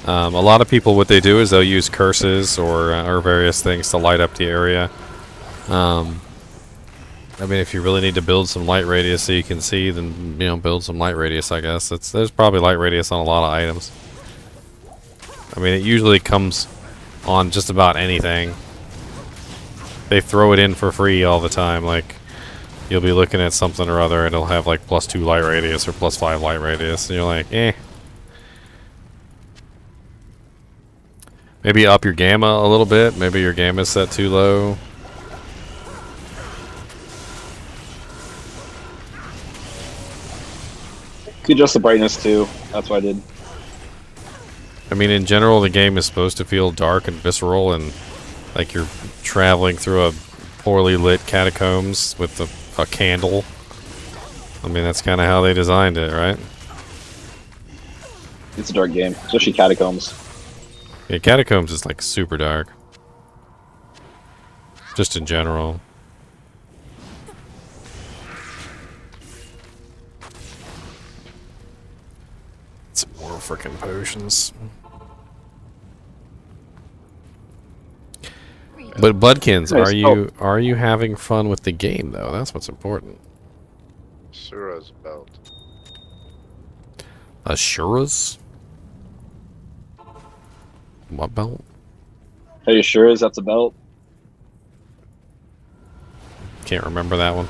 A lot of people, what they do is they'll use curses or various things to light up the area. I mean, if you really need to build some light radius so you can see, then, you know, build some light radius, I guess. There's probably light radius on a lot of items. I mean, it usually comes on just about anything. They throw it in for free all the time. Like, you'll be looking at something or other, and it'll have, like, +2 light radius or +5 light radius, and you're like, eh. Maybe up your gamma a little bit. Maybe your gamma's set too low. Adjust the brightness too. That's what I did. I mean, in general, the game is supposed to feel dark and visceral, and like you're traveling through a poorly lit catacombs with a candle. I mean, that's kind of how they designed it, right? It's a dark game, especially Catacombs. Yeah, Catacombs is like super dark. Just in general. freaking potions. But Budkins, are you having fun with the game though? That's what's important. Sura's belt. Ashura's? What belt? Are you sure that's a belt? Can't remember that one.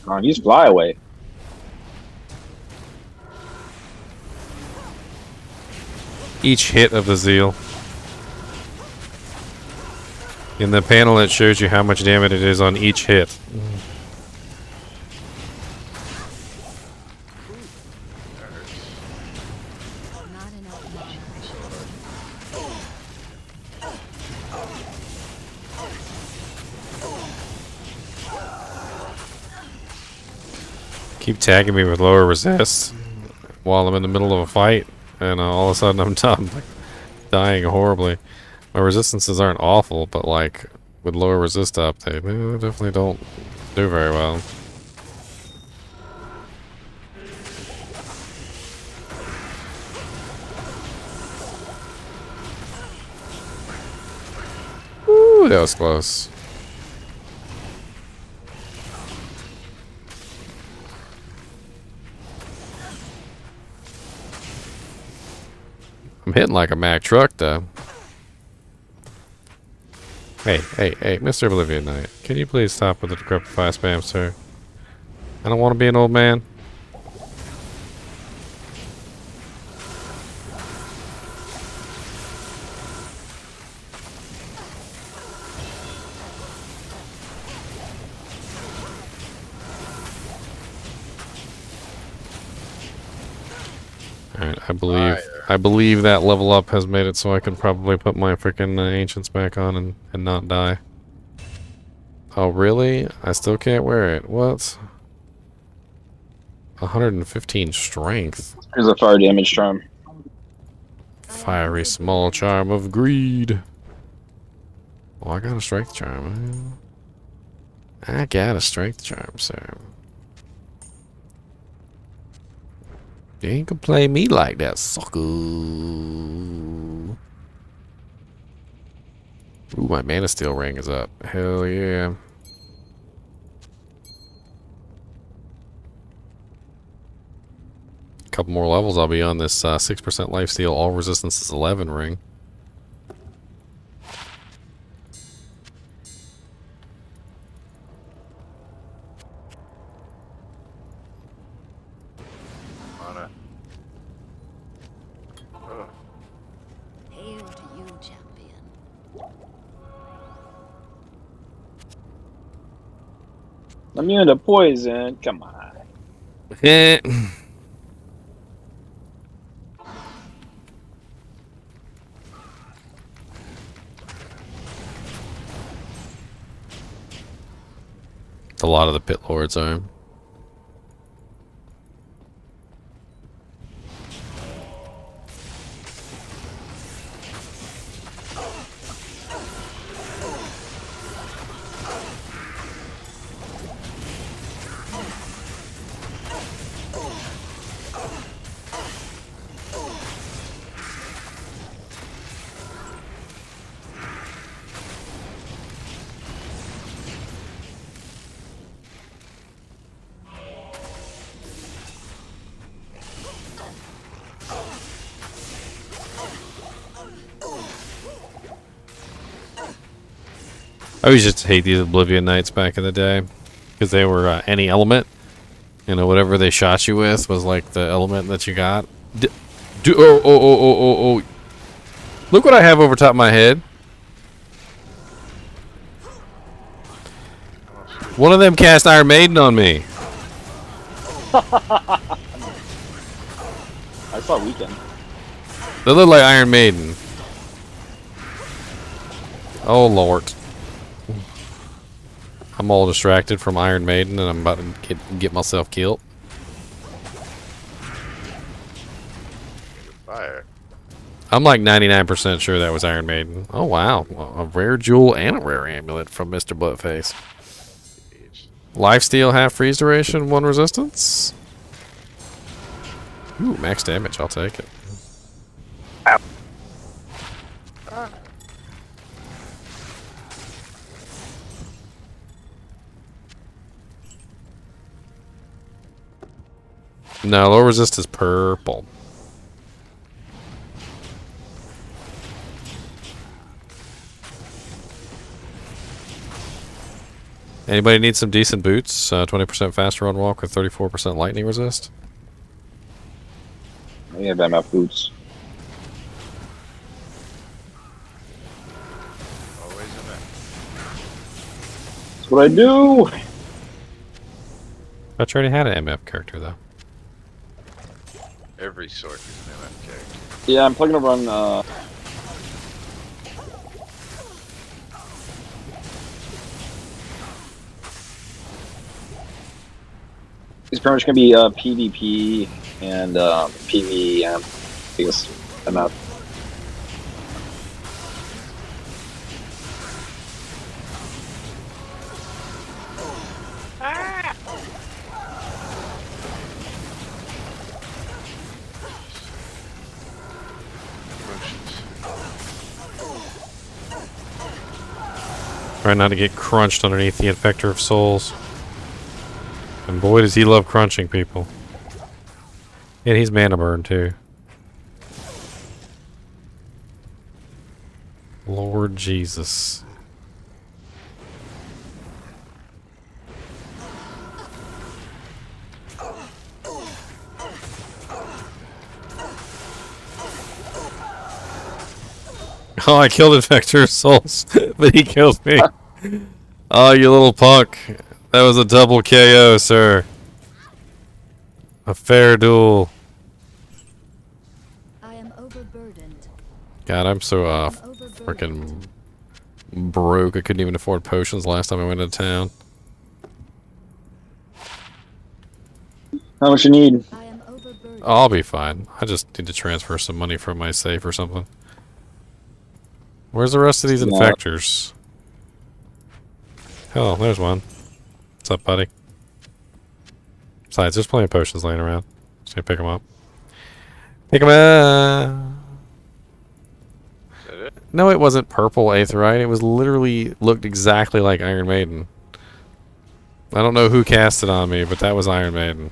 Oh, use fly away. Each hit of the zeal. In the panel it shows you how much damage it is on each hit. Keep tagging me with lower resist while I'm in the middle of a fight, and all of a sudden I'm done, like, dying horribly. My resistances aren't awful, but like with lower resist up, they definitely don't do very well. Ooh, that was close. I'm hitting like a Mack truck, though. Hey, Mr. Oblivion Knight, can you please stop with the decrepify spam, sir? I don't want to be an old man. Alright, I believe that level up has made it so I can probably put my freaking ancients back on and not die. Oh really? I still can't wear it. What? 115 strength. Here's a fire damage charm. Fiery small charm of greed. Oh, I got a strength charm. I got a strength charm, sir. You ain't gonna play me like that, sucker. Ooh, my mana steel ring is up. Hell yeah. Couple more levels, I'll be on this 6% lifesteal, all resistance is 11 ring. Hail to you, champion. Immune to poison. Come on. A lot of the pit lords are. I always used to hate these Oblivion Knights back in the day because they were any element. You know, whatever they shot you with was like the element that you got. Oh. Look what I have over top of my head. One of them cast Iron Maiden on me. I saw Weekend. They look like Iron Maiden. Oh, Lord. I'm all distracted from Iron Maiden and I'm about to get myself killed. Fire. I'm like 99% sure that was Iron Maiden. Oh wow, a rare jewel and a rare amulet from Mr. Bloodface. Lifesteal, half freeze duration, 1 resistance. Ooh, max damage. I'll take it. Ow. No, low resist is purple. Anybody need some decent boots? 20% faster on walk with 34% lightning resist. I have MF boots. Always in there. That's what I do. I already had an MF character though. Every sword is an MF character. Yeah, I'm probably gonna run. It's pretty much gonna be PvP and PvE and I guess MF. Try not to get crunched underneath the Infector of Souls. And boy does he love crunching people. And he's mana burn too. Lord Jesus. Oh, I killed Infector of Souls, but he killed me. Oh, you little punk. That was a double KO, sir. A fair duel. I am overburdened. God, I'm so freaking broke. I couldn't even afford potions last time I went into town. How much you need? I'll be fine. I just need to transfer some money from my safe or something. Where's the rest of these infectors? Oh, there's one. What's up, buddy? Besides, there's plenty of potions laying around. Just gonna pick them up. Pick them up! Is that it? No, it wasn't purple aetherite. It was literally looked exactly like Iron Maiden. I don't know who cast it on me, but that was Iron Maiden.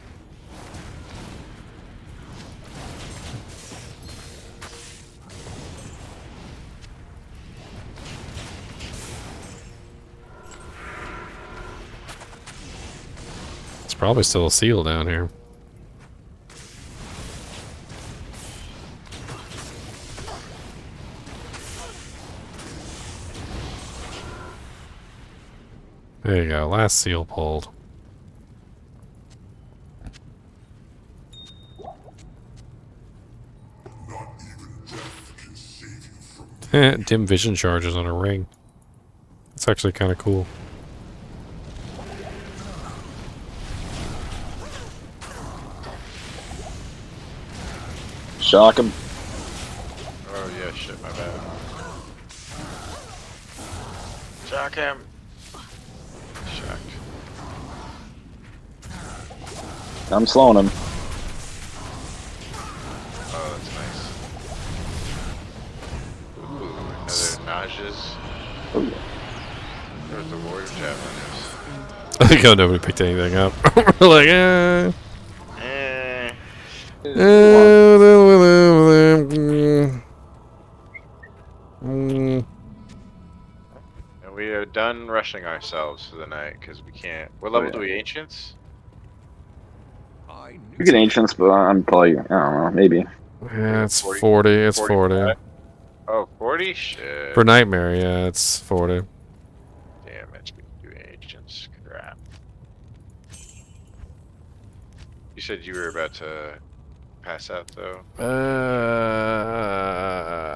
Probably still a seal down here. There you go, last seal pulled. Dim vision charges on a ring. That's actually kind of cool. Shock him. Oh yeah, shit, my bad. Shock him. Shocked. I'm slowing him. Oh, that's nice. Ooh, another nauseous. Ooh. There's the warrior javelin. I think nobody picked anything up. We're like, And we are done rushing ourselves for the night because we can't. What level do we ancients? We get ancients, but I'm probably, I don't know, maybe. Yeah, it's 40. It's 40. Oh, 40? Shit. For Nightmare, yeah, it's 40. Damn it, we can do ancients. Crap. You said you were about to pass out, though?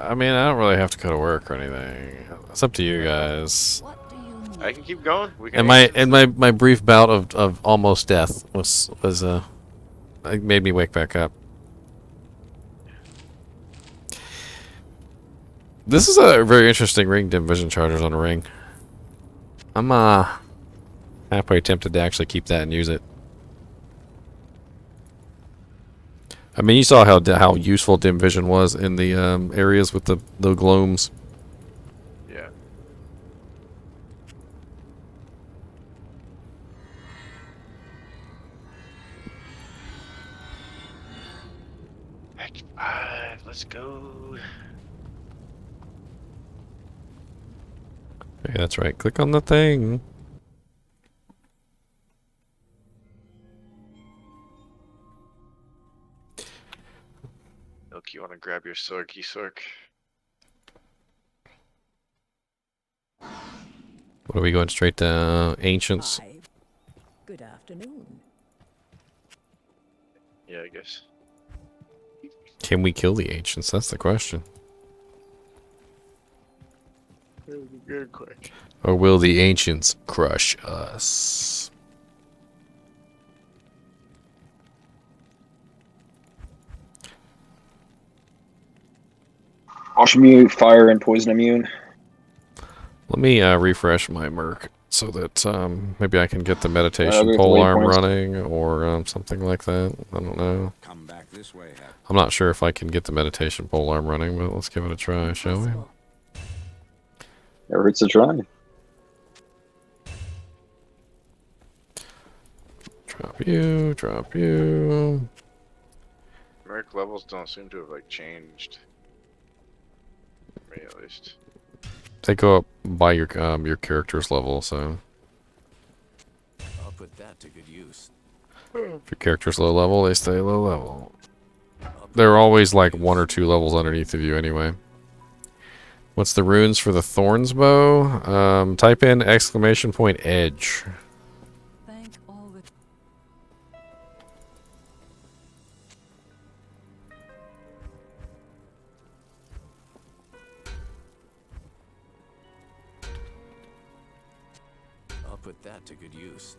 I mean, I don't really have to go to work or anything. It's up to you guys. I can keep going. We can. And my brief bout of almost death was it made me wake back up. This is a very interesting ring, dim vision chargers on a ring. I'm halfway tempted to actually keep that and use it. I mean, you saw how useful dim vision was in the areas with the glooms. Yeah. Heck, 5, let's go. Okay, that's right. Click on the thing. Look, you want to grab your Sorky Sork? What are we going straight to Ancients? Good afternoon. Yeah, I guess. Can we kill the Ancients? That's the question. Good question. Or will the Ancients crush us? Wash immune, fire, and poison immune. Let me refresh my Merc so that maybe I can get the meditation there's pole arm waypoints. running or something like that. I don't know. Come back this way. I'm not sure if I can get the meditation pole arm running, but let's give it a try, shall we? Never hurts to try. Drop you, drop you. Merc levels don't seem to have like changed. For me at least. They go up by your character's level, so I'll put that to good use. if your character's low level, they stay low level. They're always like 1 or 2 levels underneath of you anyway. What's the runes for the Thorns bow? Type in ! Edge. Thank all the I'll put that to good use.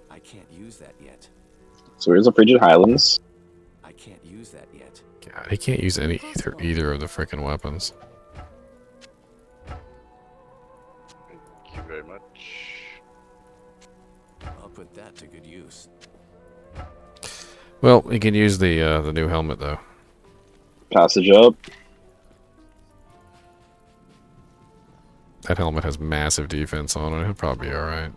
I can't use that yet. So here's the Frigid Highlands. I can't use that yet. God, he can't use either of the freaking weapons. Thank you very much. I'll put that to good use. Well, he can use the new helmet though. Passage up. That helmet has massive defense on it. He'll probably be all right.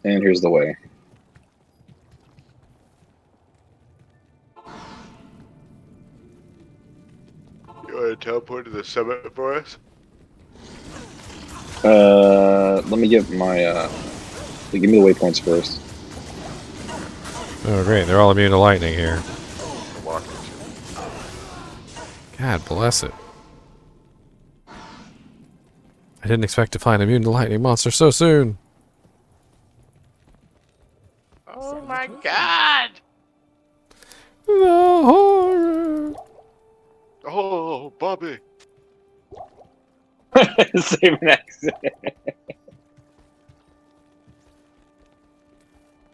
And here's the way. You want to teleport to the summit for us? Let me get my give me the waypoints first. Oh great, they're all immune to lightning here. God bless it. I didn't expect to find immune to lightning monster so soon. Oh my god! The horror. Oh, Bobby. Same accident.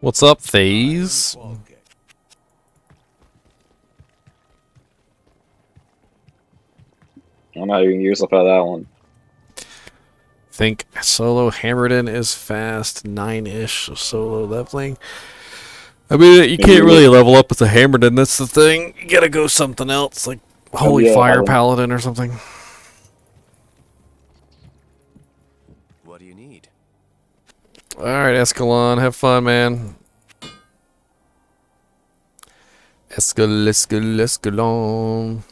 What's up, Phase? I don't know how you can get yourself out of that one. Think solo Hammerden is fast 9-ish solo leveling. I mean, you can't really level up with a Hammerden. That's the thing. You gotta go something else, like Holy Fire Paladin or something. What do you need? All right, Escalon, have fun, man. Escalon.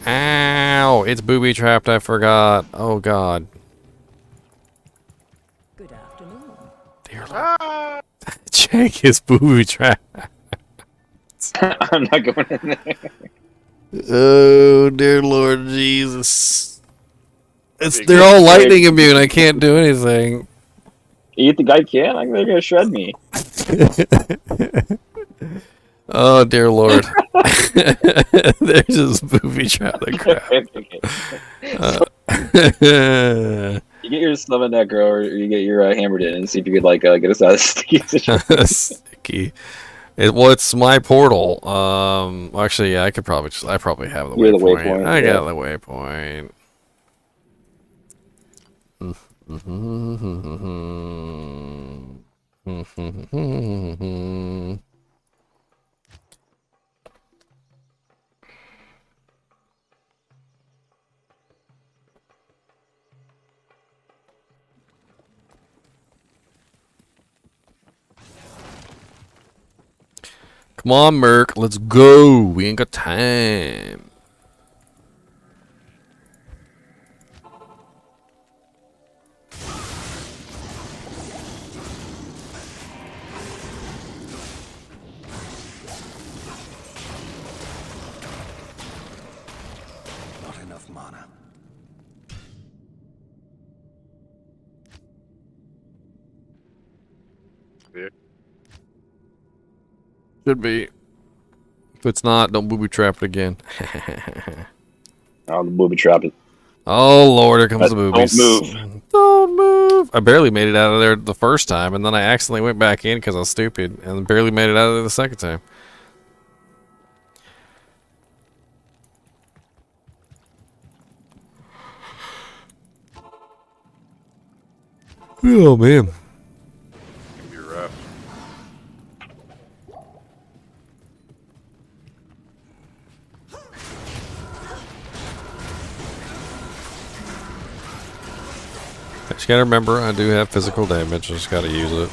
Ow! It's booby trapped. I forgot. Oh God. Good afternoon. Dear Lord. Jake is booby trapped. I'm not going in there. Oh dear Lord Jesus. They're all lightning immune. I can't do anything. You think I can? I'm gonna shred me. Oh dear lord! There's this booby trap. The crap. You get your summon necro, or you get your hammered in, and see if you could like get us out of sticky situation. Sticky. It's my portal. Actually, yeah, I probably have the waypoint. I got the waypoint. Come on, Merc. Let's go. We ain't got time. Not enough mana. Should be. If it's not, don't booby trap it again. I'll booby trap it. Oh lord, here comes the boobies. Don't move. Don't move. I barely made it out of there the first time, and then I accidentally went back in because I was stupid, and barely made it out of there the second time. Oh man. It'll be rough. I just gotta remember I do have physical damage. I just gotta use it.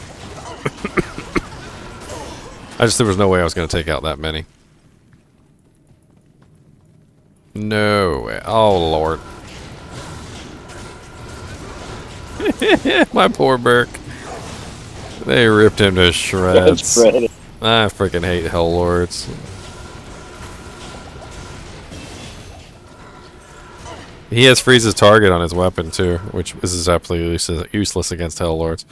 There was no way I was gonna take out that many. No way. Oh lord. My poor Burke. They ripped him to shreds. I freaking hate Hell Lords. He has freezes target on his weapon too, which is absolutely useless against Hell Lords.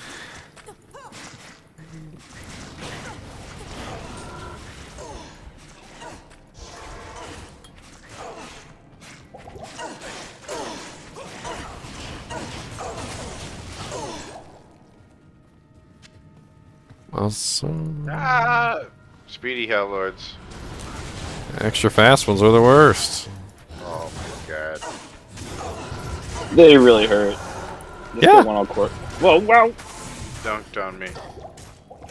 Awesome. Speedy Hell Lords. Extra fast ones are the worst. Oh my god. They really hurt. Yeah. One on court. Whoa! Wow! Dunked on me.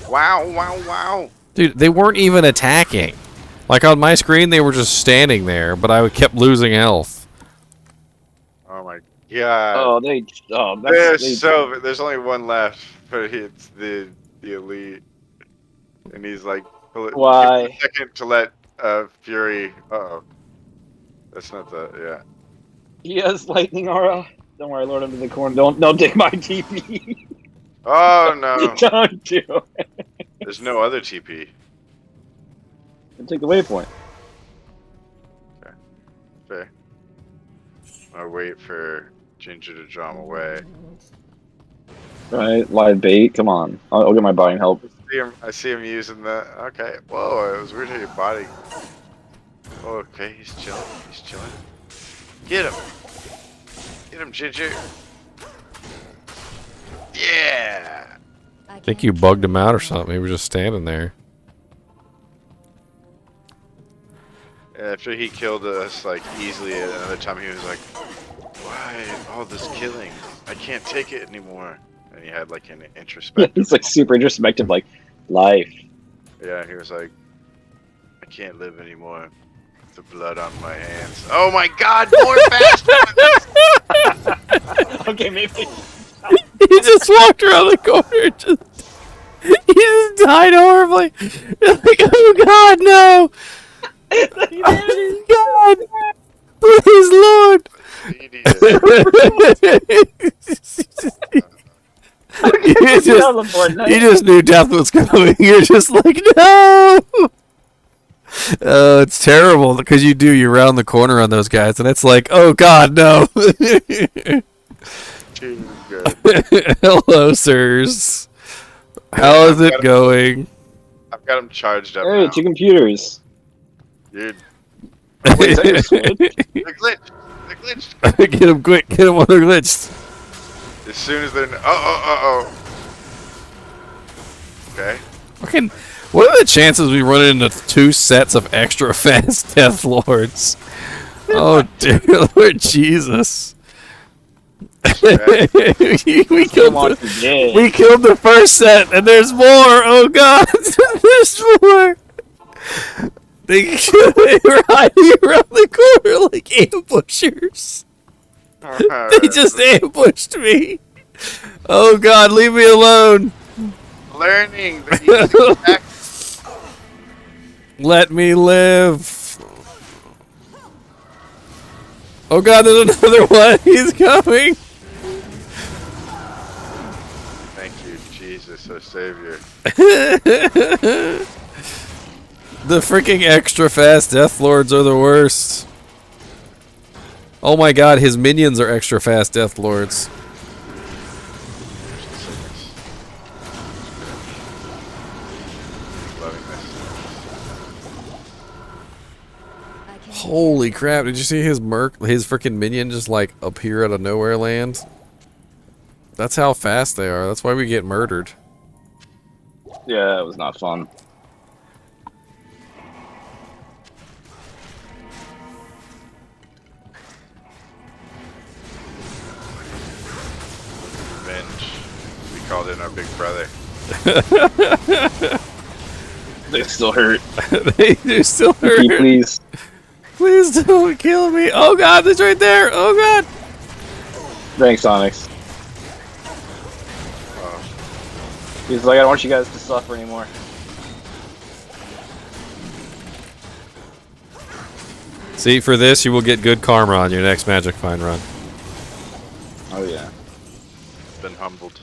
Wow! Wow! Wow! Dude, they weren't even attacking. Like on my screen, they were just standing there, but I kept losing health. Oh my god. Oh, there's only one left, but it's the elite, and he's like, why? Give a second to let Fury. That's not the He has lightning aura. Don't worry, Lord under the corn. Don't take my TP. Oh no! Don't do it. There's no other TP. Take the waypoint. Okay. Fair. I'll wait for Ginger to draw him away. Right, live bait. Come on, I'll get my body and help. I see him using the. Okay. Whoa! It was weird how your body. Oh, okay, he's chilling. He's chilling. Get him! Get him, Ginger! Yeah! I think you bugged him out or something. He was just standing there. After he killed us like easily, at another time he was like, "Why all this killing? I can't take it anymore." And he had like an introspective. He's like super introspective, like life. Yeah, he was like, "I can't live anymore. The blood on my hands." Oh my God! More fast! Okay, maybe. He just walked around the corner. He just died horribly. Like, oh God, no! God, please, Lord! You just knew death was coming. You're just like, no! It's terrible because you round the corner on those guys, and it's like, oh God, no! Hello, sirs. How is it going? I've got them charged up Hey, now. 2 computers. Dude. Wait, is that your switch? They're glitched. They're glitched. Get him quick. Get him when they're glitched. As soon as they're... Oh. Okay. Fucking, what are the chances we run into 2 sets of extra fast Death Lords? Oh, dear Lord Jesus. we killed the first set, and there's more. Oh God, there's more. They were hiding around the corner like ambushers. They just ambushed me. Oh God, leave me alone. Learning the easy tactics. Let me live. Oh God, there's another one. He's coming. Thank you, Jesus, our Savior. The freaking extra fast Death Lords are the worst. Oh my God, his minions are extra fast Death Lords. Holy crap, did you see his freaking minion just like appear out of nowhere land? That's how fast they are. That's why we get murdered. Yeah, it was not fun. Revenge. We called in our big brother. They still hurt. They do still hurt. Please. Please don't kill me. Oh God, it's right there. Oh God. Thanks, Onyx. He's like, I don't want you guys to suffer anymore. See, for this, you will get good karma on your next Magic Find run. Oh, yeah. Been humbled.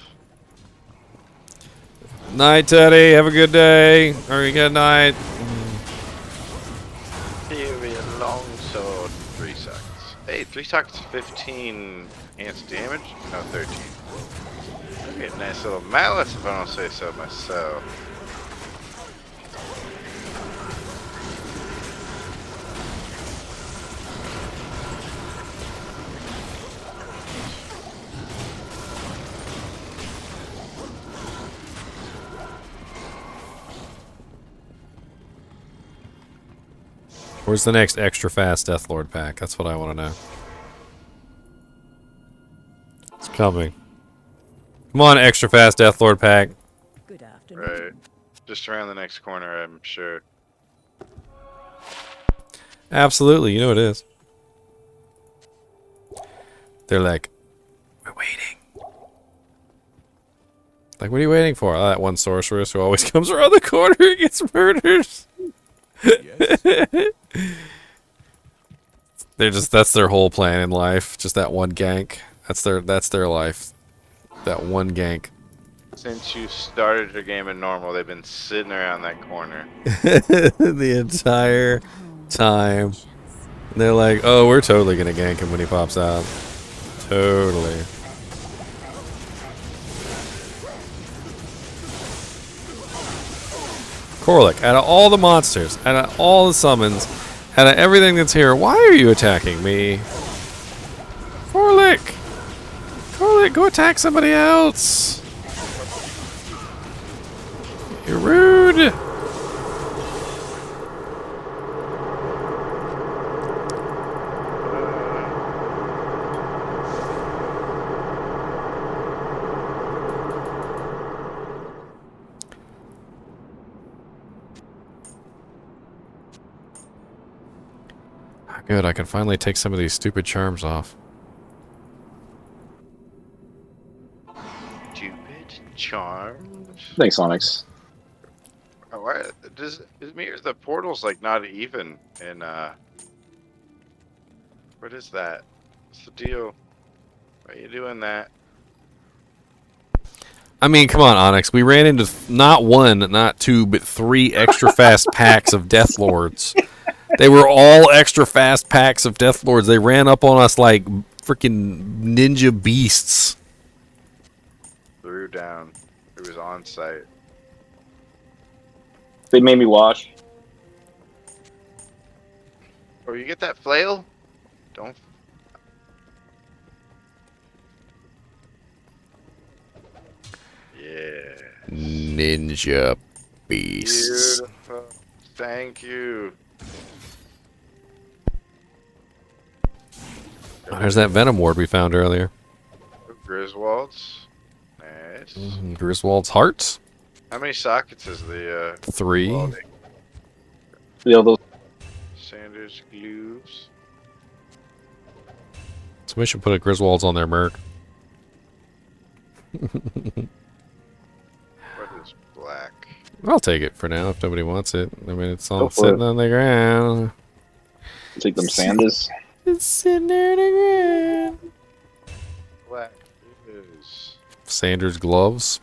Night, Teddy. Have a good day. Or a good night. Imperial longsword, 3 sockets. Hey, 3 sockets, 15 enhanced damage? No, 13. That'd be a nice little mallet if I don't say so myself. Where's the next extra fast Deathlord pack? That's what I want to know. It's coming. Come on, extra fast Deathlord pack. Good afternoon. Right. Just around the next corner, I'm sure. Absolutely, you know it is. They're like, we're waiting. Like, what are you waiting for? Oh, that one sorceress who always comes around the corner and gets murdered. They're just, that's their whole plan in life. Just that one gank. That's their life. That one gank. Since you started your game in normal, they've been sitting around that corner. The entire time. And they're like, oh, we're totally gonna gank him when he pops out. Totally. Corlick, out of all the monsters, out of all the summons, out of everything that's here, why are you attacking me? Corlick! Corlick, go attack somebody else! You're rude! Good, I can finally take some of these stupid charms off. Stupid charms. Thanks, Onyx. Oh, why does the portal's like not even in what is that? What's the deal? Why are you doing that? I mean, come on, Onyx. We ran into not one, not two, but 3 extra fast packs of Death Lords. They were all extra fast packs of Death Lords. They ran up on us like freaking ninja beasts. threw down. It was on site. They made me wash. Oh, you get that flail? Don't. Yeah. Ninja beasts. Beautiful. Thank you. Oh, there's that Venom ward we found earlier. Griswolds. Nice. Griswold's hearts. How many sockets is the 3. welding? Yeah, those. Sanders glutes. Somebody should put a Griswold's on their Merc. What is black? I'll take it for now if nobody wants it. I mean, it's all Go for sitting it. on the ground. Take them Sanders. It's sitting there on the ground. Black is Sanders gloves.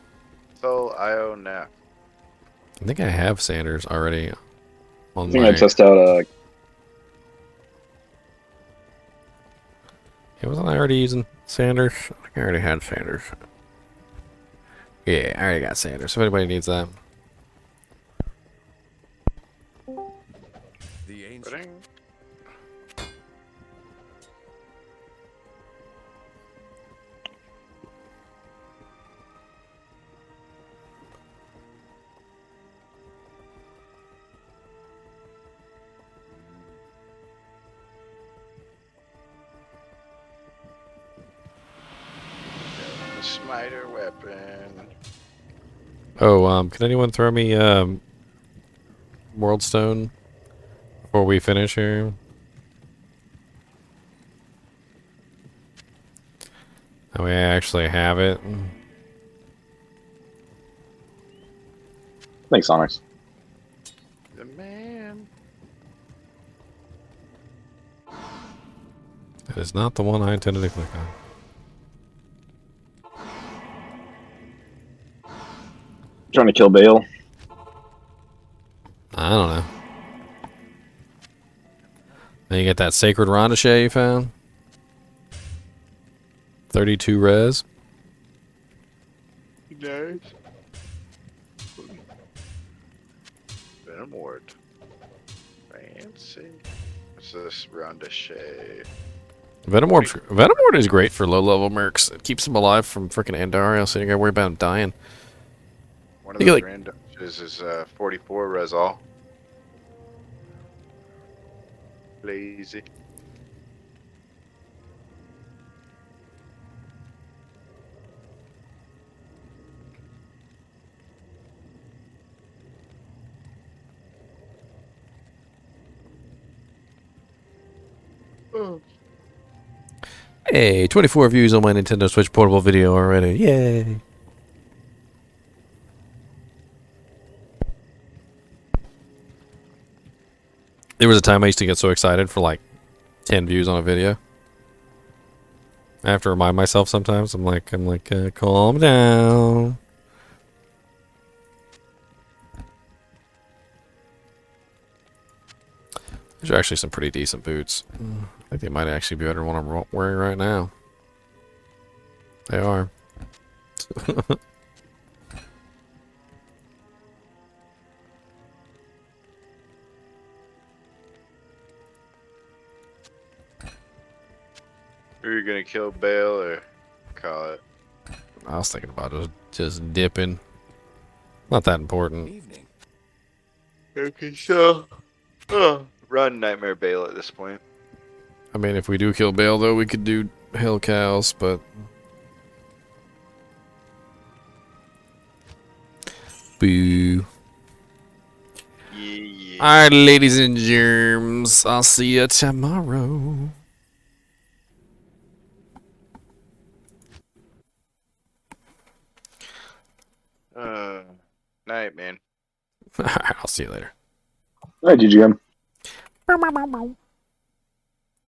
Soul IO now. I think I have Sanders already on I think my... I test out Yeah, wasn't I already using Sanders? I think I already had Sanders. Yeah, I already got Sanders. If anybody needs that. The ancient. Pudding. The smiter weapon. Oh, can anyone throw me World Stone before we finish here? Oh, we actually have it. Thanks, Onyx. The man. That is not the one I intended to click on. Trying to kill Bale. I don't know. Then you get that Sacred Rondochet you found. 32 res. Nice. Venom ward. Fancy. What's this Rondochet? Venom Ward is great for low-level mercs. It keeps them alive from freaking Andario, so you gotta worry about them dying. One of You those like- random is 44 res all. Lazy. Hey, 24 views on my Nintendo Switch portable video already. Yay! There was a time I used to get so excited for like 10 views on a video. I have to remind myself sometimes. I'm like, calm down. These are actually some pretty decent boots. I think they might actually be better than what I'm wearing right now. They are. Are you gonna kill Bale or call it? I was thinking about just dipping. Not that important. Evening. Okay, so run Nightmare Bale at this point. I mean, if we do kill Bale, though, we could do Hell Cows, but... Boo. Yeah. Alright, ladies and germs. I'll see you tomorrow. Night, man. I'll see you later. All right, GGM.